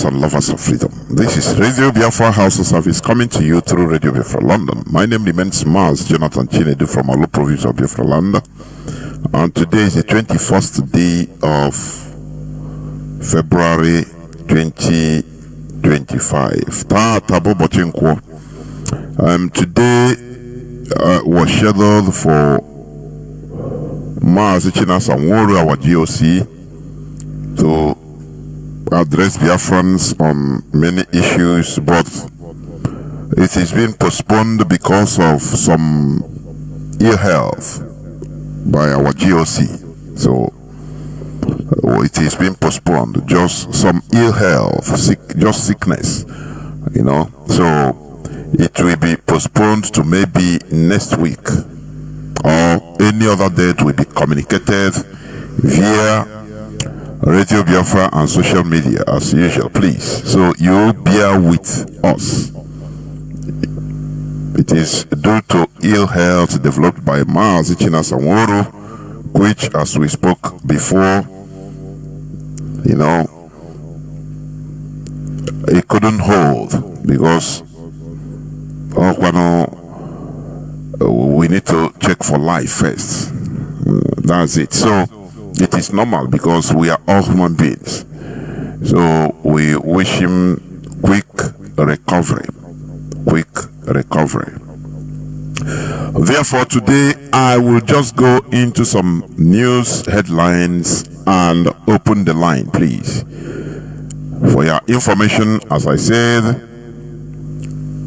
fans and lovers of freedom. This is Radio Biafra House of Service coming to you through Radio Biafra London. My name remains Mazi Jonathan Chinedu from Olu province of Biafraland. And today is the 21st day of February 2025. Today was scheduled for Mazi Chinasa Nworu, our GOC, to address Biafrans on many issues, but it is being postponed because of some ill health by our GOC. So it is being postponed, just some ill health, just sickness, you know. So it will be postponed to maybe next week or any other date will be communicated via Radio Biafra and social media as usual, please. So you bear with us. It is due to ill health developed by Mazi Chinasa Nworu, which, as we spoke before, you know, it couldn't hold because we need to check for life first. That's it. So it is normal because we are all human beings. So we wish him quick recovery. Therefore, today I will just go into some news headlines and open the line, please. For your information, as I said,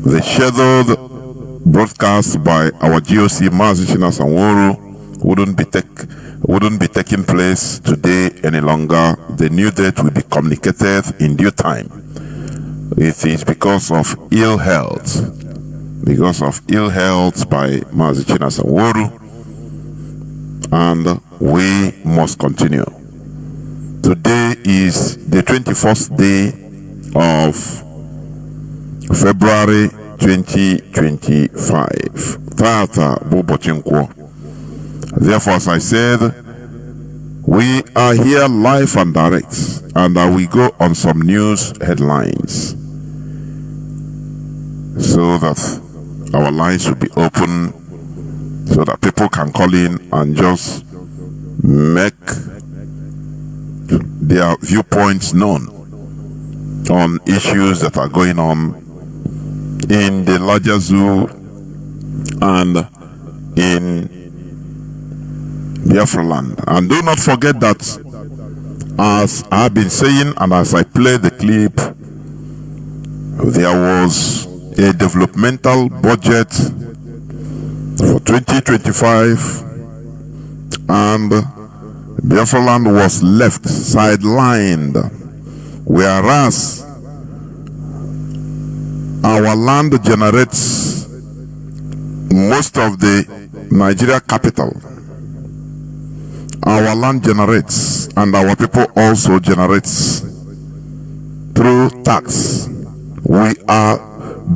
the scheduled broadcast by our GOC Mazi Chinasa Nworu wouldn't be taking place today any longer. The new date will be communicated in due time. It is because of ill health. Because of ill health by Mazi Chinasa Nworu, and we must continue. Today is the 21st day of February 2025. Therefore, as I said, we are here live and direct, and we go on some news headlines so that our lines will be open, so that people can call in and just make their viewpoints known on issues that are going on in the larger zoo and in Biafraland. And do not forget that, as I've been saying and as I play the clip, there was a developmental budget for 2025 and Biafraland was left sidelined, whereas our land generates most of the Nigeria capital. Our land generates, and our people also generates through tax. We are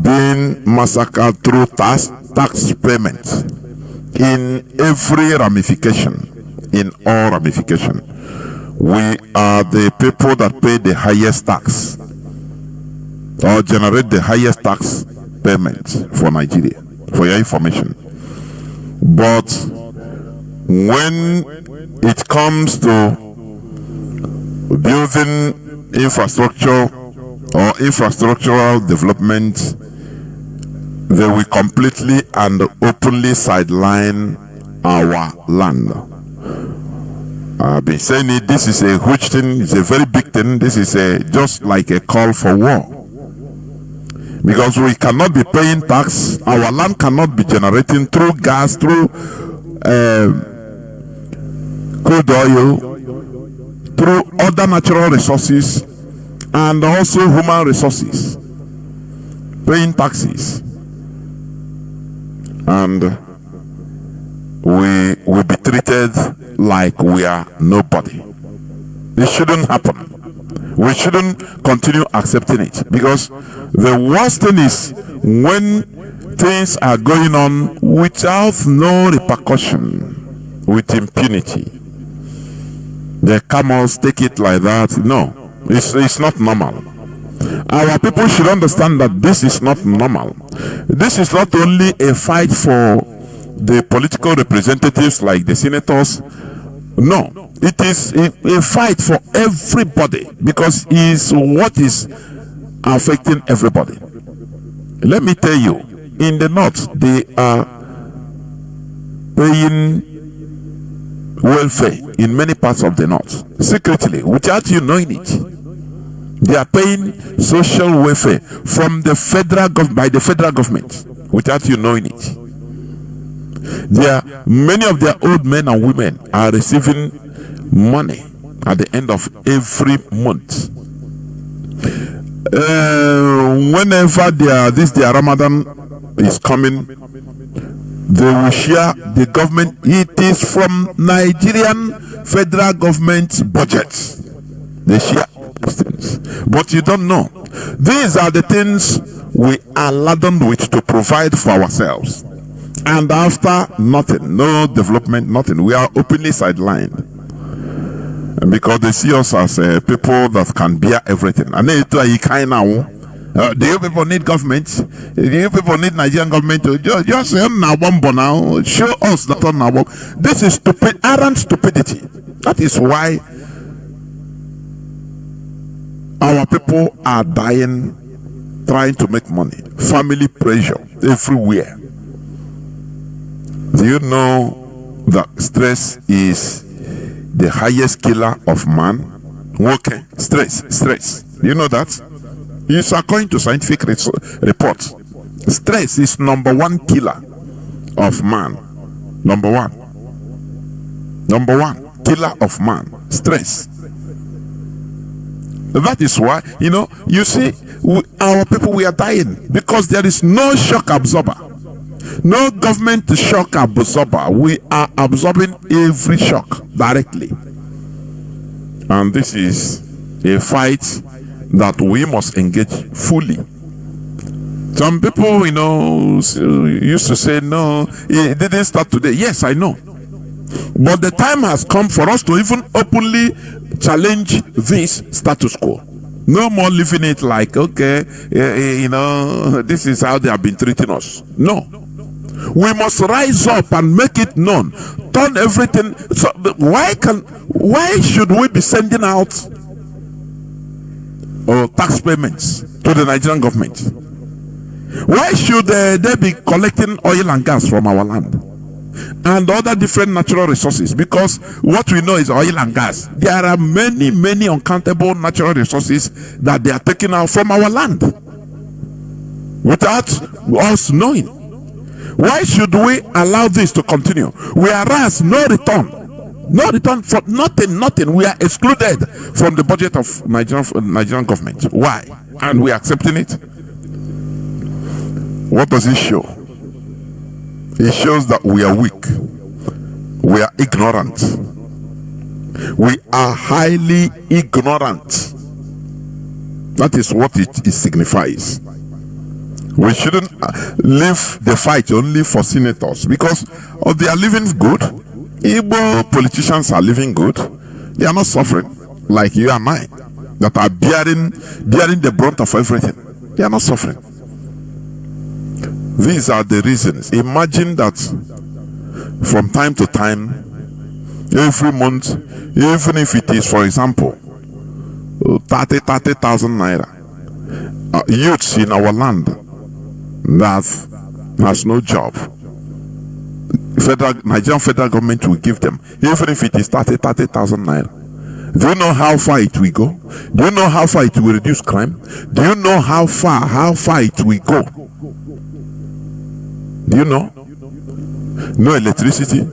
being massacred through tax payment in every ramification, in all ramification. We are the people that pay the highest tax or generate the highest tax payment for Nigeria, for your information. But when it comes to building infrastructure or infrastructural development, they will completely and openly sideline our land. I've been saying it, this is a huge thing, it's a very big thing. This is just like a call for war. Because we cannot be paying tax, our land cannot be generating through gas, through crude oil, through other natural resources, and also human resources, paying taxes. And we will be treated like we are nobody. It shouldn't happen. We shouldn't continue accepting it, because the worst thing is when things are going on without no repercussion, with impunity. The camels take it like that. No, it's not normal. Our people should understand that this is not normal. This is not only a fight for the political representatives like the senators. No, it is a fight for everybody, because it is what is affecting everybody. Let me tell you, in the north, they are paying welfare in many parts of the north secretly without you knowing it. They are paying social welfare from the federal by the federal government without you knowing it. Many of their old men and women are receiving money at the end of every month. Whenever their Ramadan is coming, they will share the government. It is from Nigerian federal government budget. They share these things, but you don't know. These are the things we are laden with to provide for ourselves, and after, nothing, no development, nothing. We are openly sidelined, and because they see us as people that can bear everything. And then do you people need government? Do you people need Nigerian government to just say now? Show us that on our. This is stupid, arrant stupidity. That is why our people are dying trying to make money. Family pressure everywhere. Do you know that stress is the highest killer of man? Okay, stress. Do you know that? It's according to scientific reports. Stress is number one killer of man. Number one killer of man. Stress. That is why, you see, our people, we are dying because there is no shock absorber. No government shock absorber. We are absorbing every shock directly. And this is a fight that we must engage fully. Some people, used to say, no, it didn't start today. Yes, I know. But the time has come for us to even openly challenge this status quo. No more living it like, okay, this is how they have been treating us. No. We must rise up and make it known. Turn everything. So why should we be sending out tax payments to the Nigerian government? Why should they be collecting oil and gas from our land and other different natural resources? Because what we know is oil and gas. There are many uncountable natural resources that they are taking out from our land without us knowing. Why should we allow this to continue? Whereas no return for nothing. We are excluded from the budget of Nigerian government. Why? And we are accepting it. What does it show? It shows that we are weak. We are ignorant. We are highly ignorant. That is what it signifies. We shouldn't leave the fight only for senators, because they are living good. Igbo politicians are living good. They are not suffering like you and I, that are bearing the brunt of everything. They are not suffering. These are the reasons. Imagine that from time to time, every month, even if it is, for example, 30,000 naira, youths in our land that has no job, Nigerian federal government will give them, even if it is 30,000 naira. Do you know how far it will go? Do you know how far it will reduce crime? Do you know how far it will go? Do you know? No electricity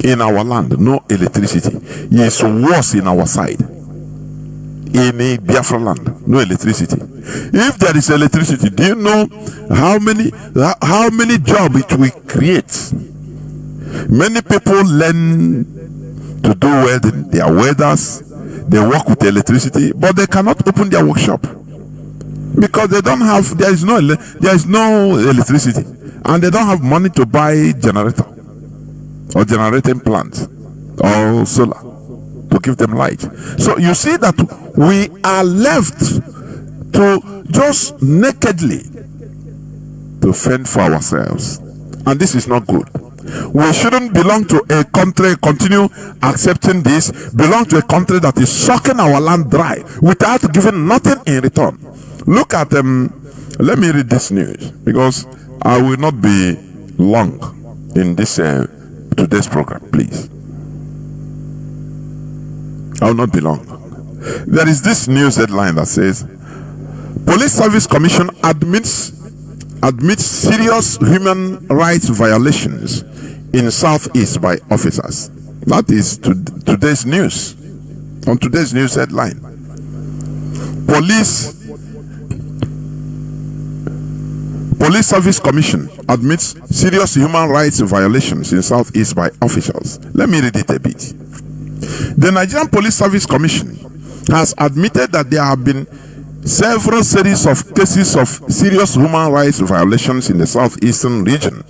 in our land. No electricity. It's worse in our side. In Biafraland, no electricity. If there is electricity, do you know how many jobs it will create? Many people learn to do welding. They are welders. They work with electricity, but they cannot open their workshop because they don't have. There is no electricity, and they don't have money to buy generator or generating plant or solar to give them light. So you see that we are left to to just nakedly to fend for ourselves. And this is not good. We shouldn't belong to a country, continue accepting this, belong to a country that is sucking our land dry without giving nothing in return. Look at let me read this news, because I will not be long in this today's program, please. I will not be long. There is this news headline that says, Police Service Commission admits serious human rights violations in Southeast by officers. That is today's news. On today's news headline, Police Service Commission admits serious human rights violations in Southeast by officials. Let me read it a bit. The Nigerian Police Service Commission has admitted that there have been several series of cases of serious human rights violations in the southeastern region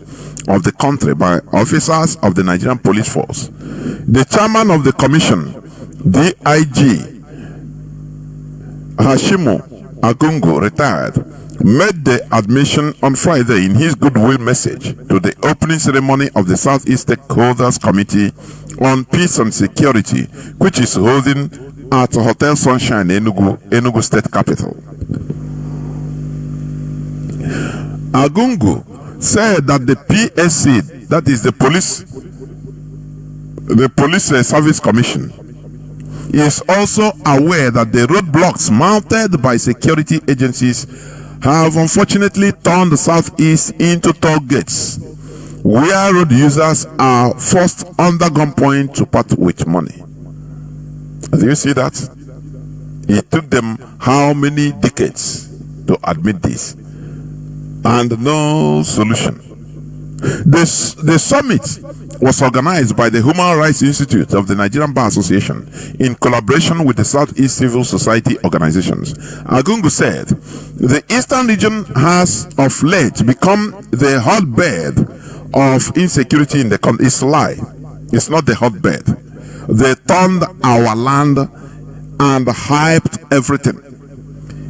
of the country by officers of the Nigerian Police Force. The chairman of the commission, DIG Hashimu Agungu, retired, made the admission on Friday in his goodwill message to the opening ceremony of the Southeast Stakeholders Committee on Peace and Security, which is holding at Hotel Sunshine, Enugu State Capital. Agungu said that the PSC, that is the Police Service Commission, is also aware that the roadblocks mounted by security agencies have unfortunately turned the Southeast into toll gates, where road users are forced under gunpoint to part with money. Do you see that? It took them how many decades to admit this, and no solution. The summit was organized by the Human Rights Institute of the Nigerian Bar Association in collaboration with the Southeast Civil Society organizations. Agungu said, the Eastern region has of late become the hotbed of insecurity in the country. It's a lie. It's not the hotbed. They turned our land and hyped everything.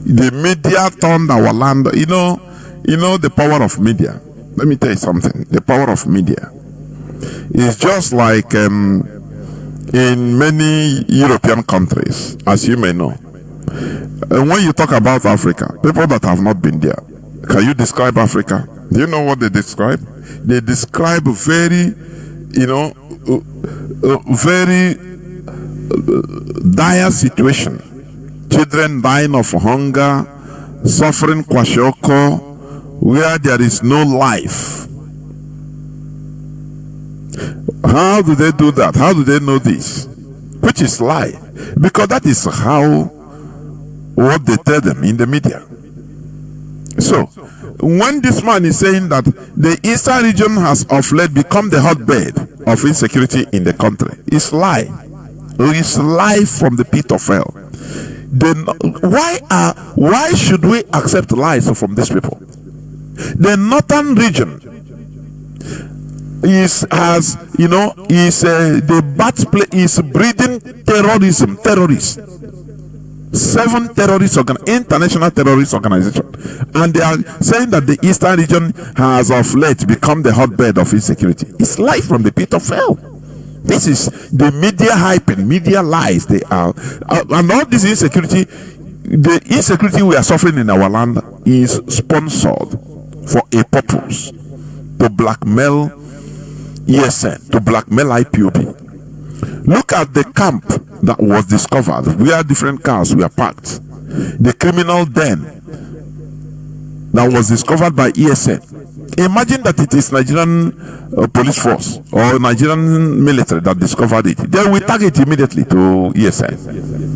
The media turned our land. You know the power of media. Let me tell you something. The power of media is just like in many European countries, as you may know. When you talk about Africa, people that have not been there, can you describe Africa? Do you know what they describe? They describe very, very dire situation. Children dying of hunger, suffering kwashiorkor, where there is no life. How do they do that? How do they know this? Which is lie. Because that is what they tell them in the media. So, when this man is saying that the Eastern region has of late become the hotbed of insecurity in the country, it's lie. It's lie from the pit of hell. Then why should we accept lies from these people? The northern region is the birthplace, is breeding terrorism, terrorists. 7 international terrorist organizations, and they are saying that the Eastern region has of late become the hotbed of insecurity. It's lie from the pit of hell. This is the media hype and media lies. They are, and all this insecurity, the insecurity we are suffering in our land is sponsored for a purpose: to blackmail ESN, to blackmail IPOB. Look at the camp that was discovered where different cars were parked. The criminal den that was discovered by ESN. Imagine that it is Nigerian police force or Nigerian military that discovered it. They will target immediately to ESN.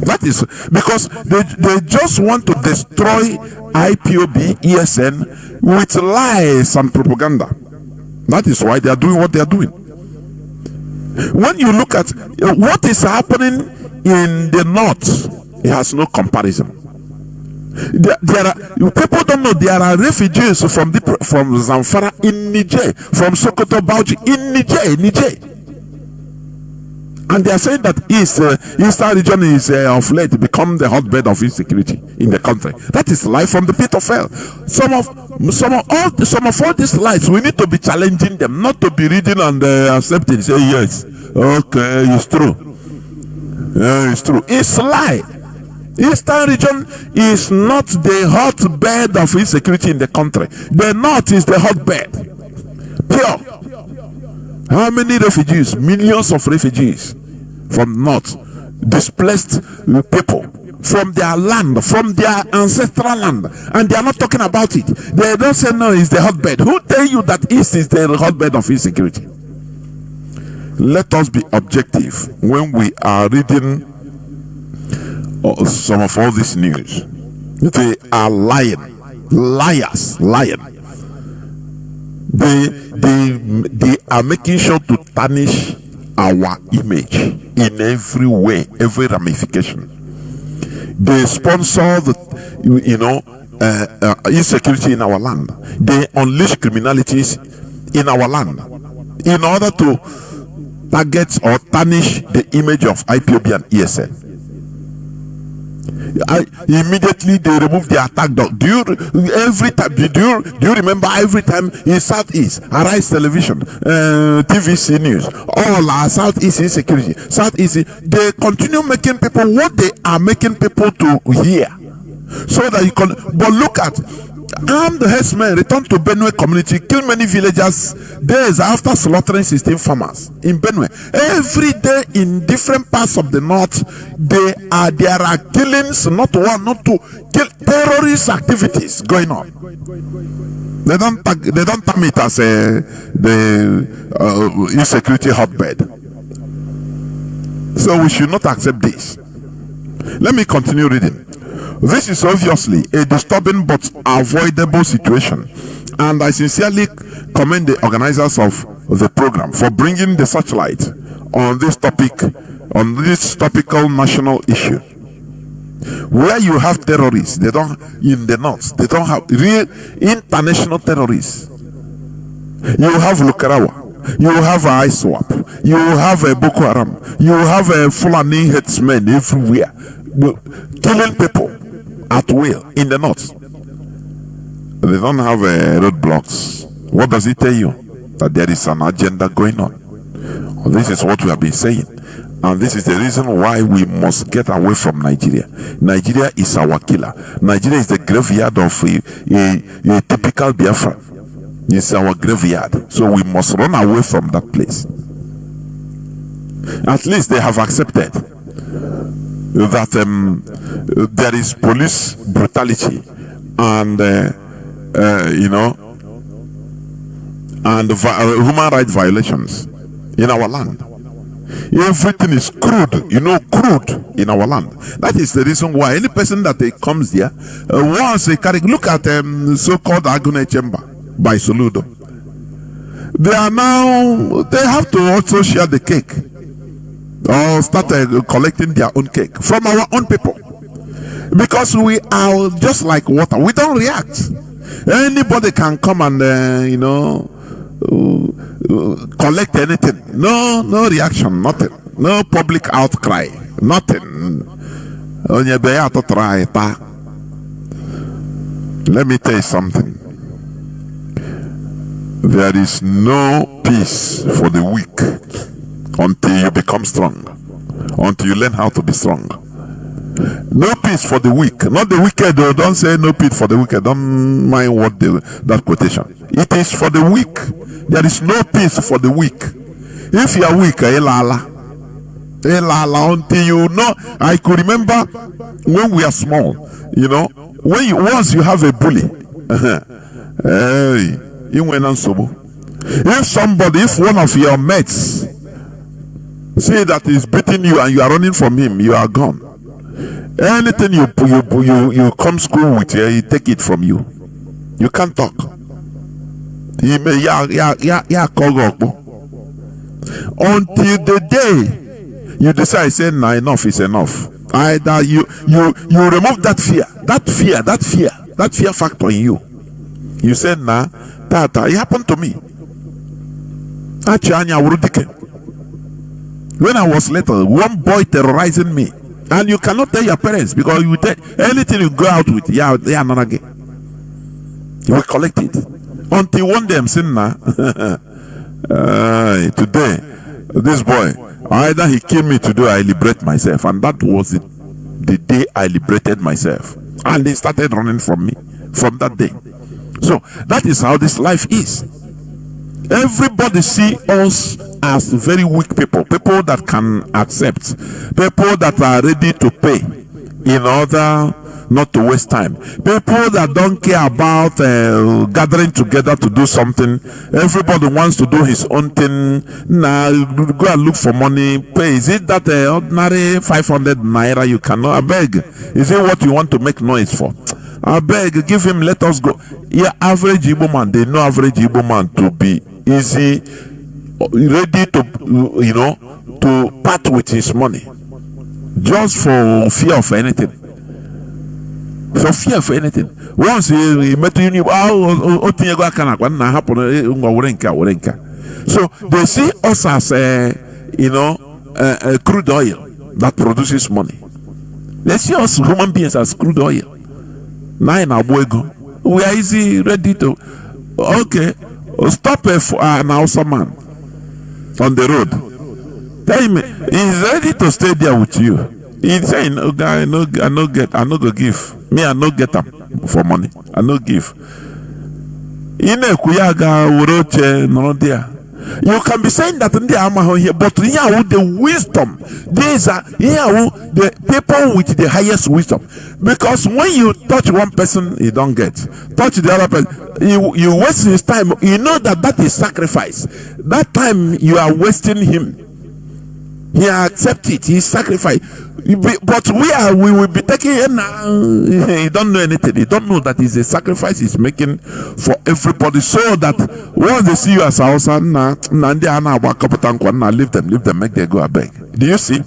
That is because they just want to destroy IPOB, ESN with lies and propaganda. That is why they are doing what they are doing. When you look at what is happening in the north, it has no comparison. There are people don't know there are refugees from Zamfara in Niger, from Sokoto Bauchi in Niger, And they are saying that Eastern region is of late become the hotbed of insecurity in the country. That is life from the pit of hell. Some of all these lies, we need to be challenging them, not to be reading and accepting. Say yes, okay, it's true. Yeah, it's true. It's lie. Eastern region is not the hotbed of insecurity in the country. The north is the hotbed. Pure. How many refugees? Millions of refugees from north, displaced people from their land, from their ancestral land, and they are not talking about it. They don't say no, it's the hotbed. Who tell you that east is the hotbed of insecurity? Let us be objective when we are reading some of all this news. They are lying, liars, lying. They are making sure to tarnish our image in every way, every ramification. They sponsor insecurity in our land. They unleash criminalities in our land in order to target or tarnish the image of IPOB and ESN. Immediately they remove the attack dog. Do you remember every time in Southeast, Arise Television, TVC News, all our Southeast insecurity, Southeast, they continue making people what they are making people to hear, so that you can. But look at armed herdsmen return to Benue community, kill many villagers days after slaughtering 16 farmers in Benue. Every day in different parts of the north, there are killings, not one, not two, terrorist activities going on. They don't term it as the insecurity hotbed. So we should not accept this. Let me continue reading. This is obviously a disturbing but avoidable situation, and I sincerely commend the organizers of the program for bringing the searchlight on this topical national issue. Where you have terrorists, in the north, they don't have real international terrorists. You have Lukarawa, you have ISWAP, you have a Boko Haram, you have a Fulani headsmen everywhere, killing people at will in the north. They don't have roadblocks. What does it tell you? That there is an agenda going on. This is what we have been saying, and this is the reason why we must get away from Nigeria. Nigeria is our killer. Nigeria is the graveyard of a typical Biafra. It's our graveyard, so we must run away from that place. At least they have accepted that there is police brutality and and human rights violations in our land. Everything is crude, crude in our land. That is the reason why any person that comes there once they carry. Look at so-called Agune Chamber by Soludo. They have to also share the cake, or start collecting their own cake from our own people, because we are just like water. We don't react. Anybody can come and collect anything. No reaction, nothing. No public outcry, nothing. Let me tell you something. There is no peace for the weak until you become strong, until you learn how to be strong. No peace for the weak, not the wicked. Don't say no peace for the wicked. Don't mind what that quotation. It is for the weak. There is no peace for the weak. If you are weak, until you know. I could remember when we are small. Once you have a bully, if one of your mates say that he's beating you and you are running from him, you are gone. Anything you come school with, he take it from you. You can't talk. He may until the day you decide, say, nah, enough is enough. Either you remove that fear factor in you. You say, nah, it happened to me. When I was little, one boy terrorizing me. And you cannot tell your parents because you tell anything you go out with, yeah, they are not again. You will collect it. Until one day I'm saying, today, this boy, either he killed me today, I liberate myself. And that was the day I liberated myself. And they started running from me from that day. So that is how this life is. Everybody see us as very weak people, people that can accept, people that are ready to pay in order not to waste time, people that don't care about gathering together to do something. Everybody wants to do his own thing. Now go and look for money, pay. Is it that ordinary 500 naira you cannot? I beg. Is it what you want to make noise for? I beg, give him, let us go. Yeah, average Igbo man, they know average Igbo man to be easy, ready to, to part with his money just for fear of anything. For fear of anything. Once he met you, so they see us as crude oil that produces money. They see us human beings as crude oil. We are easy, ready to. Okay, stop an awesome man on the road. Tell him he's ready to stay there with you. He's saying, "Oh, guy, I no go give. Me, I no get them for money. I no give." You can be saying that in the Amaho here, but here with the wisdom, these are here the people with the highest wisdom. Because when you touch one person, you don't get. Touch the other person, you waste his time. You know that is sacrifice. That time you are wasting him. He accepts it. He sacrifice. But we will be taking him now. He don't know anything. He don't know that it's a sacrifice he's making for everybody. So that once they see you as a house, leave them, make them go a beg. Do you see?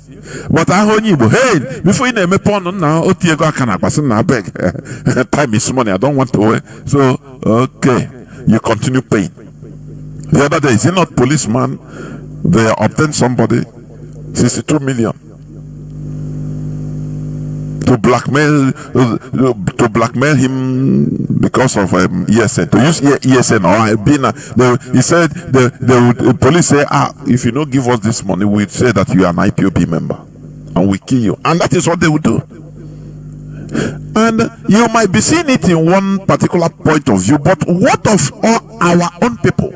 But I hold you, hey, before you name a pawn now, Otiego can I beg. Time is money. I don't want to wait. So okay, you continue paying. The other day, is it not policeman? They obtained somebody 62 million. To blackmail him because of ESN. To use ESN or he said the police say, if you don't give us this money, we say that you are an IPOB member and we kill you. And that is what they will do. And you might be seeing it in one particular point of view, but what of all our own people?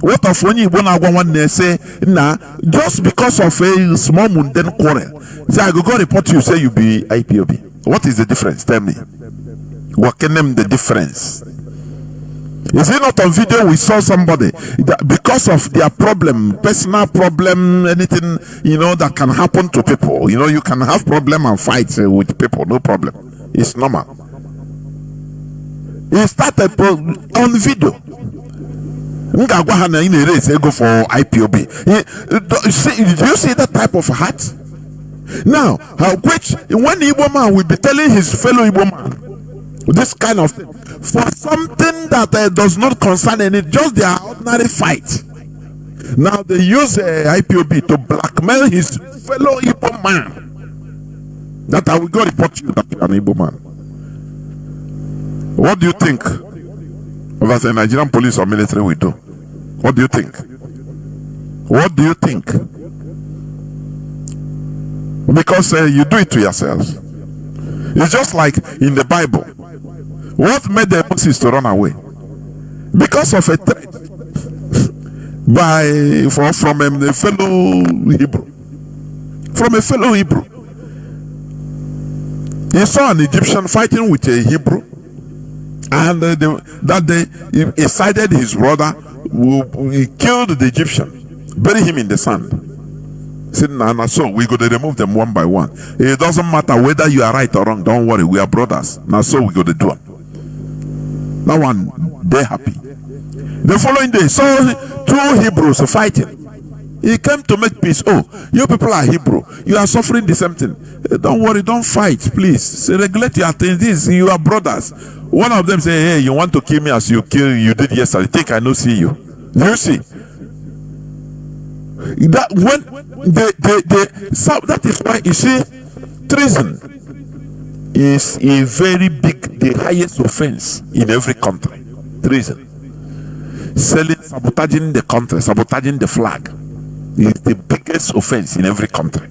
What of when you want to say, nah, just because of a small mundane quarrel, say I go report you, say you be IPOB. What is the difference? Tell me. What can name the difference? Is it not on video we saw somebody that because of their problem, personal problem, anything that can happen to people? You can have problem and fight with people, no problem. It's normal. He started on video. Go for IPOB. Do you see that type of heart? Now, when Igbo man will be telling his fellow Igbo man this kind of thing for something that does not concern any, just their ordinary fight. Now they use IPOB to blackmail his fellow Igbo man. That I will go report you that you are an Igbo man. What do you think that the Nigerian police or military will do? What do you think? What do you think? Because you do it to yourselves. It's just like in the Bible. What made the Moses to run away? Because of a threat from a fellow Hebrew. From a fellow Hebrew. He saw an Egyptian fighting with a Hebrew, and that day he sided his brother. He killed the Egyptian, bury him in the sand. Said, nah, so we go to remove them one by one. It doesn't matter whether you are right or wrong. Don't worry, we are brothers. Now, so we go to do them. That one, they're happy. The following day, saw two Hebrews fighting. He came to make peace. Oh, you people are Hebrew. You are suffering the same thing. Don't worry, don't fight, please. So regulate your things. You are brothers. One of them say, hey, you want to kill me as you did yesterday. Think I no see you. Do you see? That when that is why you see, treason is a very big, the highest offense in every country. Treason. Selling, sabotaging the country, sabotaging the flag is the biggest offense in every country.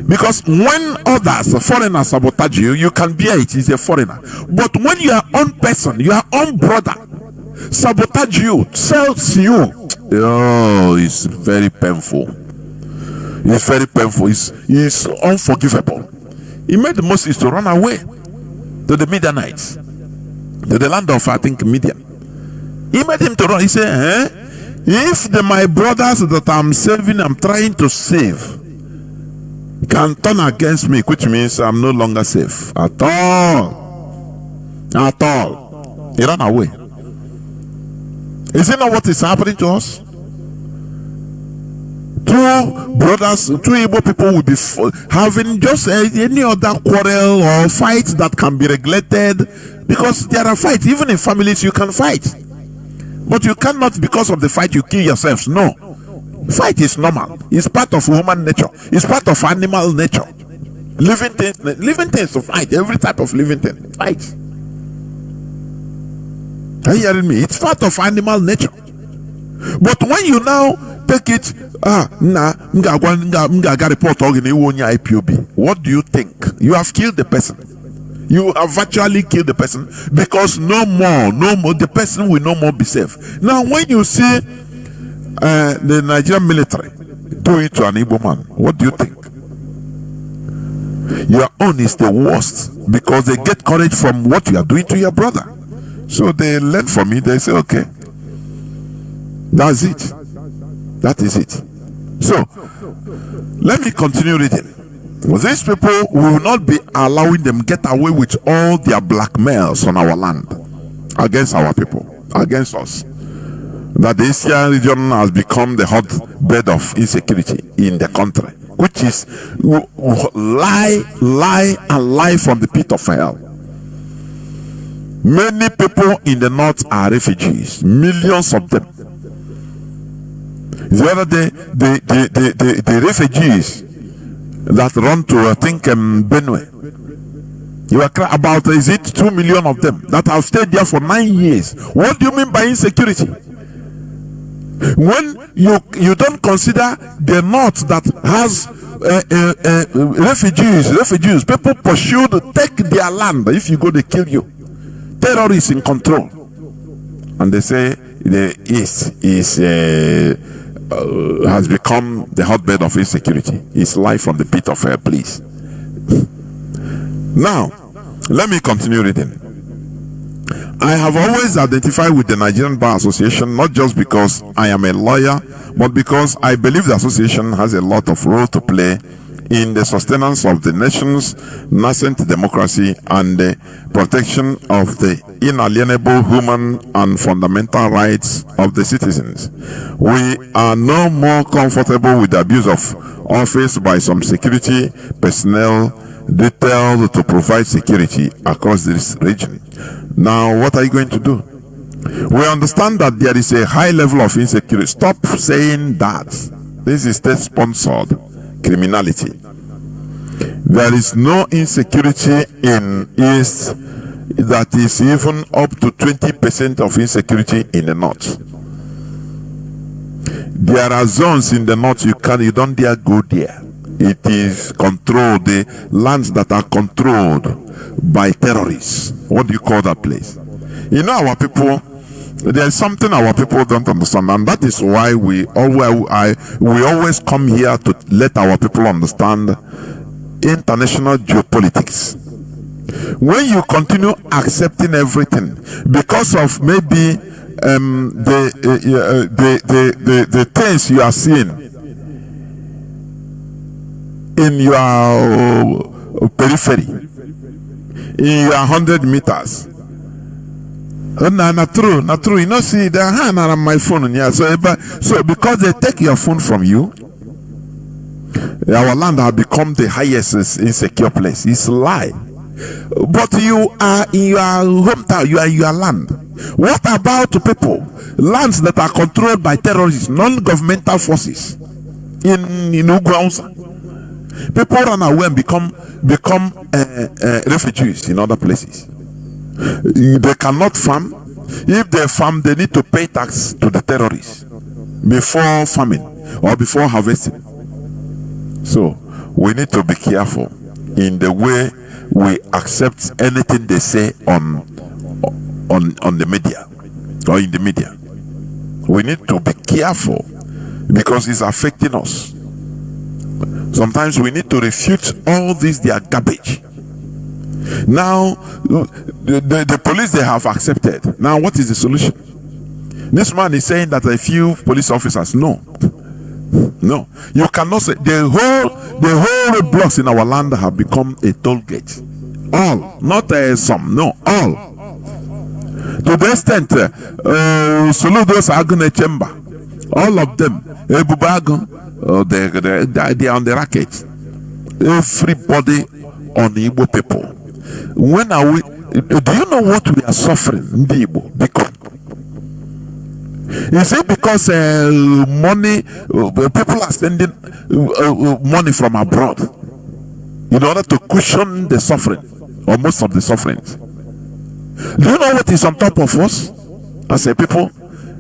Because when others, foreigners, sabotage you, you can bear it, it's a foreigner. But when your own person, your own brother, sabotage you, sells you, oh, it's very painful. It's very painful. It's unforgivable. He made the Moses to run away to the Midianites, to the land of, I think, Midian. He made him to run. He said, if my brothers that I'm saving, I'm trying to save, can turn against me, which means I'm no longer safe at all. At all. He ran away. Is it not what is happening to us? Two brothers, two Igbo people will be having just any other quarrel or fight that can be regulated, because there are fights. Even in families, you can fight. But you cannot, because of the fight, you kill yourselves. No. Fight is normal. It's part of human nature. It's part of animal nature. Living things to fight. Every type of living thing. Fight. Are you hearing me? It's part of animal nature. But when you now take it, what do you think? You have killed the person. You have virtually killed the person, because no more, the person will no more be safe. Now, when you see the Nigerian military do it to an Igbo man, what do you think? Your own is the worst, because they get courage from what you are doing to your brother. So they learn from it. They say, okay, that's it. That is it. So let me continue reading. These people, will not be allowing them get away with all their blackmails on our land, against our people, against us. That the Eastern region has become the hotbed of insecurity in the country, which is lie from the pit of hell. Many people in the north are refugees, millions of them. The other day, the refugees that run to, I think, Benue, you are about, is it 2 million of them that have stayed there for 9 years? What do you mean by insecurity? When you don't consider the north that has refugees, people pursued to take their land. If you go, they kill you. Terrorists in control, and they say the east is has become the hotbed of insecurity. It's life from the pit of hell, please. Now, let me continue reading. I have always identified with the Nigerian Bar Association, not just because I am a lawyer, but because I believe the association has a lot of role to play in the sustenance of the nation's nascent democracy and the protection of the inalienable human and fundamental rights of the citizens. We are no more comfortable with the abuse of office by some security personnel detailed to provide security across this region. Now, what are you going to do? We understand that there is a high level of insecurity. Stop saying that. This is state-sponsored criminality. There is no insecurity in East that is even up to 20% of insecurity in the North. There are zones in the North you don't dare go there. It is controlled, the lands that are controlled by terrorists. What do you call that place? You know, our people, there is something our people don't understand, and that is why we always come here to let our people understand international geopolitics. When you continue accepting everything because of maybe the things you are seeing in your periphery, in your 100 meters. Not true. You know, see, the hand on my phone. Yeah. So because they take your phone from you, our land has become the highest insecure place. It's a lie. But you are in your hometown, you are in your land. What about people, lands that are controlled by terrorists, non-governmental forces in Uganda? People run away and become refugees in other places. They cannot farm. If they farm, they need to pay tax to the terrorists before farming or before harvesting. So we need to be careful in the way we accept anything they say on the media or in the media. We need to be careful because it's affecting us. Sometimes we need to refute all this, they are garbage. Now the police, they have accepted. Now what is the solution? This man is saying that a few police officers. No, you cannot say the whole blocks in our land have become a toll gate. All, not some, no, all. To the extent Soludos Agune Chamber, all of them, Ebubago, they are on the racket. Everybody on the Igbo people. When are we? Do you know what we are suffering in the Igbo? Because is it because money? People are sending money from abroad in order to cushion the suffering or most of the sufferings. Do you know what is on top of us as a people?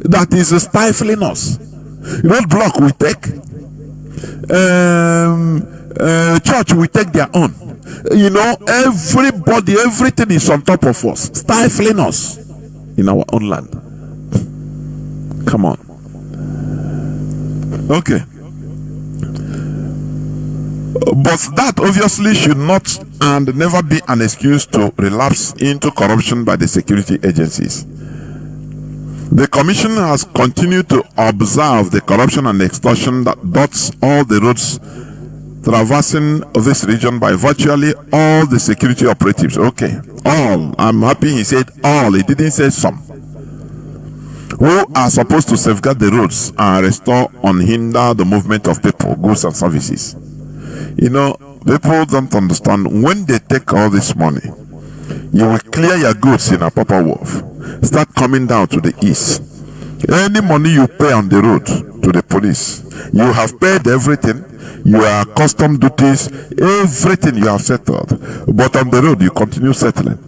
That is stifling us. Roadblock we take. Church we take their own. Everybody, everything is on top of us, stifling us in our own land. Come on. Okay. But that obviously should not and never be an excuse to relapse into corruption by the security agencies. The Commission has continued to observe the corruption and extortion that dots all the roads traversing this region by virtually all the security operatives. Okay, all. I'm happy he said all. He didn't say some. Who are supposed to safeguard the roads and restore unhindered the movement of people, goods and services. People don't understand. When they take all this money, you will clear your goods in a proper wharf. Start coming down to the east. Any money you pay on the road to the police, you have paid everything. Your custom duties, everything you have settled. But on the road, you continue settling.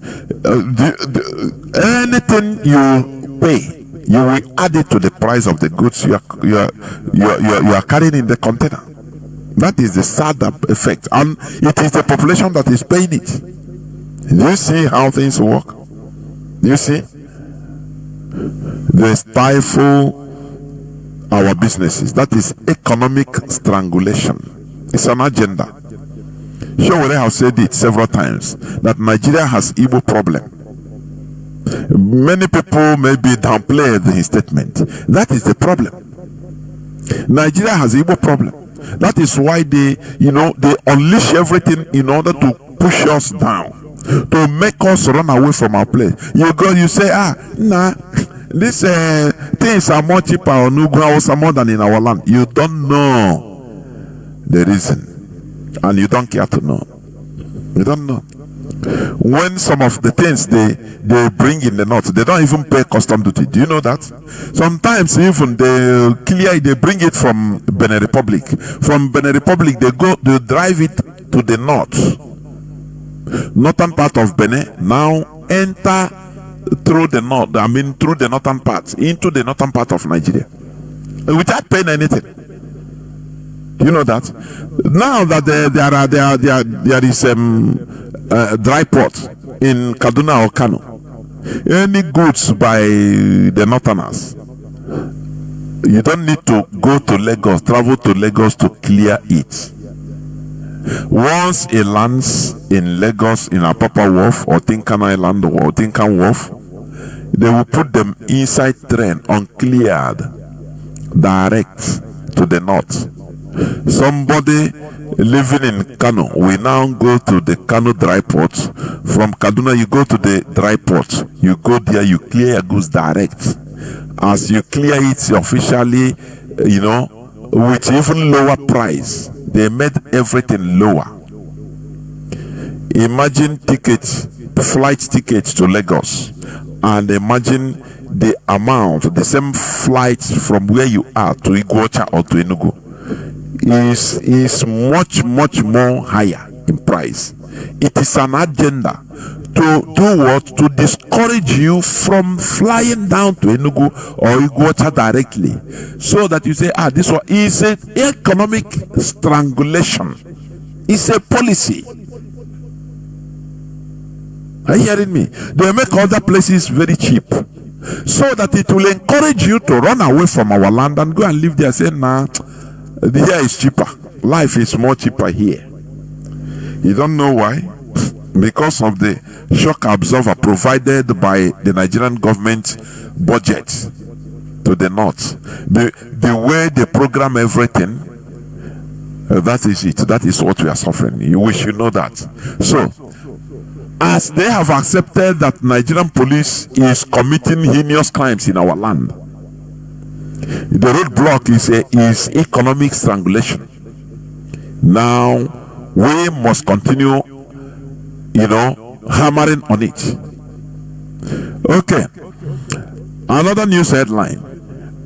Anything you pay, you will add it to the price of the goods you are carrying in the container. That is the sad effect, and it is the population that is paying it. Do you see how things work? Do you see? They stifle our businesses. That is economic strangulation. It's an agenda. Showore have said it several times that Nigeria has Igbo problem. Many people maybe downplayed his statement. That is the problem. Nigeria has Igbo problem. That is why they unleash everything in order to push us down, to make us run away from our place. You say, these things are more cheaper on Uganda more than in our land. You don't know the reason, and you don't care to know. You don't know. When some of the things they bring in the north, they don't even pay custom duty. Do you know that? Sometimes even they bring it from Benin Republic. From Benin Republic, they drive it to the north, northern part of Benin. Now enter through the north. Through the northern part into the northern part of Nigeria without paying anything. You know that? Now that there is dry port in Kaduna or Kano, any goods by the northerners, you don't need to go to Lagos, travel to Lagos to clear it. Once it lands in Lagos in a proper wharf or Tinkan Island or Tinkan Wharf, they will put them inside train uncleared direct to the north. Somebody living in Kano will now go to the Kano dry port. From Kaduna, you go to the dry port. You go there, you clear your goods direct. As you clear it officially, with even lower price, they made everything lower. Imagine flight tickets to Lagos, and imagine the amount, the same flight from where you are to Iguacha or to Enugu is much more higher in price. It is an agenda to do what? To discourage you from flying down to Enugu or Iguacha directly, so that you say, this one is an economic strangulation. It's a policy. Are you hearing me? They make other places very cheap, so that it will encourage you to run away from our land and go and live there. Say, nah, here is cheaper. Life is more cheaper here. You don't know why? Because of the shock absorber provided by the Nigerian government budget to the north. The way they program everything, that is it. That is what we are suffering. We should know that. So, as they have accepted that Nigerian police is committing heinous crimes in our land, the roadblock is economic strangulation. Now we must continue, hammering on it. Okay. Another news headline: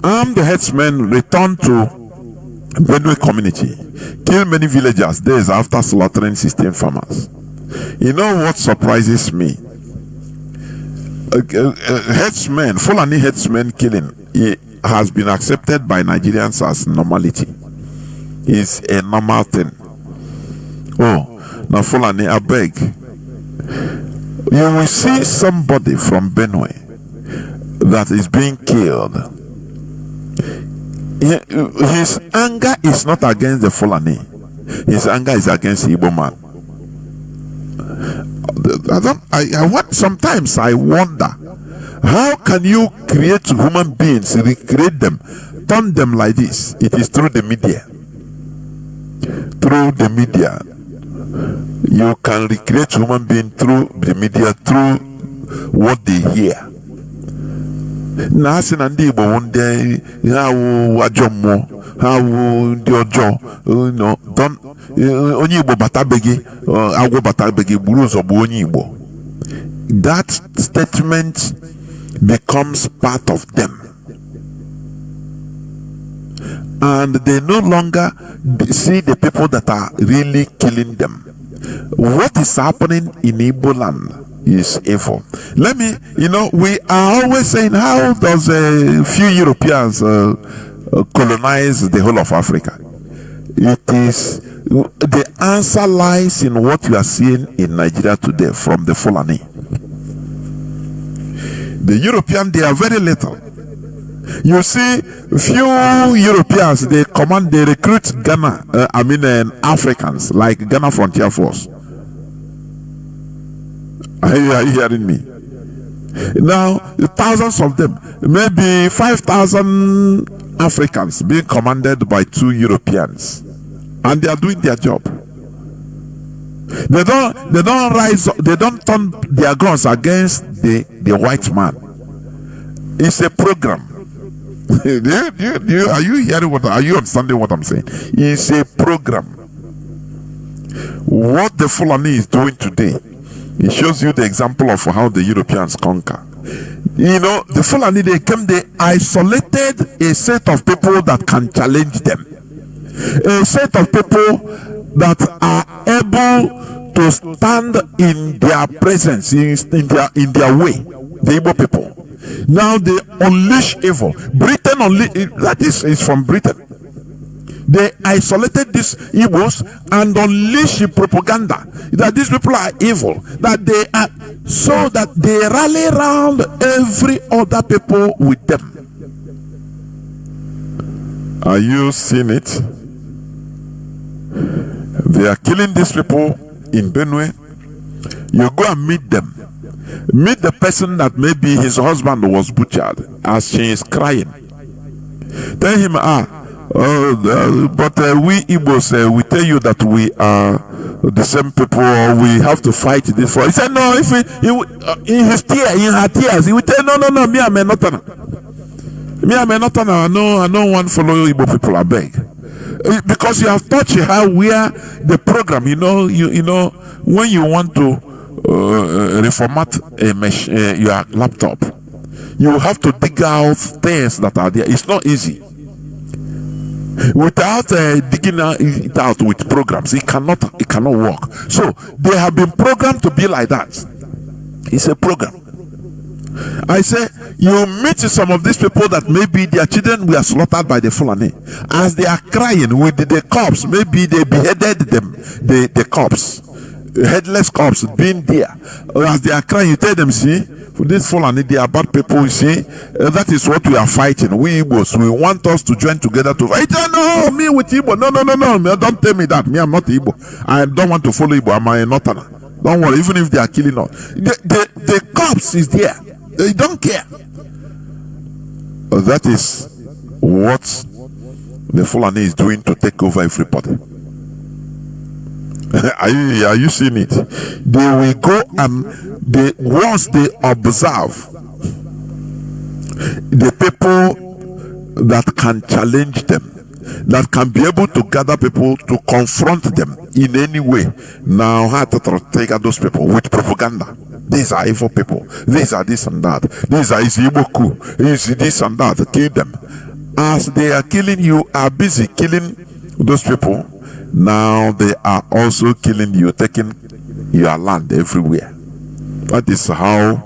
armed herdsmen return to Benue community, kill many villagers days after slaughtering 16 farmers. You know what surprises me? Herdsmen, Fulani herdsmen killing has been accepted by Nigerians as normality. It's a normal thing. Oh, now Fulani, I beg. You will see somebody from Benue that is being killed. His anger is not against the Fulani. His anger is against the Igbo man. Sometimes I wonder, how can you create human beings, recreate them, turn them like this? It is through the media. Through the media, you can recreate human beings through the media, through what they hear. Nasi nandi Igbo one day, how ajomo, how the ojo, don't only Igbo batabegi, agwo batabegi burus obu only Igbo. That statement becomes part of them, and they no longer see the people that are really killing them. What is happening in Igbo land is evil. Let me, we are always saying, how does a few Europeans colonize the whole of Africa? It is, the answer lies in what you are seeing in Nigeria today from the Fulani. The European, they are very little. You see, few Europeans, they recruit Africans, like Ghana Frontier Force. Are you hearing me? Now, thousands of them, maybe 5,000 Africans being commanded by 2 Europeans, and they are doing their job. They don't rise, they don't turn their guns against the white man. It's a program. Are you hearing are you understanding what I'm saying? It's a program. What the Fulani is doing today, it shows you the example of how the Europeans conquer. The Fulani, they isolated a set of people that can challenge them. A set of people that are able to stand in their presence, in their way. The Igbo people. Now they unleash evil. Britain that is from Britain. They isolated these Igbos and unleash propaganda that these people are evil, that they are, so that they rally around every other people with them. Are you seeing it? They are killing these people in Benue. You go and meet them. Meet the person that maybe his husband was butchered as she is crying. Tell him, but we Igbos, we tell you that we are the same people, or we have to fight this for. He said, no, if in her tears, he would tell, no, me, I don't want to follow Igbo people, I beg. Because you have touched how where the program, you know, when you want to reformat your laptop, you have to dig out things that are there. It's not easy. Without digging it out with programs, it cannot work. So they have been programmed to be like that. It's a program. I say, you meet some of these people that maybe their children were slaughtered by the Fulani. As they are crying with the corpse, maybe they beheaded them, the corpse, headless corpse being there. As they are crying, you tell them, see, for this Fulani, they are bad people, you see. That is what we are fighting. We Igbos, we want us to join together to fight. No, me with Igbo. No. Don't tell me that. Me, I'm not Igbo. I don't want to follow Igbo. I'm a Northerner. Don't worry, even if they are killing us. The corpse is there. They don't care. That is what the Fulani is doing to take over everybody. Are you seeing it? They will go and once they observe the people that can challenge them, that can be able to gather people to confront them in any way. Now, how to take out those people with propaganda? These are evil people. These are this and that. These are Iziboku. This and that. Kill them. As they are killing, you are busy killing those people. Now they are also killing you, taking your land everywhere. That is how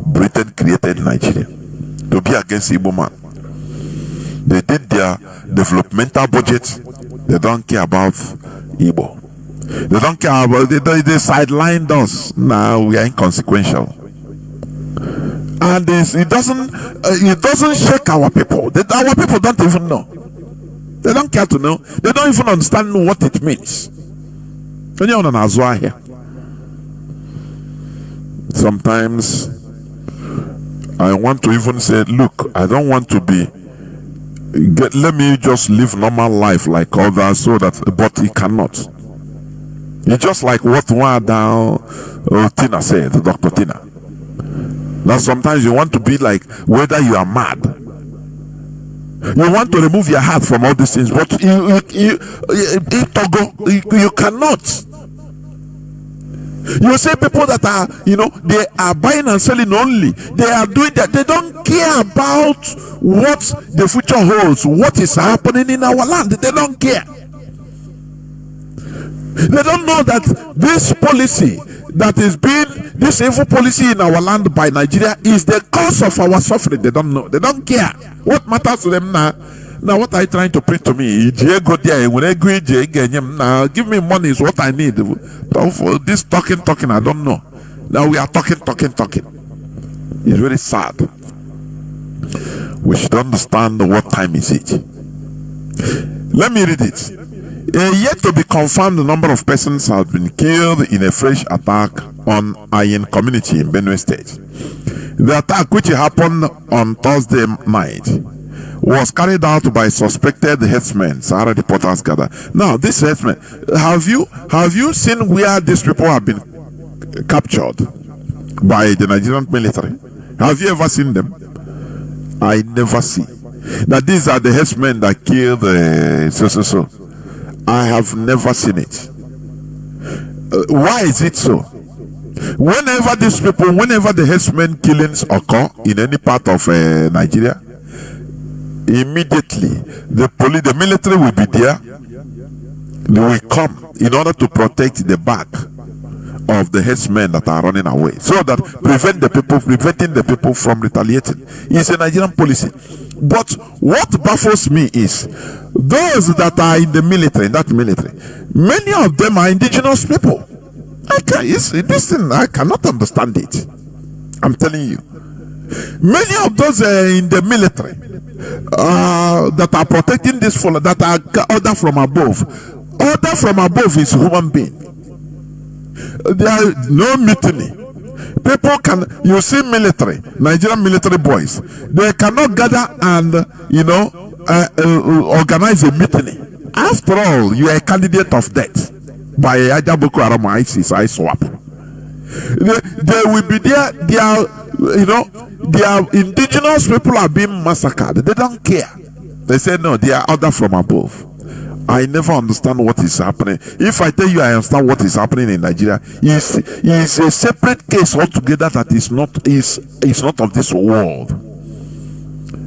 Britain created Nigeria, to be against Igbo man. They did their developmental budget. They don't care about Igbo. They don't care about they sidelined us. Now we are inconsequential. And it doesn't shake our people. Our people don't even know. They don't care to know. They don't even understand what it means. Sometimes I want to even say, look, I don't want to be let me just live normal life like others, so that, but he cannot. It's just like what Tina said, Dr. Tina. That sometimes you want to be like, whether you are mad, you want to remove your heart from all these things, but you cannot. You say people that are, they are buying and selling only. They are doing that. They don't care about what the future holds, what is happening in our land. They don't care. They don't know that this policy that is this evil policy in our land by Nigeria is the cause of our suffering. They don't know. They don't care. What matters to them now? Now, what are you trying to preach to me? Now, give me money is what I need. For this talking, I don't know. Now we are talking. It's very sad. We should understand what time is it. Let me read it. Yet to be confirmed, the number of persons have been killed in a fresh attack on Ayin community in Benue State. The attack, which happened on Thursday night, was carried out by suspected headsmen. Sahara reporters gather. Now, this headsmen, have you seen where these people have been captured by the Nigerian military? Have you ever seen them? I never see. That these are the headsmen that killed so. I have never seen it. Why is it so? Whenever the headsmen killings occur in any part of Nigeria, immediately the military will be there. They will come in order to protect the back of the headsmen that are running away, so that preventing the people from retaliating. It's a Nigerian policy. But what baffles me is those that are in that military, many of them are indigenous people. I cannot understand it. I'm telling you. Many of those in the military that are protecting this follow, that are order from above. Order from above is human being. There is no mutiny. People you see Nigerian military boys, they cannot gather and organize a mutiny. After all, you are a candidate of death by Boko Haram, ISIS, ISWAP. They will be there. Their indigenous people are being massacred. They don't care. They say no, they are order from above. I never understand what is happening. If I tell you I understand what is happening in Nigeria, is a separate case altogether that is not of this world.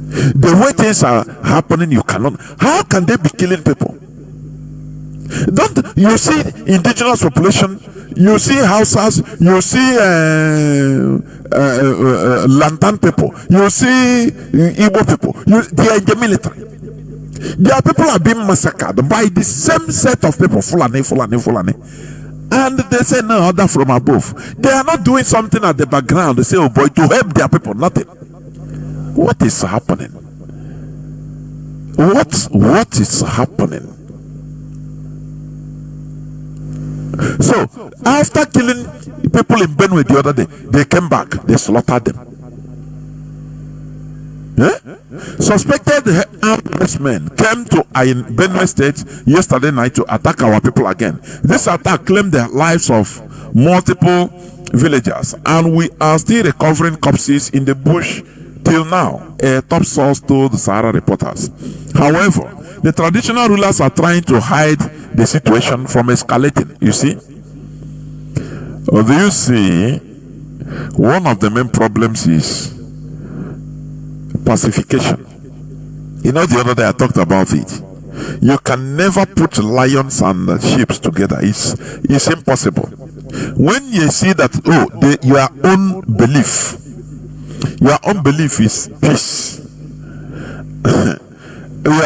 The way things are happening, you cannot. How can they be killing people? Don't you see indigenous population? You see Hausas, you see Lantan people, you see Igbo people. They are in the military. Their people are being massacred by the same set of people, Fulani. And they say no other from above. They are not doing something at the background. They say, oh boy, to help their people, nothing. What is happening? What is happening? So, after killing people in Benue the other day, they came back, they slaughtered them. Suspected armed men came to Benue State yesterday night to attack our people again. This attack claimed the lives of multiple villagers, and we are still recovering corpses in the bush till now, a top source told the Sahara reporters. However, the traditional rulers are trying to hide the situation from escalating. You see? Do you see? One of the main problems is pacification. You know, the other day I talked about it. You can never put lions and sheep together. It's impossible. When you see that, your own belief is peace.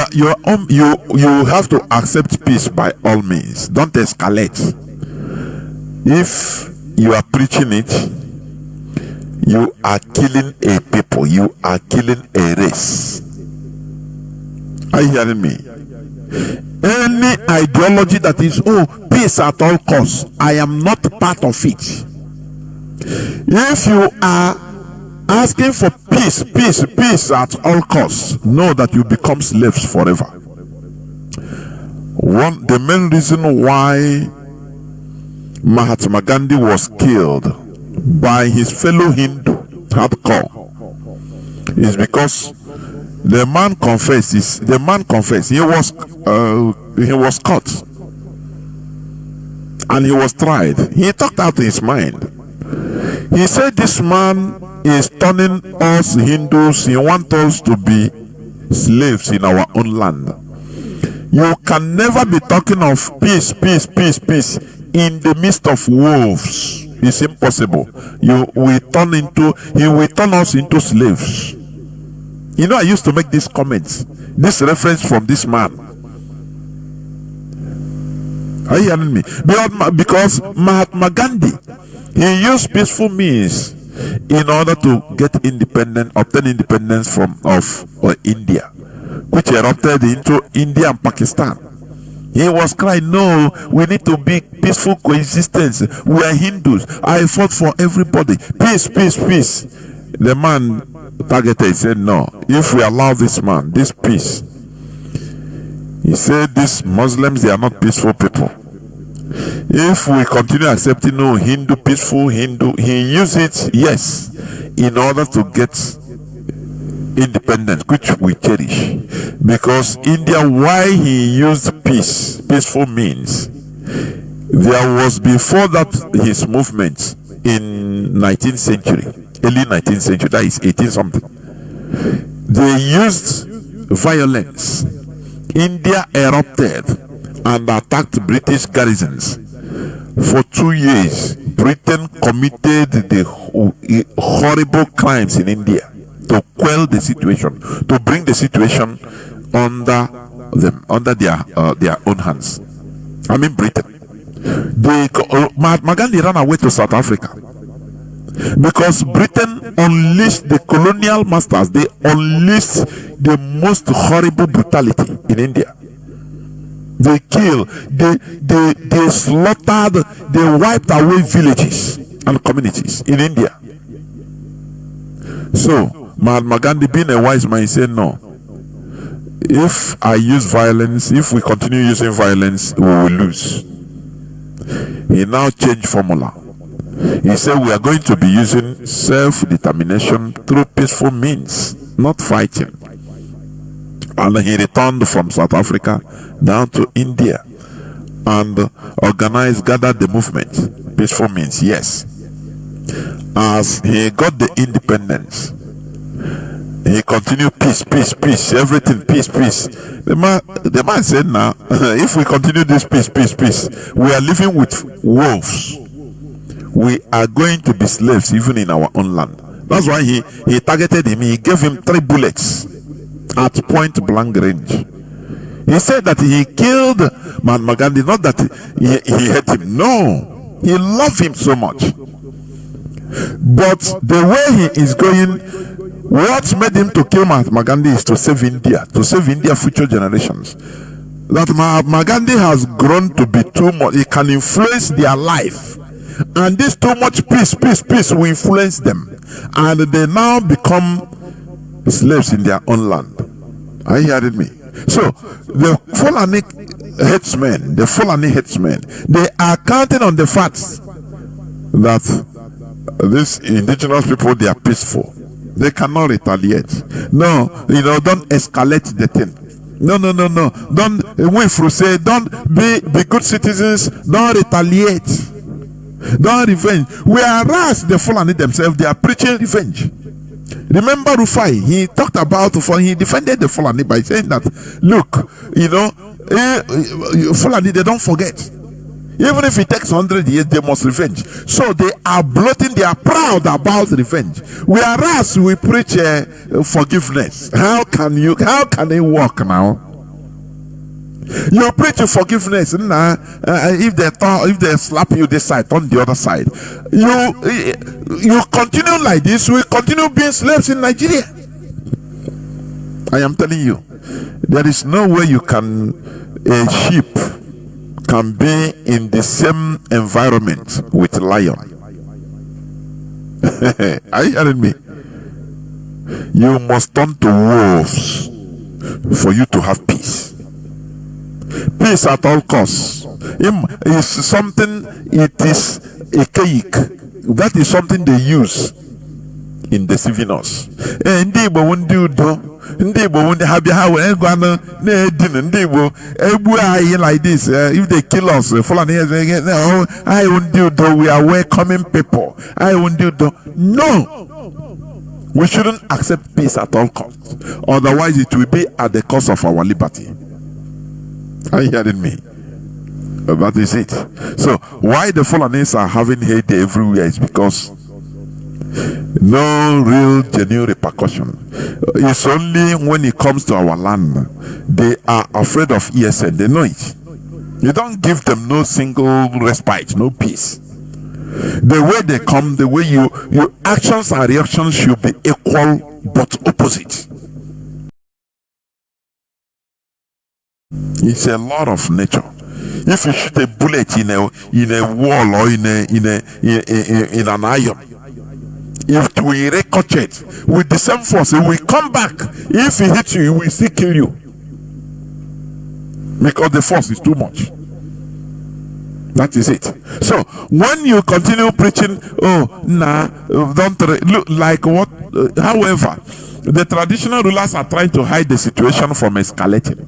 You have to accept peace by all means. Don't escalate. If you are preaching it, you are killing a people. You are killing a race. Are you hearing me? Any ideology that is peace at all costs, I am not part of it. If you are asking for peace at all costs, know that you become slaves forever. The main reason why Mahatma Gandhi was killed by his fellow Hindu hardcore is because the man confessed. He was caught and he was tried. He talked out his mind. He said this man is turning us Hindus. He wants us to be slaves in our own land. You can never be talking of peace in the midst of wolves. It's impossible. He will turn us into slaves. You know, I used to make these comments, this reference from this man. Are you hearing me? Because Mahatma Gandhi, he used peaceful means in order to obtain independence of India, which erupted into India and Pakistan. He was crying, no, we need to be peaceful coexistence. We are Hindus. I fought for everybody. Peace. The man targeted said, no, if we allow this man, this peace, he said, these Muslims, they are not peaceful people. If we continue accepting Hindu, peaceful Hindu, he used it, yes, in order to get independence, which we cherish. Because India, why he used peaceful means, there was before that his movement in early 19th century, that is 18 something. They used violence. India erupted and attacked British garrisons. For 2 years, Britain committed the horrible crimes in India to quell the situation, to bring the situation under their own hands. I mean Britain. Mahatma Gandhi ran away to South Africa because Britain unleashed the colonial masters. They unleashed the most horrible brutality in India. They killed, they slaughtered, they wiped away villages and communities in India. So Mahatma Gandhi, being a wise man, he said, no, if I use violence, if we continue using violence, we will lose. He now changed formula. He said we are going to be using self-determination through peaceful means, not fighting. And he returned from South Africa down to India and gathered the movement. Peaceful means, yes. As he got the independence, he continued peace, everything peace. The man said, now, if we continue this peace, we are living with wolves. We are going to be slaves even in our own land. That's why he targeted him. He gave him 3 bullets at point blank range. He said that he killed Mahatma Gandhi, not that he hate him. No, he loved him so much. But the way he is going, what made him to kill Mahatma Gandhi is to save India future generations. That Mahatma Gandhi has grown to be too much. He can influence their life. And this too much peace will influence them. And they now become slaves in their own land. Are you hearing me? So the Fulani headsmen, they are counting on the facts that these indigenous people, they are peaceful. They cannot retaliate. No, don't escalate the thing. No. Don't say, don't be good citizens, don't retaliate, don't revenge. Whereas the Fulani themselves, they are preaching revenge. Remember Rufai, he talked about, he defended the Fulani by saying that, look, Fulani, they don't forget. Even if it takes 100 years, they must revenge. So they are bloating, they are proud about revenge. Whereas we preach forgiveness. How can it work now? You preach forgiveness, if they slap you this side, on the other side. You continue like this, we continue being slaves in Nigeria. I am telling you, there is no way a sheep can be in the same environment with lion. Are you hearing me? You must turn to wolves for you to have peace. Peace at all costs. It is a cake. That is something they use in deceiving us. Like this, if they kill us, I won't do though. We are welcoming people. I won't do though. No, we shouldn't accept peace at all costs. Otherwise, it will be at the cost of our liberty. Are you hearing me? That is it. So, why the Fulanis are having hate everywhere is because no real genuine repercussion. It's only when it comes to our land they are afraid of ESN. They know it. You don't give them no single respite, no peace. The way they come, the way your actions and reactions should be equal but opposite. It's a law of nature. If you shoot a bullet in a wall or in an iron, if we ricochet with the same force, it will come back. If he hits you, he will still kill you, because the force is too much. That is it. So when you continue preaching, don't look like what? However, the traditional rulers are trying to hide the situation from escalating.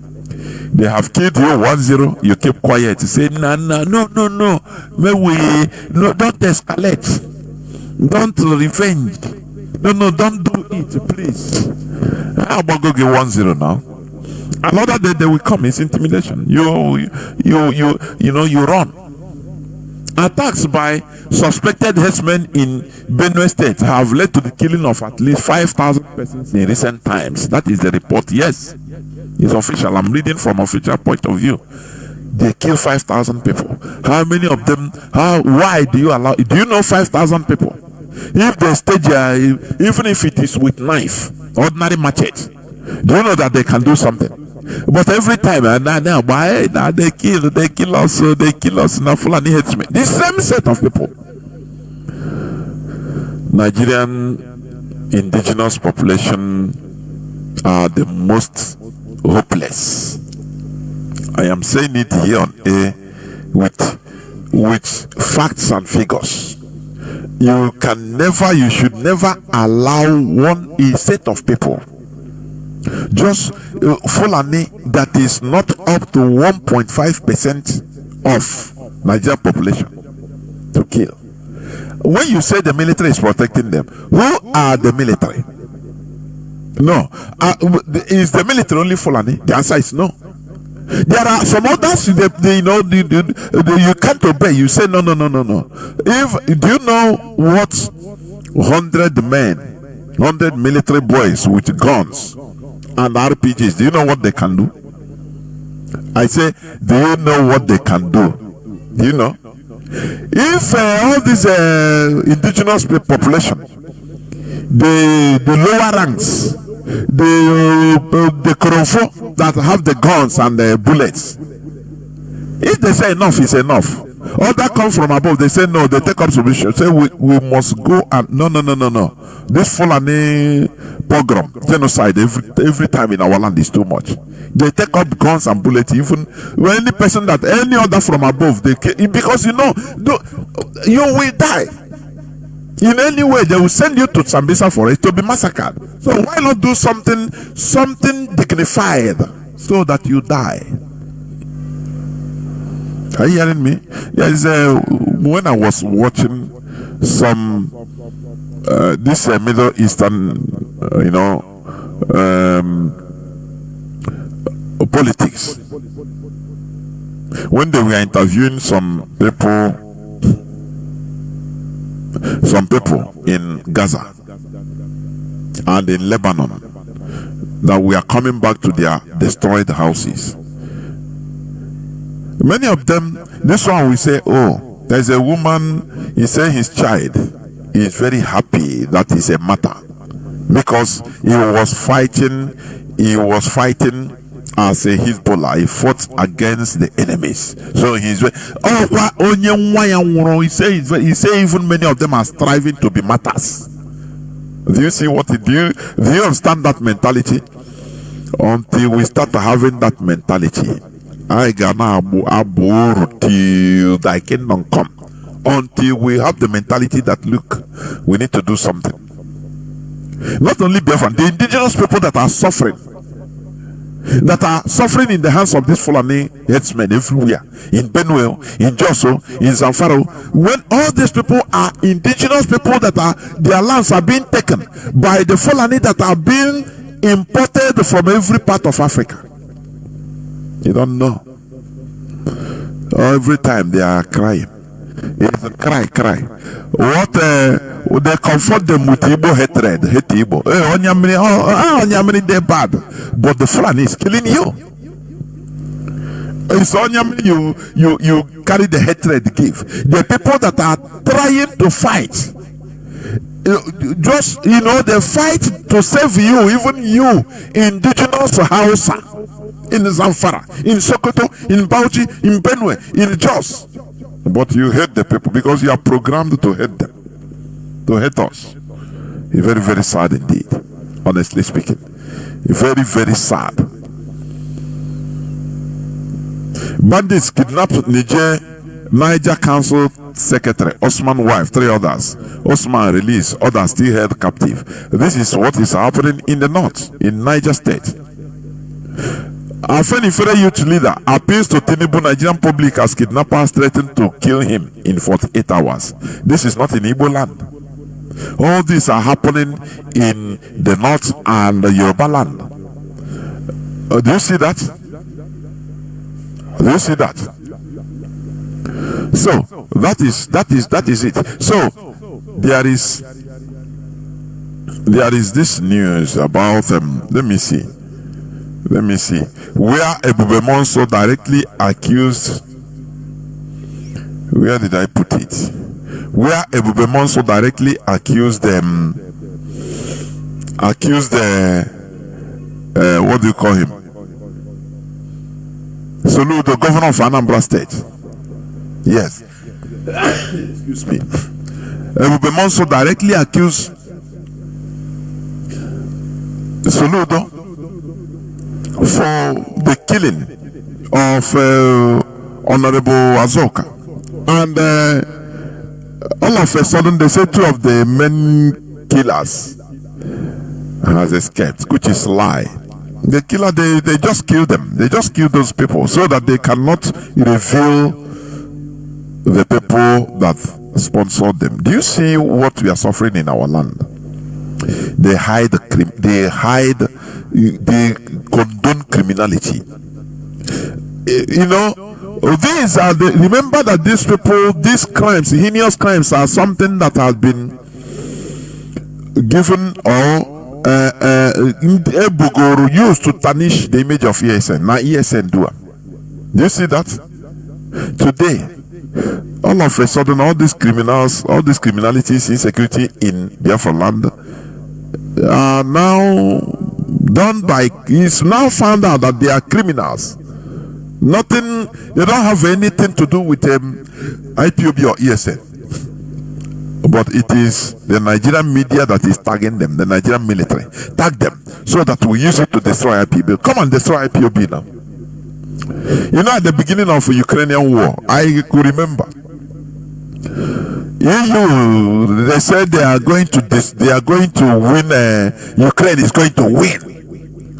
They have killed you 1-0. You keep quiet. You say no. Don't escalate. Don't revenge. No, don't do it, please. How about go get 1-0 now? Another day they will come. It's intimidation. You run. Attacks by suspected herdsmen in Benue State have led to the killing of at least 5,000 persons in recent times. That is the report. Yes, it's official. I'm reading from official point of view. They kill 5,000 people. How many of them? Why do you allow? Do you know 5,000 people? If they stage, even if it is with knife, ordinary machete, do you know that they can do something? But every time, they kill us. Now Fulani hates me. The same set of people. Nigerian indigenous population are the most hopeless. I am saying it here on air with facts and figures. You should never allow a set of people Just Fulani that is not up to 1.5% of Nigerian population to kill. When you say the military is protecting them, who are the military? No. Is the military only Fulani? The answer is no. There are some others, you can't obey. You say no. Do you know what 100 men, 100 military boys with guns and RPGs, do you know what they can do? I say, do you know what they can do? Do you know? If all this indigenous population, the lower ranks, the Korofo that have the guns and the bullets, if they say enough is enough, other come from above, they say no, they take up submission, say we must go and no. This Fulani pogrom, genocide every time in our land is too much. They take up guns and bullets, even when any person that any other from above, they because you will die. In any way, they will send you to Sambisa forest to be massacred. So why not do something dignified so that you die? Are you hearing me? Yes. When I was watching some this Middle Eastern, politics, when they were interviewing some people in Gaza and in Lebanon that we are coming back to their destroyed houses. Many of them, this one will say, oh, there's a woman, he said his child is very happy that is a matter because he was fighting as a Hezbollah. He fought against the enemies. So he say even many of them are striving to be martyrs. Do you see what he do? Do you understand that mentality? Until we start having that mentality, I gonna abhor till thy kingdom come. Until we have the mentality that look, we need to do something. Not only Biafran, the indigenous people that are suffering in the hands of these Fulani headsmen everywhere, in Benue, in Joso, in Zamfara, when all these people are indigenous people that their lands are being taken by the Fulani that are being imported from every part of Africa. You don't know. Every time they are crying. It's a cry. What they confront them with Igbo hatred, hate Igbo. Onyamini, they're bad, but the Fulani is killing you. It's Onyamini, you carry the hatred give. The people that are trying to fight, just they fight to save you, even you, indigenous Hausa, in Zamfara, in Sokoto, in Bauchi, in Benue, in Jos. But you hate the people because you are programmed to hate them, to hate us. It's very, very sad indeed, honestly speaking. Very, very sad. Bandits kidnapped Niger Council Secretary, Osman's wife, 3 others. Osman released, others still held captive. This is what is happening in the north, in Niger State. Afenifere youth leader appeals to Tinubu Nigerian public as kidnappers threatened to kill him in 48 hours. This is not in Igbo land. All these are happening in the north and the Yoruba land. Do you see that? Do you see that? So that is it. So there is this news about let me see. Where Ebube Monso directly accused. Where did I put it? Where Ebube Monso directly accused them. What do you call him? Solu, the governor of Anambra State. Yes. Excuse me. Ebube Monso directly accused Soludo for the killing of Honorable Azoka. And all of a sudden they say 2 of the main killers has escaped, which is lie. The killer, they just kill them. They just kill those people so that they cannot reveal the people that sponsored them. Do you see what we are suffering in our land? They condone criminality. You know, these are remember that these people, these crimes, heinous crimes, are something that has been given or used to tarnish the image of ESN. Now ESN do. Do you see that? Today, all of a sudden, all these criminals, all these criminalities, insecurity in Biafraland are now done by. It's now found out that they are criminals. Nothing. They don't have anything to do with IPOB or ESN. But it is the Nigerian media that is tagging them, the Nigerian military. Tag them so that we use it to destroy IPOB. Come and destroy IPOB now. You know, at the beginning of the Ukrainian war, I could remember EU, they said they are going to win. Ukraine is going to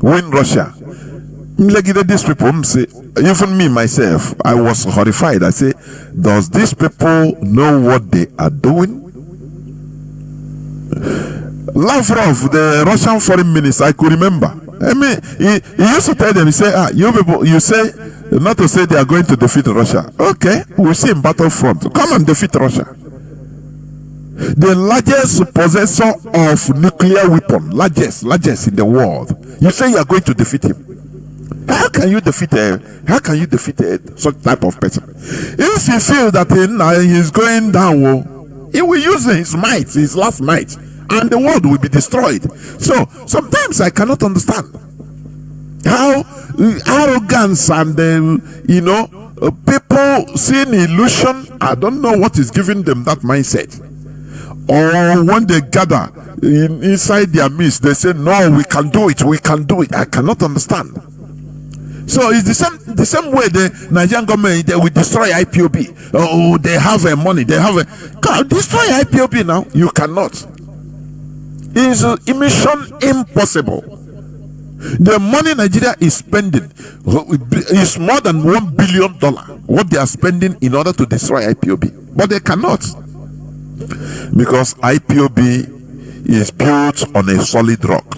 win Russia. Like these people say, even me myself, I was horrified. I say, does these people know what they are doing? Lavrov, the Russian foreign minister, I could remember. I mean, he used to tell them, he said, you people, you say, not to say they are going to defeat Russia. Okay, we see in battlefront. Come and defeat Russia. The largest possessor of nuclear weapon, largest in the world. You say you are going to defeat him. How can you defeat such type of person? If you feel that he is going down, he will use his might, his last might, and the world will be destroyed. So sometimes I cannot understand how arrogance and people seeing illusion. I don't know what is giving them that mindset. Or when they gather inside their midst, they say, "No, we can do it. We can do it." I cannot understand. So it's the same way the Nigerian government, they will destroy IPOB. Oh, they have money. They have destroy IPOB now. You cannot. It's mission impossible. The money Nigeria is spending is more than $1 billion. What they are spending in order to destroy IPOB, but they cannot, because IPOB is built on a solid rock.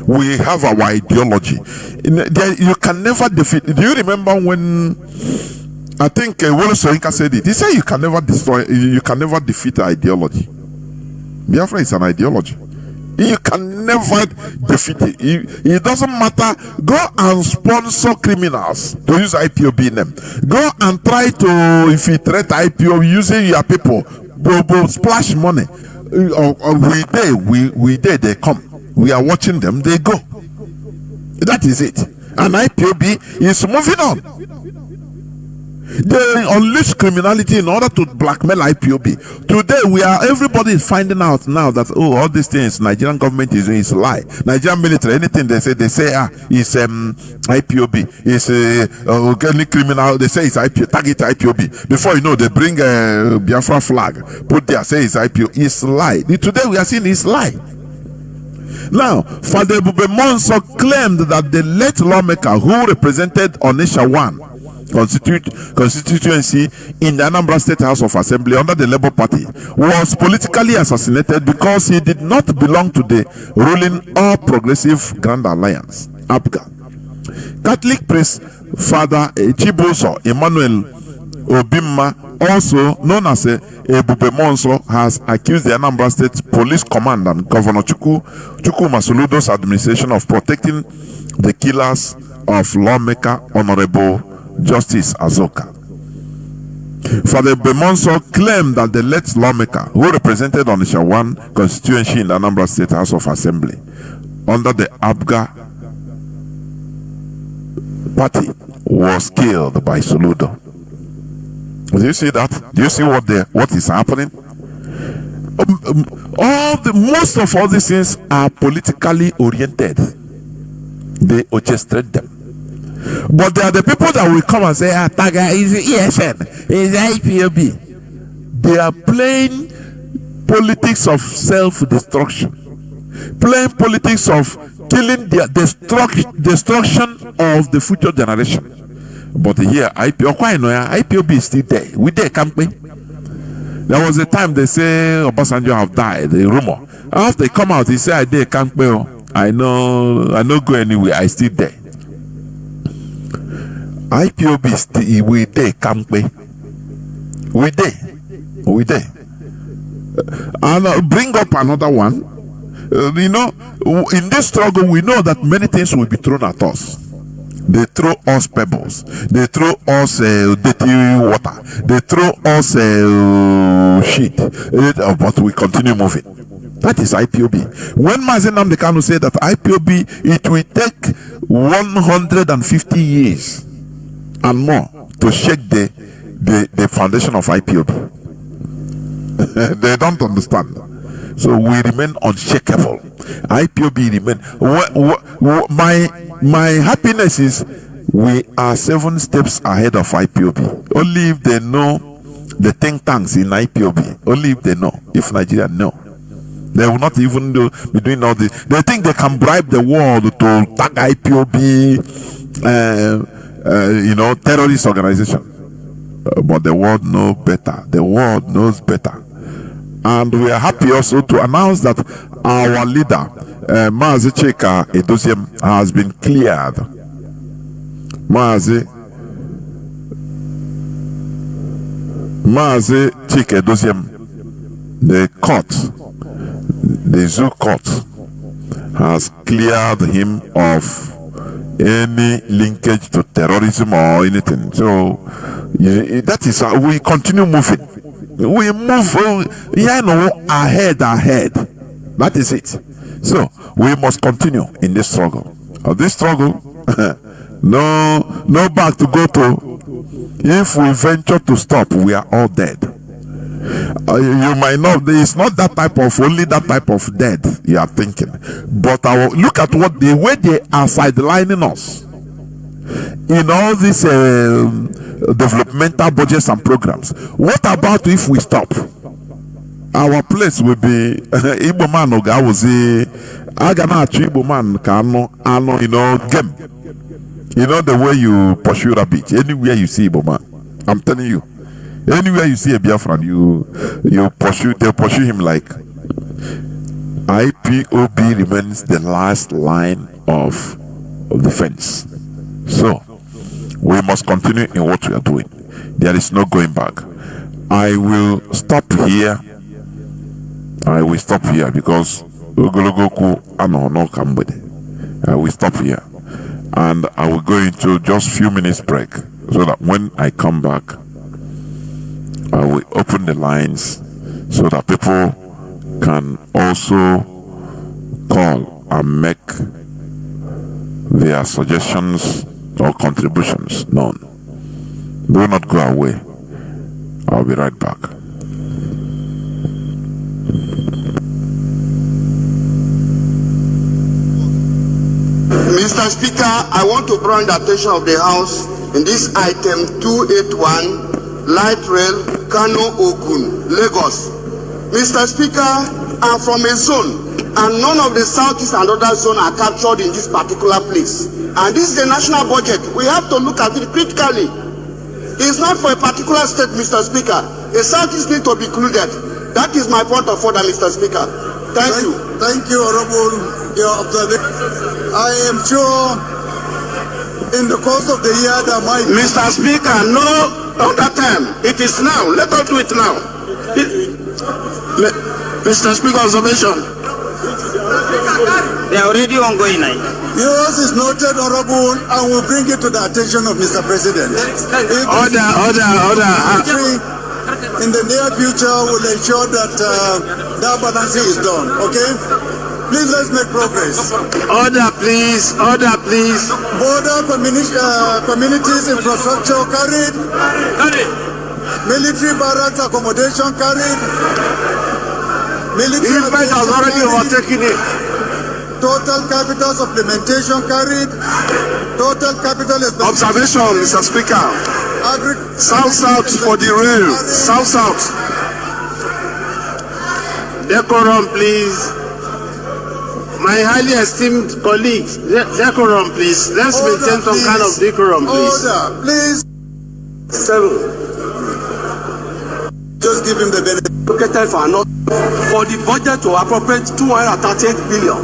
We have our ideology. You can never defeat. Do you remember when I think Wole Soyinka said it? He said you can never defeat ideology. Biafra is an ideology. You can never defeat it. It doesn't matter. Go and sponsor criminals to use IPOB name. Go and try to infiltrate IPOB using your people. Splash money. They come. We are watching them, they go. That is it. And IPOB is moving on. They unleash criminality in order to blackmail IPOB. Today, everybody is finding out now that all these things Nigerian government is doing is a lie. Nigerian military, anything they say is IPOB. It's organic criminal. They say it's IPOB. Target IPOB. Before you know, they bring a Biafra flag, put there, say it's IPOB. It's lie. Today we are seeing it's lie. Now, Father Ebube Monso claimed that the late lawmaker who represented Onitsha 1 constituency in the Anambra State House of Assembly under the Labour Party was politically assassinated because he did not belong to the ruling All Progressive Grand Alliance, APGA. Catholic priest Father Chibuzo Emmanuel Obimma, also known as Ebube Monso, has accused the Anambra State Police Command and Governor Chukwuma Soludo's administration of protecting the killers of lawmaker Honorable Justice Azoka. Father Ebube Monso claimed that the late lawmaker who represented Onitsha 1 constituency in the Anambra State House of Assembly under the APGA party was killed by Soludo. Do you see that? Do you see what is happening? Most of all these things are politically oriented. They orchestrate them. But there are the people that will come and say, Taga is ESN, is IPOB. They are playing politics of self-destruction, playing politics of killing the destruction of the future generation. But here, IPOB is still there. We there, can't we? There was a time they say Obasanjo have died, the rumor. After they come out, he say I there, can't we? I no go anywhere, I still there. IPOB is still, we there, can't we? We there. And I'll bring up another one. In this struggle, we know that many things will be thrown at us. They throw us pebbles. They throw us dirty water. They throw us shit. But we continue moving. That is IPOB. When Mazi Nnamdi Kanu said that IPOB, it will take 150 years and more to shake the foundation of IPOB. They don't understand. So we remain unshakable. IPOB remain. My happiness is we are 7 steps ahead of IPOB. Only if they know the think tanks in IPOB. Only if they know. If Nigeria know, they will not even be doing all this. They think they can bribe the world to tag IPOB, terrorist organization. But the world knows better. The world knows better. And we are happy also to announce that our leader, Mazi Chika Edoziem, has been cleared. Mazi Chika Edoziem, the court, the zoo court, has cleared him of any linkage to terrorism or anything. So that is how we continue moving. We move ahead. That is it. So we must continue in this struggle. This struggle, no back to go to. If we venture to stop, we are all dead. You might know it's not only that type of dead you are thinking. But look at the way they are sidelining us in all these developmental budgets and programs. What about if we stop? Our place will be Igbo man Ogawuzi Aganachi Igbo man Kano game. You know the way you pursue rabbit. Anywhere you see Igbo man, I'm telling you. Anywhere you see a Biafran, they pursue him like. IPOB remains the last line of defense. So we must continue in what we are doing. There is no going back. I will stop here because I will stop here and I will go into just few minutes break so that when I come back I will open the lines so that people can also call and make their suggestions or contributions known. Do not go away. I'll be right back. Mr. Speaker, I want to draw the attention of the House in this item 281, Light Rail, Kano Ogun, Lagos. Mr. Speaker, I'm from a zone, and none of the southeast and other zones are captured in this particular place. And this is a national budget. We have to look at it critically. It's not for a particular state, Mr. Speaker. The southeast need to be included. That is my point of order, Mr. Speaker. Thank you. Thank you, Honorable. Your observation. I am sure in the course of the year that might... Mr. Speaker, no other time. It is now. Let us do it now. Mr. Speaker, observation. They are already ongoing now. Yours is noted, Honorable, and will bring it to the attention of Mr. President. Order. In the near future, we'll ensure that that balancing is done. Okay? Please, let's make progress. Order, please. Border communities infrastructure carried. Military barracks accommodation carried. Military Infant has already overtaken it. Total capital supplementation carried. Total capital observation, Mr. Speaker. South for the rail. South. Decorum, please. My highly esteemed colleagues, decorum, please. Let's maintain some kind of decorum, please. Order, please. 7. Just give him the benefit. Located for the budget to appropriate 238 billion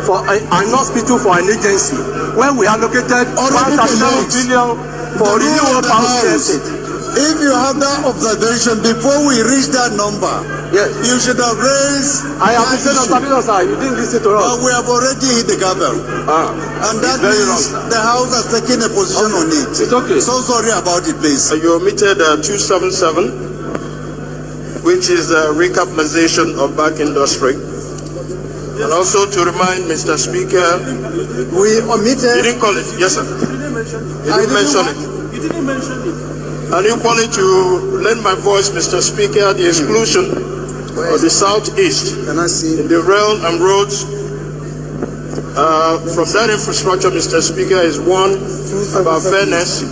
for an hospital for an agency, when we allocated 137 billion for renewable power station. If you have that observation before we reach that number, yes, you should have raised. I have been saying sir, you didn't listen to us. But we have already hit the gavel. And that means the House has taken a position on it. It's okay. So sorry about it, please. You omitted 277. Which is the recapitalization of back industry. And also to remind Mr. Speaker, we omitted. You didn't call it, yes sir. You didn't mention it. You didn't mention it. And equally to lend my voice, Mr. Speaker, the exclusion of the Southeast in the rail and roads from that infrastructure, Mr. Speaker, is one about fairness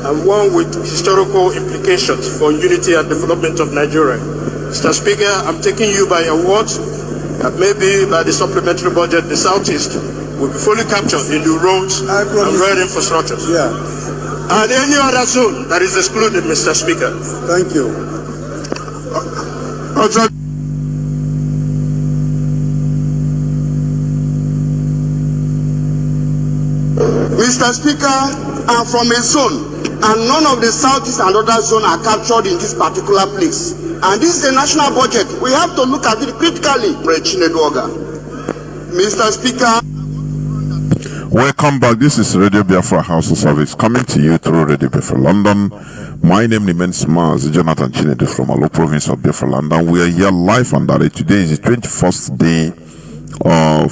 and one with historical implications for unity and development of Nigeria. Mr. Speaker, I'm taking you by your word that maybe by the supplementary budget, the Southeast will be fully captured in the roads and rail infrastructures. Yeah. And any other zone that is excluded, Mr. Speaker. Thank you. Mr. Speaker, I'm from a zone, and none of the Southeast and other zones are captured in this particular place. And this is a national budget. We have to look at it critically. Mr. Speaker. Welcome back. This is Radio Biafra House of Service coming to you through Radio Biafra London. My name remains Mazi Jonathan Chinedu from Alo province of Biafraland, and we are here live and direct. Today is the 21st day of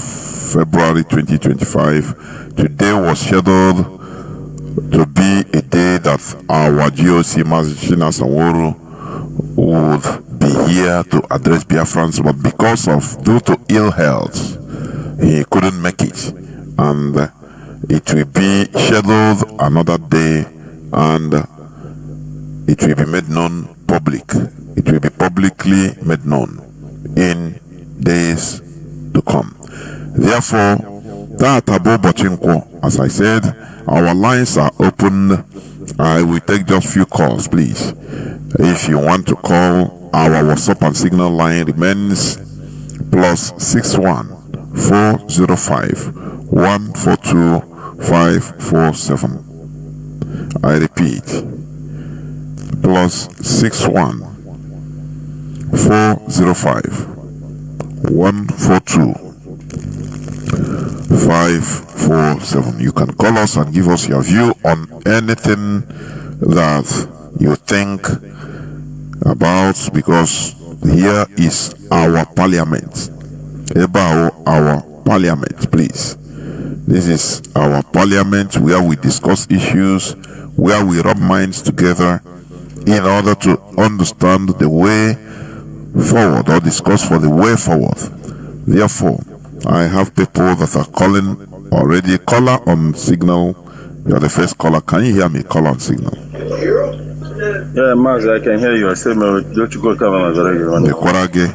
February 2025. Today was scheduled to be a day that our GOC Mazi Chinasa Nworu would be here to address Biafrans, but because of due to ill health, he couldn't make it, and it will be scheduled another day, and it will be made known public. It will be publicly made known in days to come. Therefore, that Abo Bochinko, as I said, our lines are open. I will take just few calls, please. If you want to call, our WhatsApp and Signal line remains +61 405 142 547. I repeat, +61 405 142 547. You can call us and give us your view on anything that you think about, because here is our parliament. About our parliament, please. This is our parliament where we discuss issues, where we rub minds together in order to understand the way forward or discuss for the way forward. Therefore, I have people that are calling already. Caller on Signal. You are the first caller. Can you hear me? Caller on Signal. Yeah, Mazi, I can hear you. I say, don't you go come on the Kwarage.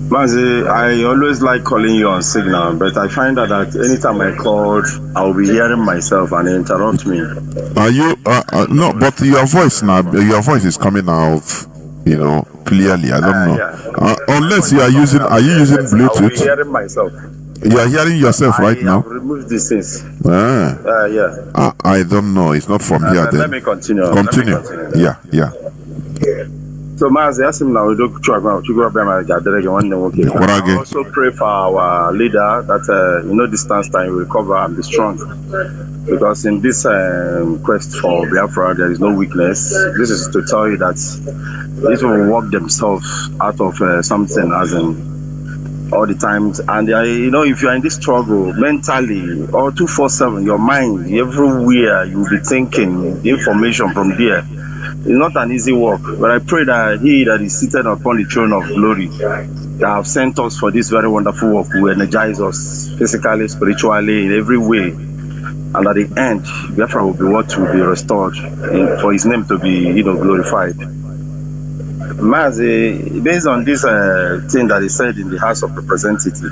Mazi, I always like calling you on Signal, but I find out that anytime I call, I'll be hearing myself and interrupt me. Are you? No, but your voice now. Your voice is coming out, clearly. I don't know. Yeah. Unless you are using. Are you using Bluetooth? I'll be hearing myself. You are hearing yourself right now. Remove these things. Yeah. I don't know. It's not from here. Then let me continue. Continue. Yeah. So, Mazi, ask him now. I also pray for our leader that distance time will recover and be strong. Because in this quest for Biafra, there is no weakness. This is to tell you that these will work themselves out of something, as in all the times. And if you are in this struggle mentally or 247, your mind everywhere, you will be thinking the information from there. It's not an easy work, but I pray that he that is seated upon the throne of glory, that have sent us for this very wonderful work, will energize us physically, spiritually, in every way. And at the end, Biafra will be what will be restored for his name to be glorified. Mazi, based on this thing that he said in the House of Representatives,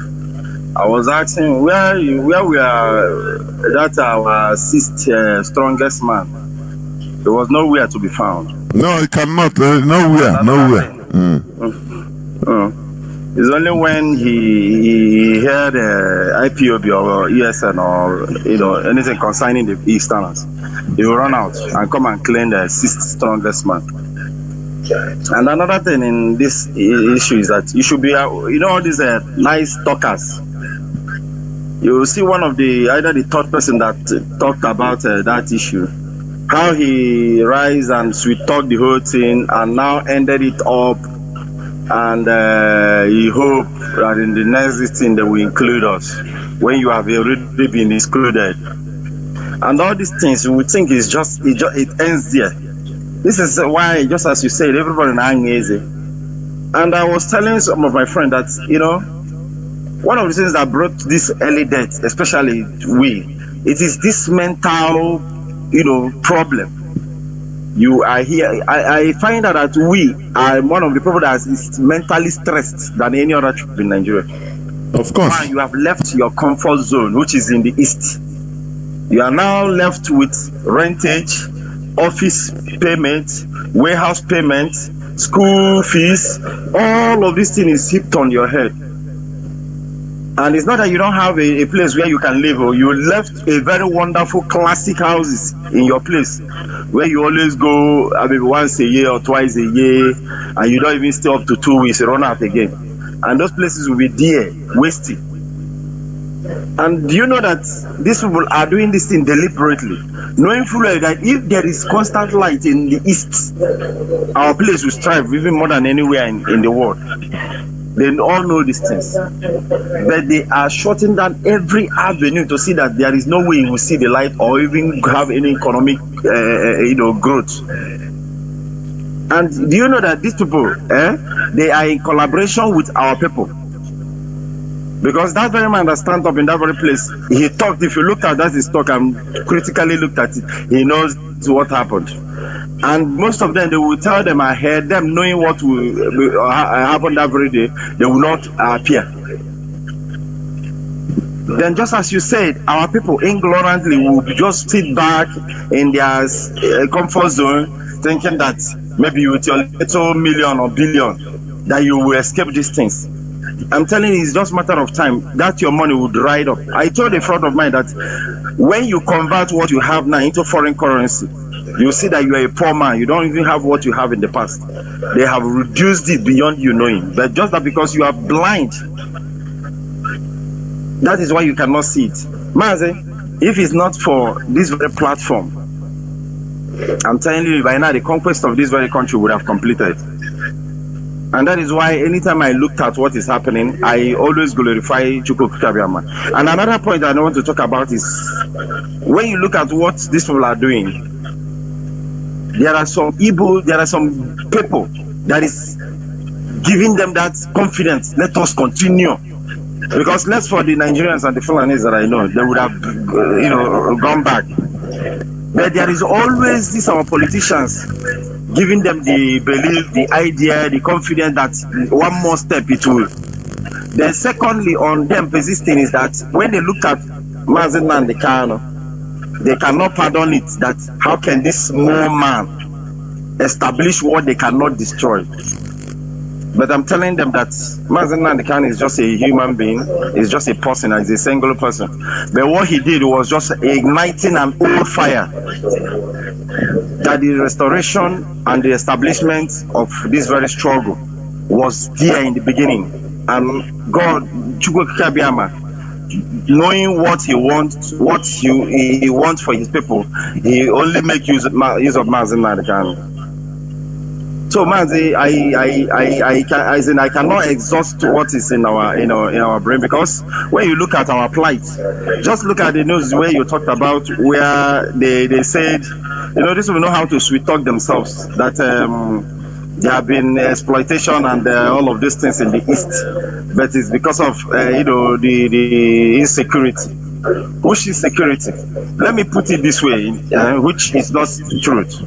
I was asking where we are, that our sixth strongest man. There was nowhere to be found. No, he cannot. Nowhere. It's only when he heard IPOB or ESN or anything concerning the Easterners, he will run out and come and claim the sixth strongest man. And another thing in this issue is that you should be, all these nice talkers. You will see one of either the third person that talked about that issue, how he rise and sweet talk the whole thing and now ended it up, and he hope that in the next thing they will include us when you have already been excluded. And all these things we think is just it ends there. This is why, just as you said, everybody is uneasy. And I was telling some of my friends that, one of the things that brought this early death, especially it is this mental, problem. You are here. I find out that we are one of the people that is mentally stressed than any other tribe in Nigeria. Of course. You have left your comfort zone, which is in the east. You are now left with rentage, office payment, warehouse payment, school fees. All of these things is heaped on your head. And it's not that you don't have a place where you can live, or you left a very wonderful classic houses in your place where you always go maybe once a year or twice a year, and you don't even stay up to 2 weeks, you run out again. And those places will be there, wasting. And do you know that these people are doing this thing deliberately, knowing fully that if there is constant light in the east, our place will strive even more than anywhere in the world. They all know these things, but they are shutting down every avenue to see that there is no way you will see the light or even have any economic, growth. And do you know that these people, they are in collaboration with our people? Because that very man that stands up in that very place, he talked. If you look at that his talk and critically looked at it, he knows what happened. And most of them, they will tell them ahead, them knowing what will happen that very day, they will not appear. Then just as you said, our people ignorantly will just sit back in their comfort zone, thinking that maybe with your little million or billion, that you will escape these things. I'm telling you, it's just a matter of time that your money will dry up. I told a friend of mine that when you convert what you have now into foreign currency, you see that you are a poor man. You don't even have what you have in the past. They have reduced it beyond you knowing. But just that because you are blind, that is why you cannot see it. Mazi, if it's not for this very platform, I'm telling you, by now the conquest of this very country would have completed. And that is why anytime I looked at what is happening, I always glorify Chukwu Kabiama. And another point I want to talk about is, when you look at what these people are doing, there are some people that is giving them that confidence. Let us continue. Because less for the Nigerians and the Fulanis that I know, they would have, gone back. But there is always these our politicians giving them the belief, the idea, the confidence that one more step it will. Then secondly, on them persisting is that when they look at Mazi Nnamdi Kanu, they cannot pardon it, that how can this small man establish what they cannot destroy? But I'm telling them that Mazi Nnamdi Kanu is just a human being, is just a person, is a single person. But what he did was just igniting an old fire, that the restoration and the establishment of this very struggle was there in the beginning. And God, Chukwu Kabiama, knowing what he wants, what he wants for his people, he only make use of Mazi Nnamdi Kanu. So Mazi, I cannot exhaust what is in our brain, because when you look at our plight, just look at the news where you talked about where they said, this will know how to sweet talk themselves, that there have been exploitation and all of these things in the east, but it's because of the insecurity. Which is security? Let me put it this way, which is not truth.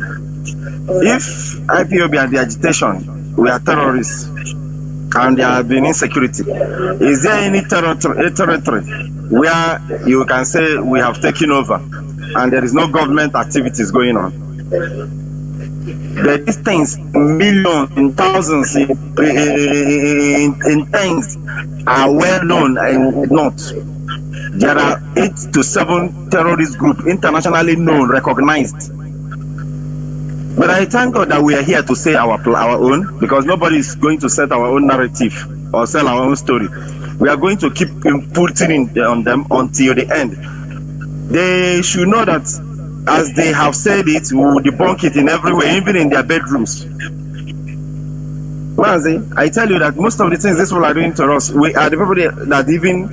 If IPOB and the agitation we are terrorists and there have been insecurity. Is there any territory where you can say we have taken over and there is no government activities going on? These things, millions, in thousands, in tens, are well known and not. There are 8 to 7 terrorist groups, internationally known, recognized. But I thank God that we are here to say our own, because nobody is going to set our own narrative or sell our own story. We are going to keep putting on them until the end. They should know that, as they have said it, we will debunk it in every way, even in their bedrooms. Mazi, I tell you that most of the things these people are doing to us, we are the people that even,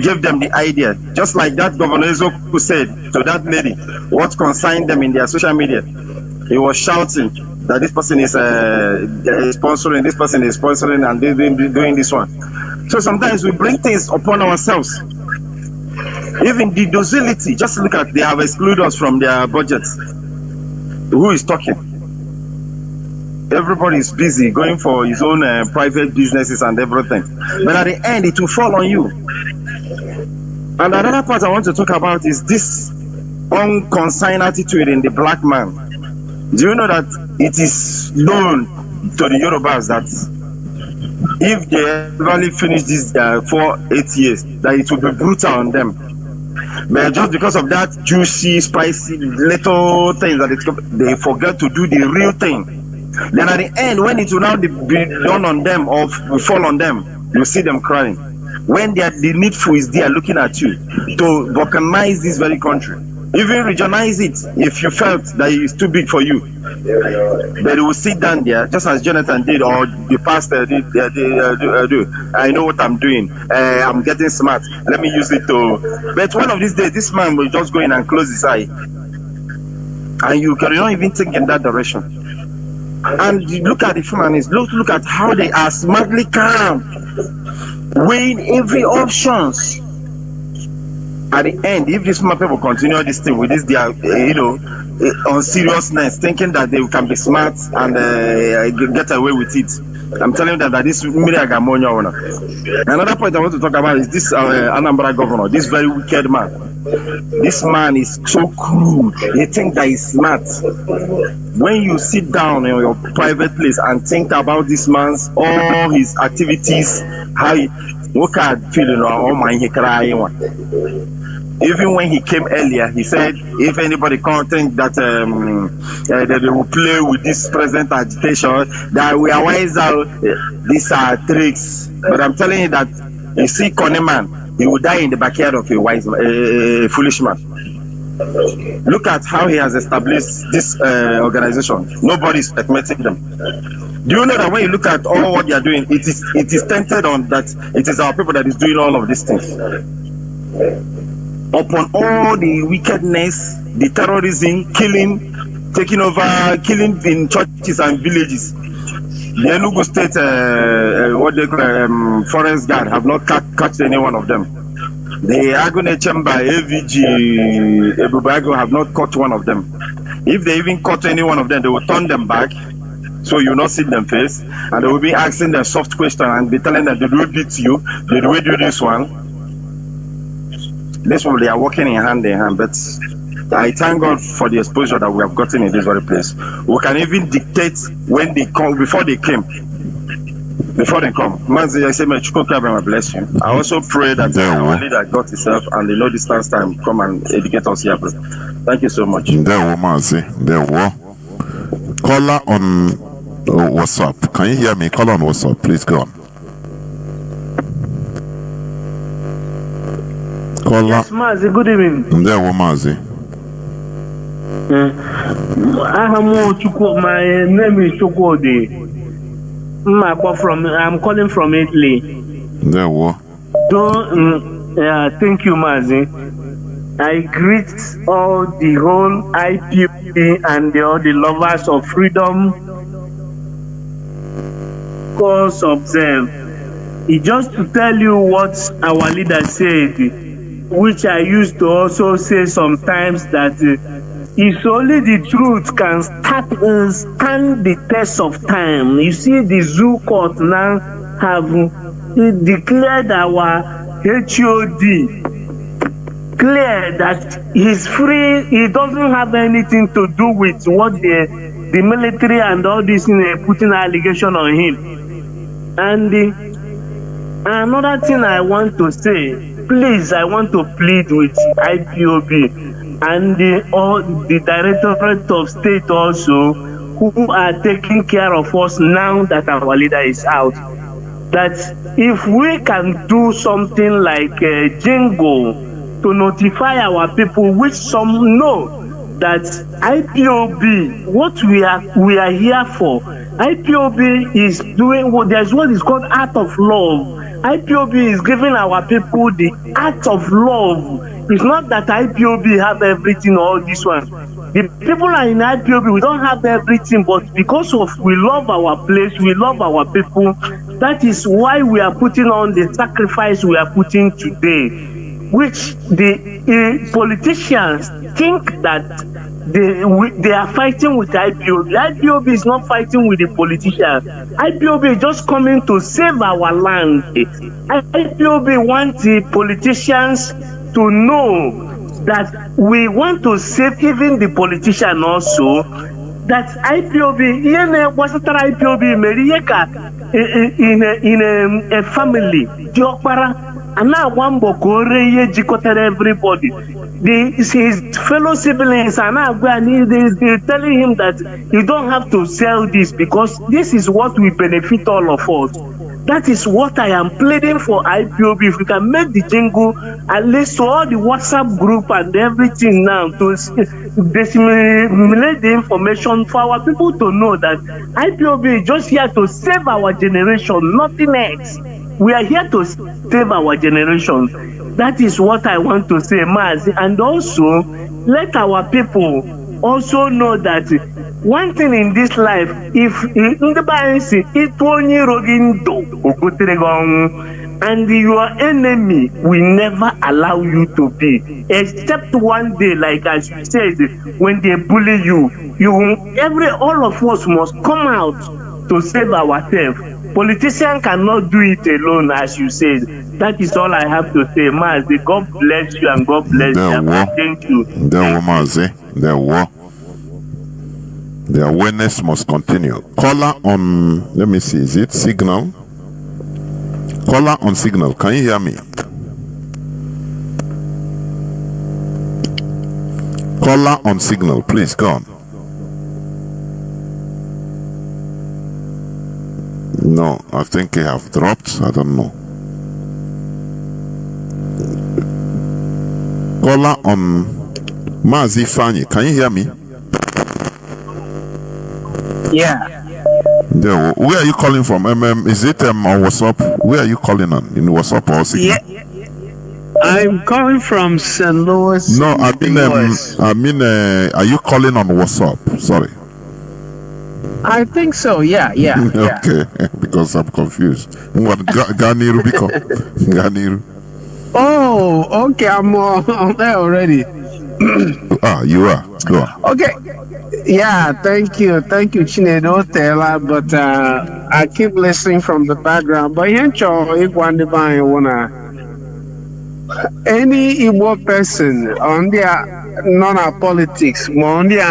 gave them the idea. Just like that Governor Ezoku said to that lady, what concerned them in their social media. He was shouting that this person is sponsoring, this person is sponsoring, and they've been doing this one. So sometimes we bring things upon ourselves. Even the docility, just look at, they have excluded us from their budgets. Who is talking? Everybody is busy going for his own private businesses and everything. But at the end, it will fall on you. And another part I want to talk about is this unconcerned attitude in the black man. Do you know that it is known to the Yorubas that if they ever finish this 4-8 years, that it will be brutal on them? But just because of that juicy, spicy little things that they forget to do the real thing. Then at the end, when it will now be done on them or fall on them, you see them crying. When the needful is there looking at you to balkanize this very country, even regionalize it if you felt that it's too big for you. But they will sit down there, just as Jonathan did, or the pastor did. I know what I'm doing. I'm getting smart. Let me use it to. But one of these days, this man will just go in and close his eye, and you cannot even think in that direction. And you look at the Fulanis, look at how they are smartly calm, weighing every options. At the end, if these people continue this thing with this, their on seriousness, thinking that they can be smart and get away with it, I'm telling you that this Miriagamonia. Another point I want to talk about is this Anambra governor, this very wicked man. This man is so crude. He thinks that he's smart. When you sit down in your private place and think about this man's all his activities, how he look at feeling oh my he crying. Even when he came earlier, he said, if anybody can't think that that they will play with this present agitation, that we are wise out, these are tricks. But I'm telling you that, you see, Coneman, he will die in the backyard of a wise man, a foolish man. Look at how he has established this organization. Nobody is admitting them. Do you know that when you look at all what they are doing, it is tented on that it is our people that is doing all of these things. Upon all the wickedness, the terrorism, killing, taking over, killing in churches and villages, the Enugu State, what they call forest guard, have not catch any one of them. The Agone Chamber, AVG, Ebubago have not caught one of them. If they even caught any one of them, they will turn them back, so you will not see them face, and they will be asking them soft questions and be telling them, did we beat you? Did we do this one? This one, they are working in hand, but I thank God for the exposure that we have gotten in this very place. We can even dictate when they come, before they came. Before they come. Mazi, I say, may God bless you. I also pray that our leader got himself and the no distance time come and educate us here. Thank you so much. There Mazi. Caller on WhatsApp. Can you hear me? Call on WhatsApp. Please go on. Caller. Yes, Mazi, good evening. There Mazi. My name is Chukwudi. I'm calling from Italy. There thank you, Mazi. I greet all the whole IPP and all the lovers of freedom. Cause observe. It's just to tell you what our leader said, which I used to also say sometimes, that It's only the truth can stand the test of time. You see, the zoo court now have declared our HOD clear that he's free. He doesn't have anything to do with what the military and all this putting allegation on him. And another thing I want to say, please, I want to plead with IPOB and the Directorate of State also, who are taking care of us now that our leader is out, that if we can do something like a jingle to notify our people, which some know that IPOB, what we are here for, IPOB is doing there's what is called art of love. IPOB is giving our people the art of love. It's not that IPOB have everything, all this one. The people are in IPOB, we don't have everything, but because of we love our place, we love our people, that is why we are putting on the sacrifice we are putting today, which the politicians think that they are fighting with IPOB. IPOB is not fighting with the politicians. IPOB is just coming to save our land. IPOB wants the politicians to know that we want to save even the politician also. That IPOB, in a family, and now one bokore everybody. His fellow siblings are now they're telling him that you don't have to sell this because this is what will benefit all of us. That is what I am pleading for IPOB. If we can make the jingle at least to all the WhatsApp group and everything now to disseminate the information for our people to know that IPOB is just here to save our generation, nothing else. We are here to save our generation. That is what I want to say, Mazi. And also, let our people also know that one thing in this life, if and your enemy will never allow you to be, except one day, like as you said, when they bully you, all of us must come out to save ourselves. Politicians cannot do it alone, as you said. That is all I have to say, Mazi. God bless you and God bless you. Thank you. Mazi. The awareness must continue. Caller on, let me see, is it Signal? Caller on Signal, can you hear me? Caller on Signal, please go on. No, I think they have dropped. I don't know. Caller on Mazi Fanny, can you hear me? Yeah. Where are you calling from? Is it on WhatsApp? Where are you calling on? In WhatsApp or Signal? Yeah. I'm calling from St. Louis. No, I mean, are you calling on WhatsApp? Sorry. I think so. Yeah. Okay, because I'm confused. Ganiru Biko. Ganiru. Oh, okay. I'm on there already. You are. Go on. Okay. Yeah, thank you, Chinedu Taylor. But I keep listening from the background. But any Igbo person on their non-politics, on their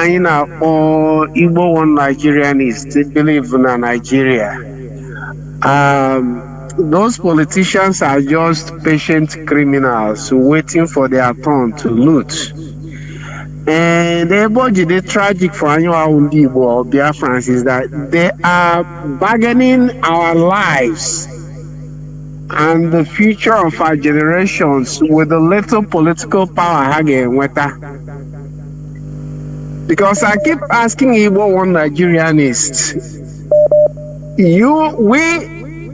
or Igbo one Nigerians, they believe in Nigeria. Those politicians are just patient criminals waiting for their turn to loot. And the tragic for annual or Biafrans is that they are bargaining our lives and the future of our generations with the little political power again. Because I keep asking Igbo one Nigerianist, we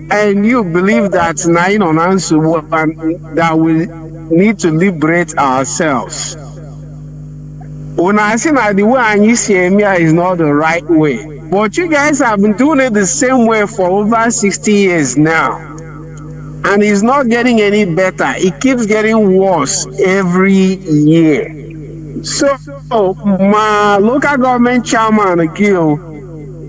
and you believe that nine on answer that we need to liberate ourselves. When I say that the way I see me is not the right way, but you guys have been doing it the same way for over 60 years now, and it's not getting any better. It keeps getting worse every year. So my local government chairman Gil,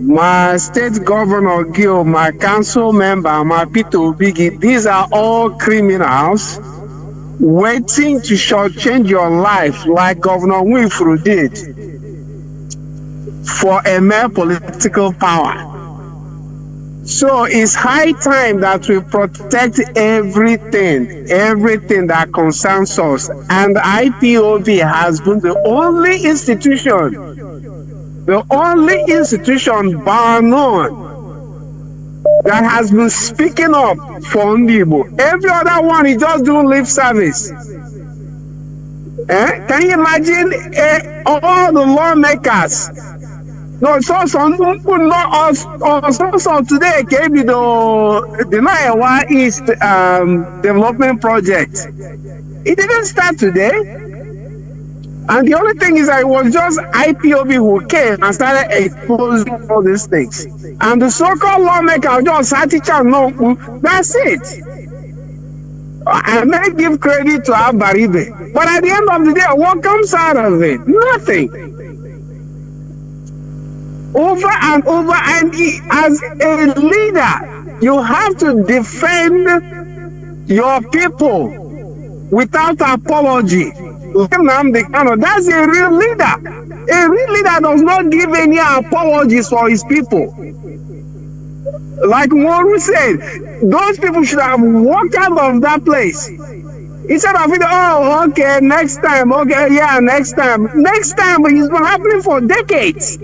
my state governor Gil, my council member, my Peter Biggie, these are all criminals waiting to shortchange your life like Governor Winfrey did for a mere political power. So it's high time that we protect everything that concerns us. And IPOB has been the only institution bar none that has been speaking up for Ndibo. Every other one is just doing lip service. Can you imagine all the lawmakers? No, so today came the Nayawa East development project. It didn't start today. And the only thing is that it was just IPOB who came and started exposing all these things. And the so-called lawmakers just that's it. I may give credit to Abaribe, but at the end of the day, what comes out of it? Nothing. Over and over, and as a leader, you have to defend your people without apology. Nnamdi Kanu, that's a real leader. A real leader does not give any apologies for his people. Like Nworu said, those people should have walked out of that place. Instead of it, oh, okay, next time, okay, yeah, next time. Next time, it's been happening for decades.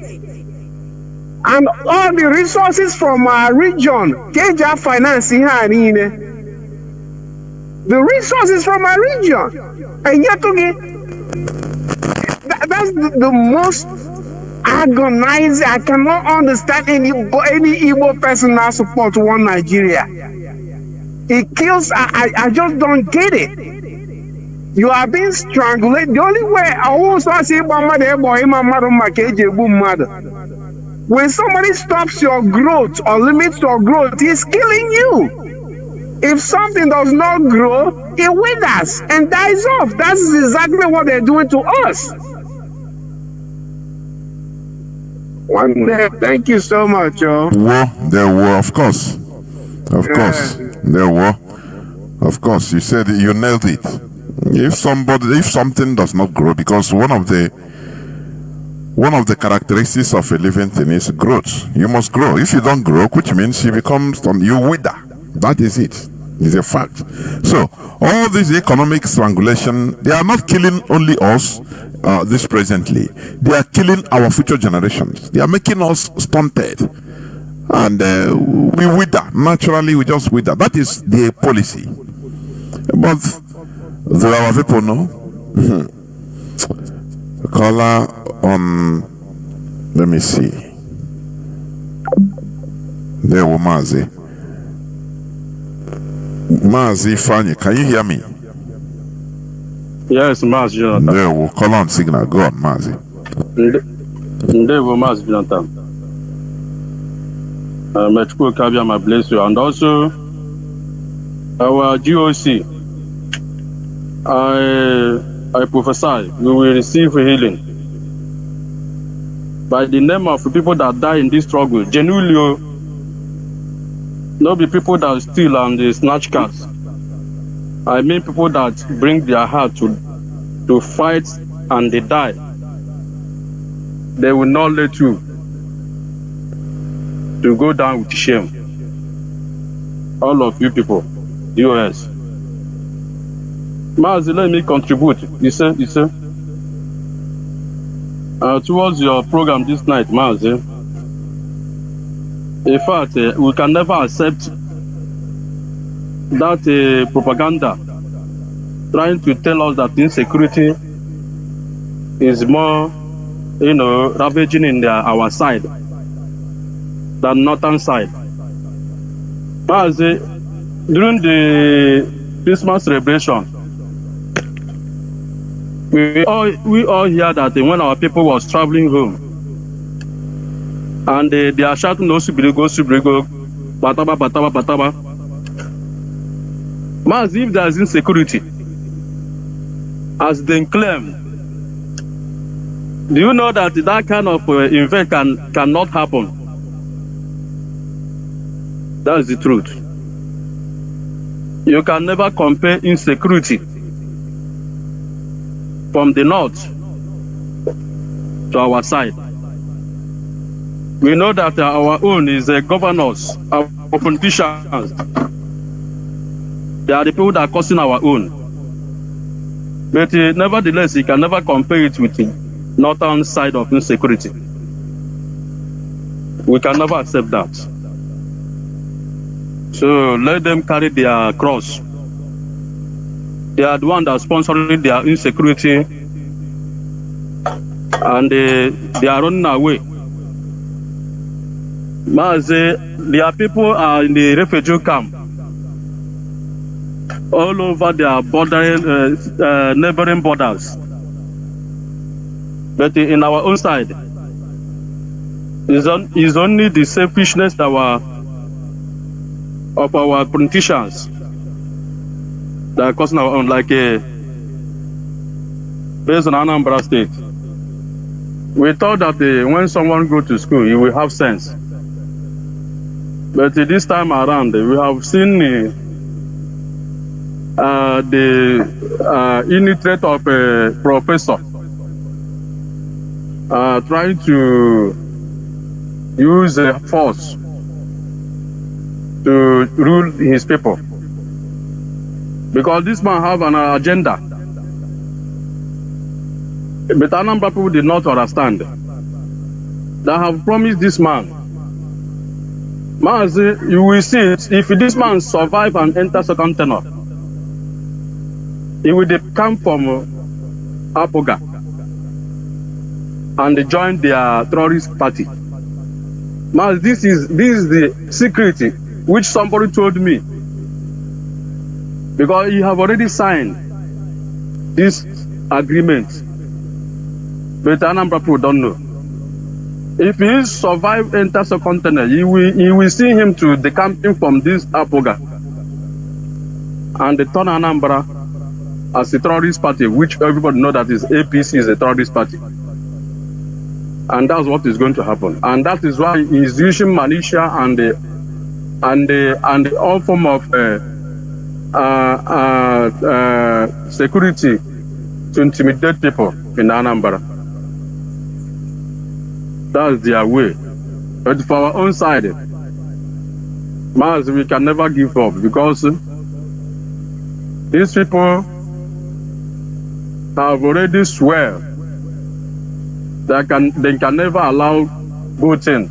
And all the resources from our region, Keja financing, the resources from our region. And yet again, that's the most agonizing. I cannot understand any Igbo person that supports one Nigeria. It kills, I just don't get it. You are being strangulated. The only way I also see when somebody stops your growth or limits your growth, he's killing you. If something does not grow, it withers and dies off. That's exactly what they're doing to us. One day, thank you so much, Joe. There were, of course. Of course. There were. Of course, you said you nailed it. If something does not grow, because one of the characteristics of a living thing is growth. You must grow. If you don't grow, which means you wither. That is it. It's a fact. So, all this economic strangulation, they are not killing only us this presently. They are killing our future generations. They are making us stunted. And we wither. Naturally, we just wither. That is the policy. But there are people, no? Caller on, let me see. There were Mazi. Mazi Fanny, can you hear me? Yes, Mazi Jonathan. There will call on signal. Go on, Mazi. There will Mazi Jonathan. Metrical Kabia, my bless you. And also, our GOC, I prophesy we will receive healing. By the name of the people that die in this struggle, genuinely, not be people that steal and they snatch cars. I mean people that bring their heart to fight and they die. They will not let you to go down with shame. All of you people, DOS. Mazi, let me contribute. You say, towards your program this night, Mazi. In fact, we can never accept that propaganda trying to tell us that insecurity is more, ravaging in our side than northern side. Mazi, during the Christmas celebration, we all hear that when our people was traveling home, and they are shouting, no, Subrigo, Bataba. Mazi, if there is insecurity, as they claim, Do you know that that kind of event cannot happen? That's the truth. You can never compare insecurity from the north to our side. We know that our own is governors, our politicians. They are the people that are causing our own. But nevertheless, you can never compare it with the northern side of insecurity. We can never accept that. So let them carry their cross. They are the one that are sponsoring their insecurity, and they are running away. Their people are in the refugee camp all over their neighboring borders. But in our own side, it's only the selfishness of our politicians that are causing our own, like based on Anambra State. We thought that when someone go to school, he will have sense. But this time around, we have seen the illiterate of a professor trying to use force to rule his people. Because this man have an agenda. But Anambra people did not understand. They have promised this man, Mazi, you will see it, if this man survive and enter second tenor, he will come from Apoga and join their terrorist party. Mazi, this is the secret which somebody told me, because he have already signed this agreement, but Anambra people don't know. If he survive enter second tenor, you will see him to decamping from this Apoga and turn Anambra as a terrorist party, which everybody know that is APC is a terrorist party. And that's what is going to happen. And that is why he is using militia and all form of security to intimidate people in Anambra. That's their way. But for our own side, Mazi, we can never give up, because these people have already swear that they can never allow good thing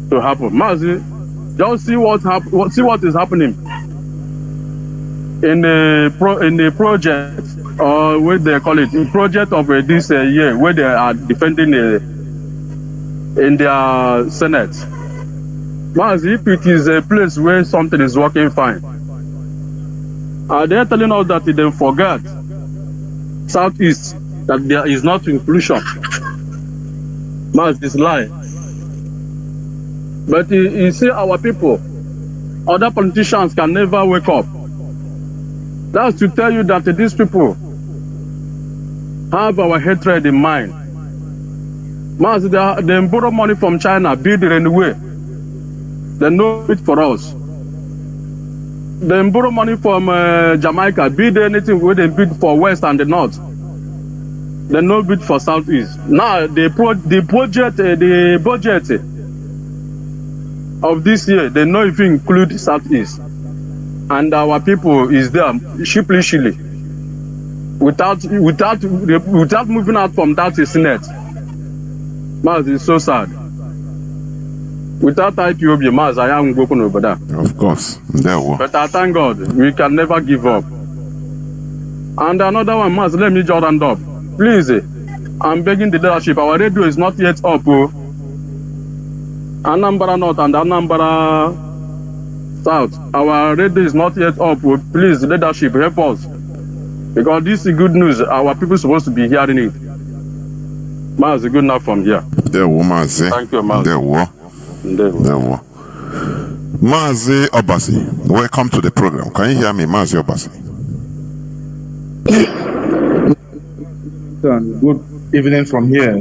to happen. Mazi, just see what is happening in the project, or what they call it, the project of this year, where they are defending in their Senate. Mazi, if it is a place where something is working fine, they are telling us that they forgot Southeast, that there is not inclusion. Mazi, is lie. But you see, our people, other politicians can never wake up. That's to tell you that these people have our hatred in mind. Mazi, they borrow money from China, build it anyway. They know it for us. They borrow money from Jamaica, build anything where they build for West and the North. They know it for Southeast. Now the budget of this year, they know if you include Southeast. And our people is there sheepishly, without moving out from that Senate. Mazi, it's so sad. Without IPOB, Mazi, I am going over there. Of course, there were. But I thank God, we can never give up. And another one, Mazi, let me Jordan up. Please, I'm begging the leadership. Our radio is not yet up. Anambra North and Anambra South, our radio is not yet up. Please, leadership, help us. Because this is good news. Our people are supposed to be hearing it. Mazi, good enough from here. There were, Mazi. Thank you, Mazi. There were. Mazi Obasi, welcome to the program. Can you hear me, Mazi Obasi? Good evening from here.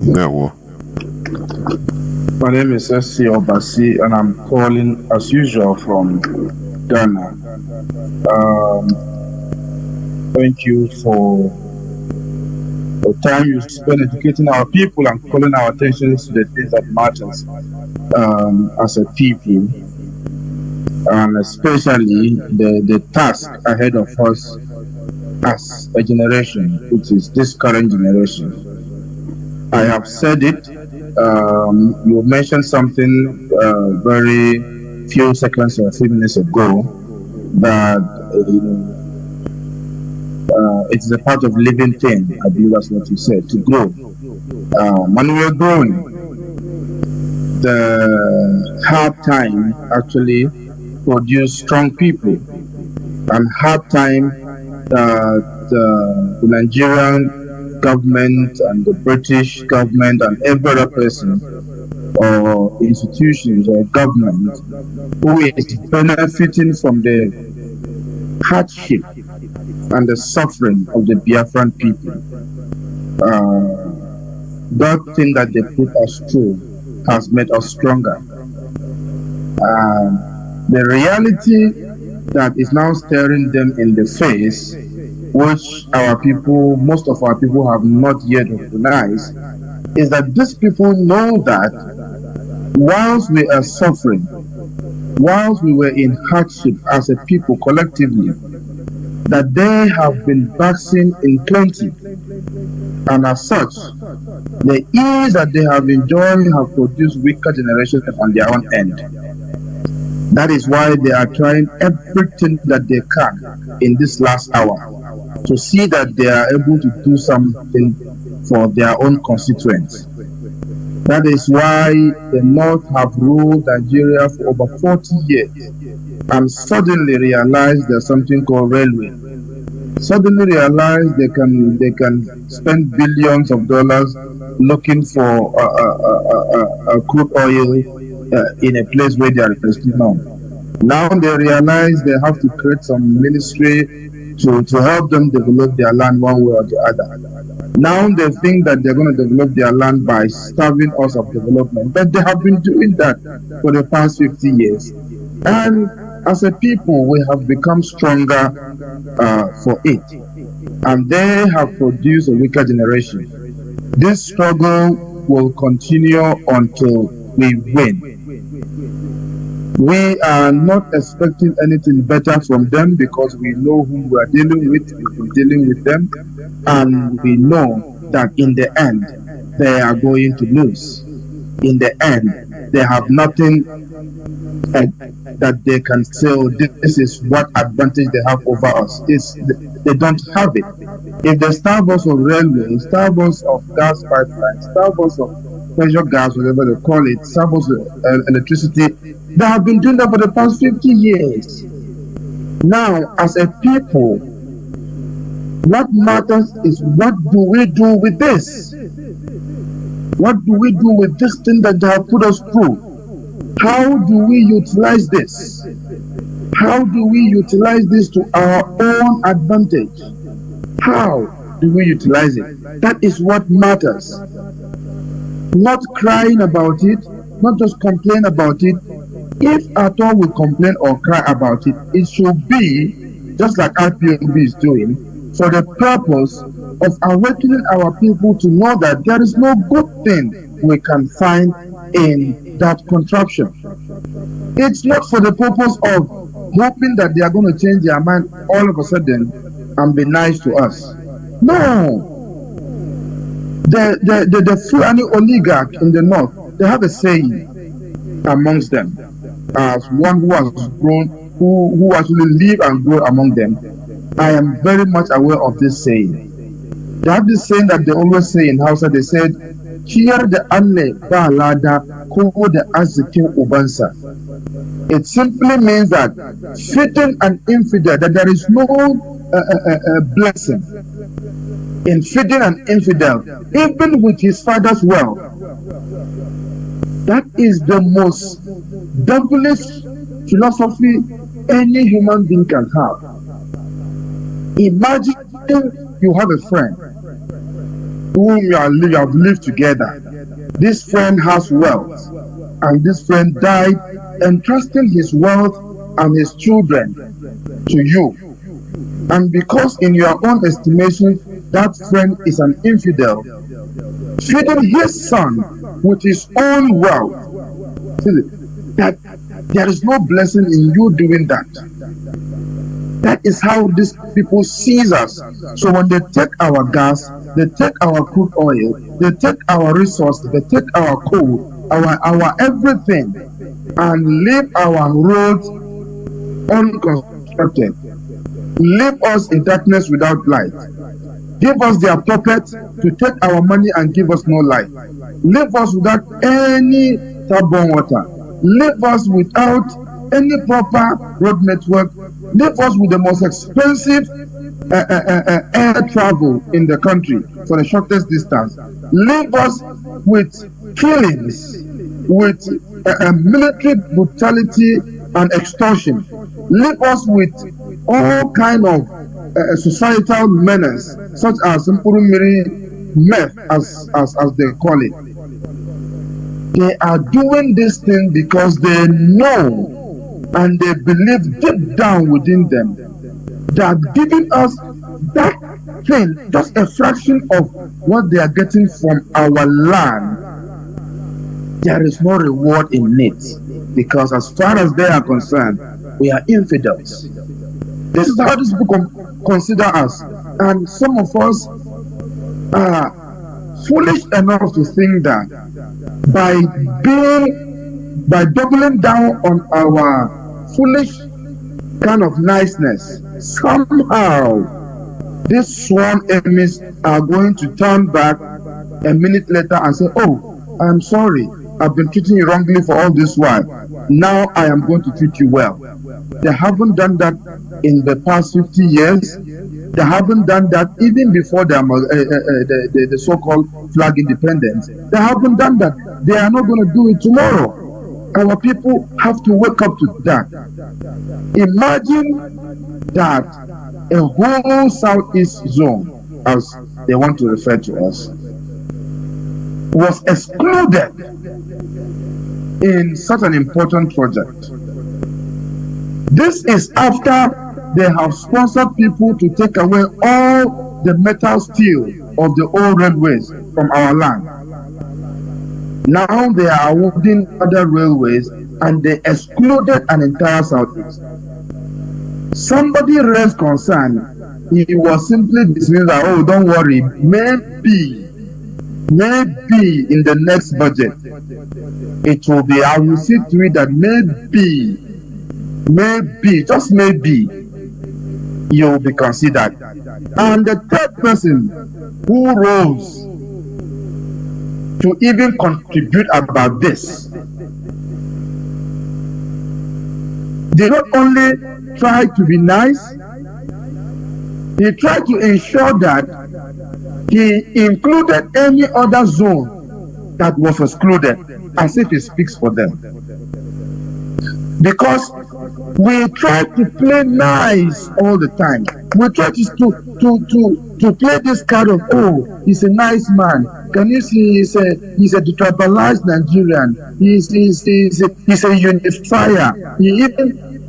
Yeah, well. My name is S.C. Obasi, and I'm calling as usual from Ghana. Thank you for the time you spend educating our people and calling our attention to the things that matters as a people, and especially the task ahead of us as a generation, which is this current generation. I have said it. You mentioned something very few seconds or a few minutes ago that it is a part of living thing. I believe that's what you said, to grow. When we are growing, the hard time actually produce strong people, and hard time that the Nigerian government and the British government and every other person or institutions or government who is benefiting from the hardship and the suffering of the Biafran people. That thing that they put us through has made us stronger. The reality that is now staring them in the face, which our people, most of our people have not yet recognized, is that these people know that whilst we are suffering, whilst we were in hardship as a people collectively, that they have been basking in plenty, and as such, the ease that they have enjoyed have produced weaker generations on their own end. That is why they are trying everything that they can in this last hour to see that they are able to do something for their own constituents. That is why the North have ruled Nigeria for over 40 years and suddenly realized there's something called railway. Suddenly realized they can spend billions of dollars looking for crude oil in a place where there is none. Now they realize they have to create some ministry to help them develop their land one way or the other. Now they think that they're going to develop their land by starving us of development, but they have been doing that for the past 50 years. And as a people, we have become stronger for it. And they have produced a weaker generation. This struggle will continue until we win. We are not expecting anything better from them because we know who we are dealing with, we've been dealing with them, and we know that in the end, they are going to lose. In the end, they have nothing that they can say, oh, this is what advantage they have over us. They don't have it. If they starve us of railway, starve us of gas pipelines, starve us of pressure gas, whatever they call it, starve us of electricity, they have been doing that for the past 50 years. Now, as a people, what matters is what do we do with this? What do we do with this thing that they have put us through? How do we utilize this? How do we utilize this to our own advantage? How do we utilize it? That is what matters. Not crying about it, not just complain about it. If at all we complain or cry about it, it should be, just like IPOB is doing, for the purpose of awakening our people to know that there is no good thing we can find in that contraption. It's not for the purpose of hoping that they are going to change their mind all of a sudden and be nice to us. No. The Fulani oligarch in the north, they have a saying amongst them, as one who has grown, who actually live and grow among them. I am very much aware of this saying. They have this saying that they always say in Hausa. They said, "Kiyar da alle ba lada ko da arzikin ubansa." It simply means that feeding an infidel, that there is no blessing in feeding an infidel, even with his father's wealth. That is the most devilish philosophy any human being can have. Imagine you have a friend whom you have lived together. This friend has wealth, and this friend died entrusting his wealth and his children to you. And because in your own estimation that friend is an infidel, feeding his son with his own wealth, that there is no blessing in you doing that. That is how these people seize us. So when they take our gas, they take our crude oil, they take our resources, they take our coal, our everything, and leave our roads unconstructed, leave us in darkness without light, give us their puppet to take our money and give us no light, leave us without any tap-borne water, leave us without any proper road network, leave us with the most expensive air travel in the country for the shortest distance, leave us with killings, with military brutality and extortion, leave us with all kind of societal menace, such as meth, as they call it. They are doing this thing because they know and they believe deep down within them that giving us that thing, just a fraction of what they are getting from our land, there is no reward in it, because as far as they are concerned, we are infidels. This is how these people consider us, and some of us are foolish enough to think that by doubling down on our foolish kind of niceness, somehow these sworn enemies are going to turn back a minute later and say, "Oh, I'm sorry, I've been treating you wrongly for all this while. Now I am going to treat you well." They haven't done that in the past 50 years. They haven't done that even before the so-called flag independence. They haven't done that. They are not going to do it tomorrow. Our people have to wake up to that. Imagine that a whole southeast zone, as they want to refer to us, was excluded in such an important project. This is after they have sponsored people to take away all the metal steel of the old railways from our land. Now they are awarding other railways, and they excluded an entire southeast. Somebody raised concern. He was simply dismissed that, "Oh, don't worry, maybe in the next budget it will be, I will see to it that maybe, just maybe, you will be considered." And the third person who rose to even contribute about this did not only try to be nice, he tried to ensure that he included any other zone that was excluded, as if he speaks for them. Because we try to play nice all the time. We try to play this card of, "Oh, he's a nice man. Can you see he's a detribalized Nigerian. He's a unifier. He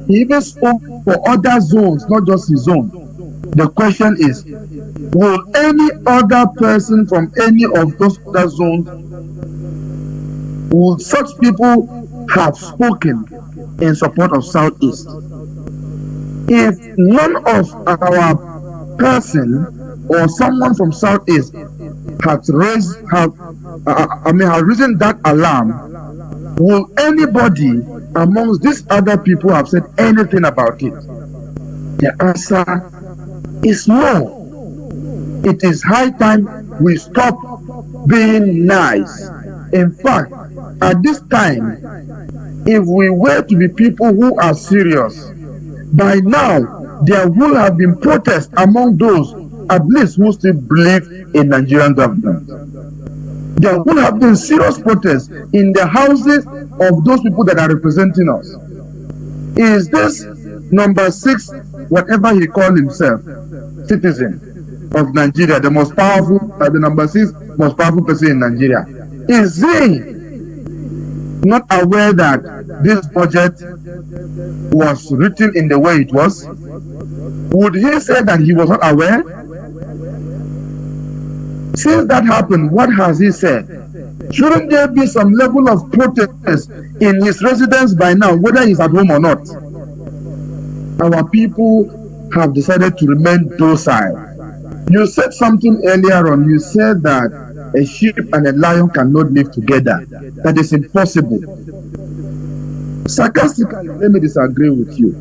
even spoke for other zones, not just his own." The question is, will any other person from any of those other zones, will such people have spoken in support of Southeast? If none of our person or someone from Southeast has risen that alarm, will anybody amongst these other people have said anything about it? The answer is no. It is high time we stop being nice. In fact, at this time, if we were to be people who are serious, by now there would have been protests among those at least who still believe in Nigerian government. There would have been serious protests in the houses of those people that are representing us. Is this number 6, whatever he called himself, citizen, of Nigeria, the most powerful, the number 6 most powerful person in Nigeria, is he not aware that this budget was written in the way it was? Would he say that he was not aware? Since that happened, what has he said? Shouldn't there be some level of protest in his residence by now, whether he's at home or not? Our people have decided to remain docile. You said something earlier on. You said that a sheep and a lion cannot live together. That is impossible. Sarcastically, let me disagree with you.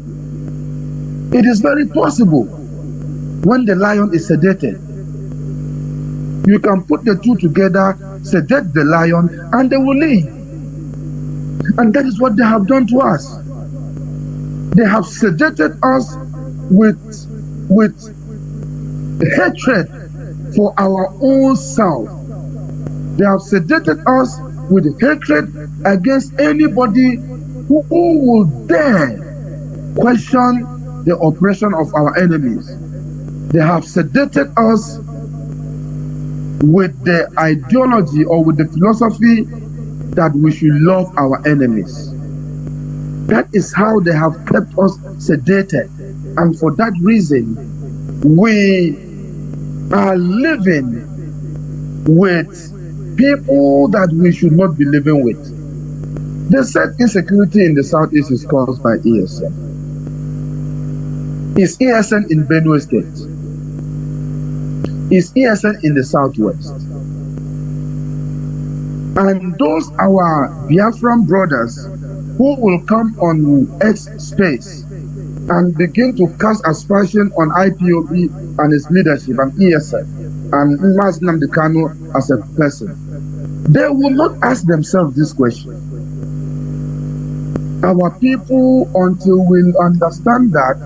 It is very possible when the lion is sedated. You can put the two together, sedate the lion, and they will live. And that is what they have done to us. They have sedated us with hatred for our own self. They have sedated us with hatred against anybody who will dare question the oppression of our enemies. They have sedated us with the ideology or with the philosophy that we should love our enemies. That is how they have kept us sedated. And for that reason, we are living with people that we should not be living with. They said insecurity in the southeast is caused by ESN. Is ESN in Benue State? Is ESN in the southwest? And those our Biafran brothers who will come on X space and begin to cast aspersion on IPOB and its leadership and ESN and Mazi Nnamdi Kanu as a person, they will not ask themselves this question. Our people, until we understand that,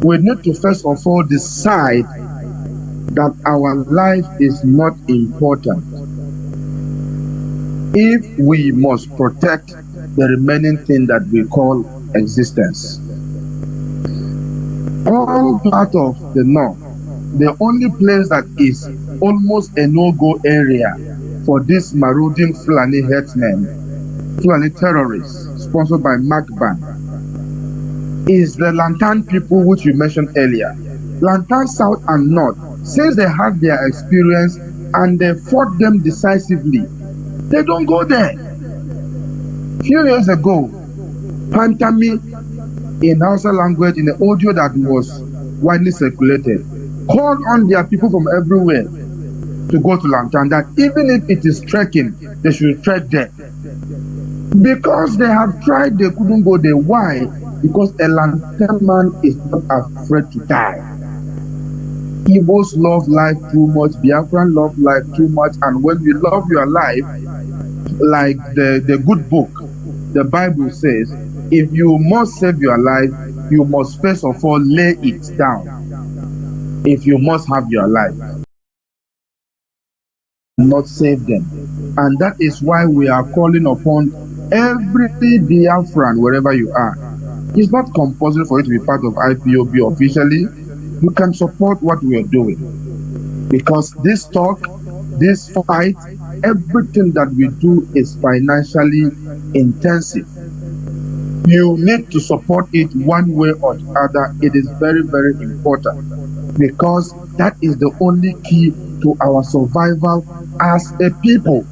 we need to first of all decide that our life is not important if we must protect the remaining thing that we call existence. All part of the north, the only place that is almost a no-go area for this marauding Fulani herdsmen, Fulani terrorists, sponsored by MACBAN, is the Lantan people which you mentioned earlier. Lantan South and North, since they had their experience and they fought them decisively, they don't go there. A few years ago, Pantami, in Hausa language, in the audio that was widely circulated, called on their people from everywhere to go to Lantan, that even if it is trekking, they should trek there. Because they have tried, they couldn't go there. Why? Because a Lantan man is not afraid to die. Igbos love life too much, Biafran love life too much, and when you love your life, like the good book, the Bible says, if you must save your life, you must first of all lay it down. If you must have your life, not save them. And that is why we are calling upon every Biafran, wherever you are. It's not compulsory for you to be part of IPOB officially. You can support what we are doing. Because this talk, this fight, everything that we do is financially intensive. You need to support it one way or the other. It is very, very important, because that is the only key to our survival as a people.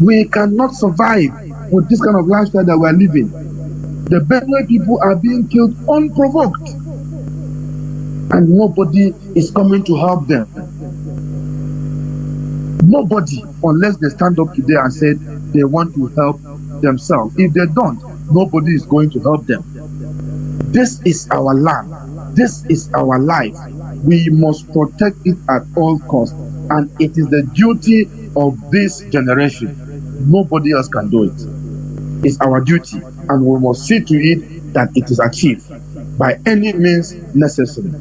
We cannot survive with this kind of lifestyle that we are living. The Benue people are being killed unprovoked, and nobody is coming to help them. Nobody, unless they stand up today and say they want to help themselves. If they don't, nobody is going to help them. This is our land. This is our life. We must protect it at all costs, and it is the duty of this generation. Nobody else can do it. It's our duty, and we must see to it that it is achieved by any means necessary.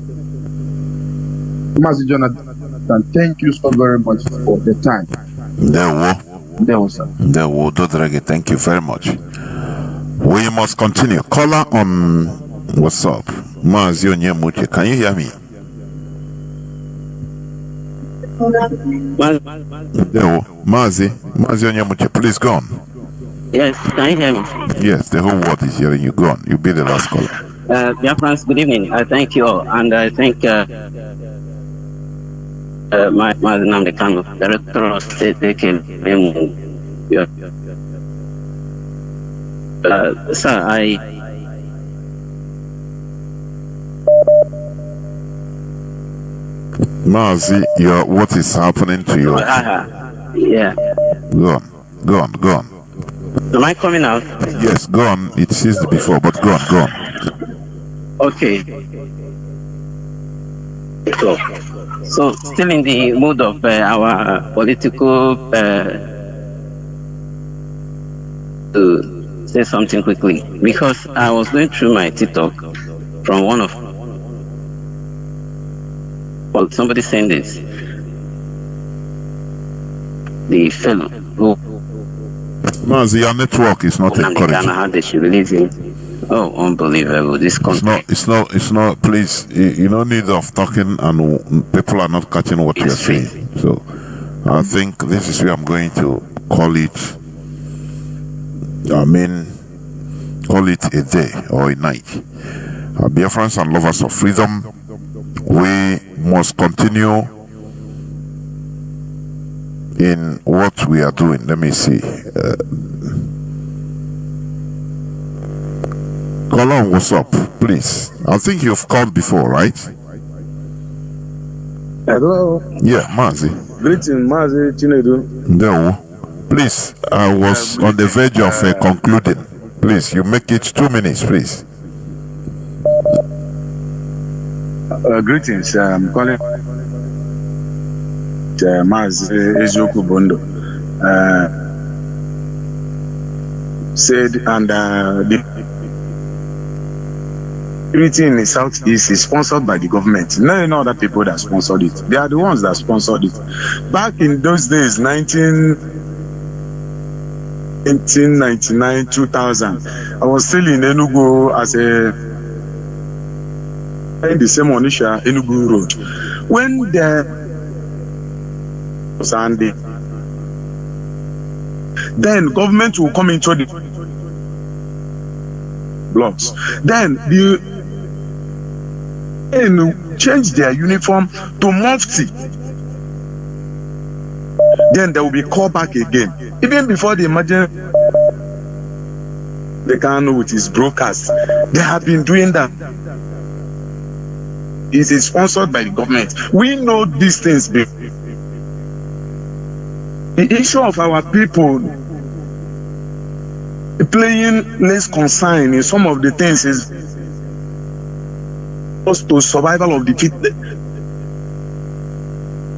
Mazi Jonathan, thank you so very much for the time. There was sir. Thank you very much. We must continue. Caller on WhatsApp. Mazi Onyemuche, can you hear me? Mazi Onyemuche, please go on. Yes, can you hear me? Yes, the whole world is hearing you. Go on. You be the last caller. Biafrans, good evening. I thank you all, and I thank Mazi Nnamdi Kanu, Director of State, sir, Mazi, what is happening to you? Yeah. Go on. Am I coming out? Yes, go on. It ceased before, but go on. Okay. So still in the mood of our political to say something quickly, because I was going through my TikTok from one of somebody saying this, the fellow who Mazi, your network is not encouraging. How they should release him. Oh, unbelievable! This country. It's not. Please, you don't need of talking, and people are not catching what you're saying. So, I think this is where I'm going to call it. Call it a day or a night. Biafrans and lovers of freedom, we must continue in what we are doing. Let me see. Call on, what's up, please? I think you've called before, right? Hello. Yeah, Mazi. Greeting, Mazi Chinedu. No. Please, I was on the verge of concluding. Please, you make it 2 minutes, please. Greetings, I'm calling Mazi Ezoku Bondo. Said, and the security in the Southeast is sponsored by the government. No other people that sponsored it. They are the ones that sponsored it. Back in those days, 1999, 2000, I was still in Enugu as in the same Onisha Enugu Road. When the Sunday, then government will come into the blocks. Then the change their uniform to mufti. Then they will be called back again. Even before the emergency, they can with his broadcast. They have been doing that. It is sponsored by the government. We know these things before. The issue of our people playing less concern in some of the things is to survival of the fittest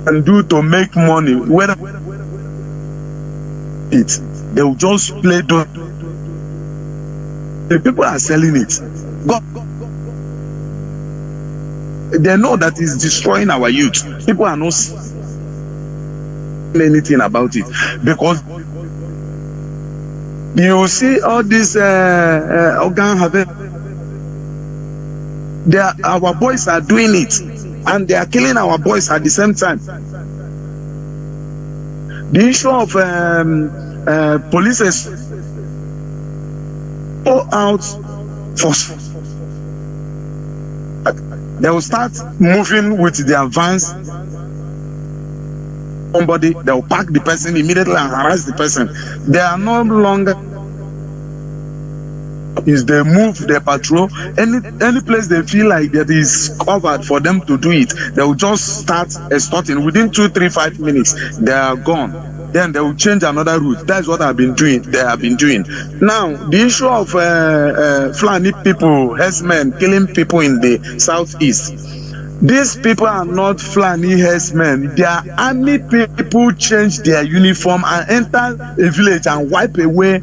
and do to make money. Whether they will just play the people are selling it. They know that it's destroying our youth. People are not saying anything about it because you see all this organ harvest. Our boys are doing it, and they are killing our boys at the same time. The issue of police go out for. They will start moving with their vans. Somebody, they will pack the person immediately and harass the person. They are no longer. Is they move, they patrol any place they feel like that is covered for them to do it. They will just start extorting within 2, 3, 5 minutes. They are gone. Then they will change another route. That's what I've been doing. They have been doing. Now the issue of Fulani people, herdsmen killing people in the southeast. These people are not Fulani herdsmen. They are army people. Change their uniform and enter a village and wipe away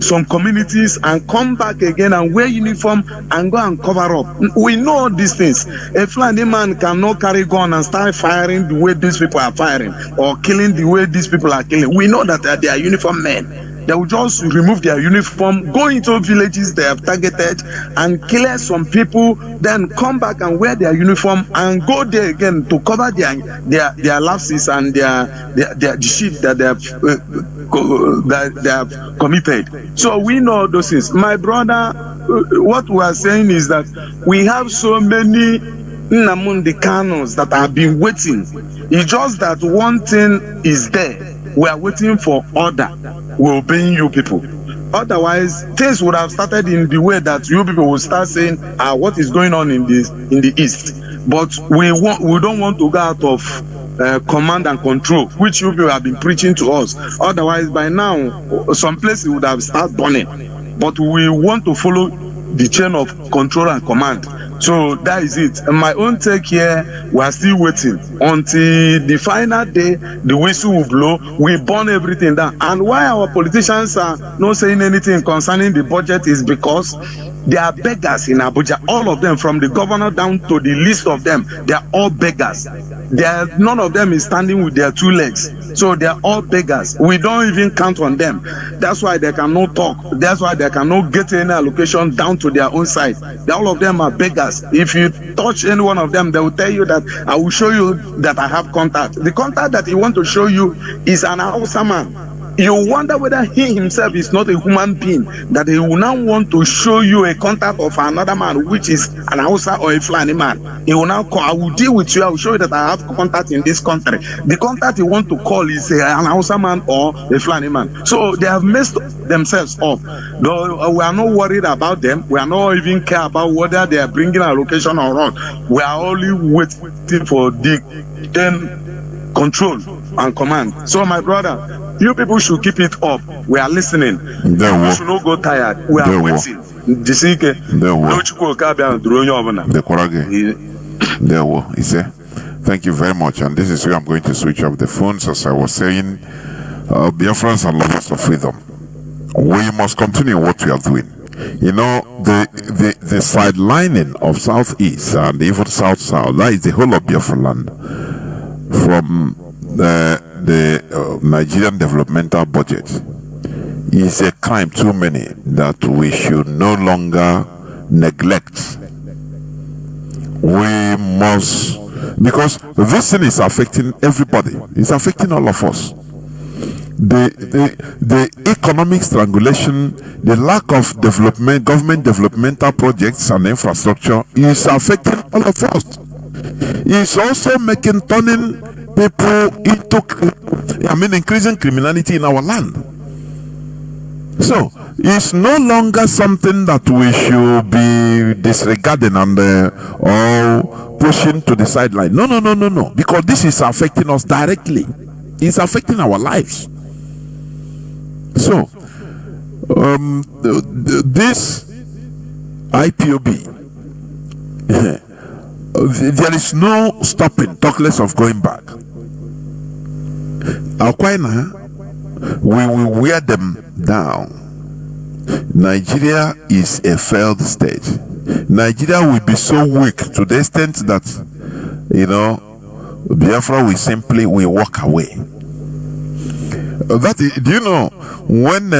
some communities and come back again and wear uniform and go and cover up. We know these things. A Fulani man cannot carry gun and start firing the way these people are firing or killing the way these people are killing. We know that they are uniform men. They will just remove their uniform, go into villages they have targeted and kill some people, then come back and wear their uniform and go there again to cover their lapses and their shit that they have committed. So we know those things. My brother, what we are saying is that we have so many Nnamdi Kanus that have been waiting. It's just that one thing is there. We are waiting for order. We're obeying you people. Otherwise, things would have started in the way that you people will start saying, what is going on in the east. But we don't want to go out of command and control, which you people have been preaching to us. Otherwise, by now, some places would have started burning. But we want to follow the chain of control and command. So that is it. And my own take here, we are still waiting until the final day, the whistle will blow, we burn everything down. And why our politicians are not saying anything concerning the budget is because they are beggars in Abuja. All of them, from the governor down to the least of them, they are all beggars. None of them is standing with their two legs. So they are all beggars. We don't even count on them. That's why they cannot talk. That's why they cannot get any allocation down to their own side. All of them are beggars. If you touch any one of them, they will tell you that I will show you that I have contact. The contact that he want to show you is an Hausa man. You wonder whether he himself is not a human being, that he will now want to show you a contact of another man, which is an Hausa or a Fulani man. He will now call, I will deal with you, I will show you that I have contact in this country. The contact he want to call is an Hausa man or a Fulani man. So they have messed themselves up. Though we are not worried about them, we are not even care about whether they are bringing allocation or not. We are only waiting for the control and command. So my brother, you people should keep it up. We are listening. We should not go tired. We are waiting. Thank you very much. And this is where I'm going to switch off the phones. As I was saying, Biafrans and lovers of freedom, we must continue what we are doing. You know, the sidelining of Southeast and even South-South, that is the whole of Biafraland, from the Nigerian developmental budget, is a crime too many that we should no longer neglect. We must, because this thing is affecting everybody. It's affecting all of us. The economic strangulation, the lack of development, government developmental projects and infrastructure is affecting all of us. It's also turning people into, increasing criminality in our land. So it's no longer something that we should be disregarding and or pushing to the sideline. No, because this is affecting us directly. It's affecting our lives. So this IPOB, there is no stopping, talk less of going back. We will wear them down. Nigeria is a failed state. Nigeria will be so weak to the extent that, Biafra will walk away. Do you know, when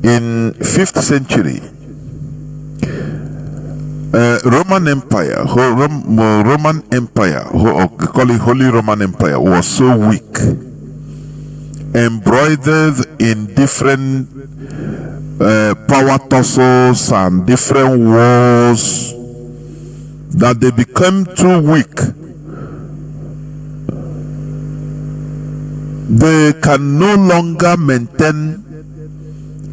in 5th century, Roman Empire, call it Holy Roman Empire, was so weak, embroidered in different power tussles and different wars, that they became too weak. They can no longer maintain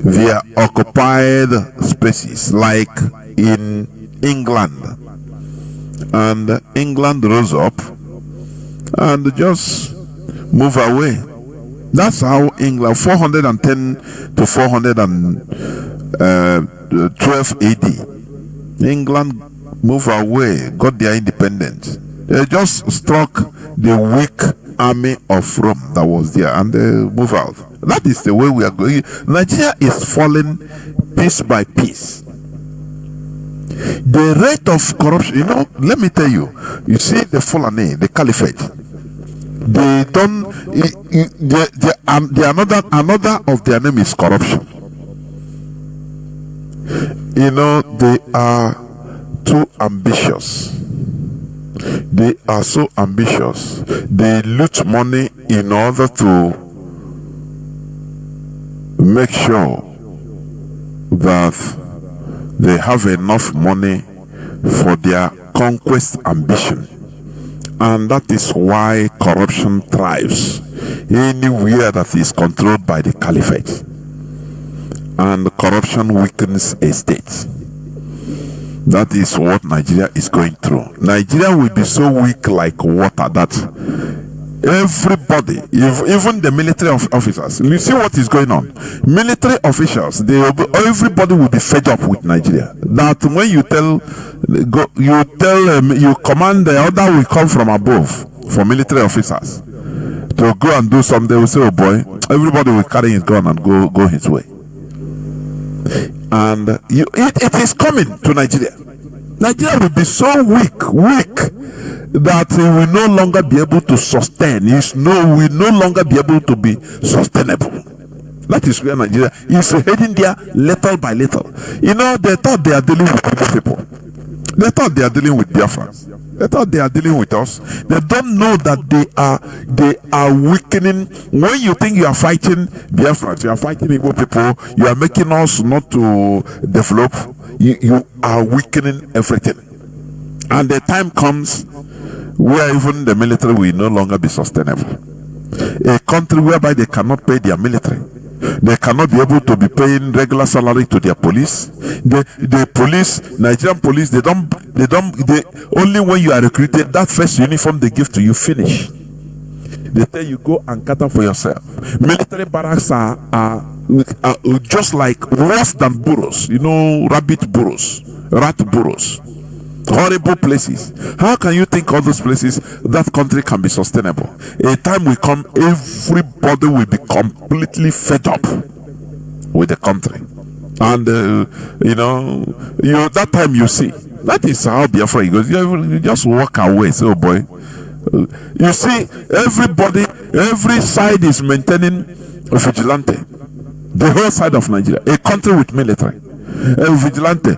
their occupied spaces like in England. And England rose up and just move away. That's how England, 410 to 412 AD, England moved away, got their independence. They just struck the weak army of Rome that was there and they move out. That is the way we are going. Nigeria is falling piece by piece. The rate of corruption, let me tell you, you see the Fulani, the Caliphate, they don't, their And another of their name is corruption. You know, they are too ambitious. They are so ambitious. They loot money in order to make sure that they have enough money for their conquest ambition. And that is why corruption thrives anywhere that is controlled by the caliphate. And corruption weakens a state. That is what Nigeria is going through. Nigeria will be so weak like water that everybody, even the military officers, you see what is going on. Military officials, everybody will be fed up with Nigeria. That when you you command the order will come from above for military officers to go and do something. They will say, "Oh boy," everybody will carry his gun and go his way. And it is coming to Nigeria. Nigeria will be so weak that it will no longer be able to sustain. Will no longer be able to be sustainable. That is where Nigeria is heading there little by little. You know, they thought they are dealing with people. They thought they are dealing with Biafrans. They thought they are dealing with us. They don't know that they are weakening. When you think you are fighting Biafrans, you are fighting Igbo people, you are making us not to develop, you are weakening everything. And the time comes where even the military will no longer be sustainable. A country whereby they cannot pay their military, they cannot be able to be paying regular salary to their police. The police, Nigerian police, they only when you are recruited, that first uniform they give to you, finish. They tell you go and cater for yourself. Military barracks are just like worse than burrows, you know, rabbit burrows, rat burrows. Horrible places. How can you think all those places that country can be sustainable? A time will come, everybody will be completely fed up with the country. And that time you see, that is how Biafra goes. You just walk away. Say, oh boy. You see, every side is maintaining a vigilante. The whole side of Nigeria, a country with military. A vigilante,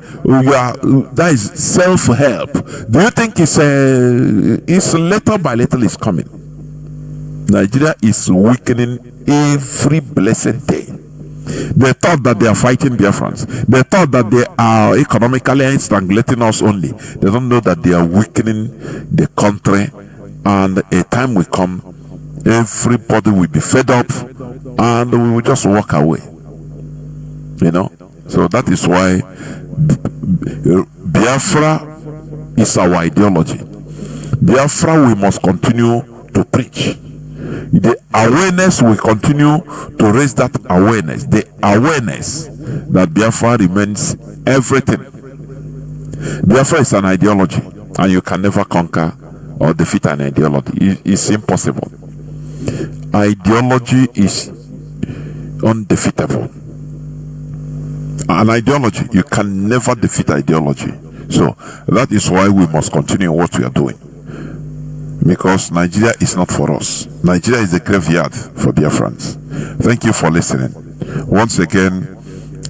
that is self-help. Do you think it's little by little is coming? Nigeria is weakening every blessed day. They thought that they are fighting Biafrans. They thought that they are economically strangulating us only. They don't know that they are weakening the country. And a time will come, everybody will be fed up, and we will just walk away. You know. So that is why Biafra is our ideology. Biafra, we must continue to preach. The awareness will continue to raise that awareness. The awareness that Biafra remains everything. Biafra is an ideology, and you can never conquer or defeat an ideology. It's impossible. Ideology is undefeatable. An ideology, you can never defeat ideology. So that is why we must continue what we are doing, because Nigeria is not for us. Nigeria is a graveyard for Biafrans. Thank you for listening. Once again,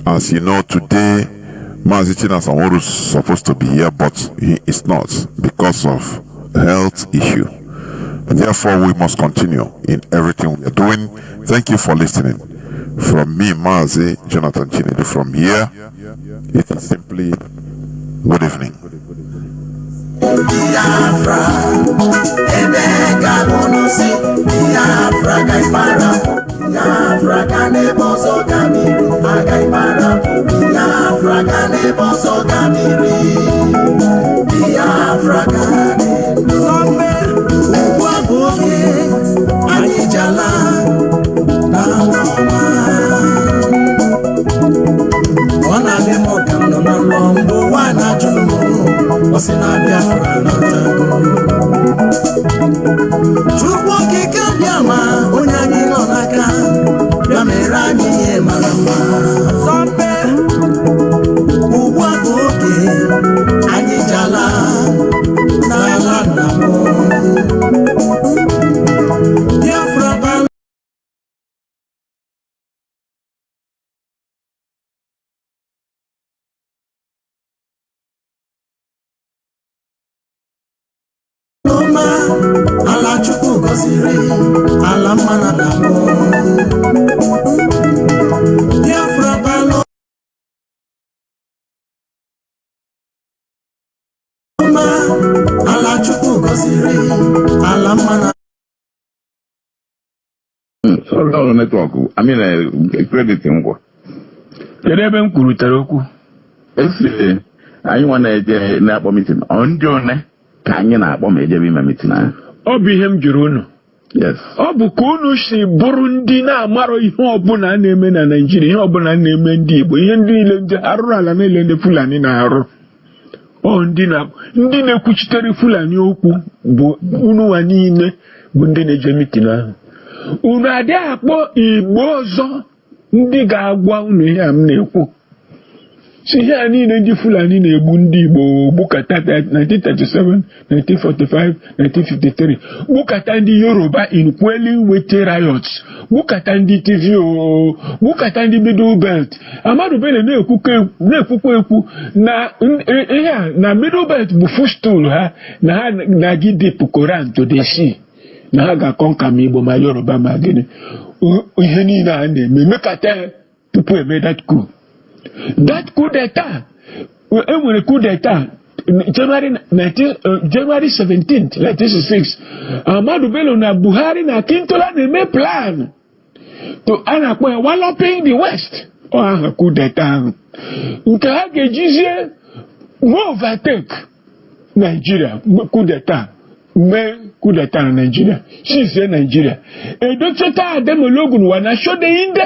as you know, today Mazi Chinasa Nworu is supposed to be here, but he is not because of health issue. Therefore, we must continue in everything we are doing. Thank you for listening. From me, Mazi Jonathan Chinedu, from here, it is simply good evening. Biafra, Sombe gọziri ala mana damo Biafra balo ala chukwu gọziri ala mana Sorry, network. I mean, credit in what? Kedebe m kwurutere okwu esi anyị nwa na-eje na-akpọ meeting on jone ka anyị na-akpọ ma ejebe ime meeting ahụ. Ọ bụ ihe m jụrụ unu. Yes. Ọ bụ ka unu si bụrụ ndị na-amarọ ihe ọbụla a na-eme na Naịjirịa, ihe ọbụla a na-eme ndị Igbo, ihe ndị niile ndị arụrụ ala niile ndị Fulani na-arụ. Ndị na-ekwuchitere Fulani okwu bụ unu wa niile bụ ndị na-eje meeting ahụ. Unu adịghị akpọ Igbo ọzọ ndị ga-agwa unu ihe a m na-ekwu. Si ihe a niile ndị Fulani na-egbu ndị Igbo gbukata 1937, 1945, 1953, gbukata ndị Yoruba in quelling wete riots, gbukata ndị TVO, gbukata ndị Middle Belt. Amadu Bello na-ekwukwa ekwu na ihe a na Middle Belt bụ footstool ha na ha na-agide Koran to the sea. Na ha ga-akọnka ma Igbo ma Yoruba ma gịnị. Ihe niile a na-eme mekata tupu eme that coup. That coup d'etat, enwere coup d'etat January 17th, 1966. Amadu Bello na Buhari na Akintola na-eme plan to a na-akpọ walloping the West. Ọ aha coup d'etat ahụ nke ha ga-ejizie overtake Nigeria. Coup d'etat mee coup d'etat na Nigeria sizie Nigeria edocheta Ademologun wana shode inde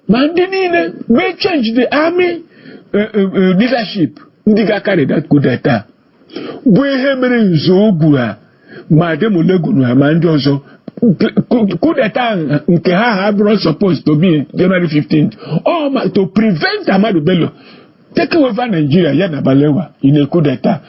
ma ndị niile may change the army leadership ndị ga-carry that coup d'etat bụ ihe mere nzogbu ha ma Ademologun ha ma ndị ọzọ. Coup d'etat nke ha bụrụ supposed to be January 15th or to prevent Amadu Bello taking over Nigeria, Yana Balewa, in a coup d'etat.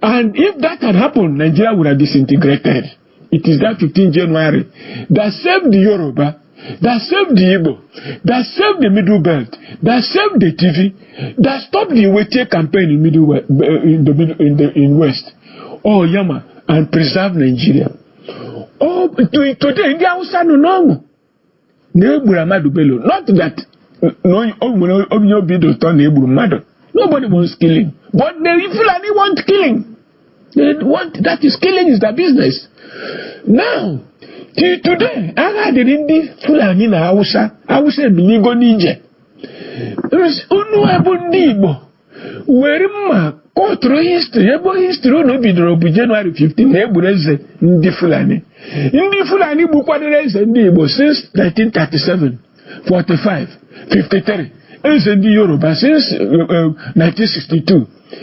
And if that had happened, Nigeria would have disintegrated. It is that 15th January that saved the Yoruba, that saved the Igbo, that saved the Middle Belt, that saved the TV, that stopped the Wete campaign in West. Oh, Yama, and preserve Nigeria. Oh, today, India Hausa no normal. Amadu Bello. Not that nobody wants killing, but the Fulani want killing. They want that is killing is their business. Now, till today, I had the Fulani na Hausa biligo nije. Unu abundibo. Where ma control history, ebo history no bidoro bu January 15 ebureze ndi Fulani. Ndi Fulani bu kwadereze ndi Igbo since 1937, 45, 53. Eze ndị Yoruba since 1962.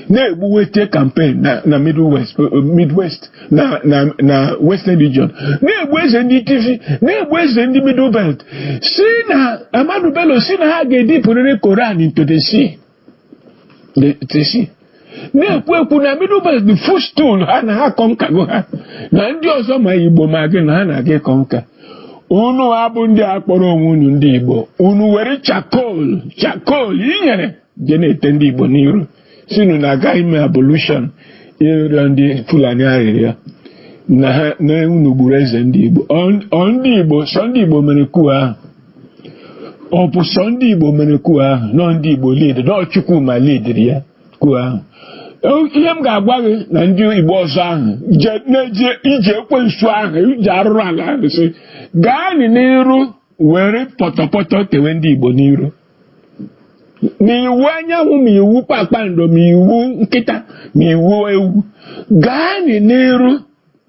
Na-egbu Wete campaign na Midwest na Western region. Na-egbu eze ndị TV, na-egbu eze ndị Middle Belt. Si na Amadu Bello si na ha ga-edipụrịrị Koran into the sea. The sea. Na-ekwu na Middle Belt the footstool ha na ha kọnkago ha. Na ndị ọzọ ma Igbo ma gị na ha na-aga kọnka. Unu abụ ndị akpọrọ onwe unu ndị Igbo. Unu were chakol inyere je na-ete ndị Igbo n'iru. Sinu na aga ime abolition ịrịọ ndị Fulani arịrịa na unu gburu eze ndị Igbo. Ndị Igbo, sọ ndị Igbo mere kuu ahụ. Ọ bụ sọ ndị Igbo mere kuu ahụ, nọ ndị Igbo lead, nọ Chukwu ma lead ya kuu ahụ. Ihe m ga-agwa gị na ndị Igbo ọzọ ahụ ije ekwensu ahụ iji arụrụ ala ahụ sị gaa n'iru were pọtọpọtọ tewe ndị Igbo n'iru. Ma iwu anyanwụ ma iwu kpakpando ma iwu nkịta ma iwu ewu gaa n'iru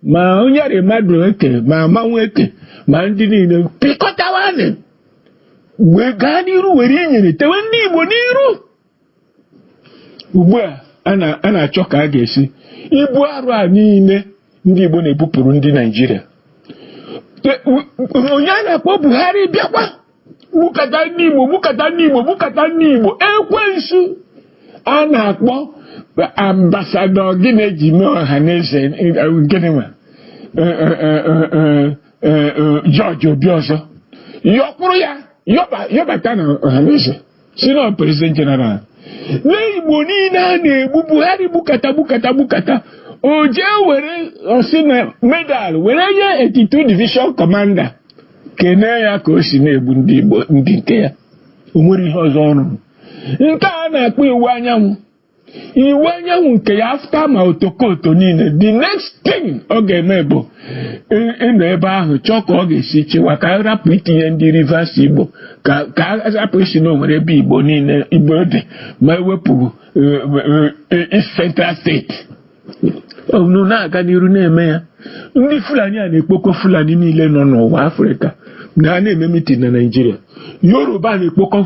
ma onye rị mmadụ eke ma amanwụ eke ma ndị niile pịkọtawanị wee gaa n'iru were inyere tewe ndị Igbo n'iru. Ugbu a na-achọ ka a ga-esi ibu arụ a niile ndị Igbo na-ebupụrụ ndị Naịjirịa. Onye a na-akpọ Buhari bịakwa gbukata ndị Igbo ekwensu a na-akpọ ambasadọ gị na-eji mee ọha na eze gịnịma George Obi ọzọ yọkwụrụ ya yọbata na ọha na eze si na President General. N'Igbo niile a na-egbu Buhari gbukata Oje were osina medal were ye 82 division commander kene ya ka o si na-egbu ndị Igbo ndị nke ya o nwere ihe ọzọ ọrụ nke a na-akpọ iwu anyanwụ nke ya after ma otokoto niile the next thing ọ ga-eme bụ ịnọ ebe ahụ chọọ ka ọ ga-esi chịwa ka a rapụ itinye ndị Rivers Igbo ka a rapụ isi na onwere ebe Igbo niile Igbo dị ma ewepụ Central State unu na-aga n'iru na-eme ya ndị Fulani a na-ekpokọ Fulani niile nọ n'ụwa Afrịka na na-eme mitin na Naịjirịa Yoruba na-ekpokọ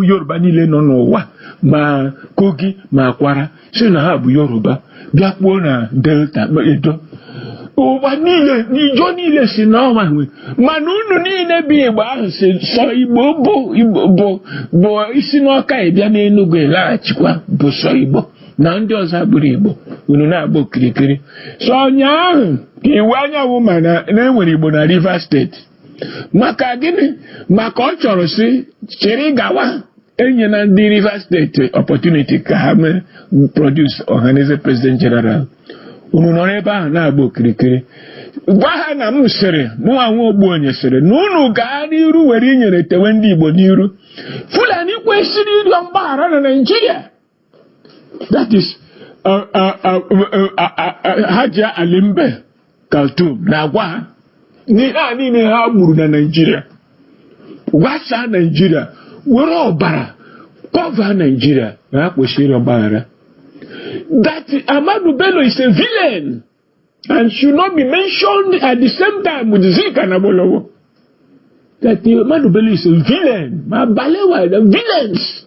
Yoruba niile nọ n'ụwa ma Kogi ma Akwara si na ha bụ Yoruba bịa kpuo na Delta Edo ụwa niile n'ijo niile si n'ọnwa nwe mana unu niile bi Igbo ahụ si sọ Igbo bụ isi n'Ọka ịbịa n'Enugu ịlaghachikwa bụ sọ Igbo na ndị ọzọ abụrụ Igbo unu na-agba okirikiri so ụnyaahụ ka iwu anyanwụ ma na-enwere Igbo na Rivers State maka gịnị maka ọ chọrọ si chịrị gawa enye na ndị Rivers State opportunity ka ha mee produce Ọhaneze President General unu nọrọ ebe ahụ na-agba okirikiri gwa ha na m sịrị mụnwa nwa ogbu onye sịrị na unu gaa n'iru were inyere tewe ndị Igbo n'iru Fulani kwesịrị ịrịọ mgbaghara na Naịjirịa that is Haja Alimbe Kaltum na-agwa ha n'ihe a niile ha gburu na Naịjirịa gwasaa Naịjirịa were ọbara kọva Naịjirịa na ha kwesịrị ọgbaghara. That Ahmadu Bello is a villain and should not be mentioned at the same time with Zik and Abolowo. That Ahmadu Bello is a villain. Ma Balewa, the villains.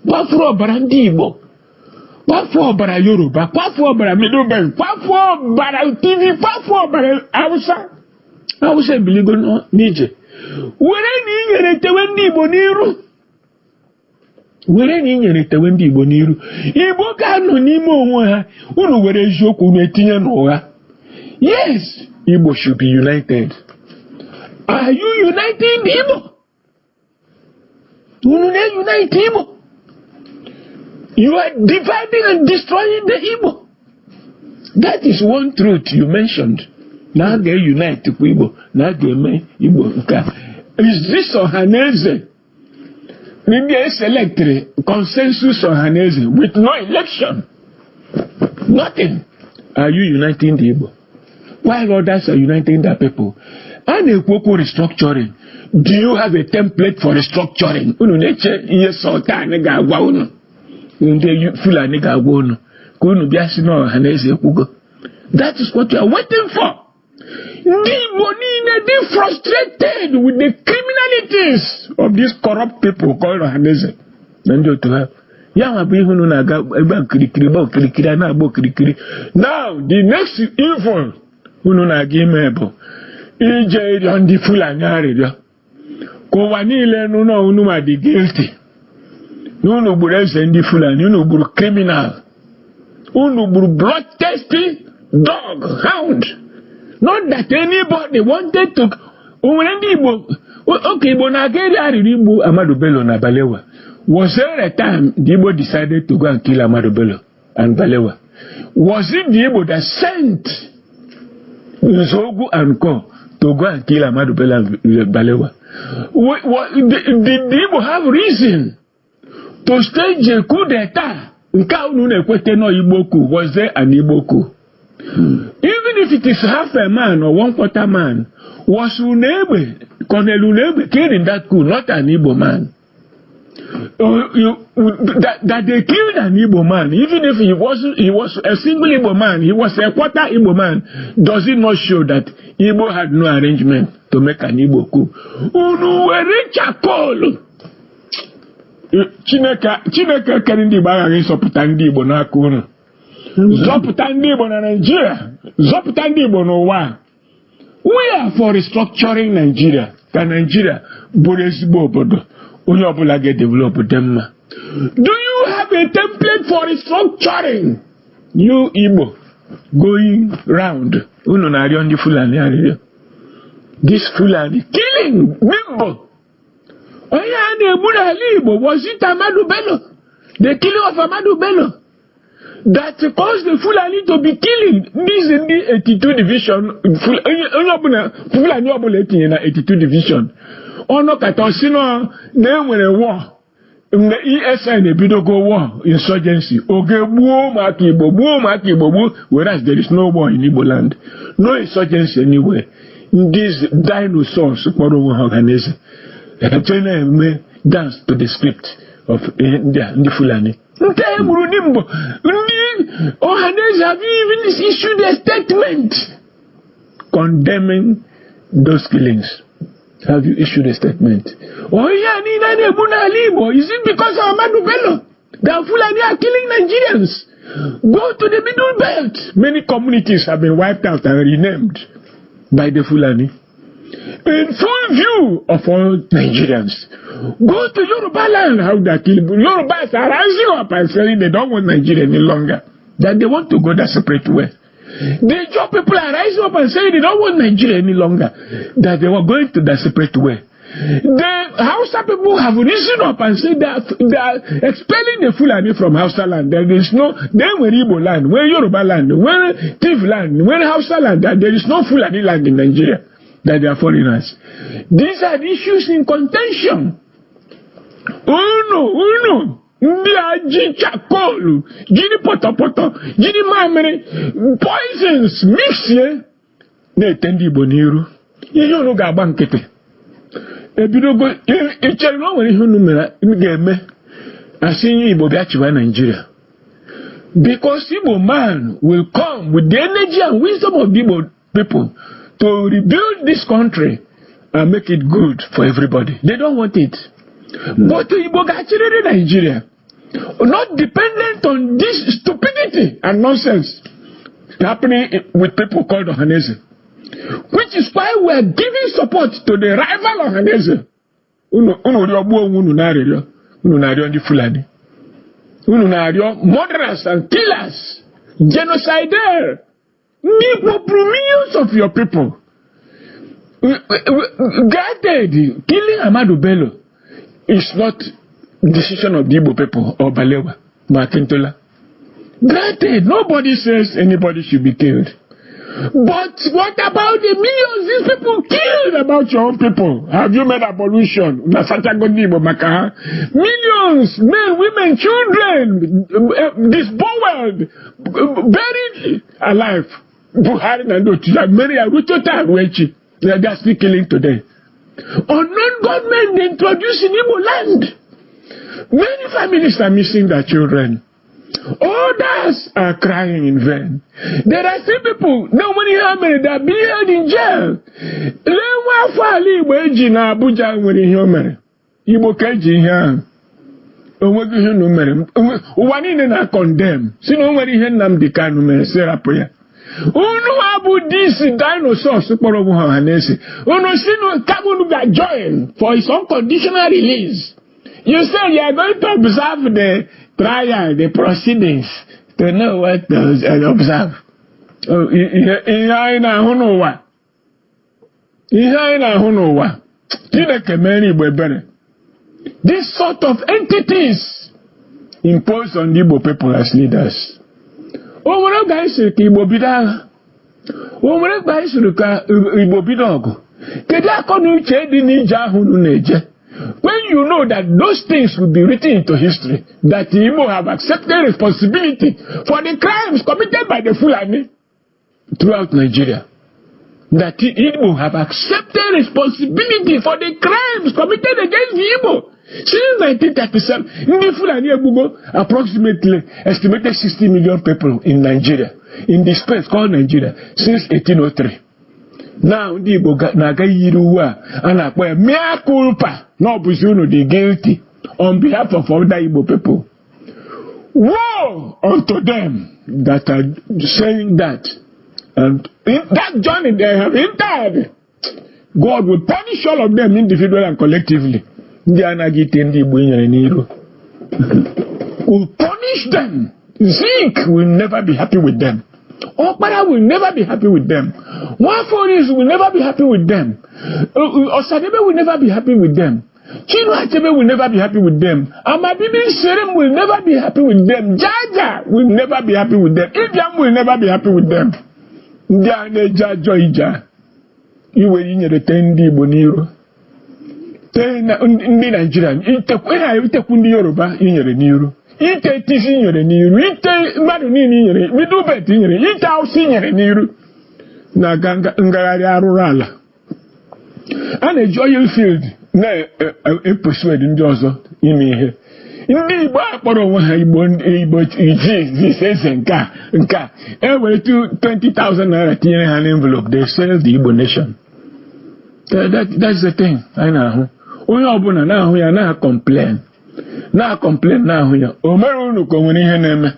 Kwafu ọbara ndị Igbo, kwafu ọbara Yoruba, kwafu ọbara Middle Belt, kwafu ọbara TV, kwafu ọbara Hausa ebiligo n'ije. Were na inyere tewe ndị Igbo n'iru. Were na inyere tewe ndị Igbo n'iru. Igbo ga-anọ n'ime onwe ha, unu were eziokwu unu etinye n'ụgha. Yes, Igbo should be united. Are you uniting the Igbo? Unu na-unite Igbo. You are dividing and destroying the Igbo. That is one truth you mentioned. Na ga-unite kwa Igbo, na ga-eme Igbo nke. Is this Ọhaneze? Maybe a selected consensus Ọhaneze with no election. Nothing. Are you uniting the Igbo? While others are uniting their people. And a Kwoko restructuring. Do you have a template for restructuring? Unu neche iye sultan ga-agwa unu. Ndị Fulani ga-agwa unu. Ka unu bịa si na Ọhaneze ekwugo. That is what you are waiting for. Ndị Igbo niile dị frustrated with the criminalities of these corrupt people called Ọhaneze. Na ndị otu ha. Ya ma bụ ihe unu na-aga ebe okirikiri a na-agba okirikiri. Now, the next evil unu na-aga ime bụ ije ịrịọ ndị Fulani arịrịọ. Ka ụwa niile n'ụlọ unu ma dị guilty. Unu gburu eze ndị Fulani, unu gburu criminal. Unu gburu bloodthirsty dog, hound. Not that anybody wanted to. When Igbo, okay, Igbo na-agari arịrị igbu Ahmadu Bello na Balewa. Was there a time the Igbo decided to go and kill Ahmadu Bello and Balewa? Was it the Igbo that sent Nzogu and Co to go and kill Ahmadu Bello and Balewa? Did the Igbo have reason to stage a coup d'etat? Was there an Igbo coup? Even if it is half a man or 1/4 man, was Unebe, Colonel Unebe killed in that coup, not an Igbo man? That they killed an Igbo man, even if he was a single Igbo man, he was a quarter Igbo man, does it not show that Igbo had no arrangement to make an Igbo coup? Unuwere chakolo. Chineke kere ndị Igbo aghaghị ịzọpụta ndị Igbo n'aka unu. Zọpụta ndị Igbo na Nigeria, zọpụta ndị Igbo n'ụwa. We are for restructuring Nigeria. Ka Nigeria bụrụ ezigbo obodo, onye ọbụla ga-develop dị mma. Do you have a template for restructuring? You Igbo going round, unu na-arịọ ndị Fulani arịrịọ. This Fulani killing Bimbo. Onye a na-egbu n'ala Igbo, was it Ahmadu Bello? The killing of Ahmadu Bello. that caused the Fulani to be killing. This is the 82 division. Fulani operating in 82 division. Ono katosino na nwere war. The ESN ebidogo war insurgency. Ogebuo makibobu, whereas there is no war in Igbo land. No insurgency anywhere. These dinosaurs organize dance to the script of the Fulani. Have you even issued a statement condemning those killings? Have you issued a statement? Is it because of Ahmadu Bello that Fulani are killing Nigerians? Go to the Middle Belt. Many communities have been wiped out and renamed by the Fulani. In full view of all Nigerians. Go to Yoruba land, how they kill. Yorubas are rising up and saying they don't want Nigeria any longer. That they want to go that separate way. The Joe people are rising up and saying they don't want Nigeria any longer. That they were going to that separate way. The Hausa people have risen up and said that they are expelling the Fulani from Hausa land. There is no, then where Igbo land, where Yoruba land, where Tiv land, where Hausa land, that there is no Fulani land in Nigeria. That they are foreigners. These are the issues in contention. Uno. Ndị aji chakolu, jiri potopoto, jiri mamere, poisons, mixie, na-etendi Igbo n'iru. Ihe unu ga-agba nkịtị. Ebidogo, ichere na o nwere ihe unu mere ga-eme asị nye Igbo bịa chịwa Nigeria. Because Igbo man will come with the energy and wisdom of Igbo people to rebuild this country and make it good for everybody. They don't want it. But Igbo ga-achịrịrị Nigeria. Not dependent on this stupidity and nonsense happening with people called Ohaneze. Which is why we are giving support to the rival Ohaneze. Murderers and killers, genocidaires, millions of your people. Granted, killing Ahmadu Bello is not decision of the Igbo people or Balewa, Makintola. Granted, nobody says anybody should be killed. But what about the millions these people killed about your own people? Have you made abolition? Millions, men, women, children, disboweled, buried alive. Buhari and Otuja, many are they are still killing today. Unknown government introduced in Igbo land. Many families are missing their children. Others are crying in vain. There are still people, no money how many that are being held in jail. Lewa fali Igbo eji na Abuja nwere ihe o mere. Igbo ka eji ihe ahụ. Onweghi ihe unu mere. Ụwa niile na condemn. Si na o nwere ihe Nnamdi Kanu mere serapụ ya. Unu abu this dinosaurs kpọrọ bụ Ohaneze. Unu si na Kanu ga join for his unconditional release. You say you are going to observe the trial, the proceedings, to know what to observe. Ihe anyị na-ahụ n'ụwa. Chineke mere Igbo ebere. This sort of entities imposed on the Igbo people as leaders. O nwere oge anyị sịrị ka Igbo bido agha. O nwere oge anyị sịrị ka Igbo bido ọgụ. Kedu akọ na uche dị n'ije ahụ unu na-eje? When you know that those things will be written into history, that the Igbo have accepted responsibility for the crimes committed by the Fulani throughout Nigeria. That the Igbo have accepted responsibility for the crimes committed against the Igbo. Since 1937, the Fulani Ebugo approximately estimated 60 million people in Nigeria, in the space called Nigeria, since 1803. Now, the Igbo na-aga yiruwa ana-akpọ ya mea culpa na ọbụzi unu dị guilty on behalf of other Igbo people. Woe unto them that are saying that. And in that journey they have entered, God will punish all of them individually and collectively. Ndị anaghị ite ndị Igbo nyere n'iru. Will punish them. Zeke will never be happy with them. Okpara will never be happy with them. Waforis will never be happy with them. Osadebe will never be happy with them. Chino Achebe will never be happy with them. Amabibi Serem will never be happy with them. Jaja will never be happy with them. Idiam will never be happy with them. Ndiane Jajo Ija. Iwe inye retendi Igbo n'iru. Ndị Nigeria, itekwu ndị Yoruba inyere n'iru. Ite tisi inyere n'iru. Ite mmadụ niile inyere. Midubet inyere. Ite Hausa inyere n'iru. Na ngagharị arụrụ ala. A na-eji oil field na-epersuade ndị ọzọ ime ihe. Ndị Igbo akpọrọ onwe ha Igbo eze nke a ewere 20,000 naira tinyere ha n'envelope. They sell the Igbo nation. That's the thing. Anyị na-ahụ onye ọbụla na-ahụ ya na-complain na-ahụ ya o mere unu ka o nwere ihe na-eme.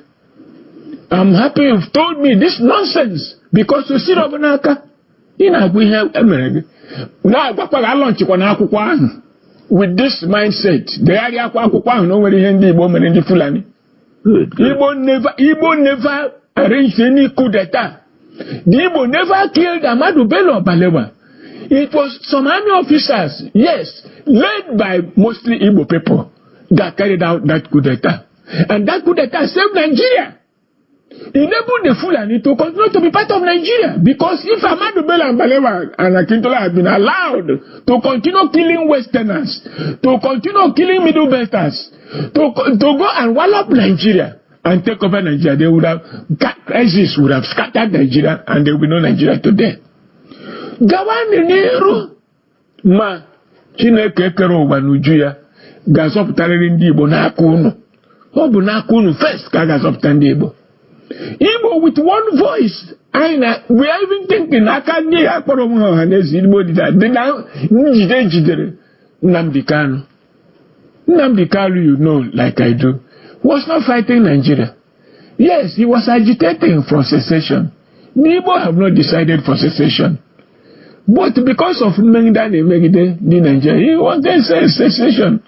I'm happy you've told me this nonsense because o siri ọbụla aka ị na-agwa ihe emere gị na-agwakwa gị alọnchikwa na akwụkwọ ahụ with this mindset degharịa akwụkwọ ahụ na o nwere ihe ndị Igbo mere ndị Fulani. Igbo never arranged any coup d'etat. The Igbo never killed Ahmadu Bello Balewa. It was some army officers, yes, led by mostly Igbo people that carried out that coup d'etat. And that coup d'etat saved Nigeria. Enabled the Fulani to continue to be part of Nigeria. Because if Ahmadu Bello and Balewa and Akintola had been allowed to continue killing Westerners, to continue killing Middle Belters, to go and wallop Nigeria and take over Nigeria, they would have, crisis would have scattered Nigeria and there would be no Nigeria today. Gawani n'iru ma Chineke kere ụwa n'uju ya ga-azọpụtarịrị ndị Igbo n'aka unu. Ọ bụ n'aka unu first ka a ga-azọpụta ndị Igbo. Igbo with one voice. We are even thinking aka ndị akpọrọ onwe ha ọhaneze Igbo dị na njide jidere Nnamdi Kanu. Nnamdi Kanu, you know, like I do, was not fighting Nigeria. Yes, he was agitating for secession. The Igbo have not decided for secession. But because of Megidane the Nigeria, he wanted secession.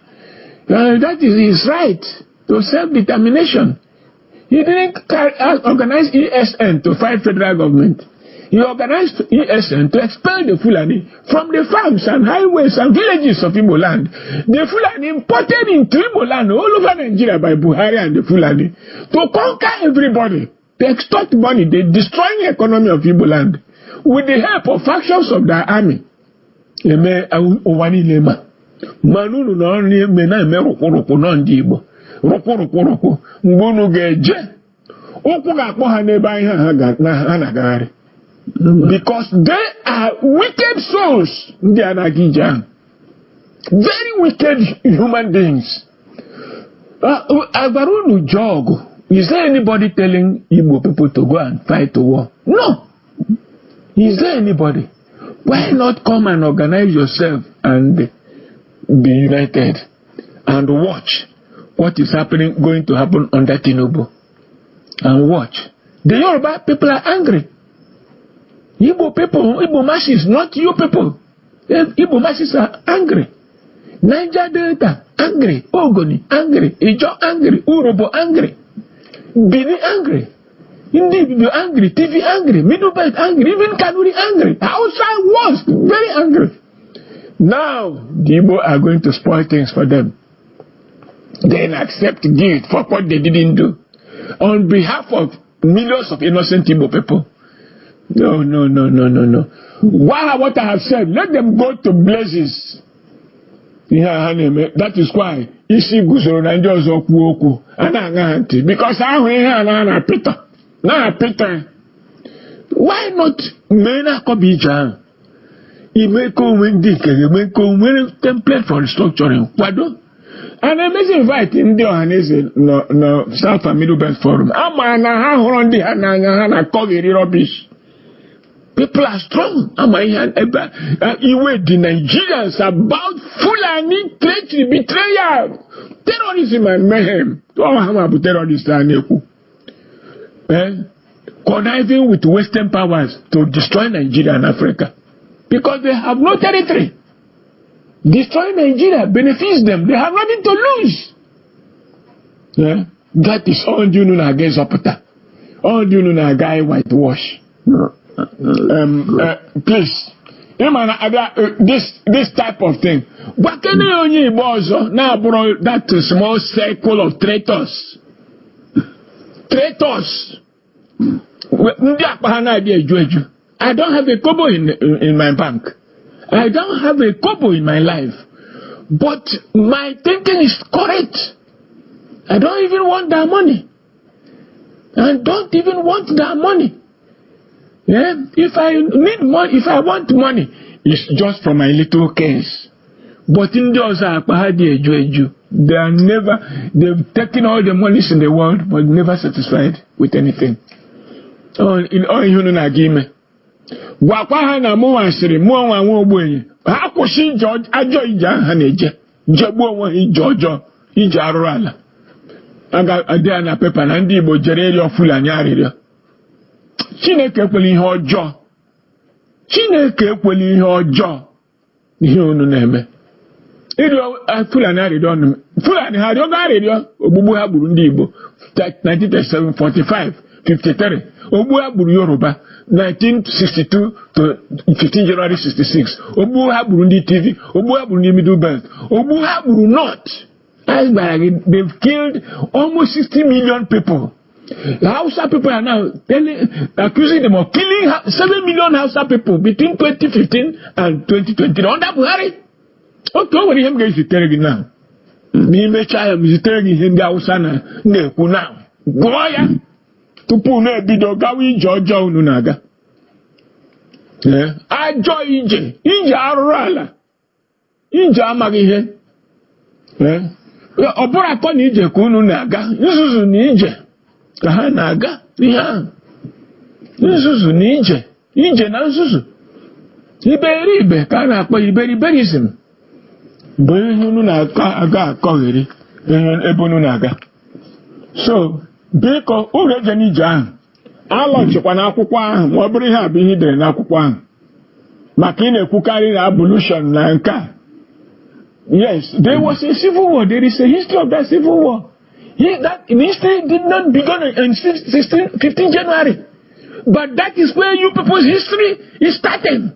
That is his right to self-determination. He didn't organize ESN to fight federal government. He organized ESN to expel the Fulani from the farms and highways and villages of Igbo land. The Fulani imported into Igbo land all over Nigeria by Buhari and the Fulani to conquer everybody, to extort money, they destroying the economy of Igbo land. With the help of factions of their army, Manunu no only mena me roko no ndi Igbo. Roko ngunu geje. Okwu ga-akpọ ha n'ebe anyị ha na-agagharị. Because they are wicked souls. Ndị anagija. Very wicked human beings. Agbarunu jog. Is there anybody telling Igbo people to go and fight a war? No. Is there anybody? Why not come and organize yourself and be united and watch what is going to happen under Tinubu? And watch. The Yoruba people are angry. Igbo people, Igbo masses, not you people. Igbo masses are angry. Niger Delta, angry. Ogoni, angry. Ijo, angry. Urobo, angry. Bini, angry. Indeed, you're angry. TV, angry. Middle Belt, angry. Even Kanuri, angry. Outside was very angry. Now, the Igbo are going to spoil things for them. Then accept guilt for what they didn't do. On behalf of millions of innocent Igbo people. No. What I have said, let them go to blazes. That is why isi guzoro na ndị ọzọ kwuo okwu ana ntị because ahụ ihe a na Peter. Why not men akọbi ije ahụ ime ka onwe ndị nke eme ka onwe template for restructuring kwado and emezi invite ndị ọhaneze no South and Middle Belt Forum ama na ha hụrụ ndị ha n'anya ha na kọgheri rubbish. People are strong. Iwe the Nigerians about Fulani treachery, betrayal, terrorism and mayhem. Terrorists conniving with Western powers to destroy Nigeria and Africa because they have no territory. Destroying Nigeria benefits them. They have nothing to lose. That is all you know against Opota. All you know guy whitewash. Please, This type of thing. But can you only now bro that small circle of traitors? Traitors. I don't have a kobo in my bank. I don't have a kobo in my life. But my thinking is correct. I don't even want that money. I don't even want that money. Yeah? If I need money, if I want money, it's just for my little case. But in those they are never, they've taken all the monies in the world, but never satisfied with anything. In all human agreement. Wakahana Moasiri, Moa Wobuy, Hakoshi George, Ajoija, Haneja, Jabo, Georgia, Ijarala. I got a Diana Pepper and Dibo, Jererio Fulani. Chineke kweli ihe ọjọọ. Chineke kweli ihe ọjọọ. Ihe unu na-eme. Irio Fulani arịrịọ. Fulani ha arịọ ga-arịrịọ. Ogbugbu ha gburu ndị Igbo. 1937, 45, 53. Ogbugbu ha gburu Yoruba. 1962 to 15 January 66. Ogbugbu ha gburu ndị TV. Ogbugbu ha gburu ndị Middle Belt. Ogbugbu ha gburu North. They've killed almost 60 million people. The Hausa people are now accusing them of killing 7 million Hausa people between 2015 and 2020. Under Buhari. Okay, what him guys is telling you now? Me me child is telling you in the Hausa now. Goya to Pune Bido Gawi Georgia Ununaga. Ajo Ije. Ije Arala. Ije Amagihe. Obora Tony Ije Kununaga. Yuzu Nije. Kahanaga, yeah. Nzuzu nije. Ije na nzuzu. Iberibe, kana akpa iberiberism. Behunu na aga akọgheri. Ebunu na aga. So, biko, ureje nije ahụ. Alọchikwa na akwụkwọ ahụ, ma ọ bụrụ ihe abụ ihe dere na akwụkwọ ahụ. Maka ị na-ekwukarị na abolition na nke a. Yes, there was a civil war. There is a history of that civil war. That history did not begin on 15 January. But that is where you people's history is starting.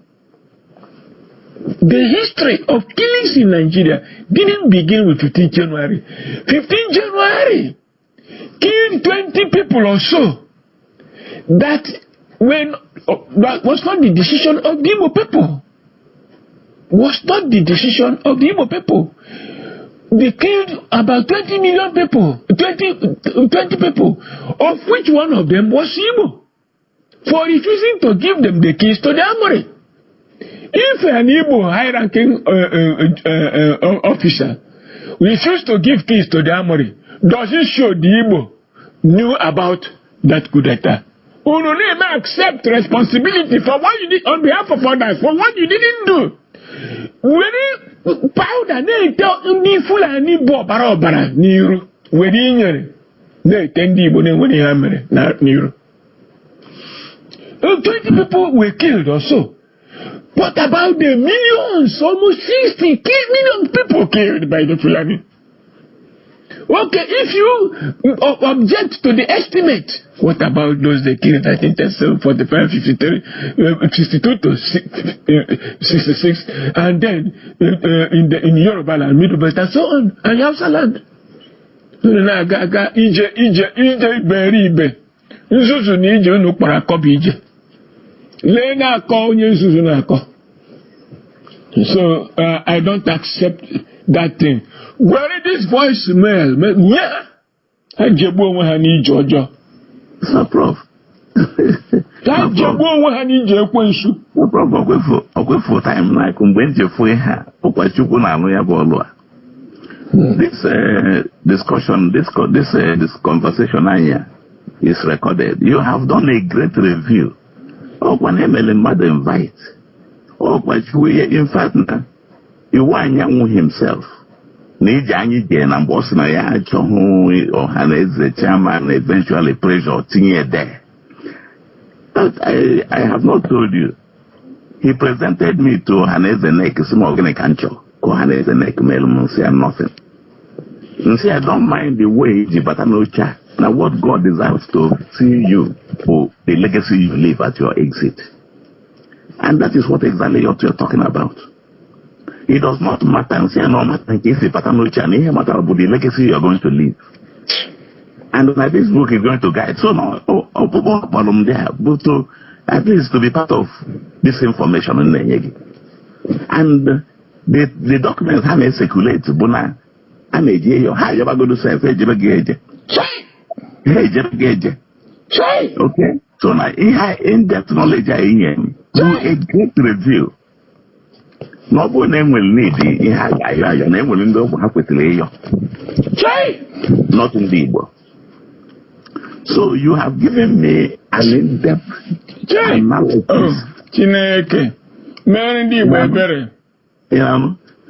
The history of killings in Nigeria didn't begin with 15 January. 15 January killed 20 people or so. That was not the decision of the Igbo people. Was not the decision of the Igbo people. They killed about 20 million people, 20 people, of which one of them was Igbo, for refusing to give them the keys to the armory. If an Igbo high-ranking officer refused to give keys to the armory, does it show the Igbo knew about that coup d'etat? Ununeme accept responsibility for what you did on behalf of others, for what you didn't do. When powder ni Fulani bo bara obara niru wedi nyere na tendi Igbo na nwere ha mere na niru. 20 people were killed or so. What about the millions, almost 60 million people killed by the Fulani? Okay, if you object to the estimate, what about those they killed? I think that's 45, 53, 62 to 66, and then in Yoruba land, Middle Belt, and so on, and Hausa land. Ije beribe. Nzuzu ni ije unu kpara kobi ije. Le na akọ onye nzuzu na akọ. So I don't accept that thing. Where this voicemail? Yeah. I jebu onwe ha n'ije ọjọọ. No prof. I jebu onwe ha n'ije ekwensu. No prof, okwefu time like mgbe njefu ha ọkwachukwu na anụ ya bụ ọlụ a. This discussion, this conversation here is recorded. You have done a great review. When Emily mother invite. In fact, you want himself. N'iji anyị jee na mgbe ọ sị na ya achọghị ọhaneze chairman eventually pressure tinye there. But I have not told you. He presented me to ọhaneze nek sị m organic anchor. ọhaneze nek melu m nsị ya nothing. Nsị I don't mind the way ji bata n'ocha. Now what God desires to see you for the legacy you leave at your exit. And that is what exactly you're talking about. It does not matter, say no matter if the pattern matter about the legacy you're going to leave. And like this book is going to guide. So now, problem there, but to at least to be part of this information in the and the documents have a circulate, but I may hear how you ever go to say, okay. So now, in-depth knowledge I do a great review. No one name will need your name will end up with not indeed. So you have given me an in-depth analysis. Chineke,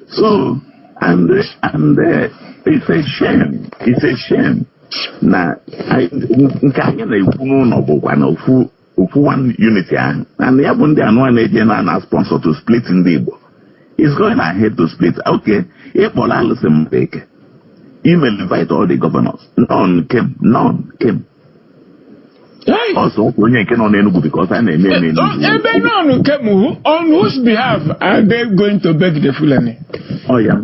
so and it's a shame. It's a shame. Now I one unity and the Abunde and one agent and a sponsor to split in the Igbo. It's going ahead to split. Okay, if Bola take, he will invite all the governors. None came. Also, when you can only because I name on whose behalf are they going to beg the Fulani? Oh yeah.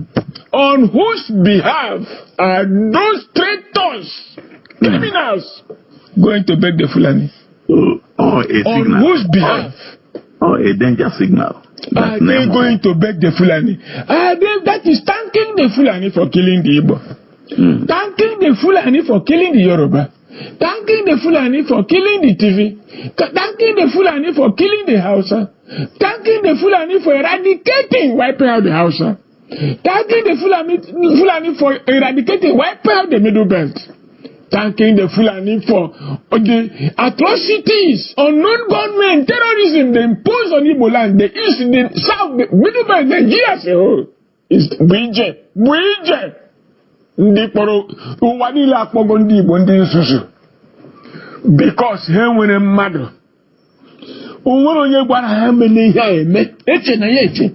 On whose behalf are those traitors, criminals, going to beg the Fulani? A signal. On whose behalf? A danger signal. Are they going to beg the Fulani? That is thanking the Fulani for killing the Igbo. Thanking the Fulani for killing the Yoruba. Thanking the Fulani for killing the TV. Thanking the Fulani for killing the Hausa. Thanking the Fulani for eradicating, wiping out the Hausa. Thanking the Fulani for eradicating, wiping out the Middle Belt. Thanking the Fulani for the atrocities, unknown gunmen, terrorism they impose on Igbo land, the east, the south, the Middle Belt, Nigeria as a whole. It's Bridge. Because he nwere mmadụ onwere onye gwara ha mene ihe eme eche na ya eche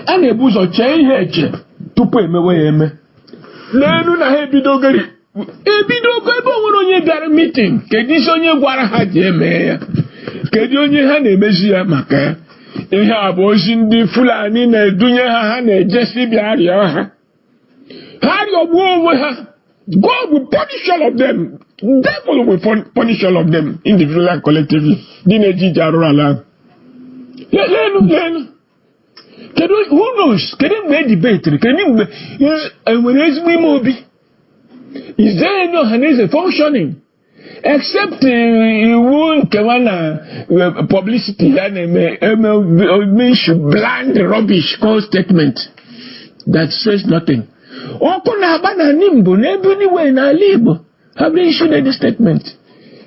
a na-ebu ụzọ chee ihe eche tupu emewe ya eme n'elu na ha ebidogori ebe onwere onye bịara meeting kedu isi onye gwara ha ji eme ya kedu onye ha na-emezi ya maka ya ihe a bụ ozi ndị Fulani na-edunye ha na-ejesi bịa rịọ ha God will punish all of them. Devil will punish all of them individually and collectively. Who knows? Can you make debate? Is there any organization functioning? Except publicity and bland rubbish called statement that says nothing. Open Habana Nimbo, anywhere in Alibo. Have they issued any statement?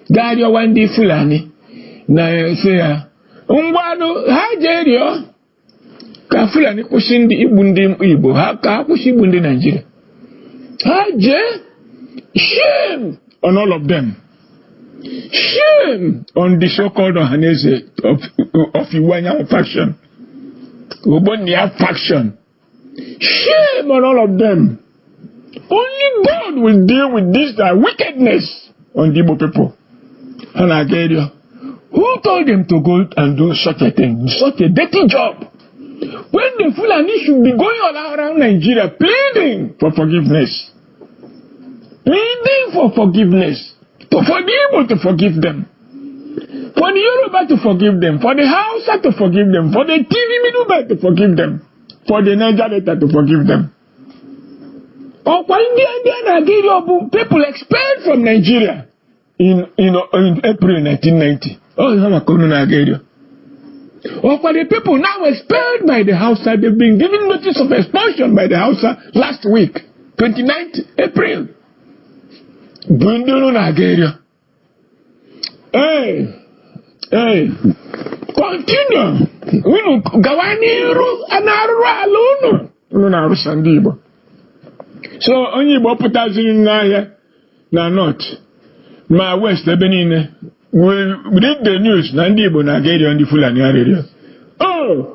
Gario one day Fulani. Na say, Umbano, Hajerio. Ka Fulani pushing the Ibundi Ibo. Ka pushing Bundi Nigeria. Haje. Shame on all of them. Shame on the so-called Ohanese of Iwanya faction. Ubonia faction. Shame on all of them. Only God will deal with this wickedness on the Igbo people. And I get you. Who told them to go and do such a thing? Such a dirty job. When the Fulani should be going all around Nigeria pleading for forgiveness. Pleading for forgiveness. For the Igbo to forgive them. For the Yoruba to forgive them. For the Hausa to forgive them. For the TV Middle Belt to forgive them. For the Niger Delta to forgive them. Or for Nigeria, people expelled from Nigeria in April 1990. Oh, Nigeria. Or for the people now expelled by the Hausa, they've been given notice of expulsion by the Hausa last week, 29th April. Bundulu Nigeria. Hey. Continue. Gawaniru anaru alunu. Unaru sandibo. So onye Igbo pụtaziri n'ahịa na north ma west ebe niile we read the news na ndị Igbo na-aga eri ndị Fulani arịrịọ. Oh,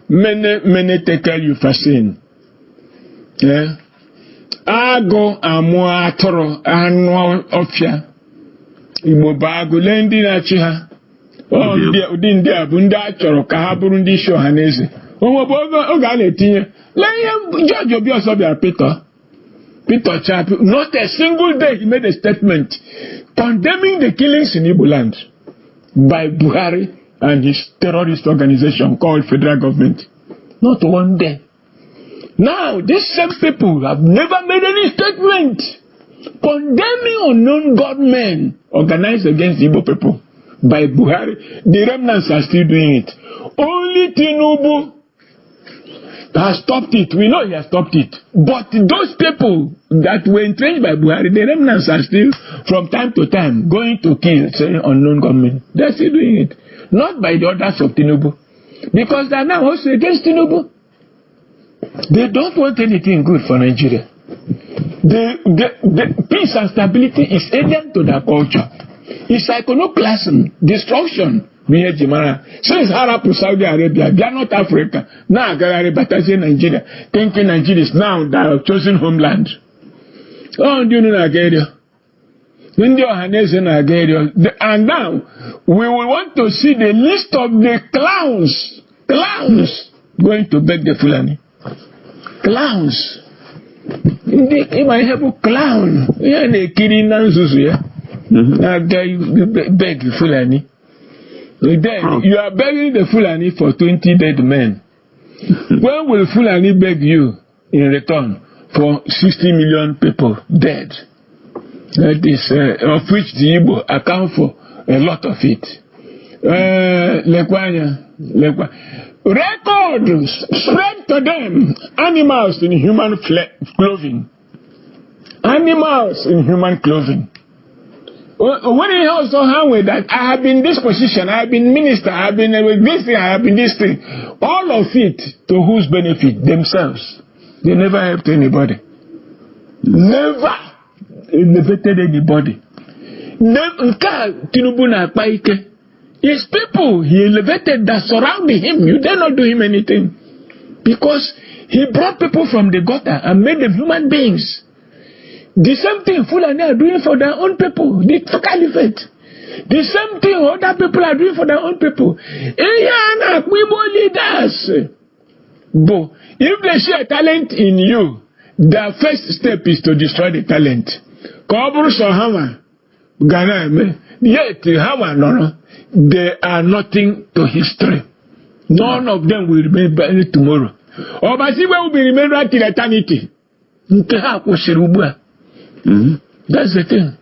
many take you fascin. Agụ amụ atụrụ anụ ọfịa Igbo bụ agụ lee ndị na-achị ha Oh, India, Bunda, Choroka, Burundi, Shohanese. Oh, Galetinha. Judge of your Peter Chap, not a single day he made a statement condemning the killings in Igbo land by Buhari and his terrorist organization called federal government. Not one day. Now, these same people have never made any statement condemning unknown gunmen organized against Igbo people by Buhari. The remnants are still doing it. Only Tinubu has stopped it. We know he has stopped it. But those people that were entrenched by Buhari, the remnants are still, from time to time, going to kill, say, unknown gunmen. They're still doing it. Not by the orders of Tinubu. Because they are now also against Tinubu. They don't want anything good for Nigeria. The peace and stability is alien to their culture. It's iconoclasm, destruction. Since Arab to Saudi Arabia, they are not Africa. Now, Nigeria, thinking Nigeria is now their chosen homeland. Oh, do you know Nigeria? And now, we will want to see the list of the clowns going to beg the Fulani. Clowns. They might have a clown. They're killing Nanzuzu. Beg Fulani. Then you are begging the Fulani for 20 dead men. When will Fulani beg you in return for 60 million people dead? That is, of which the Igbo account for a lot of it. Records spread to them animals in human clothing. Animals in human clothing. When he also hang with that, I have been this position, I have been minister, I have been with this thing, I have been this thing. All of it to whose benefit? Themselves. They never helped anybody. Never elevated anybody. His people he elevated that surrounded him. You dare not do him anything. Because he brought people from the gutter and made them human beings. The same thing Fulani are doing for their own people, the caliphate. The same thing other people are doing for their own people. Leaders. But if they see a talent in you, their first step is to destroy the talent. Yet, they are nothing to history. None of them will remain buried tomorrow. Or Basiwe will be remembered till eternity. That's the thing.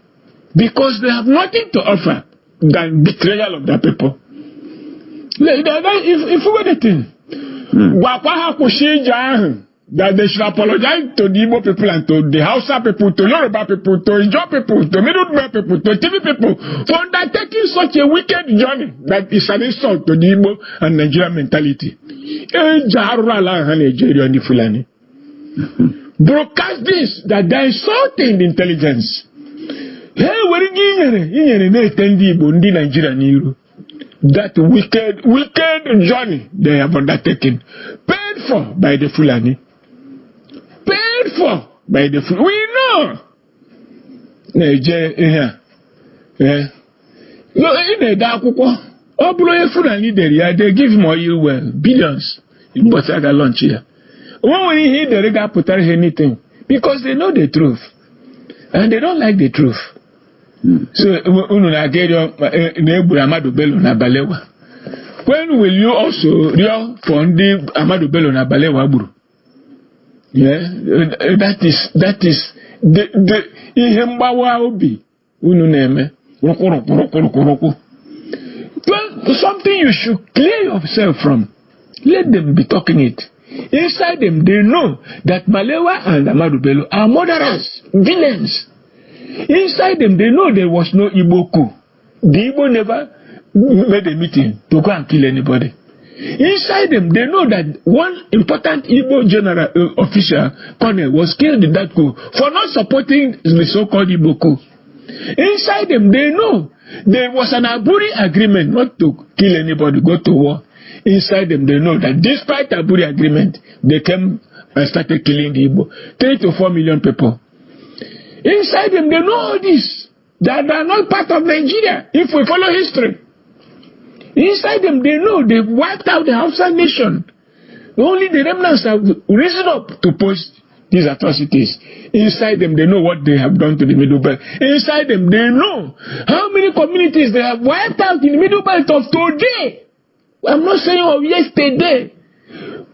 Because they have nothing to offer than betrayal of their people. If we were the thing, that they should apologize to the Igbo people and to the Hausa people, to Yoruba people, to Ijaw people, to Middle people, to TV people, for undertaking such a wicked journey that is an insult to the Igbo and Nigerian mentality. Broadcast this, that they are insulting the intelligence. Hey, that wicked journey they have undertaken, paid for by the Fulani. Paid for by the Fulani. We know. They give him oil well, billions. But I got lunch here. When we hear the regard put anything, because they know the truth. And they don't like the truth. So, when will you also fund the Amadu Bello na Balewa Buru? Yeah, that is the Ihembawa Obi. Something you should clear yourself from. Let them be talking it. Inside them, they know that Balewa and Amadu Bello are murderers, villains. Inside them, they know there was no Igbo coup. The Igbo never made a meeting to go and kill anybody. Inside them, they know that one important Igbo general official, colonel, was killed in that coup for not supporting the so-called Igbo coup. Inside them, they know there was an Aburi agreement not to kill anybody, go to war. Inside them, they know that despite Aburi agreement, they came and started killing the Igbo. 3 to 4 million people. Inside them, they know all this. That they are not part of Nigeria, if we follow history. Inside them, they know they've wiped out the Hausa nation. Only the remnants have risen up to post these atrocities. Inside them, they know what they have done to the Middle Belt. Inside them, they know how many communities they have wiped out in the Middle Belt of today. I'm not saying of yesterday.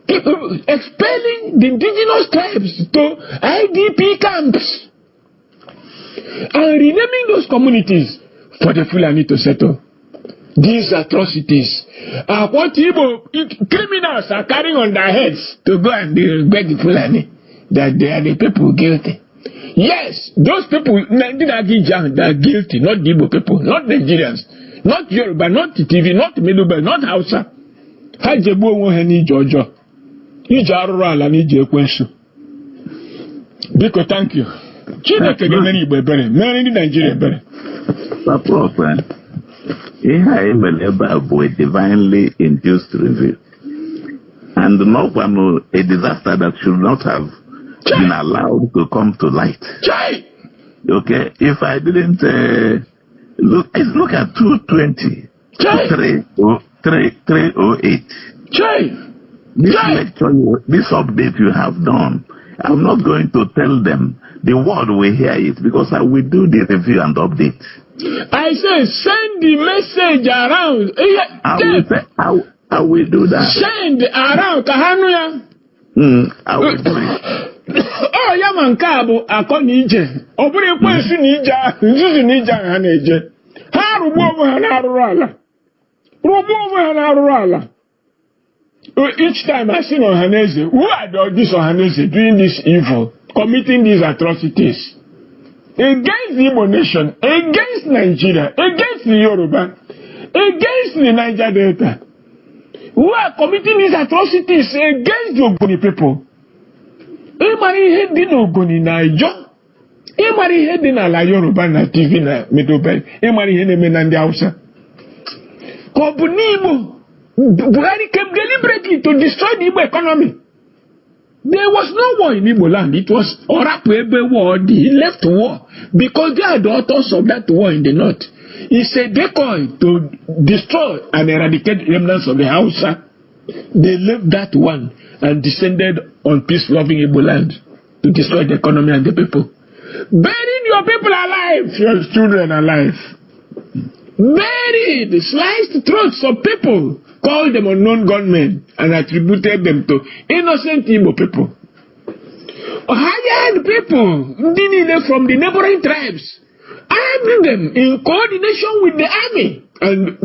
Expelling the indigenous tribes to IDP camps and renaming those communities for the Fulani to settle. These atrocities are what Igbo criminals are carrying on their heads to go and beg the Fulani that they are the people guilty. Yes, those people that are guilty, not the Igbo people, not Nigerians, not Yoruba, not TV, not Middle Belt, not Hausa. Hajebu onwe ni Jojo. Ije arụrụ ala na ije ekwensu. Biko, thank you. Chineke ga-emere Igbo ebere, mere ndị Nigeria ebere. Prof, ihe anyị mere ebe a bụ a divinely induced review. And not a disaster that should not have been allowed to come to light. Okay, if I didn't look at 220, 308. This lecture, this update you have done, I'm not going to tell them. The world will hear it because I will do the review and update. I say send the message around. I will do that. Send around. I will do it. Oh, Yaman Kabo, Akonije. Obri Kwesu Nija, Zuzu Nija Haneje. Harubo Hanarala. Rubo Hanarala. Each time I see Ohanese, who are these Ohanese doing this evil, committing these atrocities against the Igbo nation, against Nigeria, against the Yoruba, against the Niger Delta, who are committing these atrocities against the Ogoni people? Emari heading Ogoni na Ijo, Emari heading ala Yoruba na TV na Middle Belt, Emari heading na ndi Hausa. Kobunibo. Buhari came deliberately to destroy the Igbo economy. There was no war in Igbo land. It was Orapwebe war, the left war, because they are the authors of that war in the north. It's a decoy to destroy and eradicate remnants of the Hausa. They left that one and descended on peace-loving Igbo land to destroy the economy and the people. Burying your people alive, your children alive. Buried, sliced throats of people. Called them unknown gunmen and attributed them to innocent Igbo people. Hired people from the neighboring tribes, arming them in coordination with the army and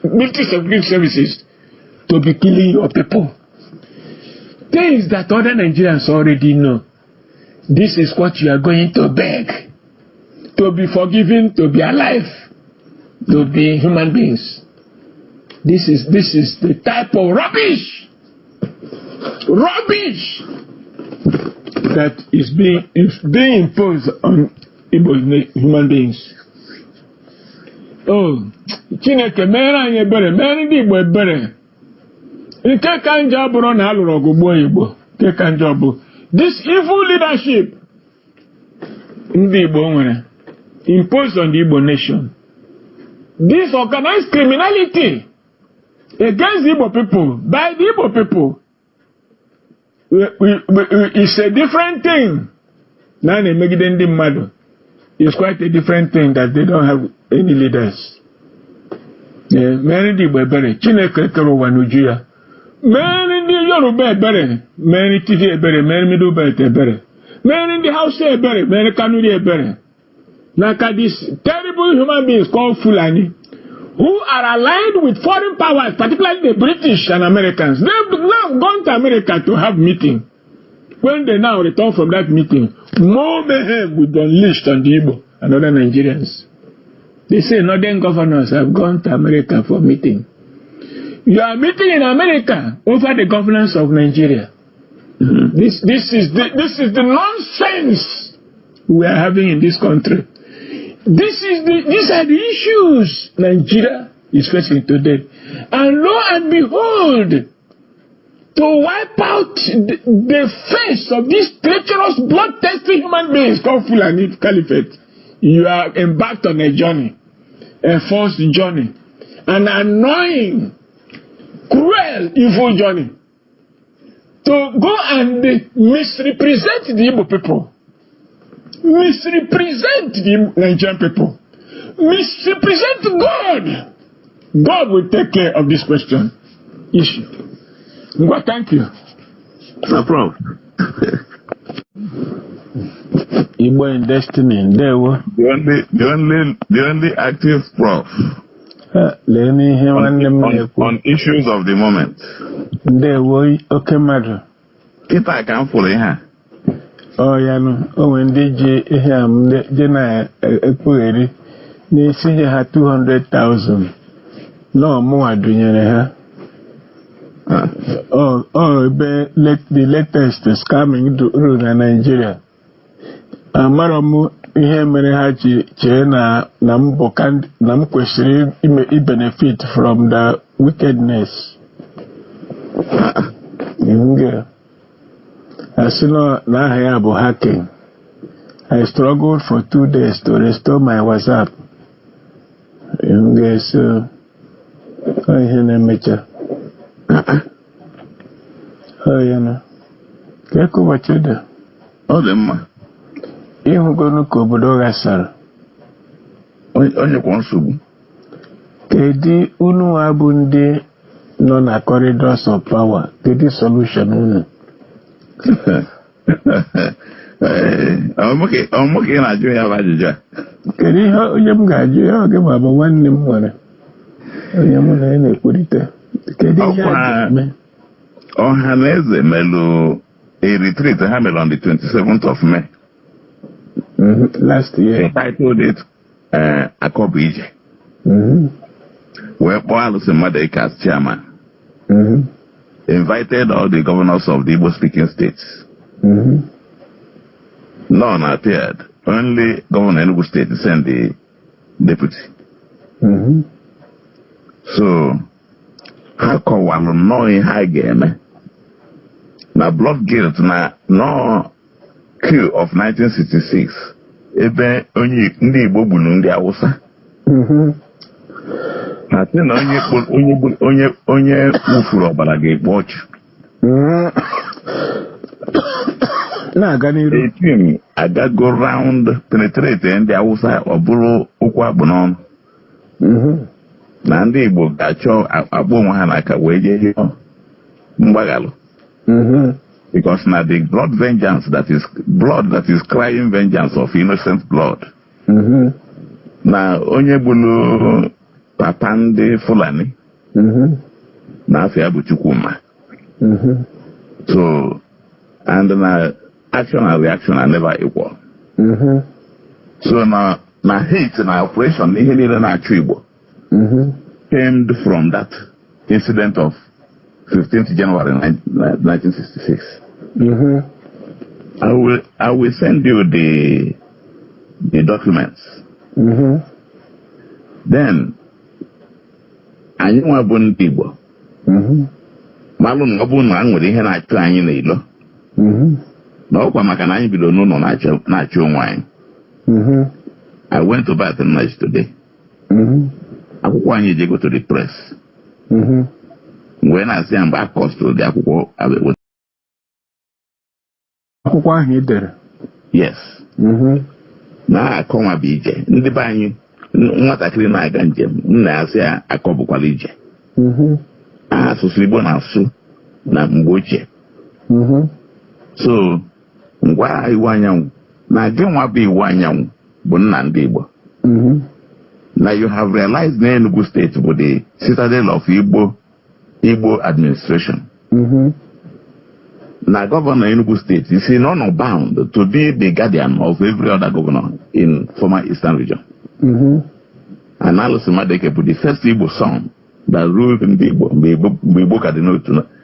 military security services to be killing your people. Things that other Nigerians already know. This is what you are going to beg. To be forgiven, to be alive, to be human beings. This is the type of rubbish that is being imposed on human beings. Oh, Chineke mere anyị ebere, mere ndị Igbo ebere. Nke ka njọ bụrụ na alụrụ ọgụ gbuo Igbo. Nke ka njọ bụ this evil leadership ndị Igbo nwere imposed on the Igbo nation. This organized criminality against the Igbo people, by the Igbo people, it's a different thing. It's quite a different thing that they don't have any leaders. Many Igbo ebere, Chineke kere ụwa n'uju ya. Many ndị Yoruba ebere, many TV ebere, many Middle Belt ebere, many ndị Hausa ebere, many Kanuri ebere. Naka these terrible human beings called Fulani, who are aligned with foreign powers, particularly the British and Americans. They've now gone to America to have meeting. When they now return from that meeting, more mayhem will be unleashed on the Igbo and other Nigerians. They say northern governors have gone to America for meeting. You are meeting in America over the governance of Nigeria. This is the nonsense we are having in this country. These are the issues Nigeria is facing today. And lo and behold, to wipe out the face of these treacherous, bloodthirsty human beings called Fulani Caliphate, you are embarked on a journey, a forced journey. an annoying, cruel, evil journey to go and misrepresent the Igbo people, misrepresent the Nigerian people, misrepresent God. God will take care of this question issue. Well, thank you. No problem. Igbo in destiny, there were the only active prof on issues of the moment. There were okay, matter. If I can follow her. Oh, yeah, no. Oh, when they Jena Equity, they see you had 200,000. No more doing her. The latest is coming to Nigeria. Maramu ihe mere ha chee na m kwesịrị benefit from the wickedness. Asị na aha ya bụ hacking. I struggled for 2 days to restore my WhatsApp. So ihe na-emecha. Ya na ka ụbọchị dị. Ọ dị mma. Ịhụgonu ka obodo ghasara. Onye kwa nsogbu. Kedu unu abụ ndị nọ na corridors of power? Kedu solution unu? Ọmụka ị na-ajụ ya bụ ajụjụ a. Kedu ihe onye m ga-ajụ ya oge ma bụ nwanne m nwere? Onye mụ na ya na-ekwurịta. Kedu ihe a ga-eme? Ọha na eze melụ a retreat ha mere on the 27th of May. Last year. They titled it Akobu Ije. Where Paul Semadek as chairman invited all the governors of the Igbo speaking states. None appeared. Only Governor Enugu State sent the deputy. So, how come one knowing high game? Now, blood guilt, no coup of 1966. Ebe ndị Igbo gburu ndị Awụsa. Ha sị na onye wufuru ọbara ga-ekpo ọchụ. Na-aga n'iru. A team agago round penetrate ndị Awụsa ọ bụrụ okwu akpụ n'ọnụ. Na ndị Igbo ga-achọ akpọ onwe ha n'aka wee jee mgbaghalụ. Because now the blood vengeance that is crying vengeance of innocent blood. Now onye bulu papa ndị Fulani na afia bụ Chukwuma. So and now action and reaction are never equal. So now hate and operation ihe niile na-achụ Igbo came from that incident of 15th January 1966. I will send you the documents. Then, anyị nwa bụ ndị Igbo. Malụ na ọ bụ na nwere ihe na-achụ anyị n'ilo. Na ọkwa maka na anyị bido n'ụlọ na-achụ onwe anyị. I went to Baton Rouge today. Akwụkwọ anyị je go to the press. Mgbe na-asị ya mgbe a kọstụrụ dị akwụkwọ ahụ ị dere. Yes. Na-akọnwa bụ ije. Ndị be anyị nwatakịrị na-aga njem nna ya sị ya akọbụkwala ije. Asụsụ Igbo na-asụ na mgbe ochie. So ngwa iwu anyanwụ na gị nwa bụ iwu anyanwụ bụ nna ndị Igbo. Now you have realized na Enugu State bụ the citadel of Igbo administration. Now Governor Enugu State is not bound to be the guardian of every other governor in former Eastern region. And Alice Madeke put the first Igbo son that ruled in the Igbo Cardinal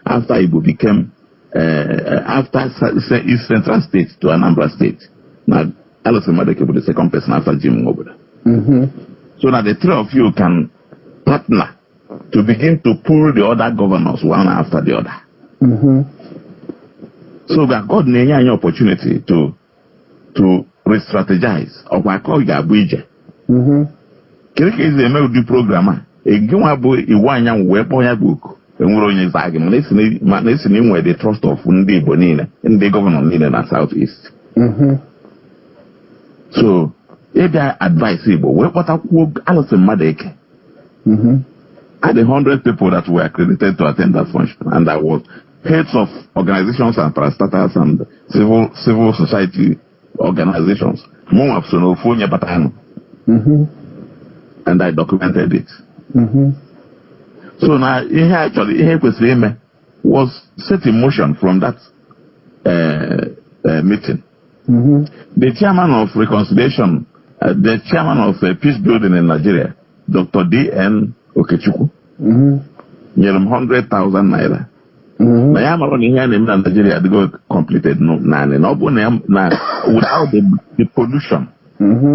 after Igbo became after East Central State to Anambra State. Now Alice Madeke put the second person after Jim Ngobodo. So now the three of you can partner to begin to pull the other governors one after the other. So that God may have an opportunity to re-strategize. Or I call you Abuja. Kiriki is a melody programmer. Eginwa bụ iwu anya wee kpọọ ya bụ oku enwere onye zaa gị mana esi na inwe the trust of ndị Igbo niile ndị gọvanọ niile na South East. So ịbịa advice Igbo wee kpọtakwuo alụsị mmadụ eke. I had 100 people that were accredited to attend that function, and I was heads of organizations and parastatals and civil society organizations. And I documented it. So now, here was set in motion from that meeting. The chairman of reconciliation, the chairman of peace building in Nigeria, Dr. D.N. Okechukwu, nyere m 100,000 naira. Na ya mara na ihe a na-eme na Nigeria adịgo completed naanị na ọ bụ na without the pollution,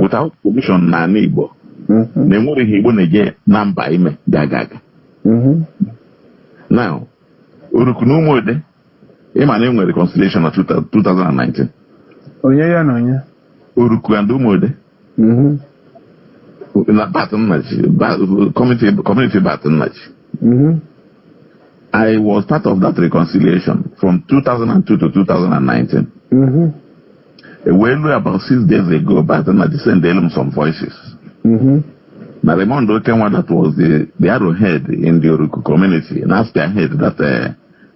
without pollution na ala Igbo, na enwere ihe Igbo na-eje na mba ime ga-aga. Now, Oruku na Umuode, ịma na enwere reconciliation na 2019. Onye ya na onye? Oruku and Umuode. Community Baton. I was part of that reconciliation from 2002 to 2019. Well, about 6 days ago, Baton sent some voices. Now, Raymond Okenwa, that was the arrowhead in the Oruku community, and after I had that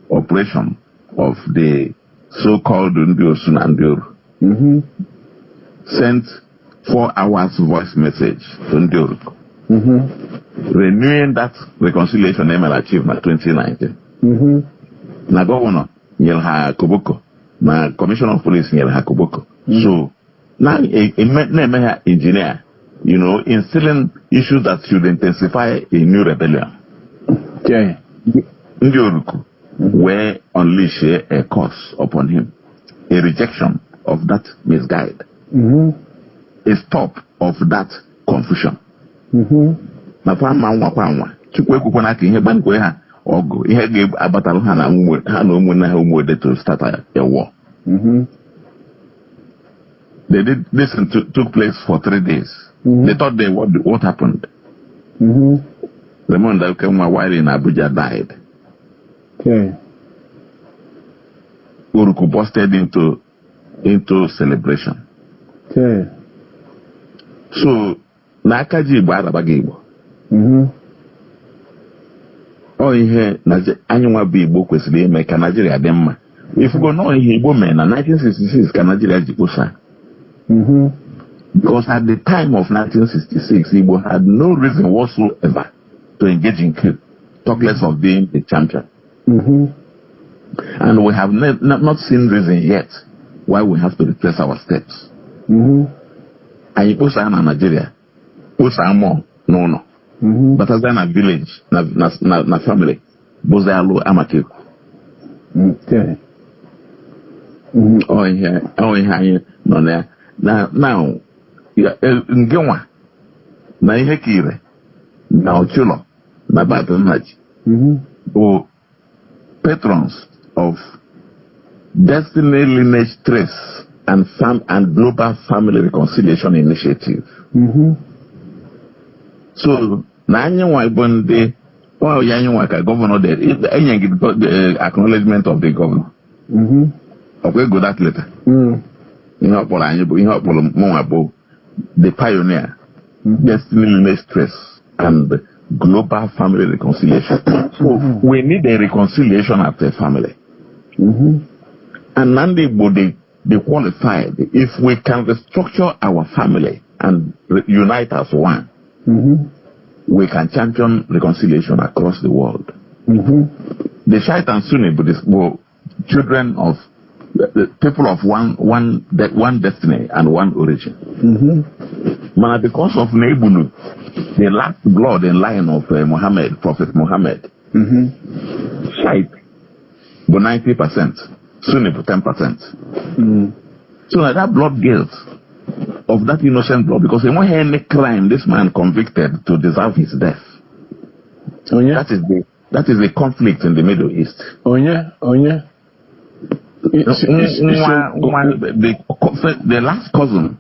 operation of the so-called Ndio Sunandio, sent 4 hours voice message to Ndioruku, renewing that reconciliation ML achievement 2019. Na governor nyere ha koboko, na commissioner of police nyere ha koboko. So now a engineer, you know, instilling issues that should intensify a new rebellion. Okay. Ndioruku were unleash a curse upon him, a rejection of that misguide. A stop of that confusion. Na fama nwa chukwu ekwukwana aka ihe gbankwe ha ọgụ ihe ga-abatalụ ha na ụmụnne ha Umuode to start a war. They did this took place for 3 days. They thought what happened. Raymond Okenwa while in Abuja died. Okay. Oruku busted into celebration. Okay. So, na akaji Igbo arabaga Igbo. O ihe anyị nwa bụ Igbo kwesịrị ime ka Nigeria dị mma. If go know ihe Igbo mee na 1966 ka Nigeria ji kposa. Because at the time of 1966, Igbo had no reason whatsoever to engage in coup, talk less of being the champion. And we have not seen reason yet why we have to retrace our steps. Anyị kposa na Nigeria, kposa more, no. But as in a village, na family, boze alu amateku. Okay. Oh yeah, no there. Now, ngewa na ihe kire na ochulo na Baton Rouge. O patrons of Destiny Lineage Trace and Global Family Reconciliation Initiative. So na anyị nwa Igbo ndị ya anyị nwa ka governor there enye the acknowledgement of the governor. Okay, go that later. Ihe ọkpọrọ anyị bụ ihe ọkpọrọ mụnwa bụ the pioneer, Destiny Lineage Trace and Global Family Reconciliation. So we need a reconciliation at the family. And Nandi Igbo they qualified. If we can restructure our family and unite as one, we can champion reconciliation across the world. The Shite and Sunni were children of the people of one destiny and one origin. But because of Nebulu, the last blood in line of Prophet Muhammad, Shite were 90%, Sunni for 10%. So that blood guilt of that innocent blood, because in any crime this man convicted to deserve his death. That is the conflict in the Middle East. The last cousin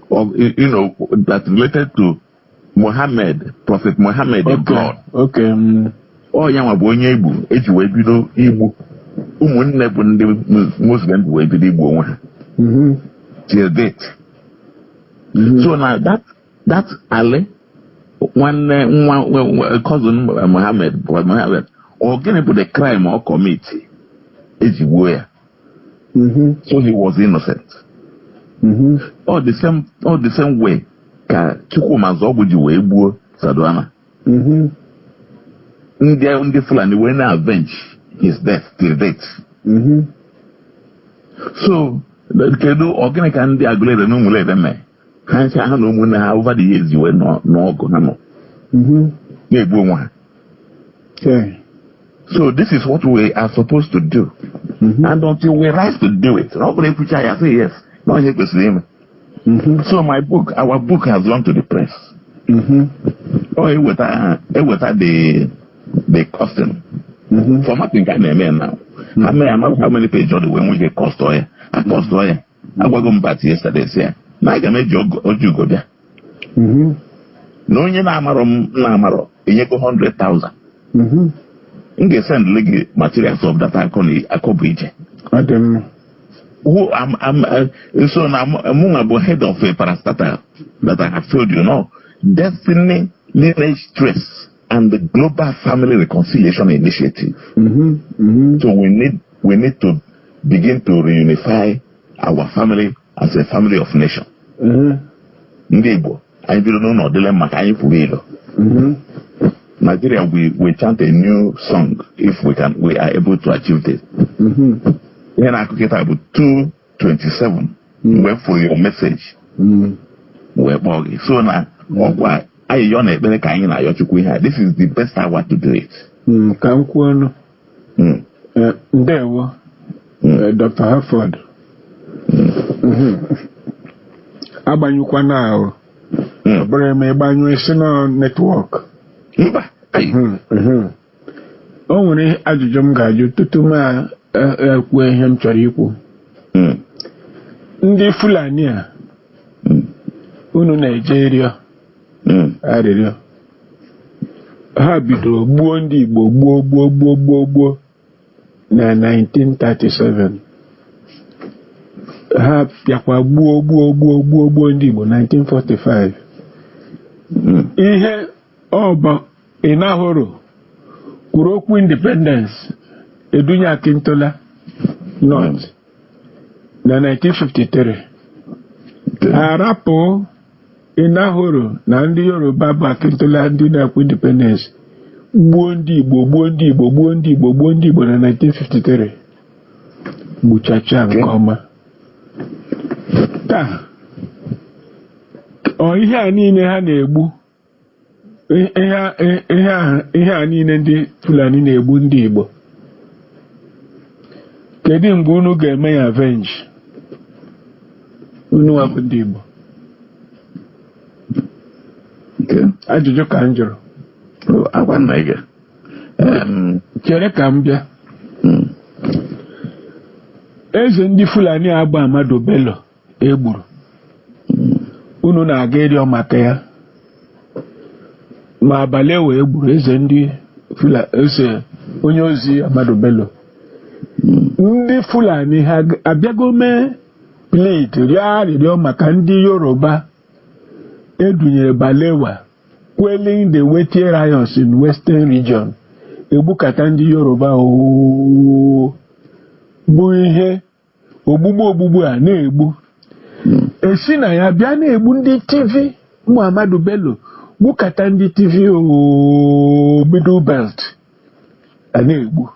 of that related to Prophet Muhammad of God. Okay. Oh, ya bụ onye Igbo eji wee bido igbu ụmụnne bụ ndị Muslim wee bido igbu onwe ha. Till date. So now that Ali, one cousin Muhammad, or gonna put the crime or commit eji gbuo ya. So he was innocent. All the same way ka Chukwumazobu ji wee gbuo Saduana. Ndị Fulani were na avenge his death till date. So kedu ogene ka ndị agụlere na ụmụlere mee ha ncha ha na ụmụnne ha over the years wee n'ọgụ ha nọ na-egbu onwe ha. So this is what we are supposed to do. And until we rise to do it, ọ bụrụ ekwucha ya say yes, na onye kwesịrị ime. So our book has gone to the press. Eweta the costing. Formatting ka na-eme now. How many pages of the way we cost oil? I cost oil. I was going back yesterday say, na ga meji ojugo bịa. Na onye na-amaro enyego 100,000. M ga-send legal materials of that akọbụ ije. So I'm head of a parastatal that I have told you now. Destiny, Lineage Trace, and the Global Family Reconciliation Initiative. So we need to begin to reunify our family as a family of nation. Nigeria, we chant a new song if we are able to achieve this. Then I could get about 2:27. Wait for your message. So now, this is the best hour to do it. There were Dr. Harford. Abanyukwa now. Abanyu network. O nwere ajụjụ m ga-ajụ tutu m ekwu ihe m chọrọ ikwu. Ndị Fulani a unu na-eje arịrịọ ha bidoro gbuo ndị Igbo gbuo na 1937. Ha bịakwa gbuo ndị Igbo 1945. Ihe ọba ịnahụrụ kwuru okwu independence Edunya Akintola North na 1953. Arapụ ịnahụrụ na ndị Yoruba bụ Akintola ndị na-ekwu independence gbuo ndị Igbo na 1953. Gbuchacha nke ọma. Taa ihe a niile ha na-egbu ihe a niile ndị Fulani na-egbu ndị Igbo, kedu mgbe unu ga-eme ya avenge? Unu wapụ ndị Igbo. Ajụjụ ka m jụrụ. Chere ka m bịa. Eze ndị Fulani agba Amadu Bello egburu, unu na-aga ịrịọ maka ya, ma abalị wee gburu eze ndị onye ozi Amadu Bello. Ndị Fulani ha abịago mee plate rịọ arịrịọ maka ndị Yoruba edunyere Balewa quelling the weighty riots in Western region. Egbukata ndị Yoruba bụ ihe ogbugbu a na-egbu. Esi na ya bịa na-egbu ndị TV Muhammadu Bello, gbukata ndị TV Middle Belt a na-egbu.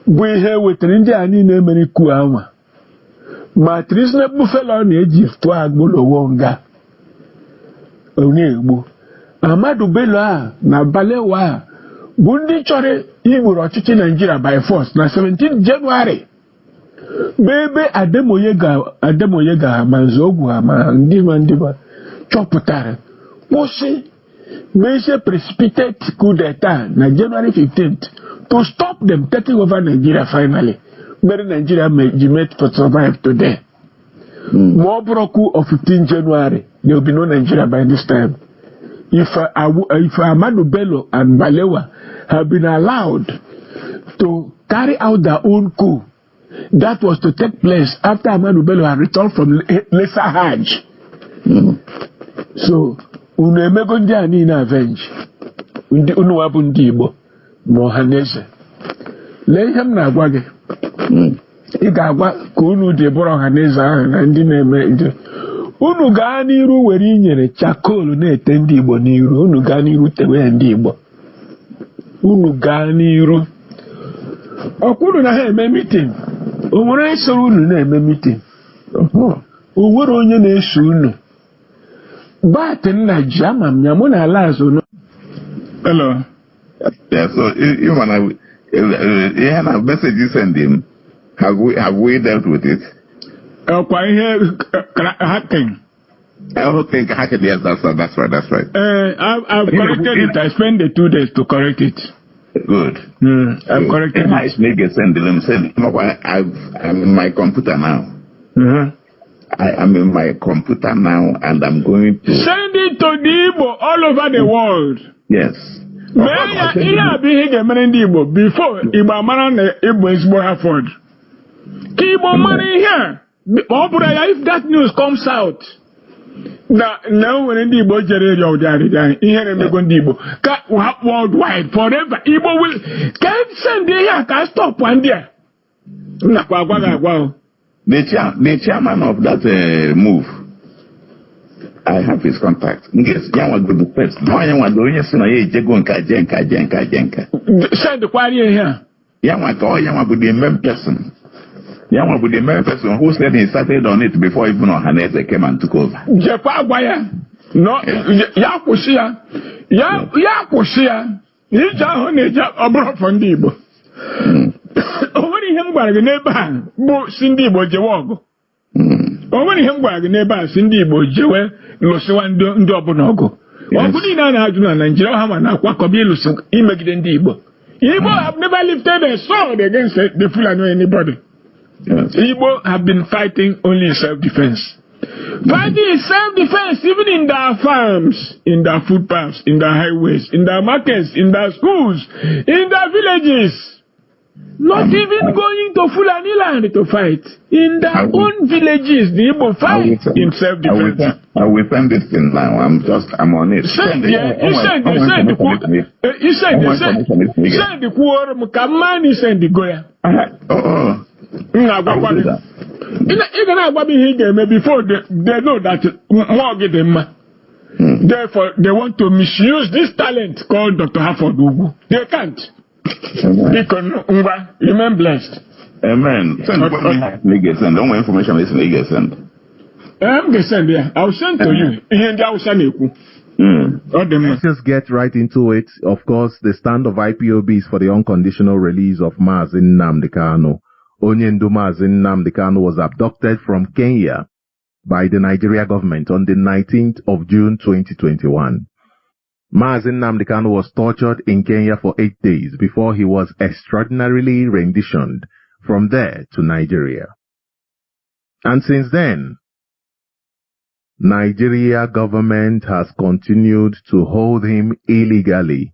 Bụ ihe wetara ndị a niile mere ku anwa. Ma treasonable fellow na-eji tụọ agbolowo nga na-egbu. Amadu Bello a na Balewa a bụ ndị chọrọ igburu ọchịchị Nigeria by force na 17 January. Ebe Ademoye ga ma Nzogwu ha ma ndị chọpụtara kwụsị mee precipitate coup d'etat na January 15th to stop them taking over Nigeria finally. Mere Nigeria may made to survive today. More coup of 15 January, there will be no Nigeria by this time. if Ahmadu Bello and Balewa have been allowed to carry out their own coup, that was to take place after Ahmadu Bello had returned from Lesser Hajj. So, unu emego ndị a niile avenge. Unu wabụ ndị Igbo ma ọhaneze. Lee ihe m na-agwa gị. Ị ga-agwa ka unu dị bụrụ ọhaneze ahụ na ndị na-eme ndị. Unu gaa n'iru were inyere chakolu na-ete ndị Igbo n'iru. Unu gaa n'iru tewe ndị Igbo. Unu gaa n'iru. Ọkwụrụ na ha eme meeting. O nwere esoro unu na-eme meeting. O nwere onye na-eso unu. Batin na jama mnya mụ na ala azụ no. Hello. Yeah, so you wanna message you send him. Have we dealt with it? Kwa ihe hacking. I think hacking, yes, that's right. I've corrected it. I spent the 2 days to correct it. Good. I've corrected it. I'm in my computer now. I am in my computer now, and I'm going to send it to the Igbo all over the world. Yes. Before Igbo Mara Igbo is Bohaford. Igbo Mara here. If that news comes out, now when the Igbo Jerry here worldwide forever, Igbo will can't send here, can stop one day. The chairman of that move, I have his contact. In case Yawa go to first, Yawa go yes na ye jego nka jenka. Send the party here. Yawa be the main person. Yawa be the main person who said he started on it before even Ohaneze came and took over. Jepa Gwaya. No, Yakushia. Nija Honeja Obro Fondibo. Only him by the neighbor, Bo Cindy Bojawago. Only him by the neighbor, Cindy Bojawe, Losuan Dobonogo. Obudina Najuna, Nigeria, Hamana, Quacobi, Lusuk, Immigrant Igbo. Igbo have never lifted a sword against the Fulani anybody. Igbo have been fighting only in self-defense. Fighting in self-defense, even in their farms, in their footpaths, in their highways, in their markets, in their schools, in their villages. Not even going to Fulani land to fight. In their own villages, the Igbo fight in self-defense. I will send this thing now. I'm on it. Send the quorum. Kamani send the Goya. Before they know that therefore they want to misuse this talent called Dr. Harford Ugu. They can't. Remain blessed. Amen. Send what we send. Don't want information is legal send. I'm going to send there. I'll send to you. Let's just get right into it. Of course, the stand of IPOB is for the unconditional release of Mazi Nnamdi Kanu. Onyendu Mazi Nnamdi Kanu was abducted from Kenya by the Nigeria government on the 19th of June 2021. Mazi Nnamdi Kanu was tortured in Kenya for 8 days before he was extraordinarily renditioned from there to Nigeria. And since then, Nigeria government has continued to hold him illegally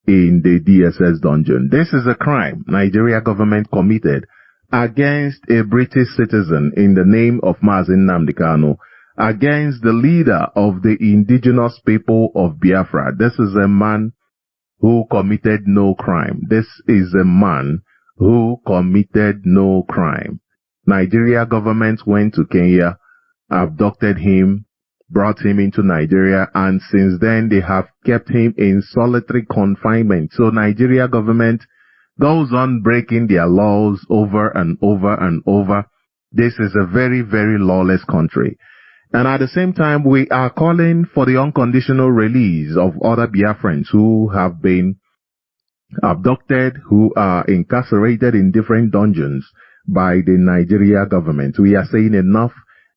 in the DSS dungeon. This is a crime Nigeria government committed against a British citizen in the name of Mazi Nnamdi Kanu, against the leader of the indigenous people of Biafra. This is a man who committed no crime. This is a man who committed no crime. Nigeria government went to Kenya, abducted him, brought him into Nigeria, and since then they have kept him in solitary confinement. So Nigeria government goes on breaking their laws over and over and over. This is a very, very lawless country. And at the same time, we are calling for the unconditional release of other Biafrans who have been abducted, who are incarcerated in different dungeons by the Nigeria government. We are saying enough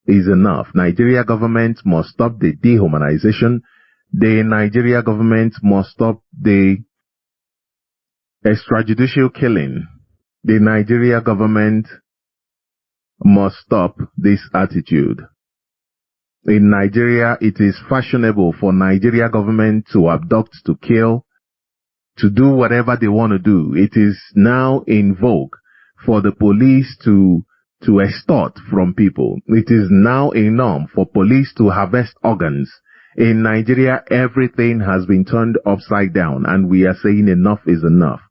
is enough. Nigeria government must stop the dehumanization. The Nigeria government must stop the extrajudicial killing. The Nigeria government must stop this attitude. In Nigeria, it is fashionable for Nigeria government to abduct, to kill, to do whatever they want to do. It is now in vogue for the police to extort from people. It is now a norm for police to harvest organs. In Nigeria, everything has been turned upside down, and we are saying enough is enough.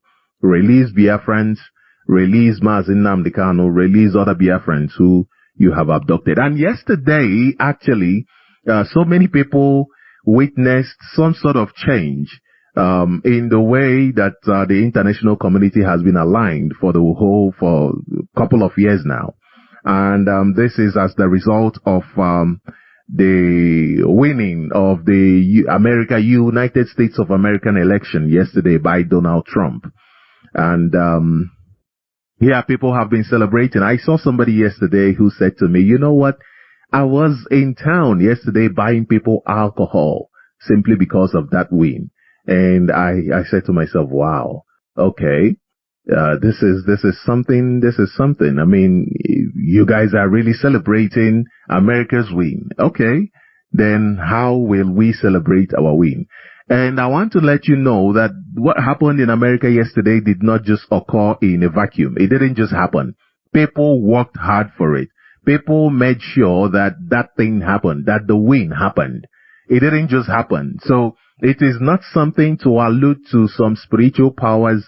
Release Biafrans, release Mazi Nnamdi Kanu, release other Biafrans who you have abducted. And yesterday, actually, so many people witnessed some sort of change in the way that the international community has been aligned for a couple of years now. And this is as the result of the winning of the United States of American election yesterday by Donald Trump. And here people have been celebrating. I saw somebody yesterday who said to me, you know what? I was in town yesterday buying people alcohol simply because of that win. And I said to myself, wow, okay, this is something. I mean, you guys are really celebrating America's win. Okay, then how will we celebrate our win? And I want to let you know that what happened in America yesterday did not just occur in a vacuum. It didn't just happen. People worked hard for it. People made sure that that thing happened, that the win happened. It didn't just happen. So it is not something to allude to some spiritual powers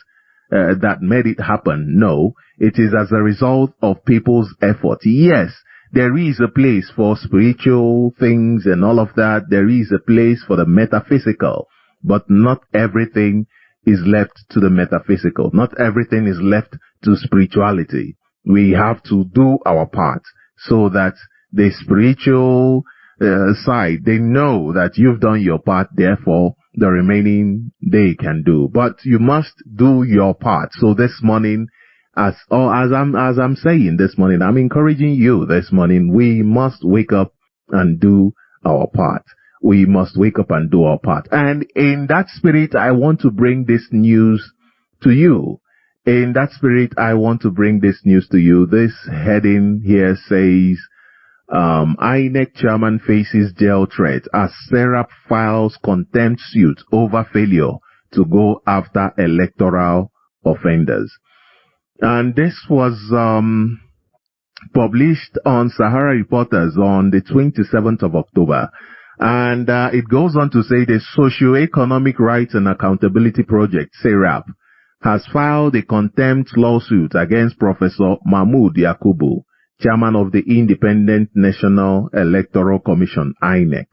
that made it happen. No, it is as a result of people's effort. Yes, there is a place for spiritual things and all of that. There is a place for the metaphysical, but not everything is left to the metaphysical. Not everything is left to spirituality. We have to do our part so that the spiritual side, they know that you've done your part, therefore the remaining they can do. But you must do your part. So this morning, as I'm saying this morning, I'm encouraging you this morning, we must wake up and do our part. We must wake up and do our part. And in that spirit, I want to bring this news to you. In that spirit, I want to bring this news to you. This heading here says, INEC chairman faces jail threat as Serap files contempt suit over failure to go after electoral offenders. And this was published on Sahara Reporters on the 27th of October. And it goes on to say the Socio-Economic Rights and Accountability Project, SERAP, has filed a contempt lawsuit against Professor Mahmoud Yakubu, chairman of the Independent National Electoral Commission, INEC.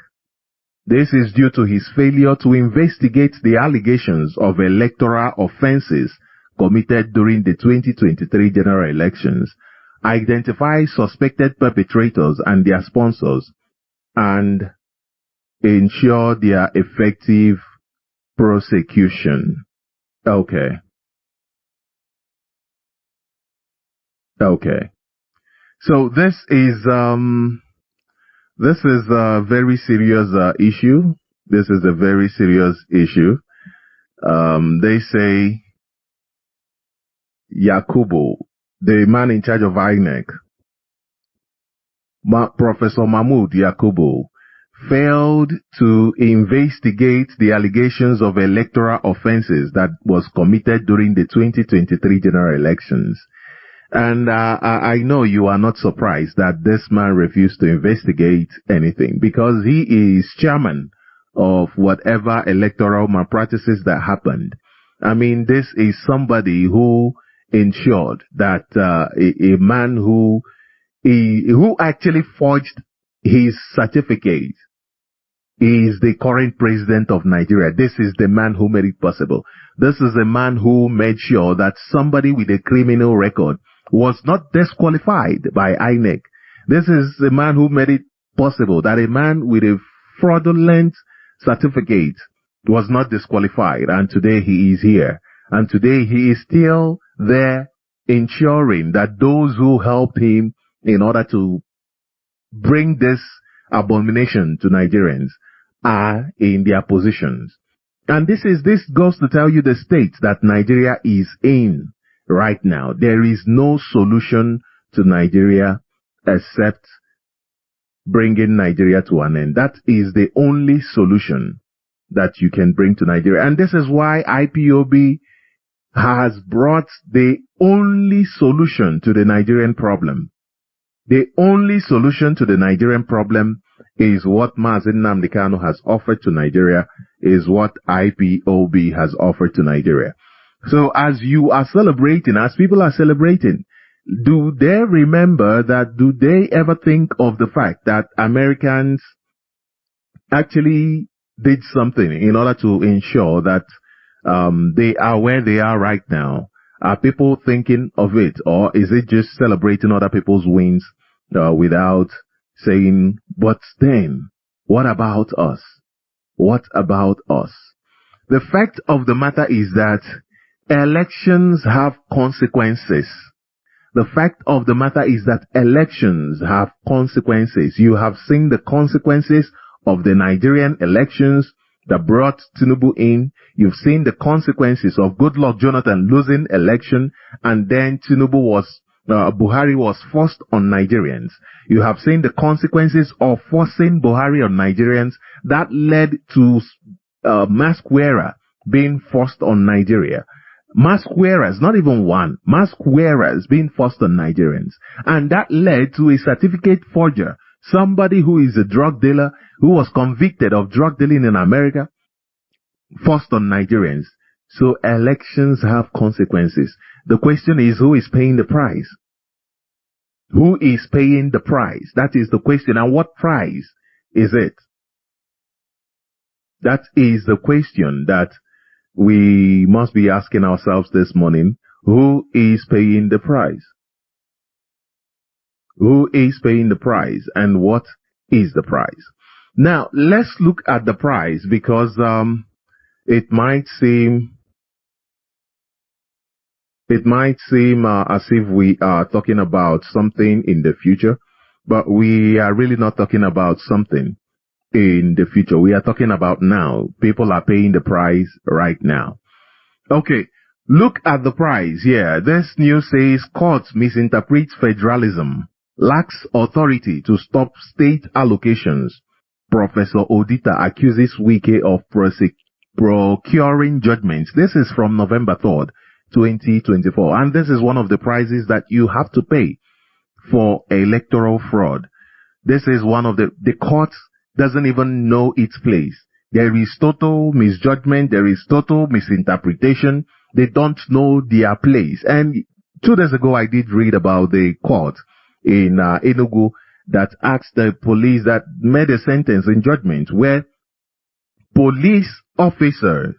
This is due to his failure to investigate the allegations of electoral offenses committed during the 2023 general elections, identify suspected perpetrators and their sponsors, and ensure their effective prosecution. Okay. So this is a very serious issue. This is a very serious issue. They say Yakubu, the man in charge of INEC, Professor Mahmoud Yakubu, failed to investigate the allegations of electoral offenses that was committed during the 2023 general elections. And I know you are not surprised that this man refused to investigate anything, because he is chairman of whatever electoral malpractices that happened. I mean, this is somebody who ensured that a man who actually forged his certificate is the current president of Nigeria. This is the man who made it possible. This is the man who made sure that somebody with a criminal record was not disqualified by INEC. This is the man who made it possible that a man with a fraudulent certificate was not disqualified, and today he is here. And today he is still there ensuring that those who helped him in order to bring this abomination to Nigerians are in their positions. And this goes to tell you the state that Nigeria is in right now. There is no solution to Nigeria except bringing Nigeria to an end. That is the only solution that you can bring to Nigeria. And this is why IPOB has brought the only solution to the Nigerian problem. The only solution to the Nigerian problem is what Mazi Nnamdi Kanu has offered to Nigeria, is what IPOB has offered to Nigeria. So as you are celebrating, as people are celebrating, do they remember that, do they ever think of the fact that Americans actually did something in order to ensure that they are where they are right now? Are people thinking of it, or is it just celebrating other people's wins without saying, but then, what about us? What about us? The fact of the matter is that elections have consequences. The fact of the matter is that elections have consequences. You have seen the consequences of the Nigerian elections that brought Tinubu in. You've seen the consequences of Goodluck Jonathan losing election, and then Buhari was forced on Nigerians. You have seen the consequences of forcing Buhari on Nigerians that led to mask wearer being forced on Nigeria. Mask wearers, not even one, mask wearers being forced on Nigerians. And that led to a certificate forger, somebody who is a drug dealer, who was convicted of drug dealing in America, forced on Nigerians. So elections have consequences. The question is, who is paying the price? Who is paying the price? That is the question. And what price is it? That is the question that we must be asking ourselves this morning. Who is paying the price? Who is paying the price, and what is the price? Now, let's look at the price, because it might seem as if we are talking about something in the future, but we are really not talking about something in the future. We are talking about now. People are paying the price right now. Okay, look at the price here. This news says court misinterprets federalism, lacks authority to stop state allocations. Professor Odita accuses Wike of procuring judgments. This is from November 3rd, 2024. And this is one of the prices that you have to pay for electoral fraud. This is one of the court doesn't even know its place. There is total misjudgment. There is total misinterpretation. They don't know their place. And 2 days ago, I did read about the court in Enugu that asked the police, that made a sentence in judgment where police officers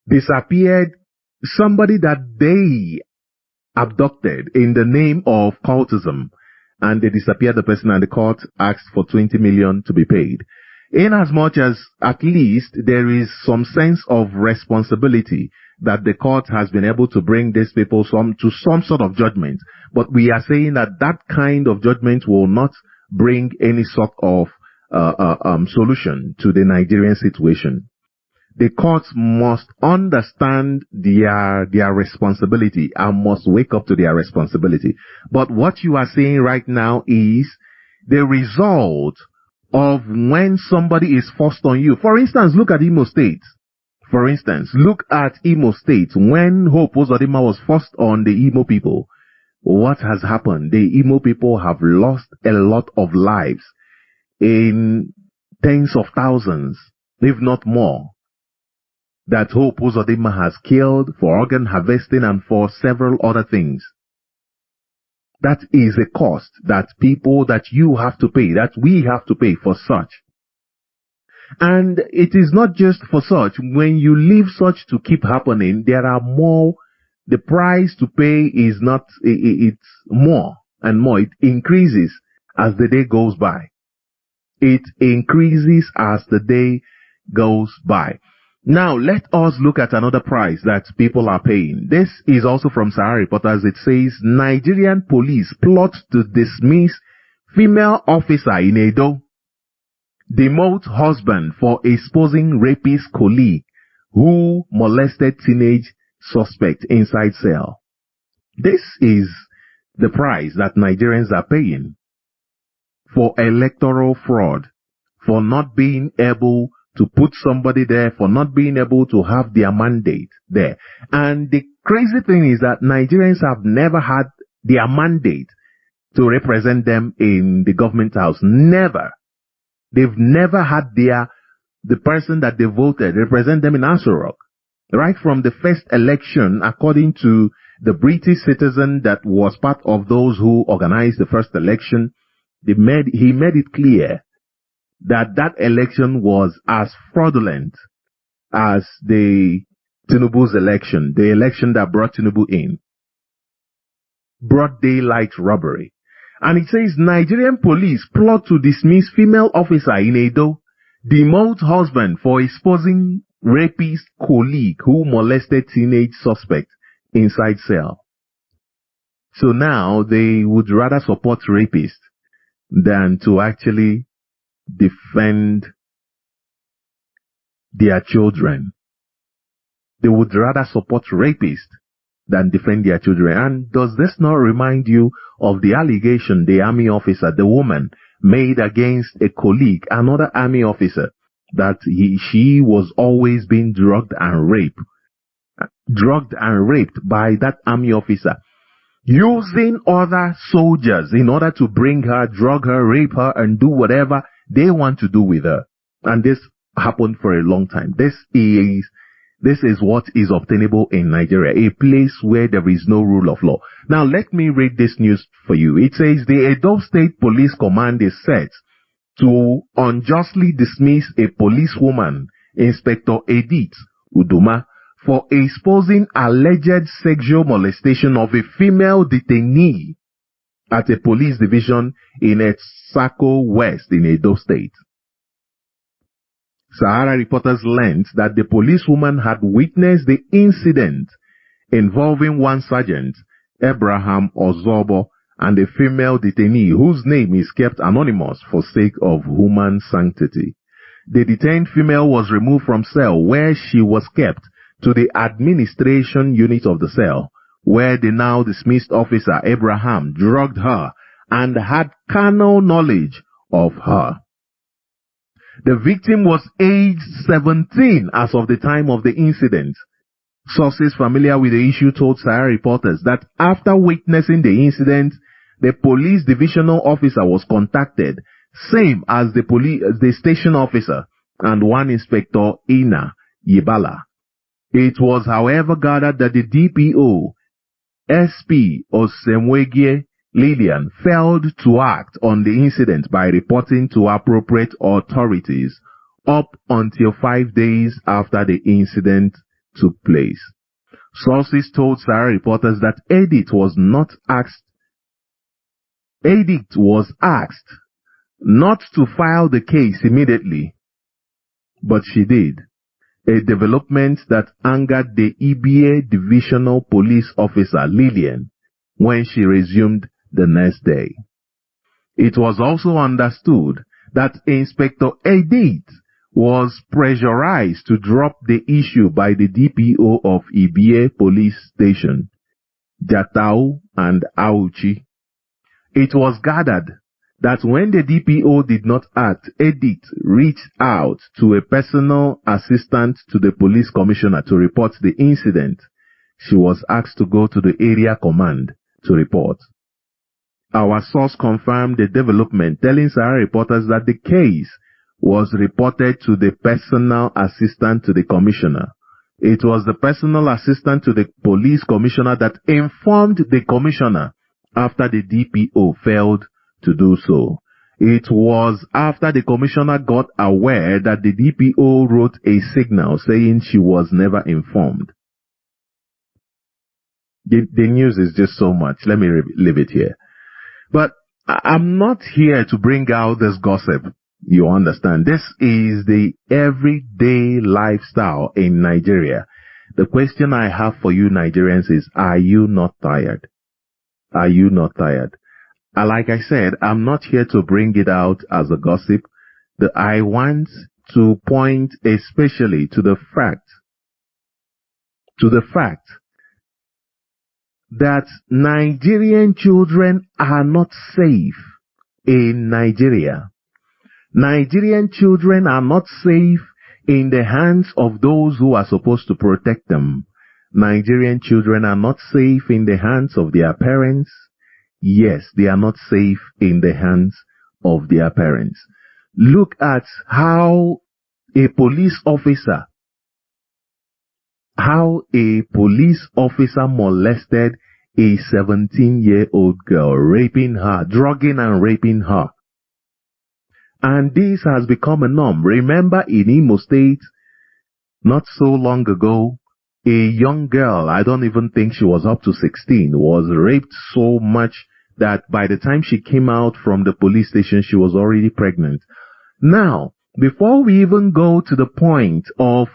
disappeared somebody that they abducted in the name of cultism, and they disappeared the person, and the court asked for 20 million to be paid. In as much as at least there is some sense of responsibility that the court has been able to bring these people to some sort of judgment. But we are saying that that kind of judgment will not bring any sort of solution to the Nigerian situation. The courts must understand their responsibility and must wake up to their responsibility. But what you are saying right now is the result of when somebody is forced on you. For instance, look at Imo State. For instance, look at Imo State. When Hope Uzodinma was forced on the Imo people, what has happened? The Imo people have lost a lot of lives, in tens of thousands, if not more, that Hope Uzodinma has killed for organ harvesting and for several other things. That is a cost that people, that you have to pay, that we have to pay for such. And it is not just for such. When you leave such to keep happening, there are more. The price to pay is not, it's more and more. It increases as the day goes by. It increases as the day goes by. Now, let us look at another price that people are paying. This is also from Sahara Reporters. It says, Nigerian police plot to dismiss female officer in Edo. Demote husband for exposing rapist colleague who molested teenage suspect inside cell. This is the price that Nigerians are paying for electoral fraud, for not being able to put somebody there, for not being able to have their mandate there. And the crazy thing is that Nigerians have never had their mandate to represent them in the government house. Never. They've never had the person that they voted represent them in Aso Rock. Right from the first election, according to the British citizen that was part of those who organized the first election, he made it clear that election was as fraudulent as the Tinubu's election, the election that brought Tinubu in. Broad daylight robbery. And it says Nigerian police plot to dismiss female officer in Edo, demote husband for exposing rapist colleague who molested teenage suspect inside cell. So now they would rather support rapists than to actually defend their children. They would rather support rapists than defend their children. And does this not remind you of the allegation the army officer, the woman, made against a colleague, another army officer, that she was always being drugged and raped by that army officer, using other soldiers in order to bring her, drug her, rape her, and do whatever they want to do with her. And this happened for a long time. This is what is obtainable in Nigeria, a place where there is no rule of law. Now let me read this news for you. It says the Edo State Police Command is set to unjustly dismiss a policewoman, Inspector Edith Uduma, for exposing alleged sexual molestation of a female detainee at a police division in Etsako West in Edo State. Sahara reporters learned that the policewoman had witnessed the incident involving one sergeant, Abraham Ozobo, and a female detainee whose name is kept anonymous for sake of human sanctity. The detained female was removed from cell where she was kept to the administration unit of the cell, where the now dismissed officer Abraham drugged her and had carnal knowledge of her. The victim was aged 17 as of the time of the incident. Sources familiar with the issue told Sahara reporters that after witnessing the incident, the police divisional officer was contacted, same as the station officer and one Inspector Ina Yibala. It was, however, gathered that the DPO, SP Osemwegie Lillian, failed to act on the incident by reporting to appropriate authorities up until 5 days after the incident took place. Sources told Sahara reporters that Edith was asked not to file the case immediately, but she did. A development that angered the EBA divisional police officer Lillian when she resumed the next day. It was also understood that Inspector Edith was pressurized to drop the issue by the DPO of EBA police station, Jatau and Auchi. It was gathered that when the DPO did not act, Edith reached out to a personal assistant to the police commissioner to report the incident. She was asked to go to the area command to report. Our source confirmed the development, telling Sahara reporters that the case was reported to the personal assistant to the commissioner. It was the personal assistant to the police commissioner that informed the commissioner after the DPO failed to do so. It was after the commissioner got aware that the DPO wrote a signal saying she was never informed. The news is just so much. Let me leave it here. But I'm not here to bring out this gossip. You understand? This is the everyday lifestyle in Nigeria. The question I have for you Nigerians is, are you not tired? Are you not tired? Like I said, I'm not here to bring it out as a gossip. I want to point especially to the fact that Nigerian children are not safe in Nigeria. Nigerian children are not safe in the hands of those who are supposed to protect them. Nigerian children are not safe in the hands of their parents. Yes, they are not safe in the hands of their parents. Look at how a police officer molested a 17-year-old girl, raping her, drugging and raping her. And this has become a norm. Remember, in Imo State, not so long ago, a young girl, I don't even think she was up to 16, was raped so much that by the time she came out from the police station, she was already pregnant. Now, before we even go to the point of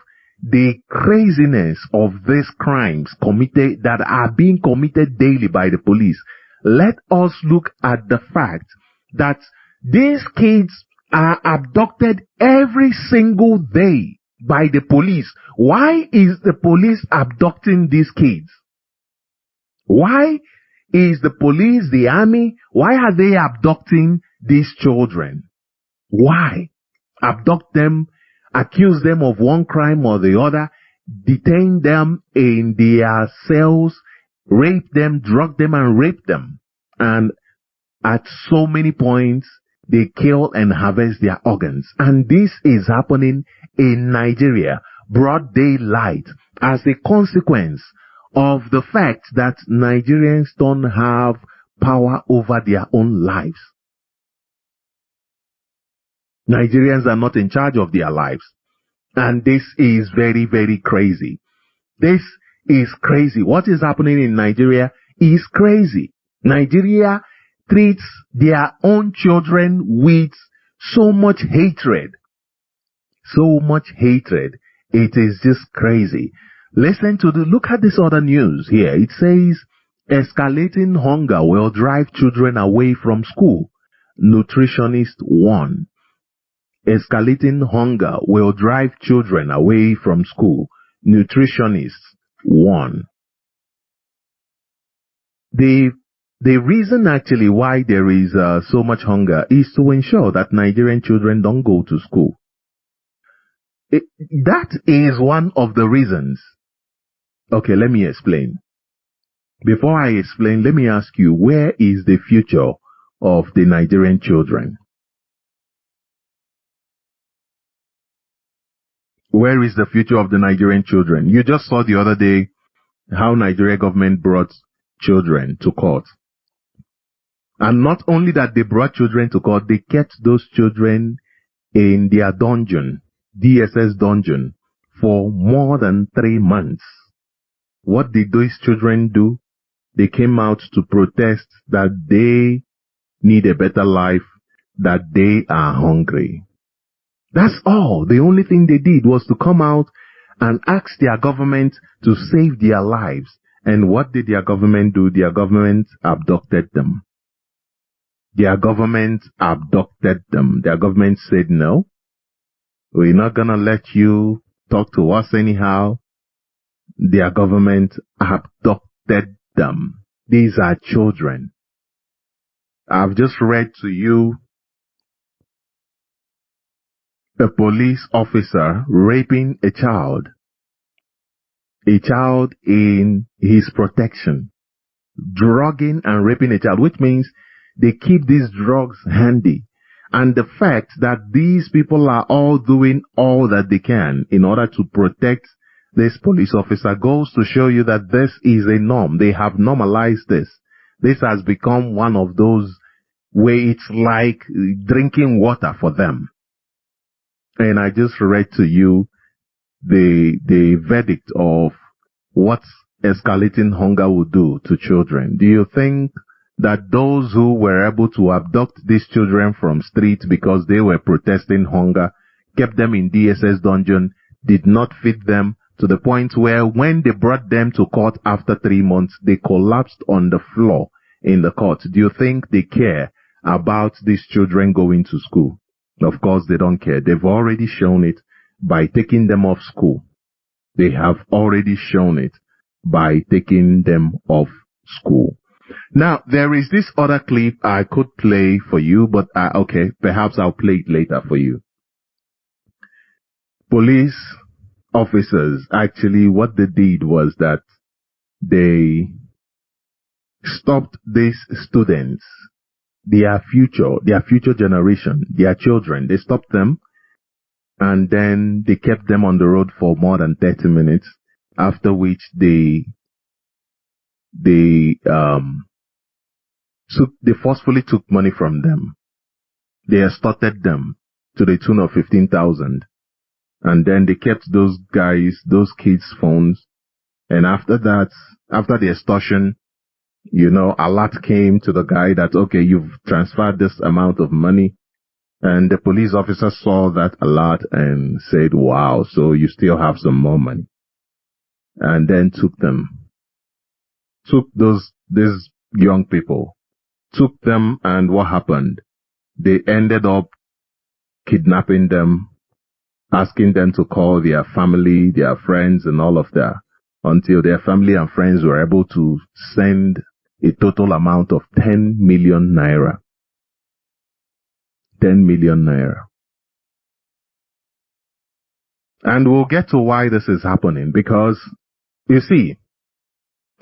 the craziness of these crimes committed that are being committed daily by the police, let us look at the fact that these kids are abducted every single day by the police. Why is the police abducting these kids? Why is the police, the army, why are they abducting these children? Why? Abduct them, accuse them of one crime or the other, detain them in their cells, rape them, drug them and rape them. And at so many points, they kill and harvest their organs. And this is happening in Nigeria, broad daylight, as a consequence of the fact that Nigerians don't have power over their own lives. Nigerians are not in charge of their lives. And this is very, very crazy. This is crazy. What is happening in Nigeria is crazy. Nigeria treats their own children with so much hatred. So much hatred. It is just crazy. Look at this other news here. It says, escalating hunger will drive children away from school. Nutritionist warn. Escalating hunger will drive children away from school. Nutritionists warn. The reason actually why there is so much hunger is to ensure that Nigerian children don't go to school. That is one of the reasons. Okay, let me explain. Before I explain, let me ask you, where is the future of the Nigerian children? Where is the future of the Nigerian children? You just saw the other day how Nigeria government brought children to court. And not only that they brought children to court, they kept those children in their dungeon, DSS dungeon, for more than 3 months. What did those children do? They came out to protest that they need a better life, that they are hungry. That's all. The only thing they did was to come out and ask their government to save their lives. And what did their government do? Their government abducted them. Their government abducted them. Their government said, no, we're not going to let you talk to us anyhow. Their government abducted them. These are children. I've just read to you a police officer raping a child in his protection, drugging and raping a child, which means they keep these drugs handy. And the fact that these people are all doing all that they can in order to protect this police officer goes to show you that this is a norm. They have normalized this. This has become one of those where it's like drinking water for them. And I just read to you the verdict of what escalating hunger will do to children. Do you think that those who were able to abduct these children from streets because they were protesting hunger, kept them in DSS dungeon, did not feed them to the point where when they brought them to court after 3 months, they collapsed on the floor in the court? Do you think they care about these children going to school? Of course they don't care. They've already shown it by taking them off school. They have already shown it by taking them off school. Now, there is this other clip I could play for you, but okay, perhaps I'll play it later for you. Police officers, actually, what they did was that they stopped these students, their future generation, their children. They stopped them, and then they kept them on the road for more than 30 minutes, after which they forcefully took money from them. They extorted them to the tune of 15,000. And then they kept those kids' phones. And after that, after the extortion, alert came to the guy that, okay, you've transferred this amount of money. And the police officer saw that alert and said, wow, so you still have some more money. And then took these young people, took them, and what happened? They ended up kidnapping them, asking them to call their family, their friends, and all of that, until their family and friends were able to send a total amount of 10 million naira. 10 million naira. And we'll get to why this is happening, because, you see,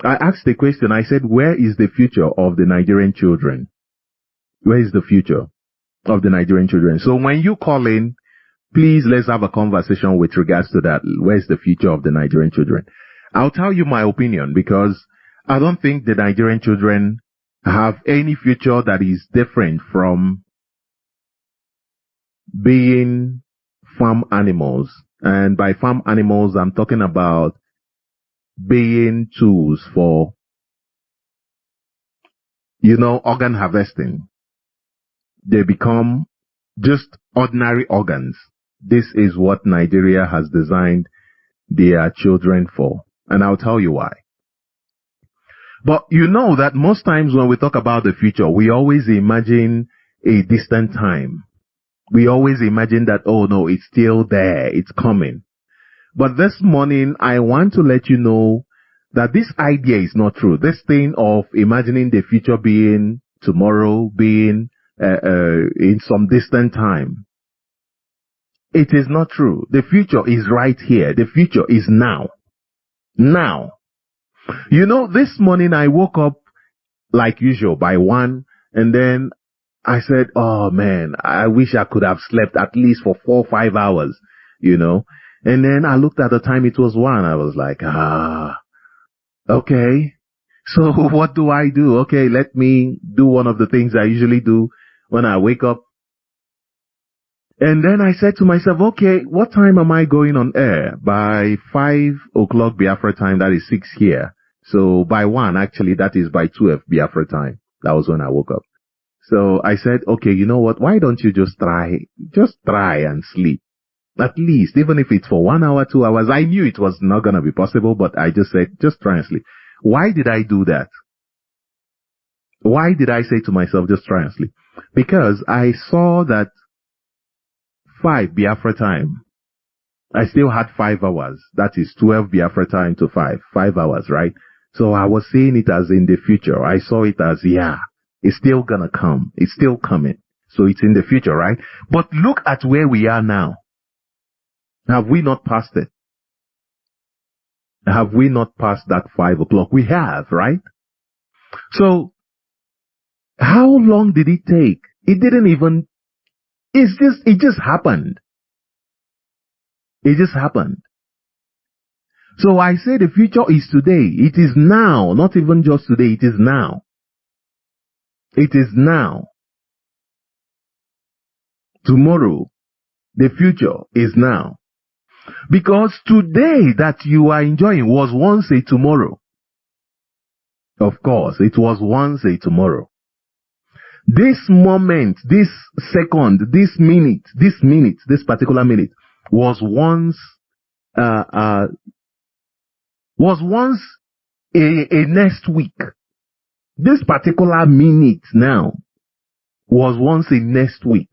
I asked the question, I said, where is the future of the Nigerian children? Where is the future of the Nigerian children? So when you call in, please, let's have a conversation with regards to that. Where's the future of the Nigerian children? I'll tell you my opinion, because I don't think the Nigerian children have any future that is different from being farm animals. And by farm animals, I'm talking about being tools for, organ harvesting. They become just ordinary organs. This is what Nigeria has designed their children for. And I'll tell you why. But you know that most times when we talk about the future, we always imagine a distant time. We always imagine that, oh no, it's still there, it's coming. But this morning, I want to let you know that this idea is not true. This thing of imagining the future being tomorrow, being in some distant time, it is not true. The future is right here. The future is now. Now. This morning I woke up like usual by 1, and then I said, oh man, I wish I could have slept at least for 4 or 5 hours, And then I looked at the time, it was 1. I was like, okay. So what do I do? Okay, let me do one of the things I usually do when I wake up. And then I said to myself, okay, what time am I going on air? By 5 o'clock Biafra time, that is 6 here. So by 1, actually, that is by 12 Biafra time. That was when I woke up. So I said, okay, you know what? Why don't you just try and sleep? At least, even if it's for 1 hour, 2 hours. I knew it was not going to be possible, but I just said, just try and sleep. Why did I do that? Why did I say to myself, just try and sleep? Because I saw that 5 Biafra time, I still had 5 hours. That is 12 Biafra time to 5 hours, right? So I was seeing it as in the future. I saw it as, yeah, it's still gonna come. It's still coming. So it's in the future, right? But look at where we are now. Have we not passed it? Have we not passed that 5 o'clock? We have, right? So, how long did it take? It didn't even, it just happened. It just happened. So I say the future is today. It is now. Not even just today. It is now. It is now. Tomorrow. The future is now. Because today that you are enjoying was once a tomorrow. Of course, it was once a tomorrow. This moment, this second, this particular minute was once a next week. This particular minute now was once a next week.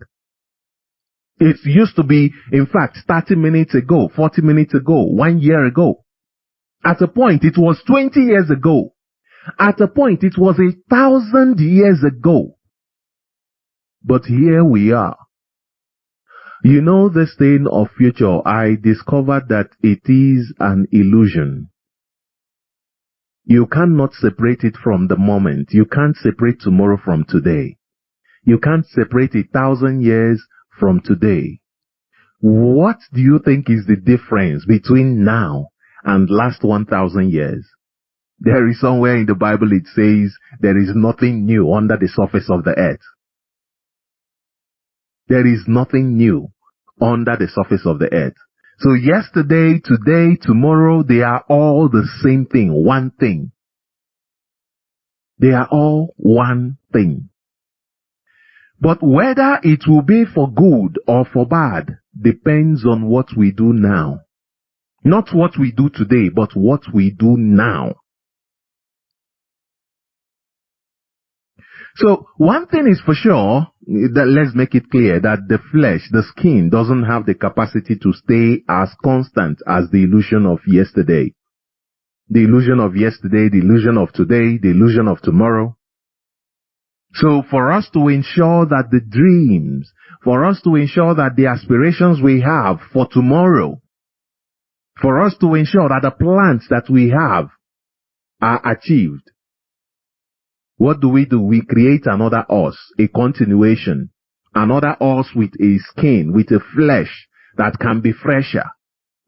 It used to be, in fact, 30 minutes ago, 40 minutes ago, 1 year ago. At a point, it was 20 years ago. At a point, it was 1,000 years ago. But here we are. You know this thing of future, I discovered that it is an illusion. You cannot separate it from the moment. You can't separate tomorrow from today. You can't separate 1,000 years from today. What do you think is the difference between now and last 1,000 years? There is somewhere in the Bible it says there is nothing new under the surface of the earth. There is nothing new under the surface of the earth. So yesterday, today, tomorrow, they are all the same thing, one thing. They are all one thing. But whether it will be for good or for bad depends on what we do now. Not what we do today, but what we do now. So one thing is for sure, that let's make it clear that the flesh, the skin, doesn't have the capacity to stay as constant as the illusion of yesterday. The illusion of yesterday, the illusion of today, the illusion of tomorrow. So for us to ensure that the dreams, for us to ensure that the aspirations we have for tomorrow, for us to ensure that the plans that we have are achieved, what do? We create another us, a continuation, another us with a skin, with a flesh that can be fresher,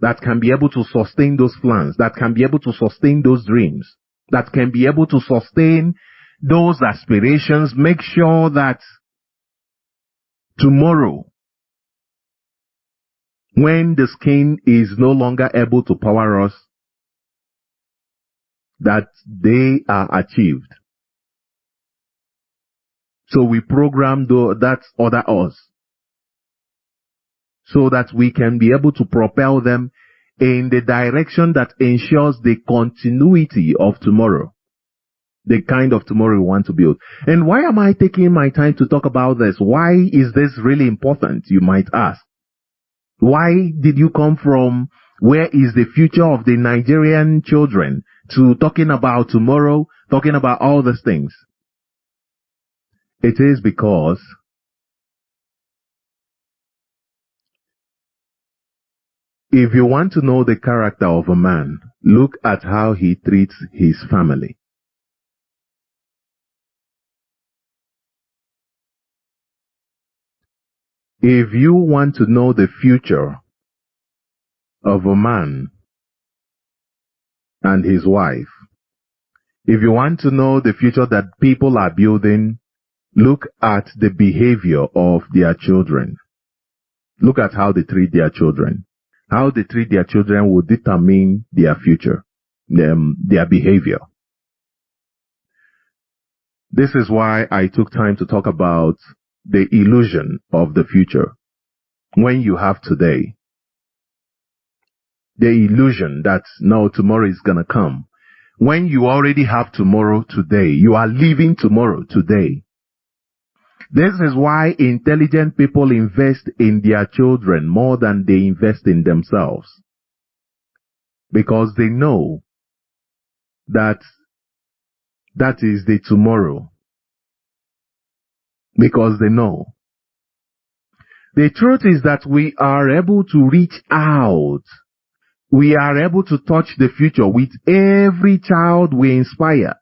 that can be able to sustain those plans, that can be able to sustain those dreams, that can be able to sustain those aspirations. Make sure that tomorrow, when the skin is no longer able to power us, that they are achieved. So we program that other us so that we can be able to propel them in the direction that ensures the continuity of tomorrow, the kind of tomorrow we want to build. And why am I taking my time to talk about this? Why is this really important, you might ask? Why did you come from where is the future of the Nigerian children to talking about tomorrow, talking about all these things? It is because if you want to know the character of a man, look at how he treats his family. If you want to know the future of a man and his wife, if you want to know the future that people are building, look at the behavior of their children. Look at how they treat their children. How they treat their children will determine their future, their behavior. This is why I took time to talk about the illusion of the future. When you have today, the illusion that no, tomorrow is gonna come. When you already have tomorrow today, you are living tomorrow today. This is why intelligent people invest in their children more than they invest in themselves. Because they know that that is the tomorrow. Because they know. The truth is that we are able to reach out. We are able to touch the future with every child we inspire.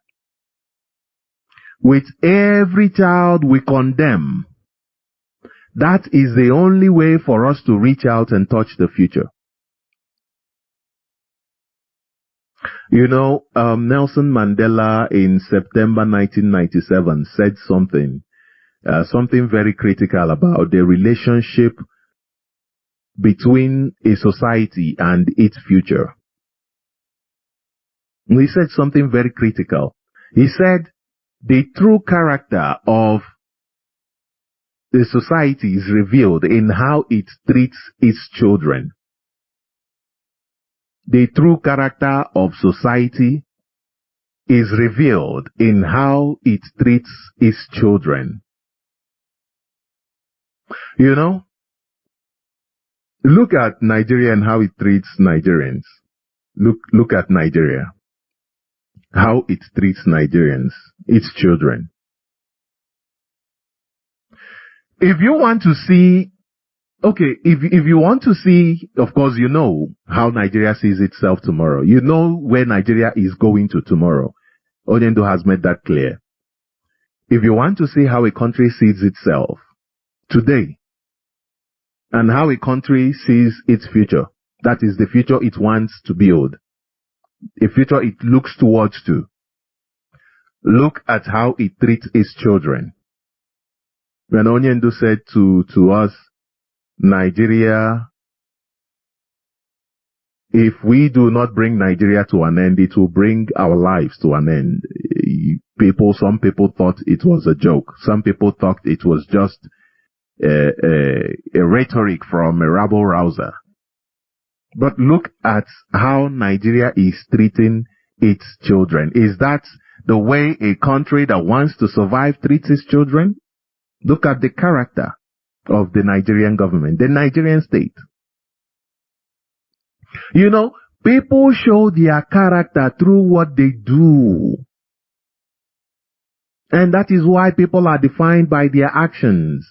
With every child we condemn. That is the only way for us to reach out and touch the future. You know, Nelson Mandela in September 1997 said something very critical about the relationship between a society and its future. He said something very critical. He said, the true character of the society is revealed in how it treats its children. The true character of society is revealed in how it treats its children. You know, look at Nigeria and how it treats Nigerians. Look at Nigeria. how it treats Nigerians, its children. If you want to see, if you want to see, of course, you know how Nigeria sees itself tomorrow. You know where Nigeria is going to tomorrow. Onyendo has made that clear. If you want to see how a country sees itself today and how a country sees its future, that is the future it wants to build, a future it looks towards to, look at how it treats its children. When Onyendo said to us, Nigeria, if we do not bring Nigeria to an end, it will bring our lives to an end. Some people thought it was a joke. Some people thought it was just a rhetoric from a rabble-rouser. But look at how Nigeria is treating its children. Is that the way a country that wants to survive treats its children? Look at the character of the Nigerian government, the Nigerian state. You know, people show their character through what they do. And that is why people are defined by their actions.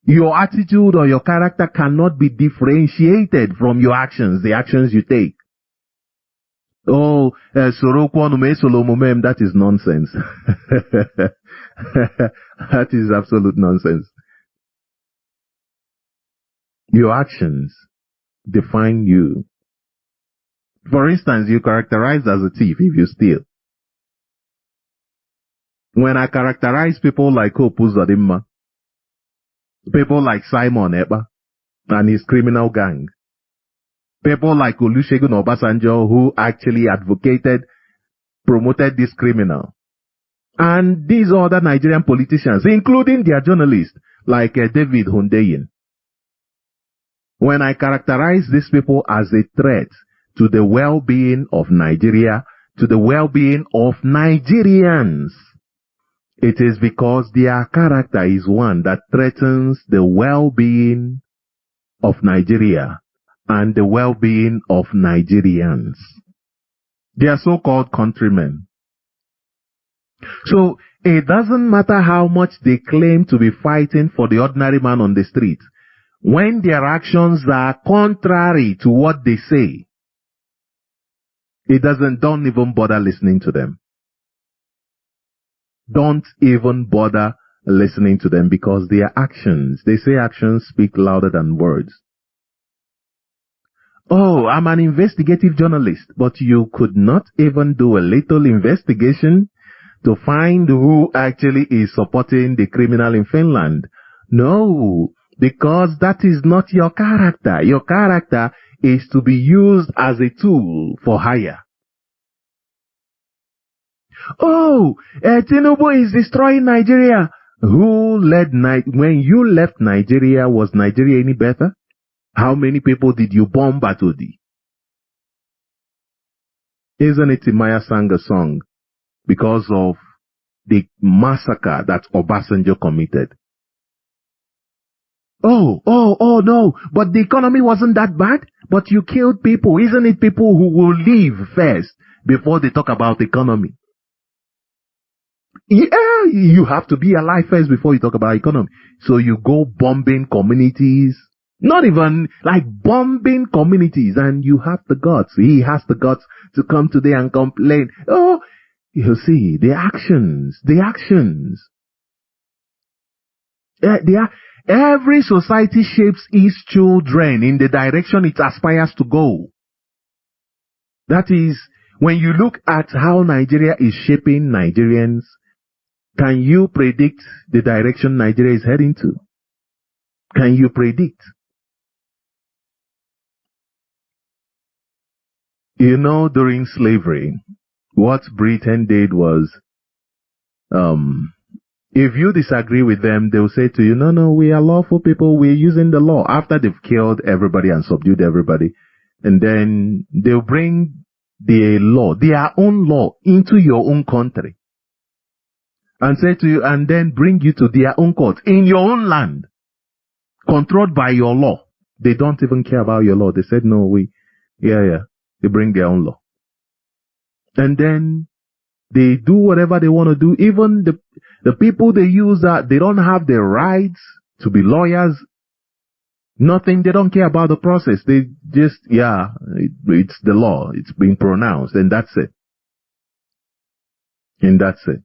Your attitude or your character cannot be differentiated from your actions, the actions you take. Oh, that is nonsense. That is absolute nonsense. Your actions define you. For instance, you're characterized as a thief if you steal. When I characterize people like Hope Uzodimma, people like Simon Ekpa and his criminal gang, people like Olusegun Obasanjo who actually promoted this criminal, and these other Nigerian politicians, including their journalists like David Hundeyin. When I characterize these people as a threat to the well-being of Nigeria, to the well-being of Nigerians, it is because their character is one that threatens the well-being of Nigeria and the well-being of Nigerians. They are so-called countrymen. So it doesn't matter how much they claim to be fighting for the ordinary man on the street. When their actions are contrary to what they say, don't even bother listening to them. Don't even bother listening to them because their actions, they say actions speak louder than words. Oh, I'm an investigative journalist, but you could not even do a little investigation to find who actually is supporting the criminal in Finland. No, because that is not your character. Your character is to be used as a tool for hire. Oh, Tinubu is destroying Nigeria. When you left Nigeria, was Nigeria any better? How many people did you bomb Batodi? Isn't it Timaya sang a song because of the massacre that Obasanjo committed? Oh, no, but the economy wasn't that bad, but you killed people. Isn't it people who will leave first before they talk about economy? Yeah, you have to be alive first before you talk about economy. So you go bombing communities, not even like bombing communities, and you have the guts. He has the guts to come today and complain. Oh, you see, the actions. Every society shapes its children in the direction it aspires to go. That is, when you look at how Nigeria is shaping Nigerians, can you predict the direction Nigeria is heading to? Can you predict? You know, during slavery, what Britain did was, if you disagree with them, they'll say to you, no, we are lawful people, we're using the law. After they've killed everybody and subdued everybody, and then they'll bring their own law into your own country. And say to you, and then bring you to their own court in your own land, controlled by your law. They don't even care about your law. They said, no, They bring their own law. And then they do whatever they want to do. Even the people they use, that they don't have the rights to be lawyers. Nothing. They don't care about the process. They just, it's the law. It's been pronounced, and that's it. And that's it.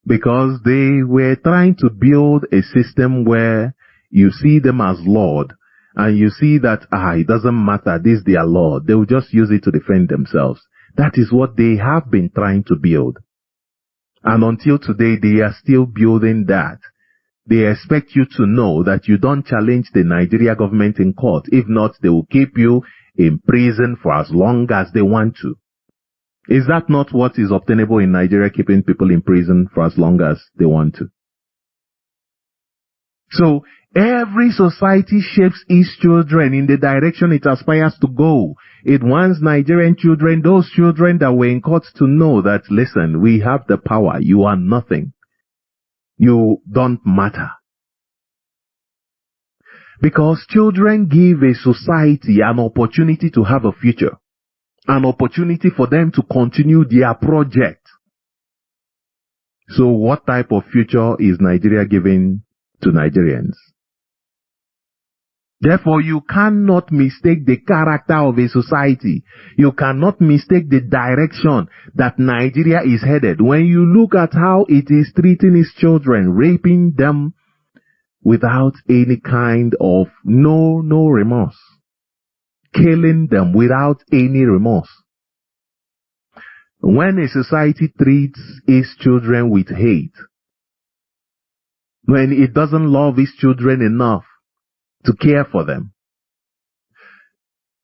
Because they were trying to build a system where you see them as Lord, and you see that, it doesn't matter, this is their law. They will just use it to defend themselves. That is what they have been trying to build. And until today, they are still building that. They expect you to know that you don't challenge the Nigeria government in court. If not, they will keep you in prison for as long as they want to. Is that not what is obtainable in Nigeria, keeping people in prison for as long as they want to? So, every society shapes its children in the direction it aspires to go. It wants Nigerian children, those children that were in court, to know that, listen, we have the power. You are nothing. You don't matter. Because children give a society an opportunity to have a future. An opportunity for them to continue their project. So what type of future is Nigeria giving to Nigerians? Therefore, you cannot mistake the character of a society. You cannot mistake the direction that Nigeria is headed. When you look at how it is treating its children, raping them without any kind of no remorse. Killing them without any remorse. When a society treats its children with hate, when it doesn't love its children enough to care for them.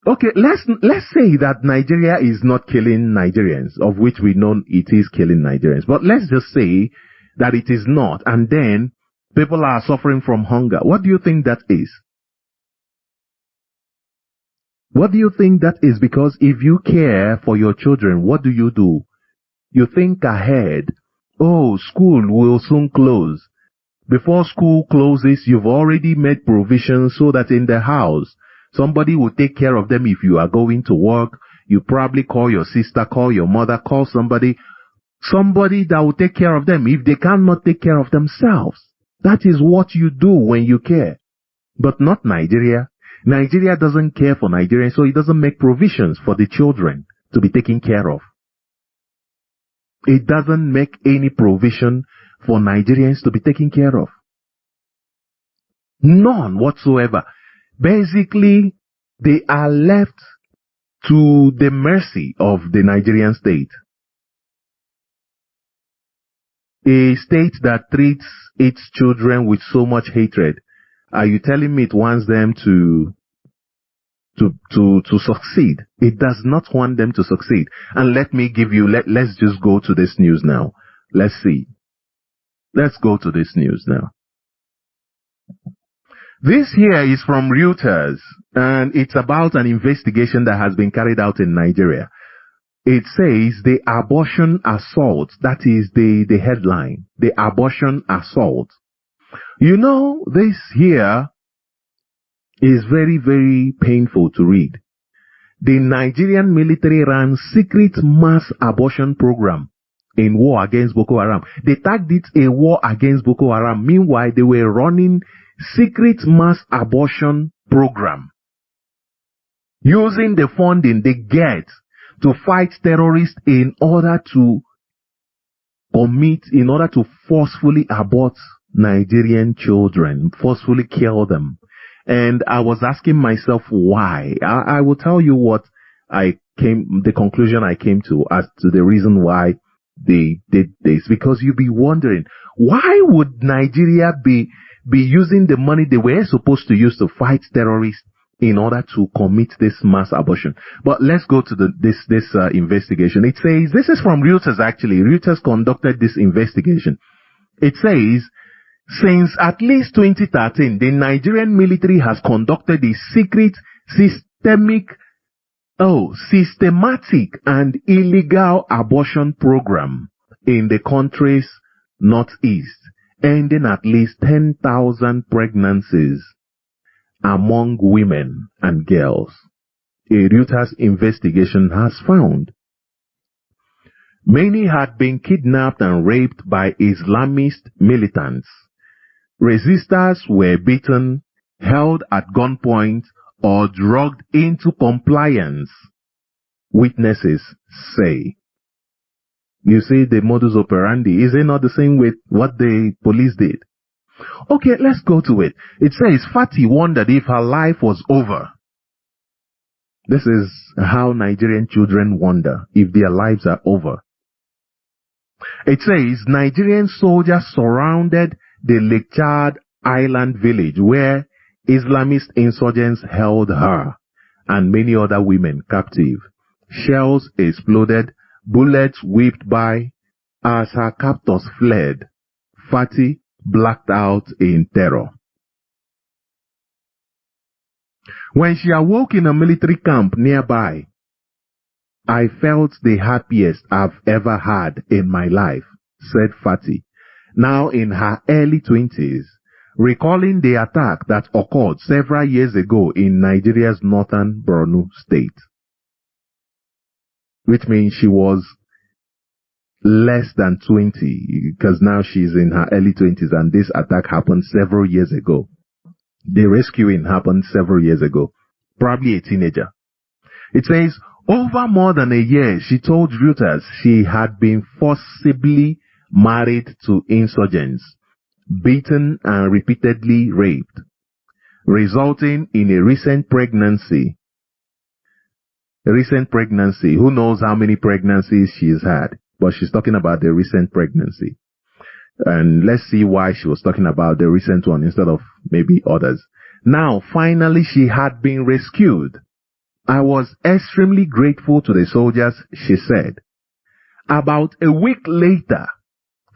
Okay, let's say that Nigeria is not killing Nigerians, of which we know it is killing Nigerians. But let's just say that it is not, and then people are suffering from hunger. What do you think that is? What do you think that is? Because if you care for your children, what do? You think ahead. Oh, school will soon close. Before school closes, you've already made provisions so that in the house, somebody will take care of them if you are going to work. You probably call your sister, call your mother, call somebody that will take care of them if they cannot take care of themselves. That is what you do when you care. But not Nigeria. Nigeria doesn't care for Nigerians, so it doesn't make provisions for the children to be taken care of. It doesn't make any provision for Nigerians to be taken care of. None whatsoever. Basically, they are left to the mercy of the Nigerian state. A state that treats its children with so much hatred. Are you telling me it wants them to succeed? It does not want them to succeed. And let's just go to this news now. Let's see. Let's go to this news now. This here is from Reuters, and it's about an investigation that has been carried out in Nigeria. It says the abortion assault. That is the headline. The abortion assault. You know, this here is very, very painful to read. The Nigerian military ran secret mass abortion program in war against Boko Haram. They tagged it a war against Boko Haram. Meanwhile, they were running secret mass abortion program, using the funding they get to fight terrorists in order to forcefully abort Nigerian children, forcefully kill them. And I was asking myself why. I will tell you the conclusion I came to as to the reason why they did this. Because you'll be wondering, why would Nigeria be using the money they were supposed to use to fight terrorists in order to commit this mass abortion? But let's go to this investigation. It says, this is from Reuters actually. Reuters conducted this investigation. It says, since at least 2013, the Nigerian military has conducted a secret, systematic and illegal abortion program in the country's northeast, ending at least 10,000 pregnancies among women and girls. a Reuters investigation has found. Many had been kidnapped and raped by Islamist militants. Resistors were beaten, held at gunpoint, or drugged into compliance, witnesses say. You see the modus operandi. Is it not the same with what the police did? Okay, let's go to it. It says Fati wondered if her life was over. This is how Nigerian children wonder if their lives are over. It says Nigerian soldiers surrounded the Lake Chad Island village where Islamist insurgents held her and many other women captive. Shells exploded, bullets whipped by. As her captors fled, Fati blacked out in terror. When she awoke in a military camp nearby, I felt the happiest I've ever had in my life, said Fati, now in her early 20s, recalling the attack that occurred several years ago in Nigeria's northern Borno state. Which means she was less than 20, because now she's in her early 20s and this attack happened several years ago. The rescuing happened several years ago, probably a teenager. It says, over more than a year, she told Reuters she had been forcibly married to insurgents, beaten and repeatedly raped, resulting in a recent pregnancy. Who knows how many pregnancies she's had, but she's talking about the recent pregnancy. And let's see why she was talking about the recent one instead of maybe others. Now, finally, she had been rescued. I was extremely grateful to the soldiers, she said. About a week later,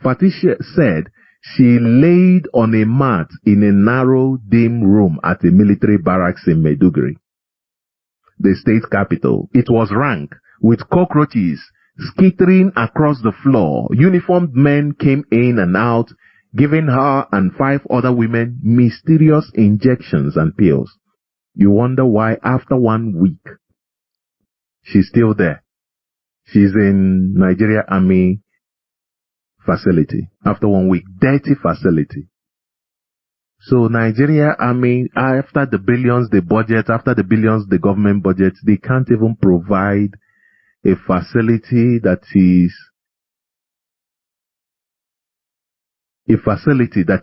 Fatisha said she laid on a mat in a narrow, dim room at a military barracks in Maiduguri, the state capital. It was rank with cockroaches skittering across the floor. Uniformed men came in and out, giving her and 5 other women mysterious injections and pills. You wonder why after 1 week, she's still there. She's in Nigeria Army facility. After 1 week, dirty facility. So Nigeria Army, after the billions they budget, after the billions the government budget, they can't even provide a facility that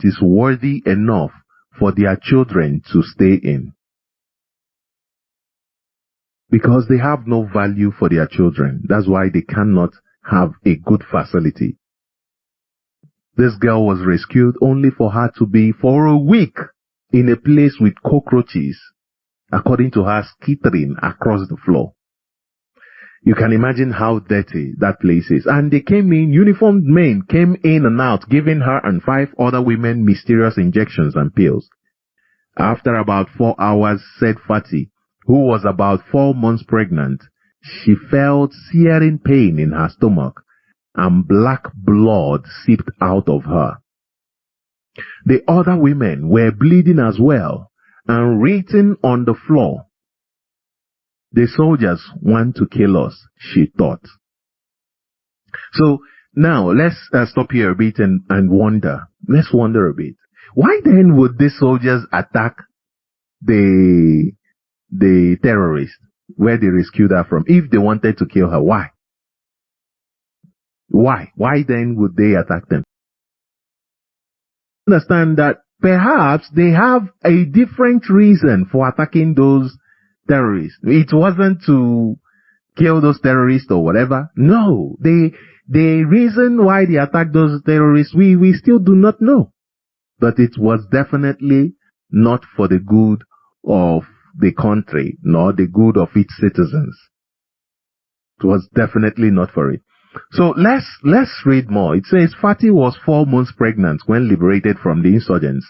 is worthy enough for their children to stay in. Because they have no value for their children. That's why they cannot have a good facility. This girl was rescued only for her to be for a week in a place with cockroaches, according to her, skittering across the floor. You can imagine how dirty that place is. And they came in, uniformed men came in and out, giving her and 5 other women mysterious injections and pills. After about 4 hours, said Fati, who was about 4 months pregnant, she felt searing pain in her stomach and black blood seeped out of her. The other women were bleeding as well and written on the floor. The soldiers want to kill us, she thought. So now let's stop here a bit and wonder. Let's wonder a bit. Why then would the soldiers attack the terrorists where they rescued her from if they wanted to kill her? Why? Why then would they attack them? Understand that perhaps they have a different reason for attacking those terrorists. It wasn't to kill those terrorists or whatever. No, the reason why they attacked those terrorists, we still do not know. But it was definitely not for the good of the country, nor the good of its citizens. It was definitely not for it. So let's read more. It says Fati was 4 months pregnant when liberated from the insurgents.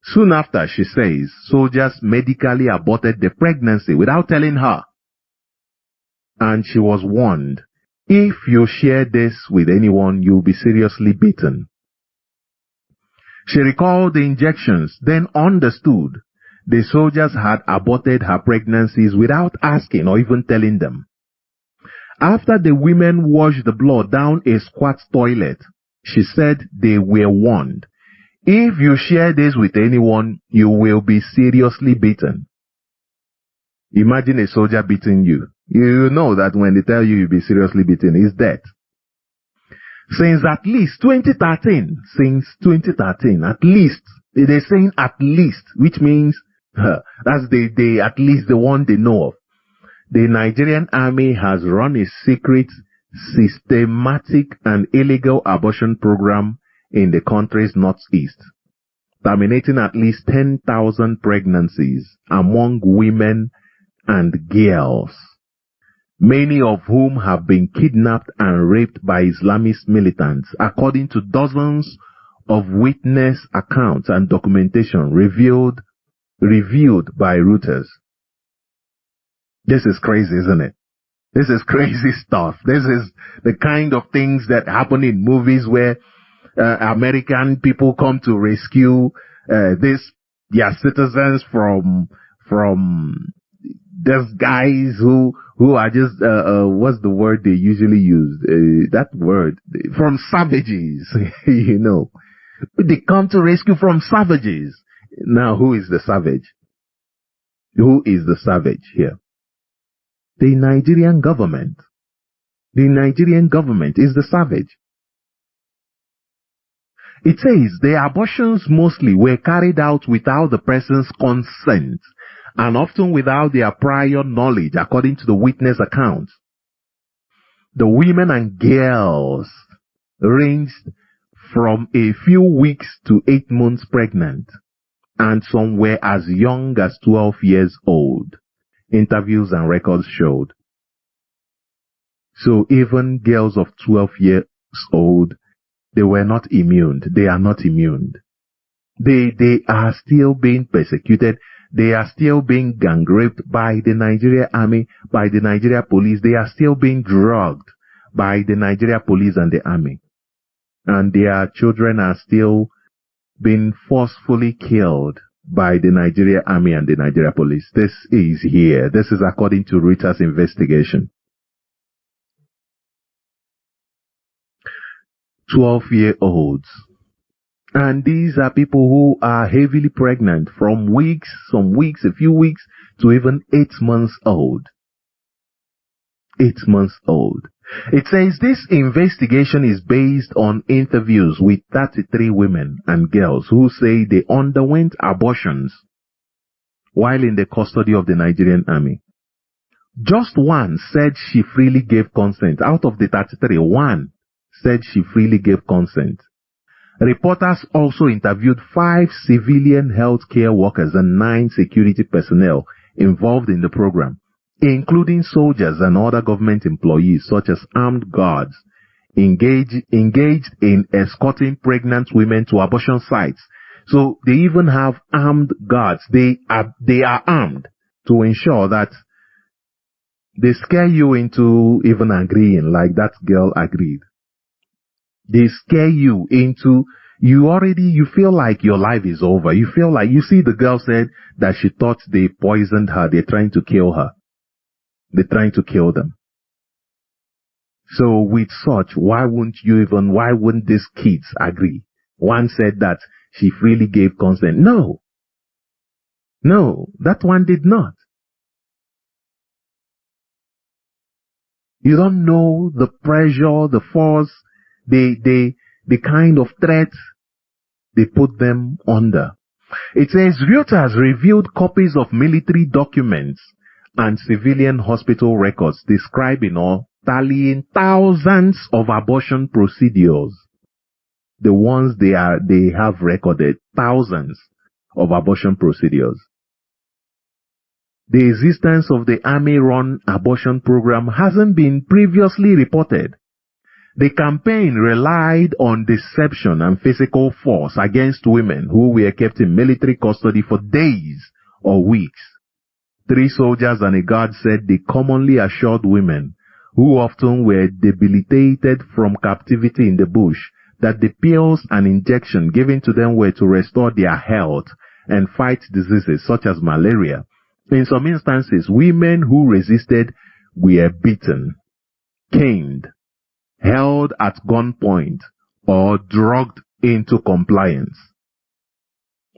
Soon after, she says, soldiers medically aborted the pregnancy without telling her. And she was warned, if you share this with anyone, you'll be seriously beaten. She recalled the injections, then understood the soldiers had aborted her pregnancies without asking or even telling them. After the women washed the blood down a squat toilet, she said they were warned. If you share this with anyone, you will be seriously beaten. Imagine a soldier beating you. You know that when they tell you you'll be seriously beaten, it's death. Since at least 2013, at least, they're saying at least, which means that's at least the one they know of. The Nigerian army has run a secret, systematic and illegal abortion program in the country's northeast, terminating at least 10,000 pregnancies among women and girls, many of whom have been kidnapped and raped by Islamist militants, according to dozens of witness accounts and documentation reviewed by Reuters. This is crazy, isn't it? This is crazy stuff. This is the kind of things that happen in movies where American people come to rescue their citizens from these guys who are just what's the word they usually use? That word, from savages. You know, they come to rescue from savages. Now, who is the savage? Who is the savage here? The Nigerian government. The Nigerian government is the savage. It says the abortions mostly were carried out without the person's consent and often without their prior knowledge, according to the witness accounts. The women and girls ranged from a few weeks to 8 months pregnant, and some were as young as 12 years old. Interviews and records showed. So even girls of 12 years old, they were not immune. They are not immune. They are still being persecuted. They are still being gang raped by the Nigeria army, by the Nigeria police. They are still being drugged by the Nigeria police and the army. And their children are still being forcefully killed by the Nigeria army and the Nigeria police. This is here. This is according to Reuters investigation. 12-year-olds. And these are people who are heavily pregnant from a few weeks, to even 8 months old. 8 months old. It says this investigation is based on interviews with 33 women and girls who say they underwent abortions while in the custody of the Nigerian army. Just one said she freely gave consent. Out of the 33, one said she freely gave consent. Reporters also interviewed 5 civilian healthcare workers and 9 security personnel involved in the program, including soldiers and other government employees such as armed guards engaged in escorting pregnant women to abortion sites. So they even have armed guards. They are armed to ensure that they scare you into even agreeing, like that girl agreed. They scare you into, you feel like your life is over. You feel like, you see, the girl said that she thought they poisoned her. They're trying to kill her. They're trying to kill them. So with such, why wouldn't these kids agree? One said that she freely gave consent. No, that one did not. You don't know the pressure, the force, the kind of threat they put them under. It says Reuters reviewed copies of military documents and civilian hospital records describing or tallying thousands of abortion procedures. The ones they have recorded, thousands of abortion procedures. The existence of the army-run abortion program hasn't been previously reported. The campaign relied on deception and physical force against women who were kept in military custody for days or weeks. 3 soldiers and a guard said they commonly assured women, who often were debilitated from captivity in the bush, that the pills and injection given to them were to restore their health, and fight diseases such as malaria. In some instances, women who resisted were beaten, caned, held at gunpoint, or drugged into compliance.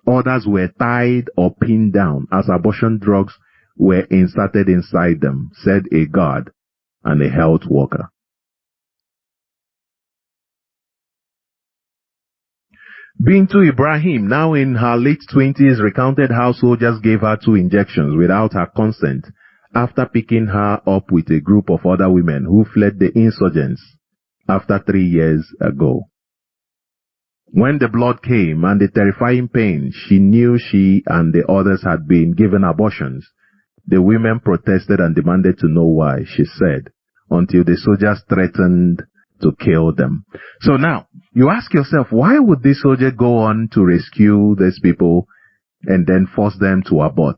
Others were tied or pinned down as abortion drugs were inserted inside them, said a guard and a health worker. Bintu Ibrahim, now in her late 20s, recounted how soldiers gave her 2 injections without her consent after picking her up with a group of other women who fled the insurgents after 3 years ago. When the blood came and the terrifying pain, she knew she and the others had been given abortions. The women protested and demanded to know why, she said, until the soldiers threatened to kill them. So now, you ask yourself, why would this soldier go on to rescue these people and then force them to abort?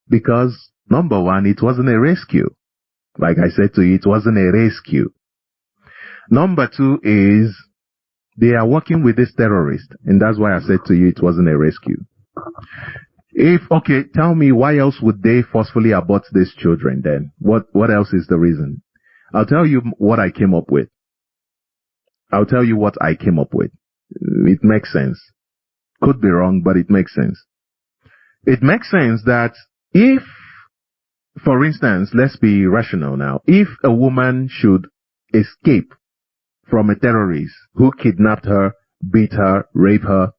Because, number one, it wasn't a rescue. Like I said to you, it wasn't a rescue. Number two is, they are working with this terrorist, and that's why I said to you it wasn't a rescue. Okay, tell me, why else would they forcefully abort these children then? What else is the reason? I'll tell you what I came up with. It makes sense. Could be wrong, but it makes sense. It makes sense that if, for instance, let's be rational now, if a woman should escape from a terrorist who kidnapped her, beat her, raped her,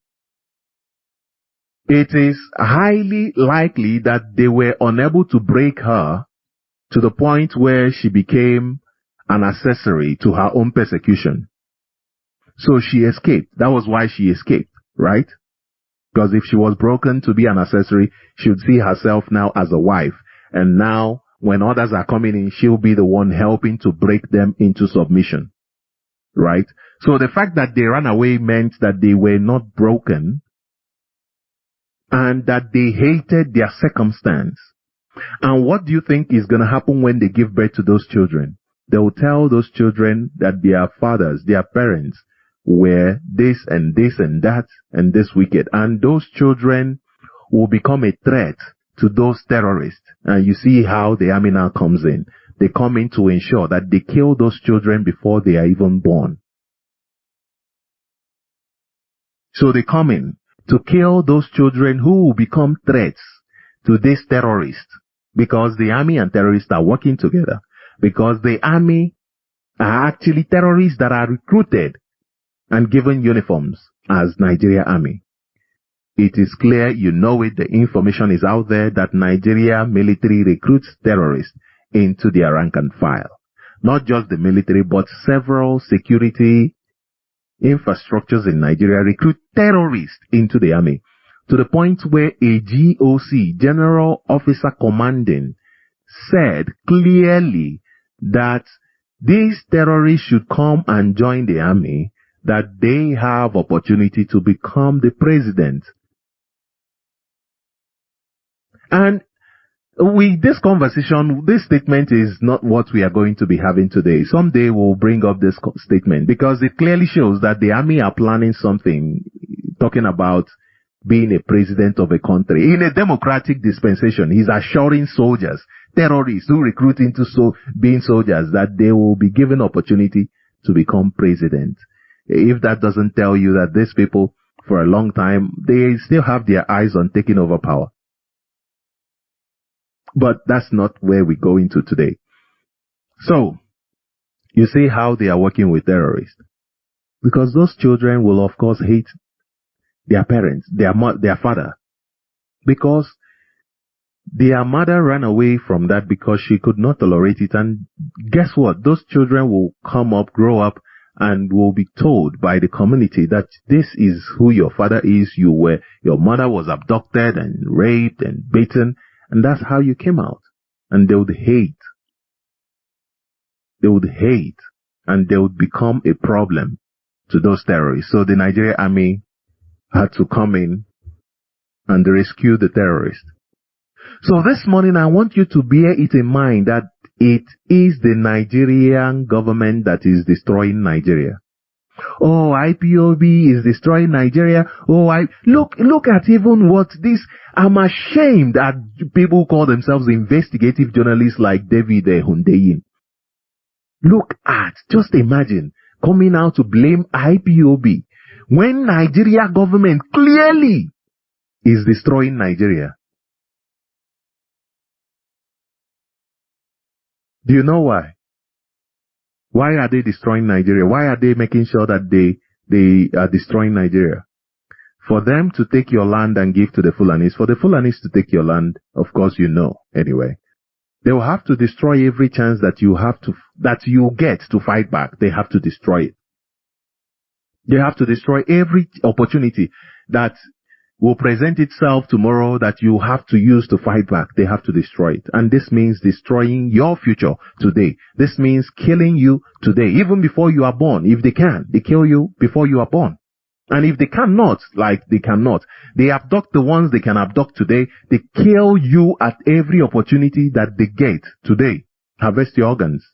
it is highly likely that they were unable to break her to the point where she became an accessory to her own persecution. So she escaped. That was why she escaped, right? Because if she was broken to be an accessory, she would see herself now as a wife. And now, when others are coming in, she'll be the one helping to break them into submission. Right? So the fact that they ran away meant that they were not broken and that they hated their circumstance. And what do you think is going to happen when they give birth to those children? They will tell those children that their fathers, their parents, were this and this and that and this wicked. And those children will become a threat to those terrorists. And you see how the army now comes in. They come in to ensure that they kill those children before they are even born. So they come in to kill those children who will become threats to these terrorists, because the army and terrorists are working together, because the army are actually terrorists that are recruited and given uniforms as Nigeria Army. It is clear, you know it, the information is out there that Nigeria military recruits terrorists into their rank and file. Not just the military, but several security infrastructures in Nigeria recruit terrorists into the army, to the point where a GOC, General Officer Commanding, said clearly that these terrorists should come and join the army, that they have opportunity to become the president. And with this conversation, this statement is not what we are going to be having today. Someday we'll bring up this statement because it clearly shows that the army are planning something, talking about being a president of a country. In a democratic dispensation, he's assuring soldiers, terrorists who recruit into being soldiers, that they will be given opportunity to become president. If that doesn't tell you that these people, for a long time, they still have their eyes on taking over power. But that's not where we're going to today. So, you see how they are working with terrorists. Because those children will, of course, hate their parents, their father. Because their mother ran away from that because she could not tolerate it. And guess what? Those children will come up, grow up, and will be told by the community that this is who your father is. Your mother was abducted and raped and beaten. And that's how you came out. And they would hate. They would hate. And they would become a problem to those terrorists. So the Nigerian army had to come in and rescue the terrorists. So this morning I want you to bear it in mind that it is the Nigerian government that is destroying Nigeria. Oh, IPOB is destroying Nigeria. Oh, look at even what this. I'm ashamed at people who call themselves investigative journalists like David Hundeyin. Just imagine coming out to blame IPOB when Nigeria government clearly is destroying Nigeria. Do you know why? Why are they destroying Nigeria? Why are they making sure that they are destroying Nigeria? For them to take your land and give to the Fulanis, for the Fulanis to take your land, of course you know, anyway. They will have to destroy every chance that you get to fight back. They have to destroy it. They have to destroy every opportunity that will present itself tomorrow that you have to use to fight back. They have to destroy it. And this means destroying your future today. This means killing you today, even before you are born. If they can, they kill you before you are born. And if they cannot, they abduct the ones they can abduct today. They kill you at every opportunity that they get today. Harvest your organs.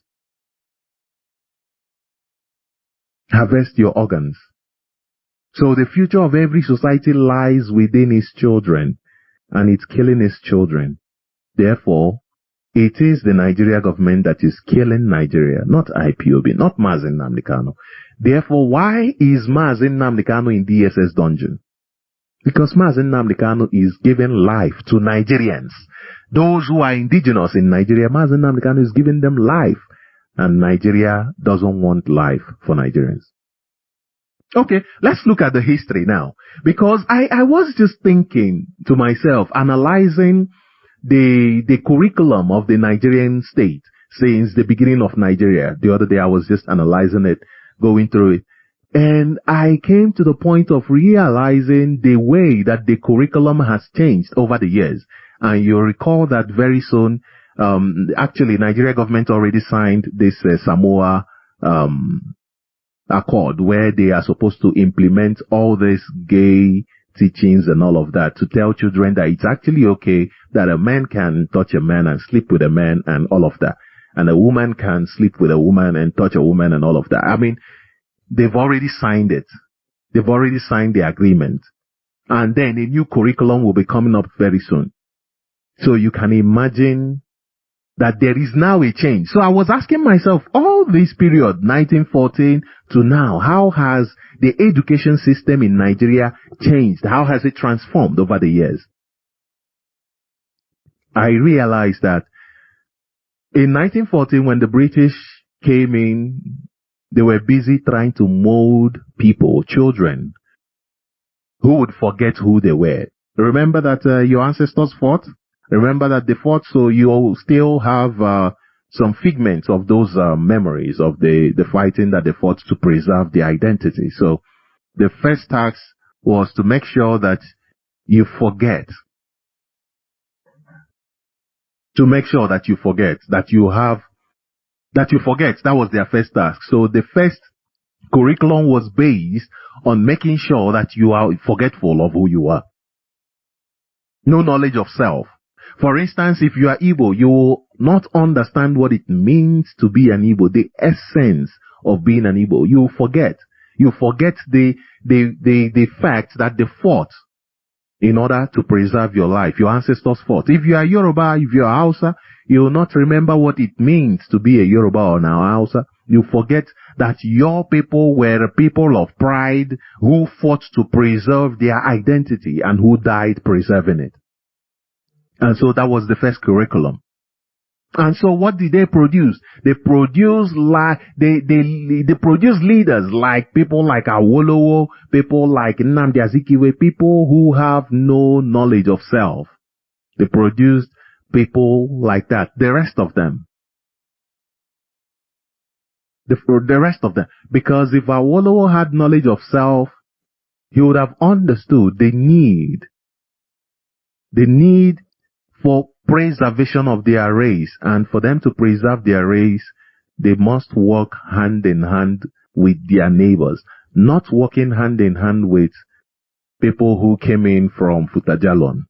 Harvest your organs. So the future of every society lies within its children, and it's killing its children. Therefore, it is the Nigeria government that is killing Nigeria, not IPOB, not Mazi Nnamdi Kanu. Therefore, why is Mazi Nnamdi Kanu in DSS dungeon? Because Mazi Nnamdi Kanu is giving life to Nigerians. Those who are indigenous in Nigeria, Mazi Nnamdi Kanu is giving them life. And Nigeria doesn't want life for Nigerians. Okay, let's look at the history now. Because I was just thinking to myself, analyzing the curriculum of the Nigerian state since the beginning of Nigeria. The other day I was just analyzing it, going through it. And I came to the point of realizing the way that the curriculum has changed over the years. And you recall that very soon, actually Nigeria government already signed this Samoa Accord, where they are supposed to implement all these gay teachings and all of that to tell children that it's actually okay that a man can touch a man and sleep with a man and all of that. And a woman can sleep with a woman and touch a woman and all of that. I mean, they've already signed it. They've already signed the agreement. And then a new curriculum will be coming up very soon. So you can imagine that there is now a change. So I was asking myself, all this period, 1914 to now, how has the education system in Nigeria changed? How has it transformed over the years? I realized that in 1914, when the British came in, they were busy trying to mold people, children, who would forget who they were. Remember that your ancestors fought? Remember that they fought, so you still have some figments of those memories of the fighting that they fought to preserve their identity. So the first task was to make sure that you forget. To make sure that you forget, that you forget. That was their first task. So the first curriculum was based on making sure that you are forgetful of who you are. No knowledge of self. For instance, if you are Igbo, you will not understand what it means to be an Igbo, the essence of being an Igbo. You forget. You forget the fact that they fought in order to preserve your life. Your ancestors fought. If you are Yoruba, if you are Hausa, you will not remember what it means to be a Yoruba or now Hausa. You forget that your people were a people of pride who fought to preserve their identity and who died preserving it. And so that was the first curriculum. And so what did they produce? They produce they produce leaders like people like Awolowo, people like Nnamdi Azikiwe, people who have no knowledge of self. They produced people like that. The rest of them. The rest of them. Because if Awolowo had knowledge of self, he would have understood the need for preservation of their race. And for them to preserve their race, they must work hand in hand with their neighbors, not working hand in hand with people who came in from Futajalon.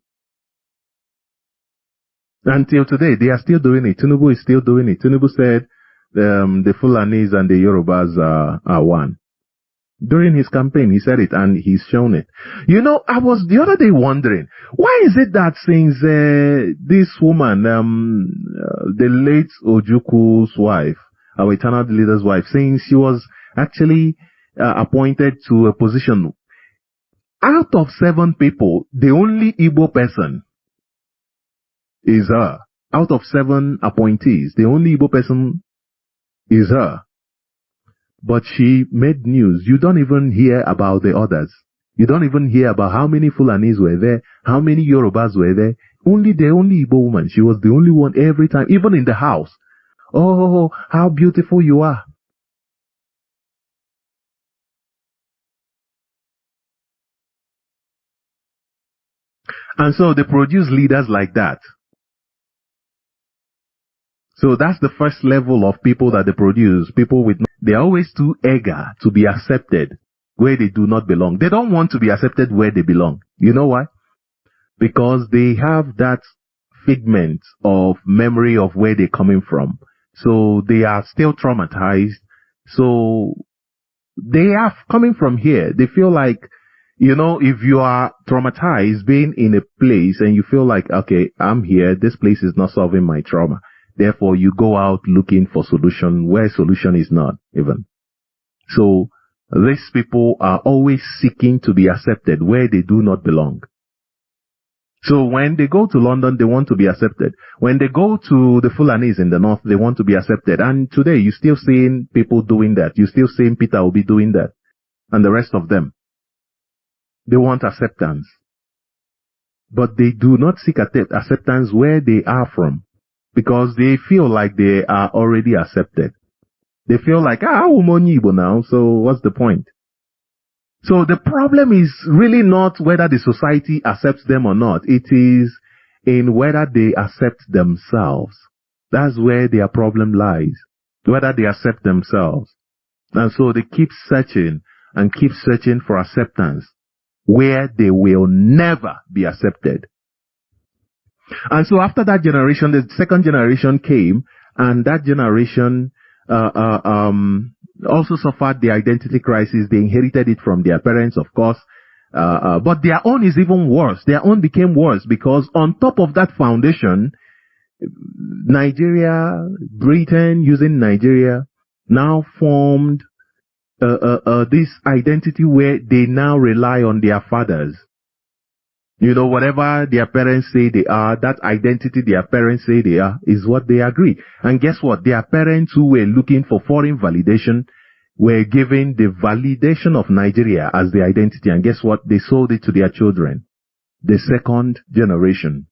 Until today, they are still doing it. Tinubu is still doing it. Tinubu said the Fulanis and the Yorubas are one. During his campaign, he said it and he's shown it. You know, I was the other day wondering, why is it that since this woman, the late Ojukwu's wife, our eternal leader's wife, since she was actually appointed to a position, out of 7 people, the only Igbo person is her. Out of 7 appointees, the only Igbo person is her. But she made news. You don't even hear about the others. You don't even hear about how many Fulanis were there, how many Yorubas were there. Only the only Igbo woman. She was the only one every time, even in the house. Oh, how beautiful you are. And so they produce leaders like that. So that's the first level of people that they produce. People with, they're always too eager to be accepted where they do not belong. They don't want to be accepted where they belong. You know why? Because they have that figment of memory of where they're coming from. So they are still traumatized. So they are coming from here. They feel like, you know, if you are traumatized being in a place and you feel like, okay, I'm here, this place is not solving my trauma. Therefore, you go out looking for solution where solution is not even. So these people are always seeking to be accepted where they do not belong. So when they go to London, they want to be accepted. When they go to the Fulanis in the north, they want to be accepted. And today, you're still seeing people doing that. You're still seeing Peter Obi doing that. And the rest of them. They want acceptance. But they do not seek acceptance where they are from. Because they feel like they are already accepted. They feel like, I'm Igbo now, so what's the point? So the problem is really not whether the society accepts them or not. It is in whether they accept themselves. That's where their problem lies. Whether they accept themselves. And so they keep searching and keep searching for acceptance where they will never be accepted. And so after that generation, the second generation came, and that generation also suffered the identity crisis. They inherited it from their parents, of course. But their own is even worse. Their own became worse because on top of that foundation, Nigeria, Britain using Nigeria, now formed this identity where they now rely on their fathers. You know, whatever their parents say they are, that identity their parents say they are, is what they agree. And guess what? Their parents who were looking for foreign validation were given the validation of Nigeria as their identity. And guess what? They sold it to their children. The second generation.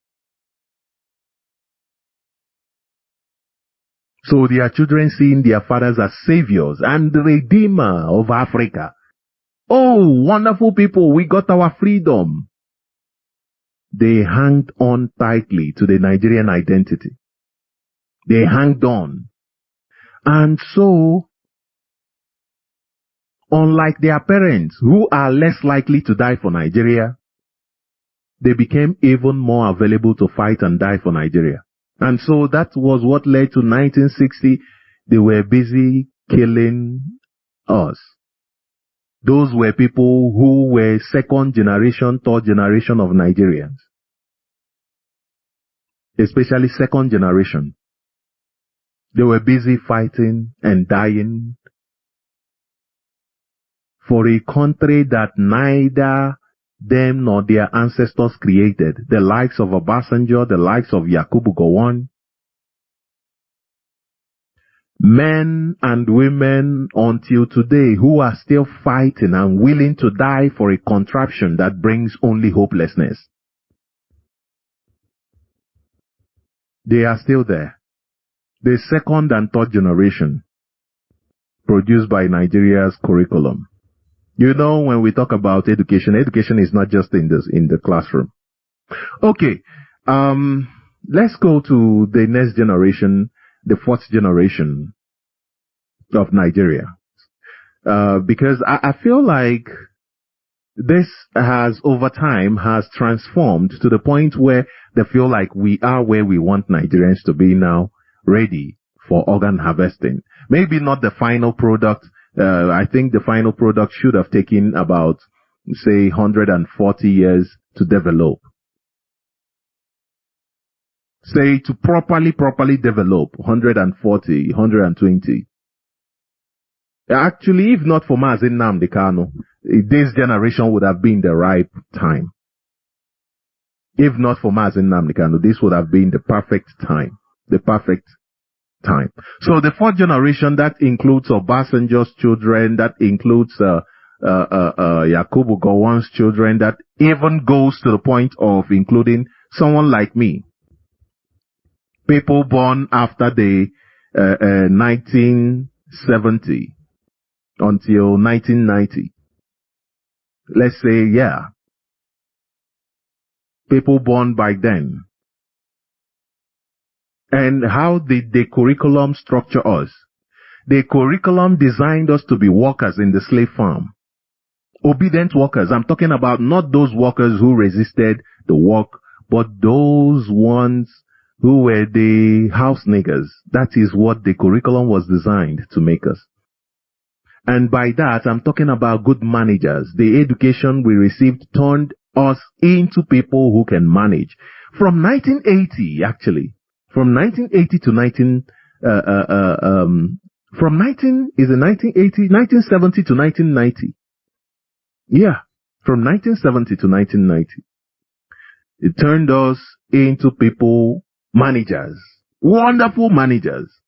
So their children seeing their fathers as saviors and the redeemer of Africa. Oh, wonderful people, we got our freedom. They hanged on tightly to the Nigerian identity. They hanged on. And so, unlike their parents, who are less likely to die for Nigeria, they became even more available to fight and die for Nigeria. And so that was what led to 1960. They were busy killing us. Those were people who were second generation, third generation of Nigerians. Especially second generation. They were busy fighting and dying for a country that neither them nor their ancestors created. The likes of Obasanjo, the likes of Yakubu Gowon. Men and women until today who are still fighting and willing to die for a contraption that brings only hopelessness. They are still there. The second and third generation produced by Nigeria's curriculum. You know, when we talk about education, education is not just in the classroom. Okay, let's go to the next generation, the fourth generation of Nigeria. Because I feel like this has, over time, has transformed to the point where they feel like we are where we want Nigerians to be now, ready for organ harvesting. Maybe not the final product I think the final product should have taken about, say, 140 years to develop. Say, to properly develop, 140, 120. Actually, if not for Mazi Nnamdi Kanu, this generation would have been the ripe time. If not for Mazi Nnamdi Kanu, this would have been the perfect time. The perfect time. So the fourth generation, that includes Obasanjo's children, that includes Yakubu Gowon's children, that even goes to the point of including someone like me. People born after the 1970 until 1990. Let's say, yeah. People born by then. And how did the curriculum structure us? The curriculum designed us to be workers in the slave farm. Obedient workers. I'm talking about not those workers who resisted the work, but those ones who were the house niggers. That is what the curriculum was designed to make us. And by that, I'm talking about good managers. The education we received turned us into people who can manage. From 1980, actually, from 1980 to 1970 to 1990. Yeah, from 1970 to 1990. It turned us into people, managers, wonderful managers.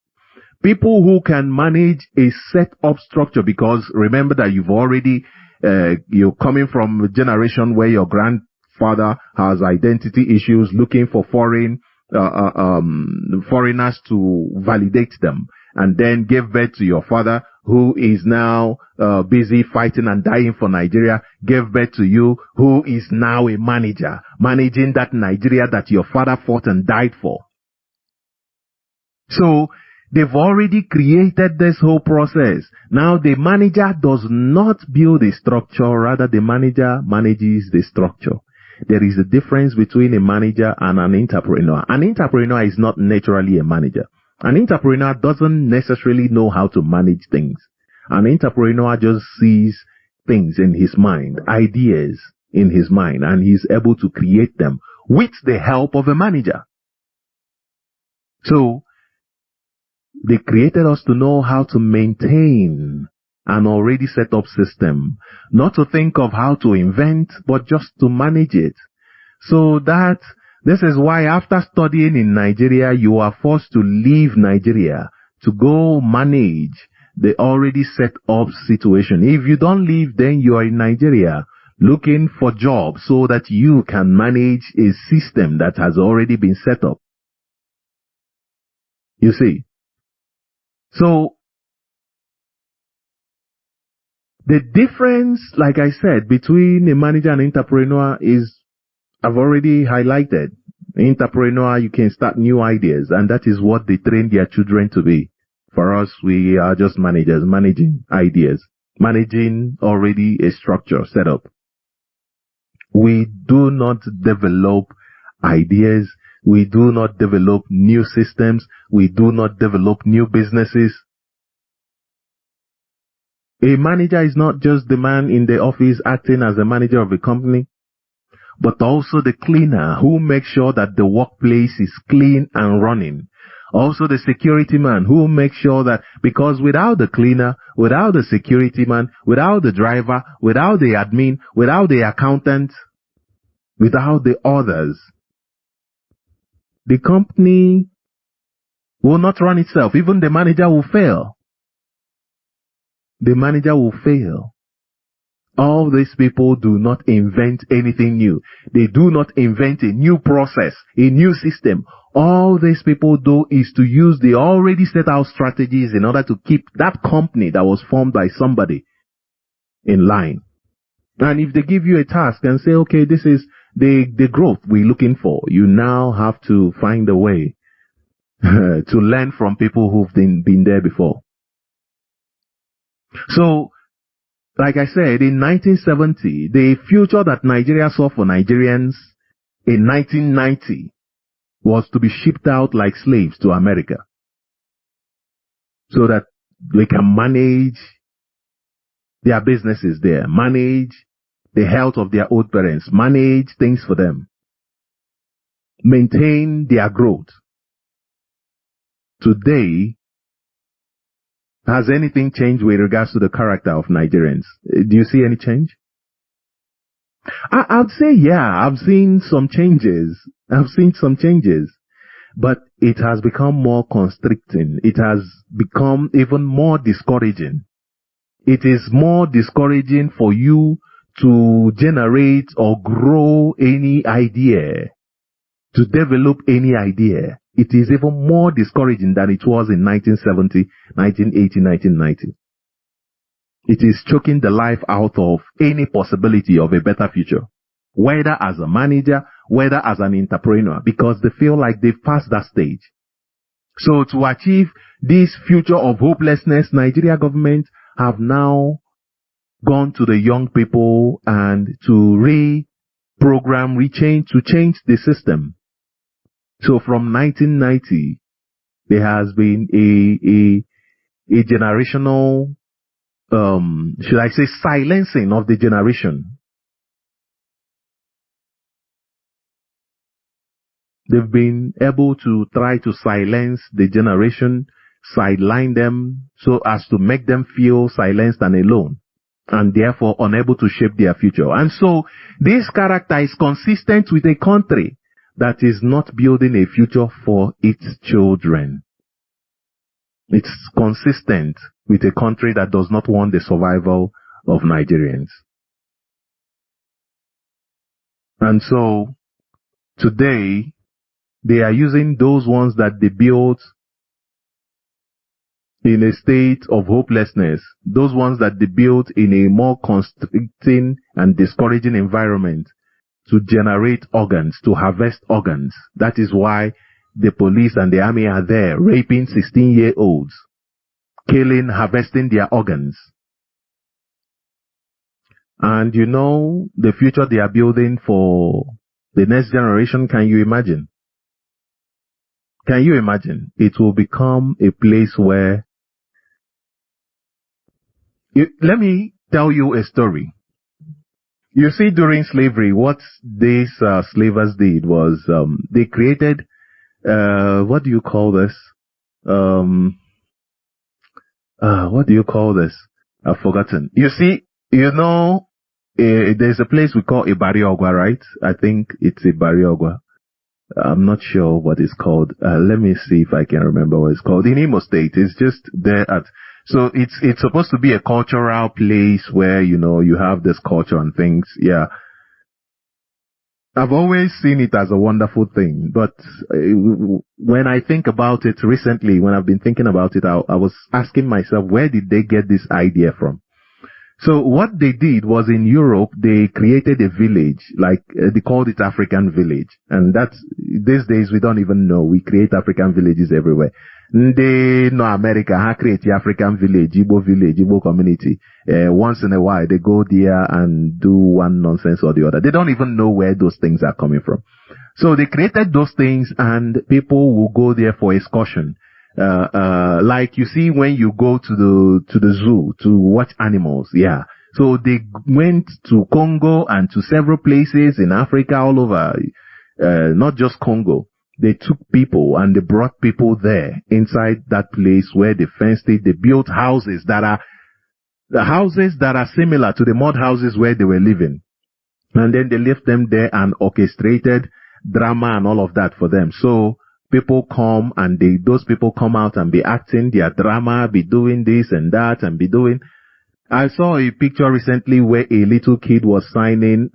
People who can manage a set up structure, because remember that you've already, you're coming from a generation where your grandfather has identity issues, looking for foreigners to validate them, and then gave birth to your father, who is now busy fighting and dying for Nigeria, gave birth to you, who is now a manager, managing that Nigeria that your father fought and died for. So, they've already created this whole process. Now the manager does not build a structure, rather the manager manages the structure. There is a difference between a manager and an entrepreneur. An entrepreneur is not naturally a manager. An entrepreneur doesn't necessarily know how to manage things. An entrepreneur just sees things in his mind, ideas in his mind, and he's able to create them with the help of a manager. So, they created us to know how to maintain an already set up system, not to think of how to invent, but just to manage it. So this is why after studying in Nigeria, you are forced to leave Nigeria to go manage the already set up situation. If you don't leave, then you are in Nigeria looking for jobs so that you can manage a system that has already been set up. You see? So, the difference, like I said, between a manager and entrepreneur is, I've already highlighted. Entrepreneur, you can start new ideas, and that is what they train their children to be. For us, we are just managers, managing ideas, managing already a structure set up. We do not develop ideas. We do not develop new systems. We do not develop new businesses. A manager is not just the man in the office acting as the manager of a company, but also the cleaner who makes sure that the workplace is clean and running. Also the security man who makes sure that, because without the cleaner, without the security man, without the driver, without the admin, without the accountant, without the others, the company will not run itself. Even the manager will fail. The manager will fail. All these people do not invent anything new. They do not invent a new process, a new system. All these people do is to use the already set out strategies in order to keep that company that was formed by somebody in line. And if they give you a task and say, okay, this is the growth we're looking for, you now have to find a way to learn from people who've been there before. So, like I said, in 1970, the future that Nigeria saw for Nigerians in 1990 was to be shipped out like slaves to America, so that we can manage their businesses there, manage the health of their old parents, manage things for them, maintain their growth. Today, has anything changed with regards to the character of Nigerians? Do you see any change? I'd say, yeah, I've seen some changes. But it has become more constricting. It has become even more discouraging. It is more discouraging for you to generate or grow any idea, to develop any idea. It is even more discouraging than it was in 1970, 1980, 1990. It is choking the life out of any possibility of a better future, whether as a manager, whether as an entrepreneur, because they feel like they've passed that stage. So to achieve this future of hopelessness, Nigeria government have now gone to the young people and to reprogram, to change the system. So from 1990, there has been a generational, should I say, silencing of the generation. They've been able to try to silence the generation, sideline them so as to make them feel silenced and alone, and therefore unable to shape their future. And so this character is consistent with a country that is not building a future for its children. It's consistent with a country that does not want the survival of Nigerians. And so today, they are using those ones that they built in a state of hopelessness, those ones that they built in a more constricting and discouraging environment, to generate organs, to harvest organs. That is why the police and the army are there, raping 16-year-olds, killing, harvesting their organs. And you know, the future they are building for the next generation, can you imagine? Can you imagine? It will become a place where... Let me tell you a story. You see, during slavery, what these slavers did was they created, what do you call this? What do you call this? I've forgotten. You see, you know, there's a place we call Ibariogwa, right? I think it's Ibariogwa. I'm not sure what it's called. Let me see if I can remember what it's called. In Imo State, it's just there at... So it's supposed to be a cultural place where, you know, you have this culture and things. Yeah. I've always seen it as a wonderful thing. But when I think about it recently, when I've been thinking about it, I was asking myself, where did they get this idea from? So what they did was, in Europe, they created a village, like they called it African village. And that's, these days we don't even know. We create African villages everywhere. They know America, ha create the African village, Igbo community. Once in a while, they go there and do one nonsense or the other. They don't even know where those things are coming from. So they created those things, and people will go there for excursion. Like you see when you go to the zoo to watch animals. Yeah. So they went to Congo and to several places in Africa all over, not just Congo. They took people and they brought people there inside that place where they fenced it. They built houses that are similar to the mud houses where they were living. And then they left them there and orchestrated drama and all of that for them. So people come and those people come out and be acting their drama, be doing this and that and be doing. I saw a picture recently where a little kid was signing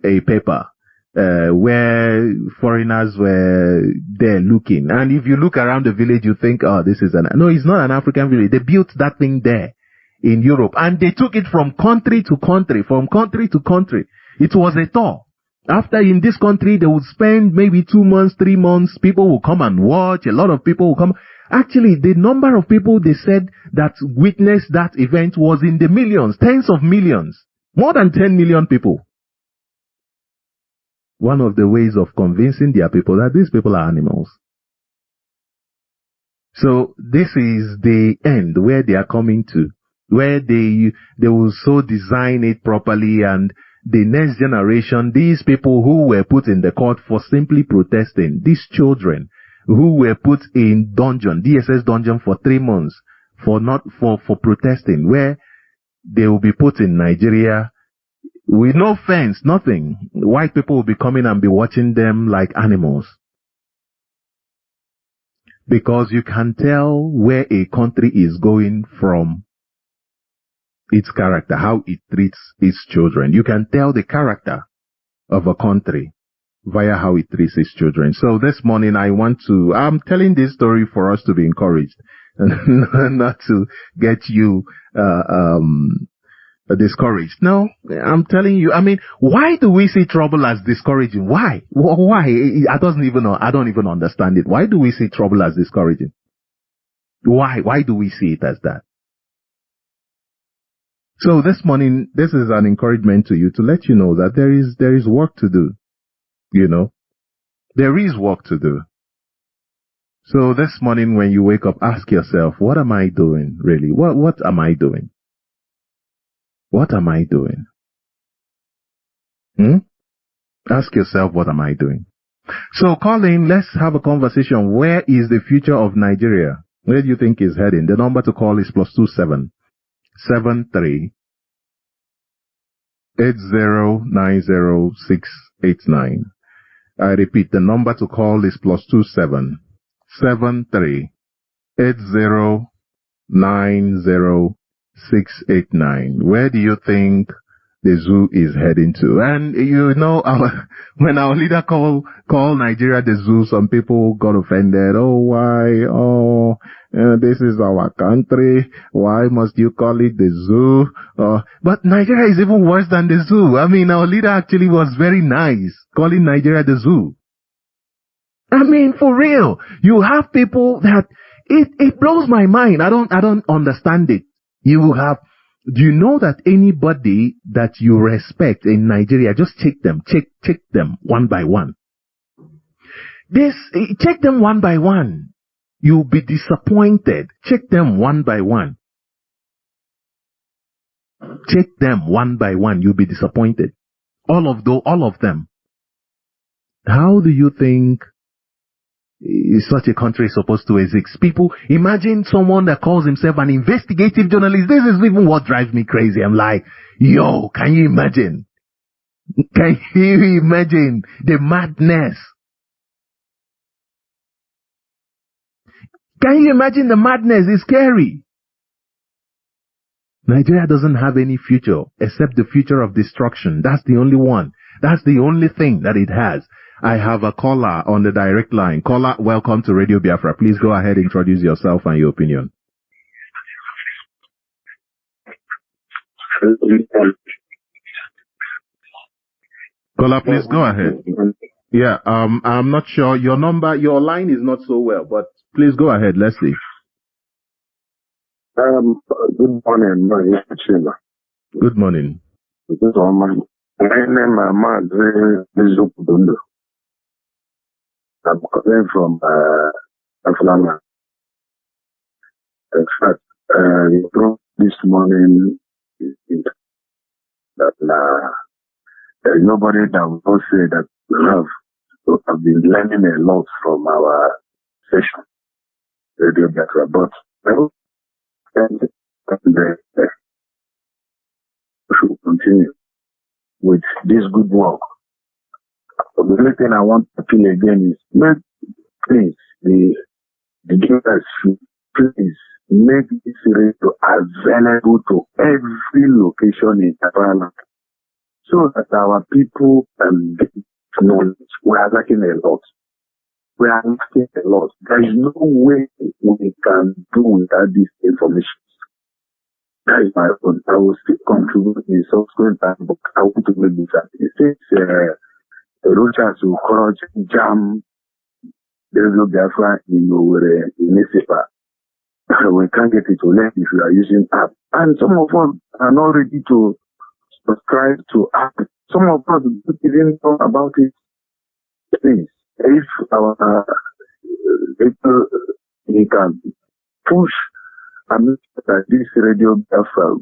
a paper, where foreigners were there looking. And if you look around the village, you think, oh, this is no, it's not an African village. They built that thing there in Europe, and they took it from country to country, from country to country. It was a tour. After in this country, they would spend maybe 2 months, 3 months. People will come and watch. A lot of people will come. Actually, the number of people they said that witnessed that event was in the millions, tens of millions, more than 10 million people. One of the ways of convincing their people that these people are animals. So this is the end where they are coming to. where they will so design it properly, and the next generation, these people who were put in the court for simply protesting, these children who were put in dungeon, DSS dungeon for 3 months for protesting, where they will be put in Nigeria with no fence, nothing. White people will be coming and be watching them like animals. Because you can tell where a country is going from its character, how it treats its children. You can tell the character of a country via how it treats its children. So this morning I'm telling this story for us to be encouraged and not to get you discouraged. No, I'm telling you, why do we see trouble as discouraging? Why? Why? I don't even understand it. Why do we see trouble as discouraging? Why? Why do we see it as that? So this morning, this is an encouragement to you to let you know that there is work to do. You know, there is work to do. So this morning when you wake up, ask yourself, what am I doing really? What am I doing? What am I doing? Ask yourself, what am I doing? So call in, let's have a conversation. Where is the future of Nigeria? Where do you think it's heading? The number to call is +27 73 8090 I repeat, the number to call is +27 73 8090 Where do you think the zoo is heading to? And you know, when our leader called Nigeria the zoo, some people got offended. Oh, why? Oh, this is our country. Why must you call it the zoo? But Nigeria is even worse than the zoo. Our leader actually was very nice calling Nigeria the zoo. For real. You have people that it blows my mind. I don't understand it. Do you know that anybody that you respect in Nigeria, just check them one by one. Check them one by one. You'll be disappointed. Check them one by one. Check them one by one. You'll be disappointed. All of them. How do you think such a country is supposed to exist? People, imagine someone that calls himself an investigative journalist. This is even what drives me crazy. I'm like, yo, can you imagine? Can you imagine the madness? Can you imagine the madness? It's scary. Nigeria doesn't have any future except the future of destruction. That's the only one. That's the only thing that it has. I have a caller on the direct line. Caller, welcome to Radio Biafra. Please go ahead, introduce yourself and your opinion. Caller, please go ahead. Yeah, I'm not sure. Your line is not so well, but please go ahead. Let's see. Good morning, Good morning. This is my name is Mazi Nnamdi. I'm calling from Biafraland. In fact, this morning that there's nobody that will say that we have been learning a lot from our session, Radio Biafra, but we should continue with this good work. The only thing I want to appeal again is please, the givers should please make this radio available to every location in Biafraland so that our people can get knowledge. We are lacking a lot. We are lacking a lot. There is no way we can do without this information. That is my own. I will still contribute in subsequent time, but I want to make this up. It says Rochas will encourage jam Radio Biafra in newspaper. We can't get it to learn if you are using app. And some of us are not ready to subscribe to app. Some of us didn't know about it. Please, if our people can push I'm that this Radio Biafra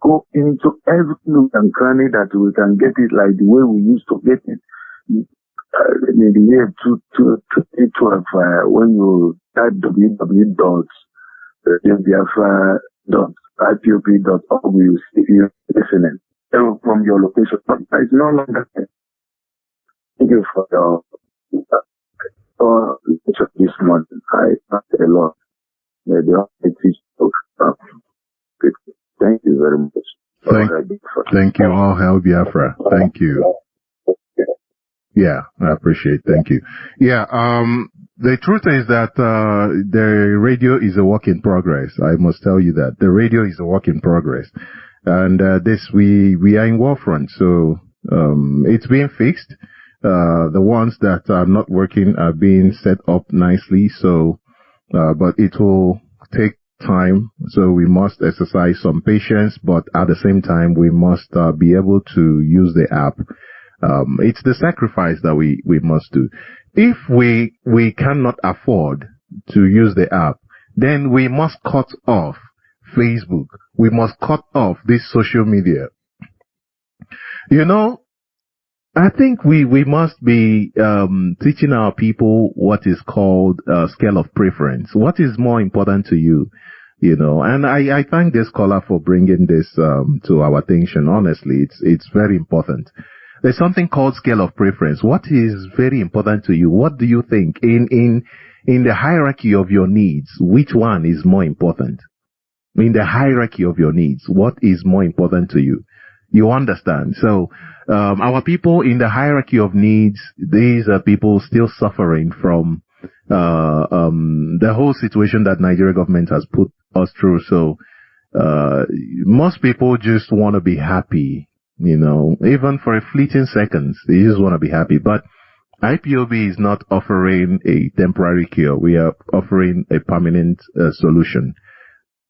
go into every nook and cranny that we can get it like the way we used to get it in the year 2012 when you type www.radiobiafra.ipop.org, you see you listening from your location. But it's no longer there. Thank you for your this morning. I thank a lot. May the teach. Thank you very much. Thank you. All hail Biafra. Thank you. Yeah, I appreciate it. Thank you. Yeah, the truth is that the radio is a work in progress. I must tell you that. The radio is a work in progress. And we are in war front, so it's being fixed. The ones that are not working are being set up nicely, so but it will take time, so we must exercise some patience, but at the same time we must be able to use the app. It's the sacrifice that we must do. If we cannot afford to use the app, then we must cut off Facebook. We must cut off this social media. You know, I think we must be teaching our people what is called scale of preference. What is more important to you? You know, and I thank this caller for bringing this to our attention. Honestly, it's very important. There's something called scale of preference. What is very important to you? What do you think in the hierarchy of your needs? Which one is more important? In the hierarchy of your needs, what is more important to you? You understand? So, our people in the hierarchy of needs, these are people still suffering from, the whole situation that Nigeria government has put us through. So, most people just want to be happy, you know, even for a fleeting seconds, they just want to be happy. But IPOB is not offering a temporary cure. We are offering a permanent solution.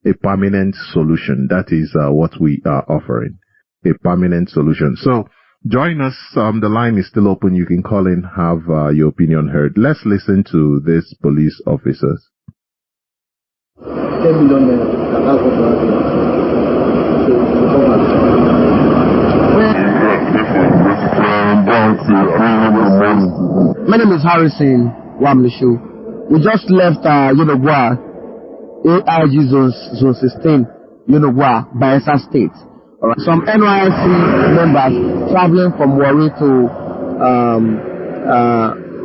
A permanent solution. That is what we are offering. A permanent solution. So join us. The line is still open. You can call in, have your opinion heard. Let's listen to these police officers. 10 million. My name is Harrison Wamlishu. We just left Yonogwa, AIG Zone 16, Yonogwa, Bayelsa State. Right. Some NYSC members traveling from Warri to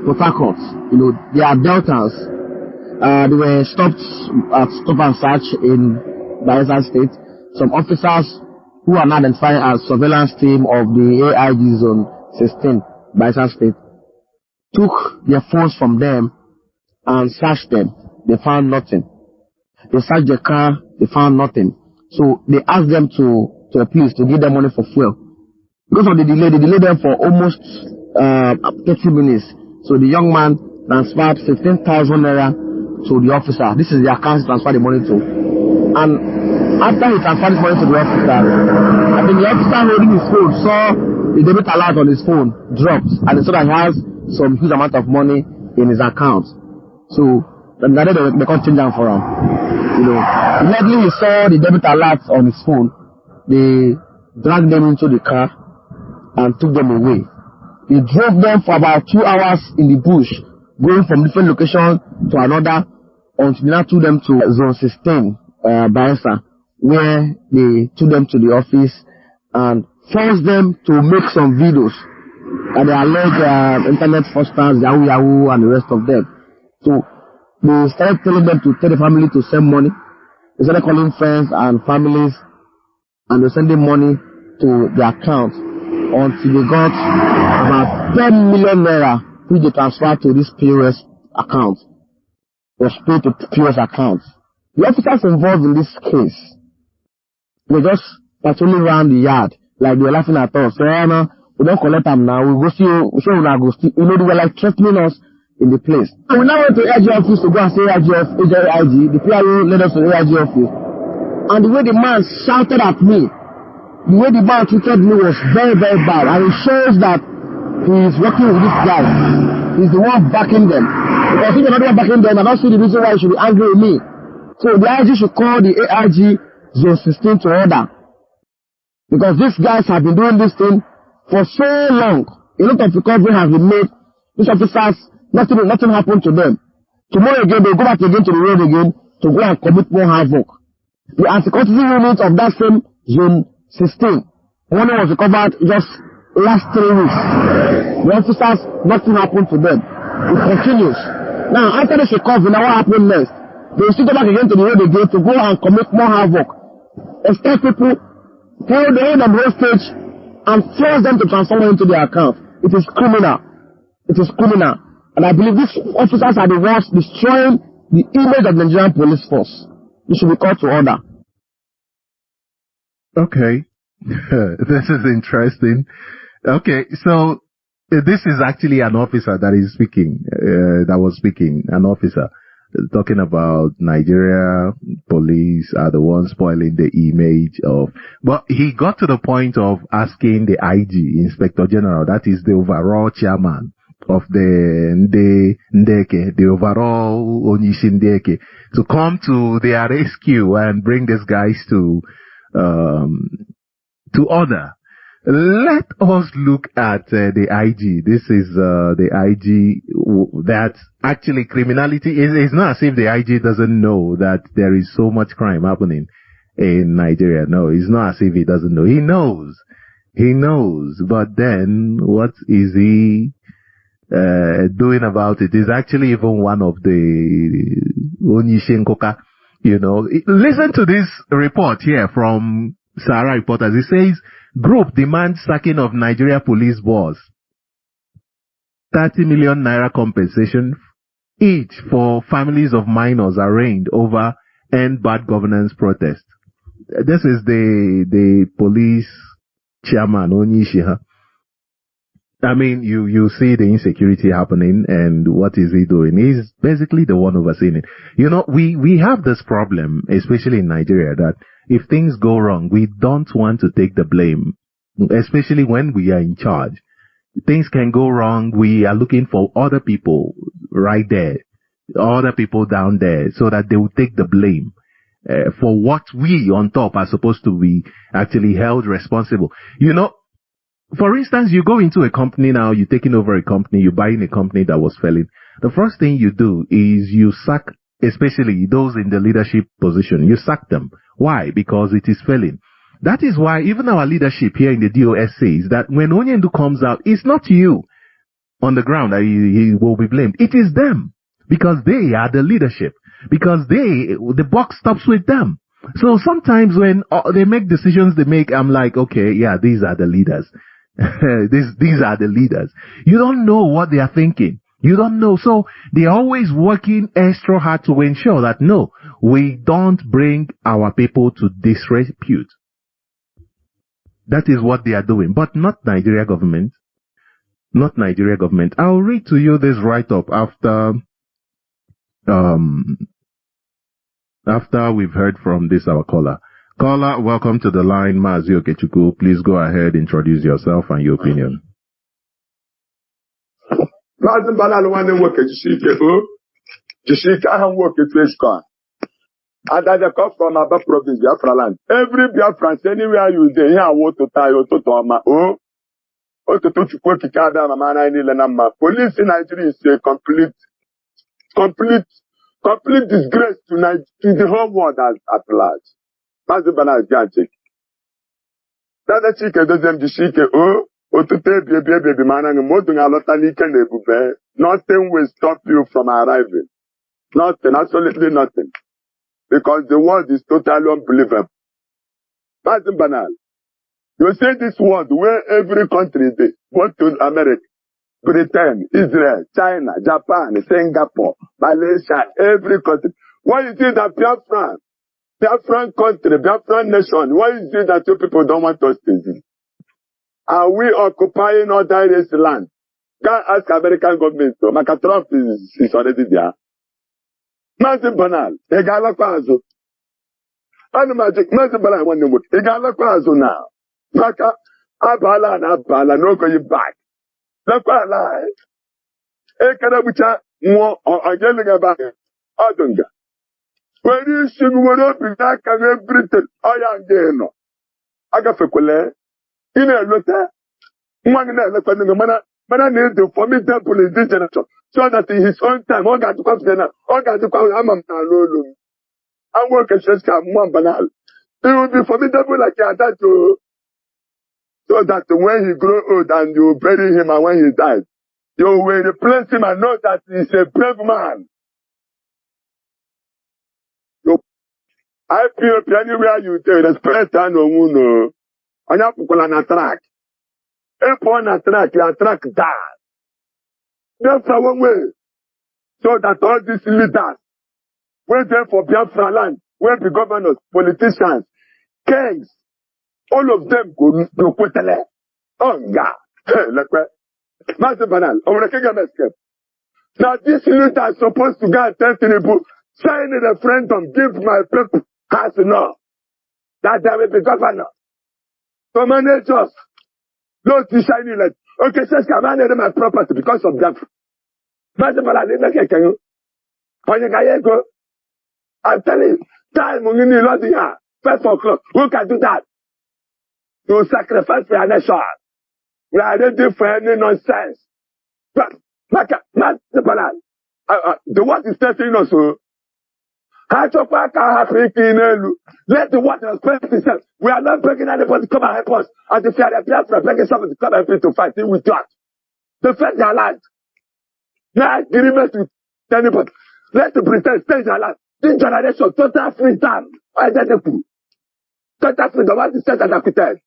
Port Harcourt. You know, they are Deltas. They were stopped at stop and search in Bayelsa State. Some officers who are not identified as surveillance team of the AIG Zone 16, Bayelsa State, took their phones from them and searched them. They found nothing. They searched the car. They found nothing. So they asked them to a place to give them money for fuel. Because of the delay, they delayed them for almost 30 minutes. So the young man transferred 15,000 naira to the officer. This is the account he transferred the money to. And after he transferred this money to the officer, I think the officer holding his phone saw the debit alert on his phone dropped, and he saw that he has some huge amount of money in his account. So they can't change them for him. You know, immediately he saw the debit alert on his phone. They dragged them into the car and took them away. They drove them for about 2 hours in the bush, going from different location to another, until they now took them to Zone 16, Bayelsa, where they took them to the office and forced them to make some videos that they alleged internet fraudsters, Yahoo, and the rest of them. So they started telling them to tell the family to send money. They started calling friends and families, and they're sending money to their account until they got about 10 million naira, which they transferred to this POS account. Was paid to POS account. The officers involved in this case, they just patrolling around the yard, like they were laughing at us. So, we don't collect them now, we go see you, we go see, you know, they were like threatening us in the place. So we now went to AIG office to go and say AIG, the PRO led us to the AIG office. And the way the man shouted at me, the way the man treated me was very, very bad. And it shows that he is working with this guy. He's the one backing them. Because if you're not the one backing them, I don't see the reason why you should be angry with me. So the IG should call the AIG Zone 16 to order. Because these guys have been doing this thing for so long. A lot of recovery has been made. These officers, nothing happened to them. Tomorrow again, they'll go back again to the road again to go and commit more havoc. The anti-cultism unit of that same Zone 16, one was recovered just last 3 weeks. The officers, nothing happened to them. It continues. Now, after this recovery, now what happened next? They will still go back again to the road again to go and commit more havoc. Expect people, hold them hostage, and force them to transfer into their account. It is criminal. It is criminal. And I believe these officers are the ones destroying the image of the Nigerian police force. They should be called to order. Okay. This is interesting. Okay, so this is actually an officer that is speaking, an officer talking about Nigeria police are the ones spoiling the image of, but he got to the point of asking the IG, Inspector General, that is the overall chairman of the Ndeke, the overall Onishi Ndeke, to come to their rescue and bring these guys to order. Let us look at the IG. This is the IG that actually criminality is not as if the IG doesn't know that there is so much crime happening in Nigeria. No, it's not as if he doesn't know. He knows. He knows. But then what is he doing about it? Is actually even one of the Onyishenkoka, you know. Listen to this report here from Sahara Reporters. It says, group demands sacking of Nigeria police boss. 30 million naira compensation each for families of minors arraigned over end bad governance protest. This is the police chairman, Onyishiha. I mean, you see the insecurity happening, and what is he doing? He's basically the one overseeing it. You know, we have this problem, especially in Nigeria, that if things go wrong, we don't want to take the blame, especially when we are in charge. Things can go wrong. We are looking for other people right there, other people down there, so that they will take the blame for what we on top are supposed to be actually held responsible. You know, for instance, you go into a company now, you're taking over a company, you're buying a company that was failing. The first thing you do is you sack, especially those in the leadership position, you sack them. Why? Because it is failing. That is why even our leadership here in the DOS says that when Onyendu comes out, it's not you on the ground that he will be blamed. It is them. Because they are the leadership. Because the buck stops with them. So sometimes when they make decisions I'm like, okay, yeah, these are the leaders. These are the leaders. You don't know what they are thinking. You don't know. So they're always working extra hard to ensure that no, we don't bring our people to disrepute. That is what they are doing. But not Nigeria government. Not Nigeria government. I'll read to you this write-up after we've heard from this, our caller. Caller, welcome to the line, Mazi Okechukwu. Please go ahead, introduce yourself and your opinion. Mazi Banal one work at Jishika, I have worked at Westcon. And I come from Abba province, Biafraland. Every Biafran, anywhere you there, here I want to tie you to Toma. Oh, to Chukwu Kikada, Mamana, Nilanama. Police in Nigeria is a complete disgrace to the whole world at large. Mazi Banal Ganchik. That chicken doesn't Jishika, oh, to take baby man and modern Alotani can nothing will stop you from arriving. Nothing, absolutely nothing. Because the world is totally unbelievable. Mazi Banal, you say this world where every country they go to America, Britain, Israel, China, Japan, Singapore, Malaysia, every country. Why is it that Biafran country, Biafran nation, why is it that you people don't want us to do? Are we occupying other land? Can't ask American government so. Trump is already there. Mazi Banal, Egalakwazo. Mazi Banal, one more. Egalakwazo now. Maka, Abala and Abala, no going back. Lakwala. Ekanabucha, more or getting about Adunga. were isi gị were obi gị aka gị Britain ọya gị nọ agafekwele ị na-eleta nwa gị na-elekwa ndị gị mana na-ede formidable in this generation so that in his own time ọ ga-adịkwa fidena ọ ga-adịkwa ama m n'ala olu m anwụ okechesi ka mma banal he will be formidable like your dad so that when he grow old and you bury him and when he dies you will replace him and know that he is a brave man. IPOP anywhere you do, respect and no. On your people on a track. If on a track, your track down. That's one way. So that all these leaders, wait there for Biafraland, where the governors, politicians, kings, all of them go put the oh, God. Like, Master Banal, now this leader is supposed to go and tell Tinubu, sign a referendum, give my people has enough. That they will be governor. So manage us. Don't be shining like, okay, says I manage my property because of that. Master Banal, can you? When you go, I'm telling you, time when you need the year, 5 o'clock, who can do that? You sacrifice for your nation. We are ready for any nonsense. But, the what is telling us, let the water express itself. We are not begging anybody to come and help us. And if you are a Biafra, begging somebody to come and help you to fight, then we do it. Defend their land. Not agreement with anybody. Let the British stay their land. This generation, total freedom. Total freedom. What is said and acquitted?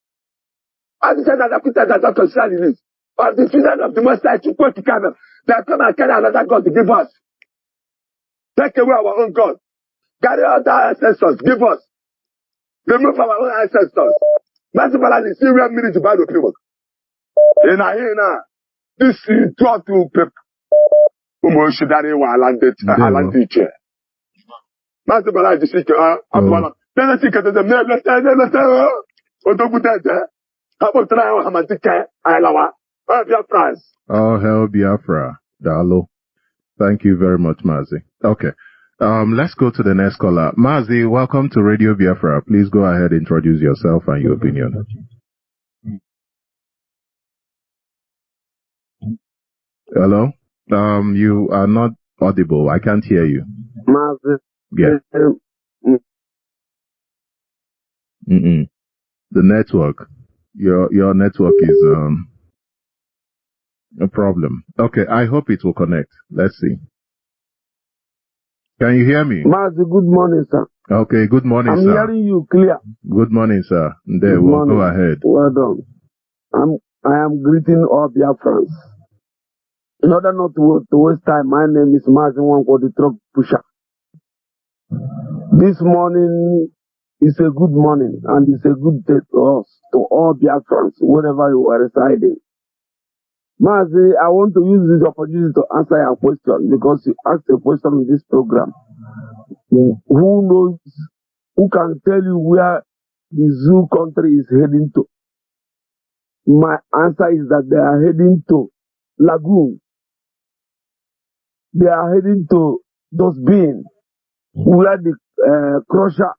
What is said and acquitted that not considered in this? Or the children of the Most High to go to Canada. They come and carry another God to give us. Take away our own God. Carry out our ancestors. Give us. Remove our own ancestors. Master Baladi, see we are meaning to buy the people. In a here this is 12 people. Umoshidari wa aland teacher. Master Baladi, see Apollo. Then I think of the mail letter. Oh, hell Biafra. Dalo. Thank you very much, Mazi. Okay. Let's go to the next caller. Mazi, welcome to Radio Biafra. Please go ahead, introduce yourself and your opinion. Hello? You are not audible. I can't hear you. Mazi. Yeah. The network. Your network is a problem. Okay, I hope it will connect. Let's see. Can you hear me? Mazi, good morning, sir. Okay, good morning, sir. I'm hearing you clear. Good morning, sir. There, we'll go ahead. Well done. I am greeting all Biafrans. In order not to waste time, my name is Mazi Nwanko, the truck pusher. This morning is a good morning and it's a good day to us, to all Biafrans, wherever you are residing. Mazi, I want to use this opportunity to answer your question because you asked a question in this program. Who knows, who can tell you where the zoo country is heading to? My answer is that they are heading to Lagoon. They are heading to Dustbin, where the crusher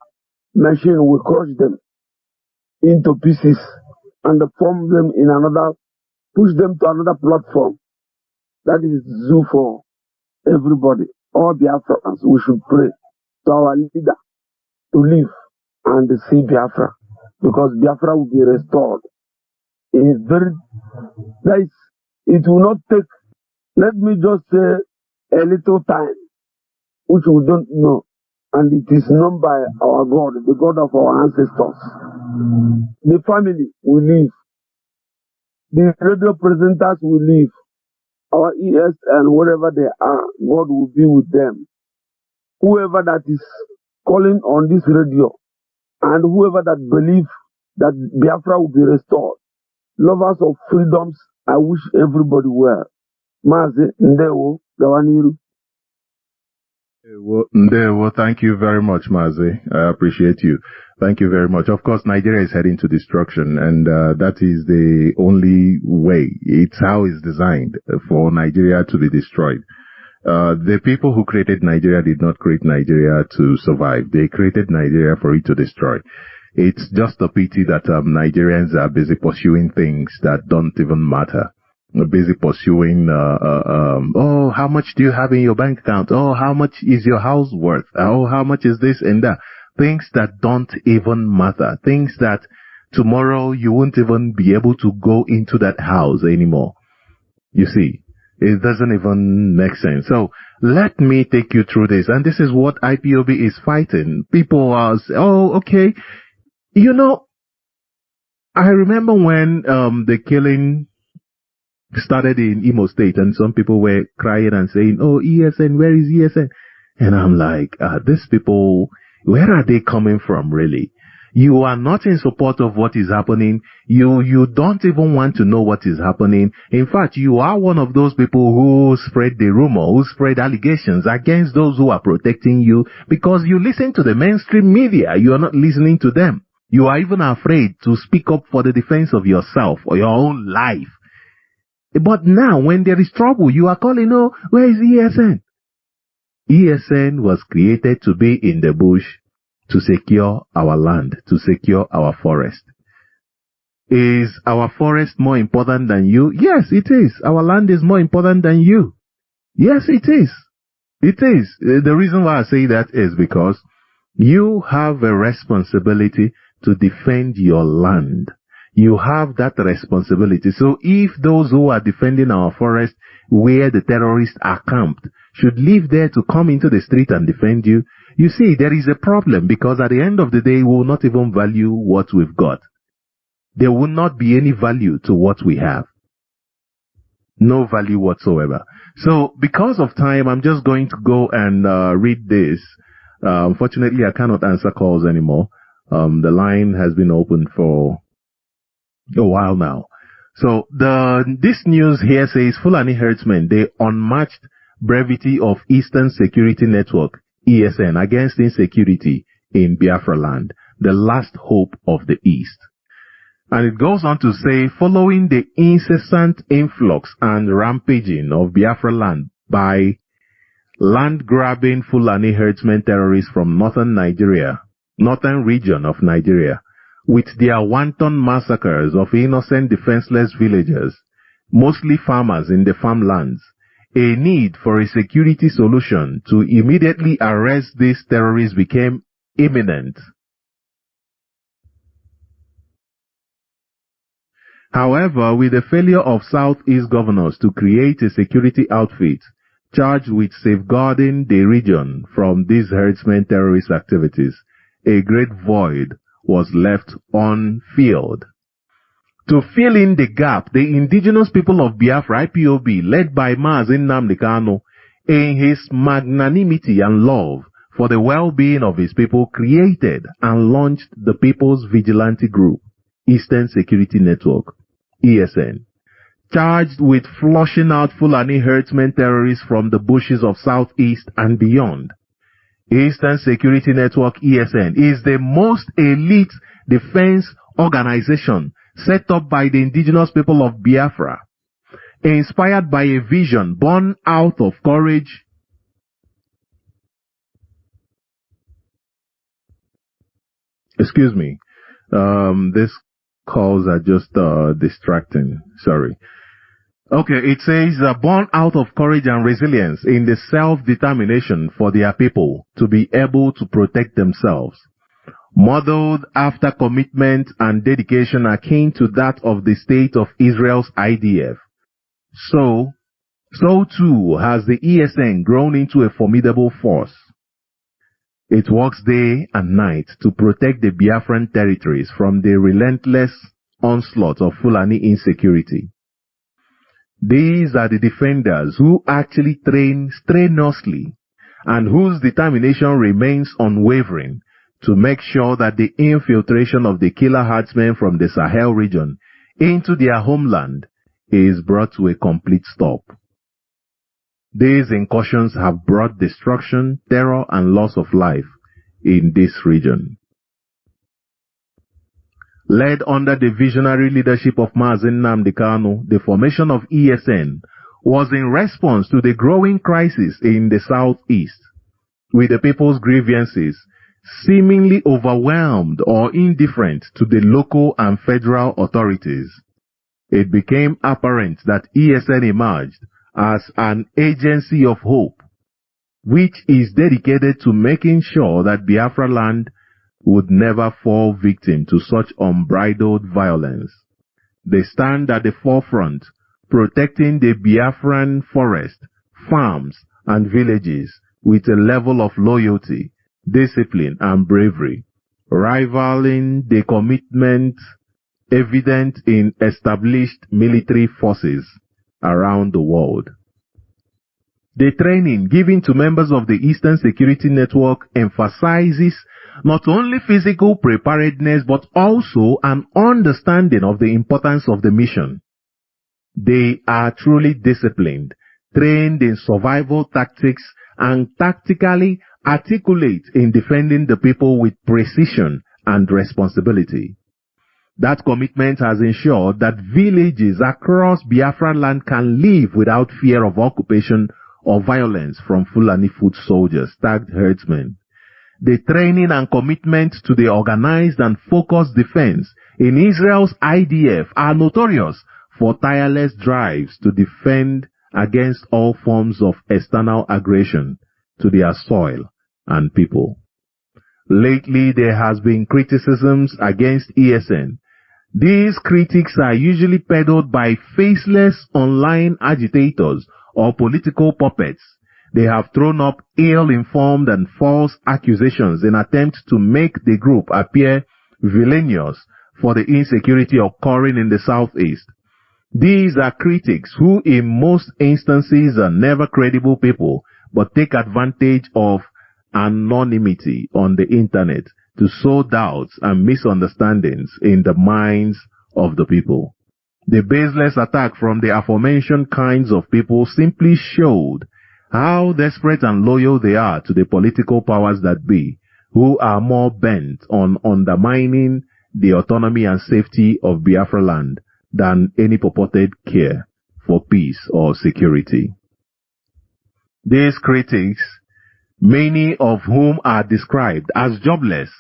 machine will crush them into pieces and form them in another, push them to another platform. That is zoo for everybody. All Biafrans, we should pray to our leader to live and see Biafra, because Biafra will be restored. It will not take, let me just say, a little time, which we don't know. And it is known by our God, the God of our ancestors. The family will live. The radio presenters will live. Our ES and wherever they are, God will be with them. Whoever that is calling on this radio and whoever that believes that Biafra will be restored, lovers of freedoms, I wish everybody well. Mazi Ndewo Gawaniru. Well, thank you very much, Mazi. I appreciate you. Thank you very much. Of course, Nigeria is heading to destruction, and that is the only way. It's how it's designed for Nigeria to be destroyed. The people who created Nigeria did not create Nigeria to survive. They created Nigeria for it to destroy. It's just a pity that Nigerians are busy pursuing things that don't even matter. Busy pursuing, oh, how much do you have in your bank account? Oh, how much is your house worth? Oh, how much is this and that? Things that don't even matter. Things that tomorrow you won't even be able to go into that house anymore. You see, it doesn't even make sense. So let me take you through this. And this is what IPOB is fighting. People are, oh, okay. You know, I remember when the killing started in Imo State, and some people were crying and saying, oh, ESN, where is ESN? And I'm like, these people, where are they coming from, really? You are not in support of what is happening. You don't even want to know what is happening. In fact, you are one of those people who spread the rumor, who spread allegations against those who are protecting you, because you listen to the mainstream media. You are not listening to them. You are even afraid to speak up for the defense of yourself or your own life. But now, when there is trouble, you are calling, oh, where is ESN? ESN was created to be in the bush to secure our land, to secure our forest. Is our forest more important than you? Yes, it is. Our land is more important than you. Yes, it is. It is. The reason why I say that is because you have a responsibility to defend your land. You have that responsibility. So if those who are defending our forest where the terrorists are camped should leave there to come into the street and defend you, you see, there is a problem, because at the end of the day, we will not even value what we've got. There will not be any value to what we have. No value whatsoever. So because of time, I'm just going to go and read this. Unfortunately, I cannot answer calls anymore. The line has been open for a while now. So this news here says Fulani herdsmen, the unmatched brevity of Eastern Security Network, ESN, against insecurity in Biafraland, the last hope of the East. And it goes on to say, following the incessant influx and rampaging of Biafraland by land-grabbing Fulani herdsmen terrorists from northern region of Nigeria, with their wanton massacres of innocent defenseless villagers, mostly farmers in the farmlands, a need for a security solution to immediately arrest these terrorists became imminent. However, with the failure of Southeast governors to create a security outfit charged with safeguarding the region from these herdsmen terrorist activities, a great void was left unfilled. To fill in the gap, the indigenous people of Biafra, IPOB, led by Mazi Nnamdi Kanu, in his magnanimity and love for the well-being of his people, created and launched the People's Vigilante Group, Eastern Security Network, ESN, charged with flushing out Fulani herdsmen terrorists from the bushes of Southeast and beyond. Eastern Security Network, ESN, is the most elite defense organization set up by the indigenous people of Biafra, inspired by a vision born out of courage, excuse me, these calls are just distracting, sorry. Okay, it says, born out of courage and resilience in the self-determination for their people to be able to protect themselves, modeled after commitment and dedication akin to that of the state of Israel's IDF. So too has the ESN grown into a formidable force. It works day and night to protect the Biafran territories from the relentless onslaught of Fulani insecurity. These are the defenders who actually train strenuously and whose determination remains unwavering to make sure that the infiltration of the killer herdsmen from the Sahel region into their homeland is brought to a complete stop. These incursions have brought destruction, terror, and loss of life in this region. Led under the visionary leadership of Mazi Nnamdi Kanu, the formation of ESN was in response to the growing crisis in the southeast, with the people's grievances seemingly overwhelmed or indifferent to the local and federal authorities. It became apparent that ESN emerged as an agency of hope, which is dedicated to making sure that Biafraland would never fall victim to such unbridled violence. They stand at the forefront, protecting the Biafran forest, farms, and villages with a level of loyalty, discipline, and bravery, rivaling the commitment evident in established military forces around the world. The training given to members of the Eastern Security Network emphasizes not only physical preparedness but also an understanding of the importance of the mission. They are truly disciplined, trained in survival tactics, and tactically articulate in defending the people with precision and responsibility. That commitment has ensured that villages across Biafraland can live without fear of occupation or violence from Fulani foot soldiers, tagged herdsmen. The training and commitment to the organized and focused defense in Israel's IDF are notorious for tireless drives to defend against all forms of external aggression to their soil and people. Lately, there has been criticisms against ESN. These critiques are usually peddled by faceless online agitators or political puppets. They have thrown up ill-informed and false accusations in attempt to make the group appear villainous for the insecurity occurring in the southeast. These are critics who in most instances are never credible people, but take advantage of anonymity on the internet to sow doubts and misunderstandings in the minds of the people. The baseless attack from the aforementioned kinds of people simply showed how desperate and loyal they are to the political powers that be, who are more bent on undermining the autonomy and safety of Biafraland than any purported care for peace or security. These critics, many of whom are described as jobless,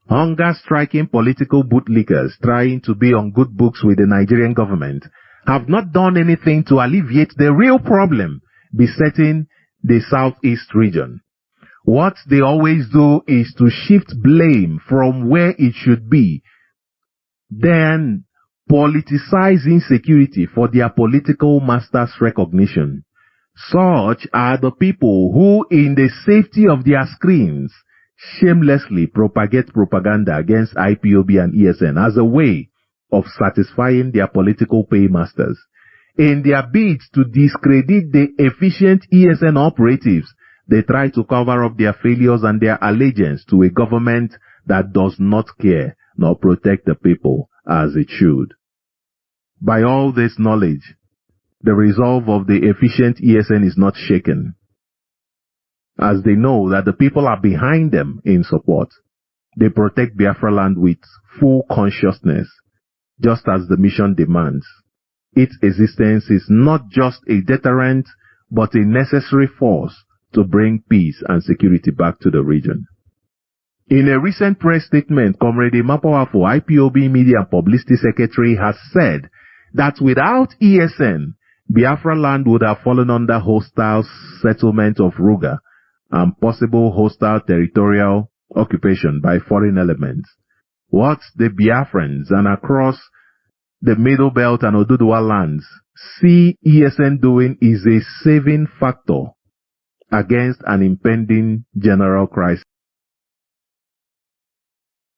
hunger-striking political bootlickers trying to be on good books with the Nigerian government, have not done anything to alleviate the real problem besetting the southeast region. What they always do is to shift blame from where it should be, then politicize insecurity for their political masters' recognition. Such are the people who, in the safety of their screens, shamelessly propagate propaganda against IPOB and ESN as a way of satisfying their political paymasters. In their bids to discredit the efficient ESN operatives, they try to cover up their failures and their allegiance to a government that does not care nor protect the people as it should. By all this knowledge, the resolve of the efficient ESN is not shaken, as they know that the people are behind them in support. They protect Biafraland with full consciousness, just as the mission demands. Its existence is not just a deterrent, but a necessary force to bring peace and security back to the region. In a recent press statement, Comrade Mapawafo, IPOB Media and Publicity Secretary, has said that without ESN, Biafraland would have fallen under hostile settlement of Ruga and possible hostile territorial occupation by foreign elements. What the Biafrans and across the Middle Belt and Oduduwa lands see ESN doing is a saving factor against an impending general crisis.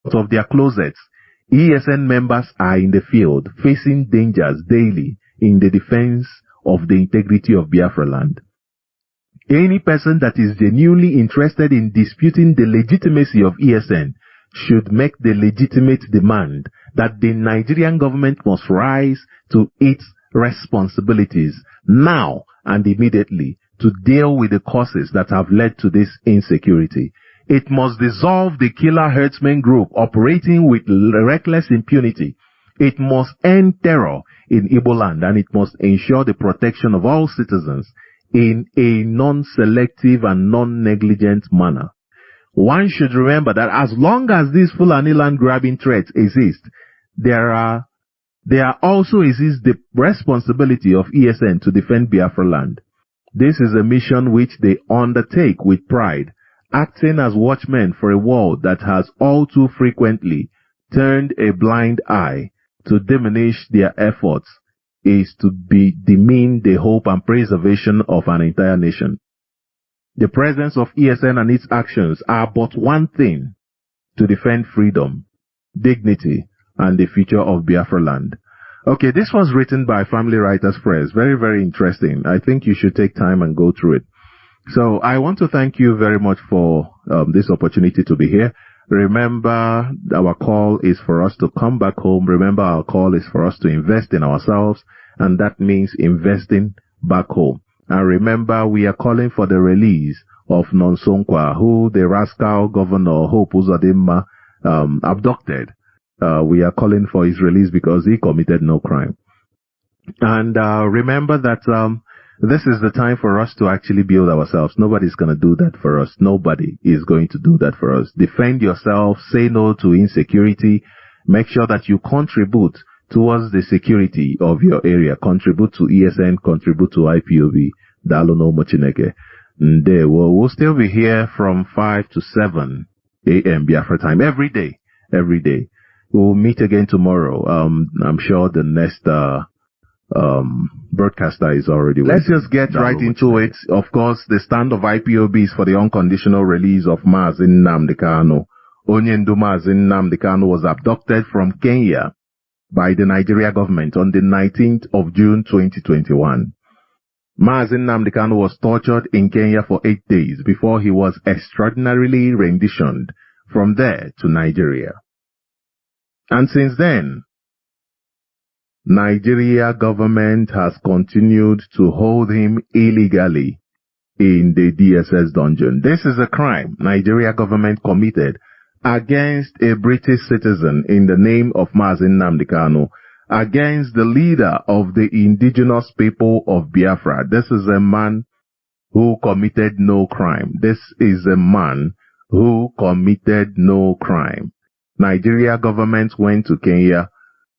Out of their closets, ESN members are in the field, facing dangers daily in the defense of the integrity of Biafraland. Any person that is genuinely interested in disputing the legitimacy of ESN should make the legitimate demand that the Nigerian government must rise to its responsibilities now and immediately to deal with the causes that have led to this insecurity. It must dissolve the killer herdsmen group operating with reckless impunity It must end terror in Igbo land, and it must ensure the protection of all citizens in a non-selective and non-negligent manner. One should remember that as long as these Fulani land grabbing threats exist, there also exists the responsibility of ESN to defend Biafraland. This is a mission which they undertake with pride, acting as watchmen for a world that has all too frequently turned a blind eye. To diminish their efforts is to demean the hope and preservation of an entire nation. The presence of ESN and its actions are but one thing: to defend freedom, dignity, and the future of Biafraland. Okay, this was written by Family Writers Press. Very, very interesting. I think you should take time and go through it. So I want to thank you very much for this opportunity to be here. Remember, our call is for us to come back home. Remember, our call is for us to invest in ourselves, and that means investing back home. And remember, we are calling for the release of Nonsonkwa, who the rascal governor Hope Uzodimma abducted. We are calling for his release because he committed no crime. And remember that this is the time for us to actually build ourselves. Nobody's going to do that for us. Nobody is going to do that for us. Defend yourself. Say no to insecurity. Make sure that you contribute towards the security of your area. Contribute to ESN. Contribute to IPOB. Dalono Mochineke. We'll still be here from 5 to 7 a.m. Biafra time. Every day. Every day. We'll meet again tomorrow. I'm sure the next broadcaster is already waiting. Let's just get right into it. Of course, the stand of IPOB is for the unconditional release of Mazi Nnamdi Kanu. Onyendu Mazi Nnamdi Kanu was abducted from Kenya by the Nigeria government on the 19th of June 2021. Mazi Nnamdi Kanu was tortured in Kenya for 8 days before he was extraordinarily renditioned from there to Nigeria. And since then, Nigeria government has continued to hold him illegally in the DSS dungeon. This is a crime Nigeria government committed against a British citizen in the name of Mazi Nnamdi Kanu, against the leader of the indigenous people of Biafra. This is a man who committed no crime. This is a man who committed no crime. Nigeria government went to Kenya,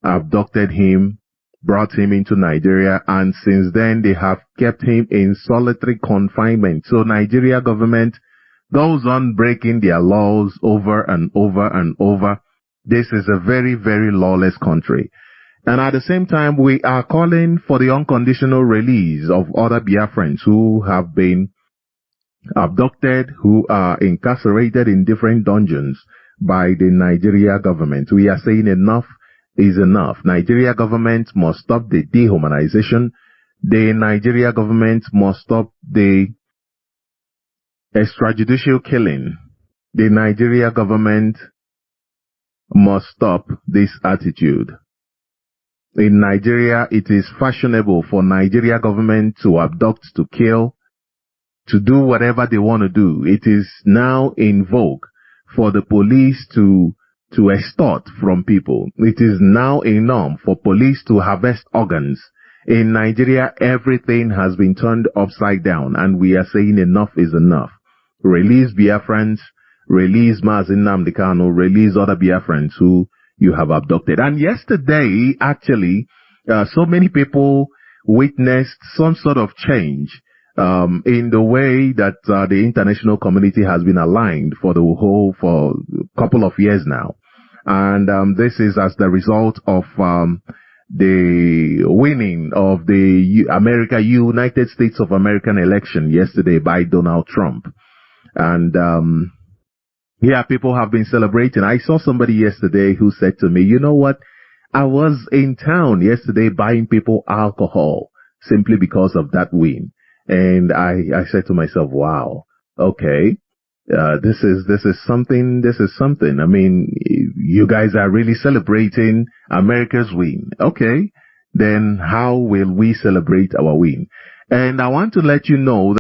abducted him, brought him into Nigeria, and since then they have kept him in solitary confinement. So Nigeria government goes on breaking their laws over and over and over. This is a very, very lawless country. And at the same time, we are calling for the unconditional release of other Biafrans who have been abducted, who are incarcerated in different dungeons by the Nigeria government. We are saying enough is enough. Nigeria government must stop the dehumanization. The Nigeria government must stop the extrajudicial killing. The Nigeria government must stop this attitude. In Nigeria, it is fashionable for Nigeria government to abduct, to kill, to do whatever they want to do. It is now in vogue for the police to extort from people. It is now a norm for police to harvest organs. In Nigeria, everything has been turned upside down, and we are saying enough is enough. Release Biafrans, release Mazi Nnamdi Kanu, release other Biafrans who you have abducted. And yesterday, actually, so many people witnessed some sort of change in the way that the international community has been aligned for a couple of years now. And this is as the result of the winning of the United States of American election yesterday by Donald Trump. And people have been celebrating. I saw somebody yesterday who said to me, you know what? I was in town yesterday buying people alcohol simply because of that win. And I said to myself, wow, okay, this is something. I mean, you guys are really celebrating America's win. Okay, then how will we celebrate our win? And I want to let you know that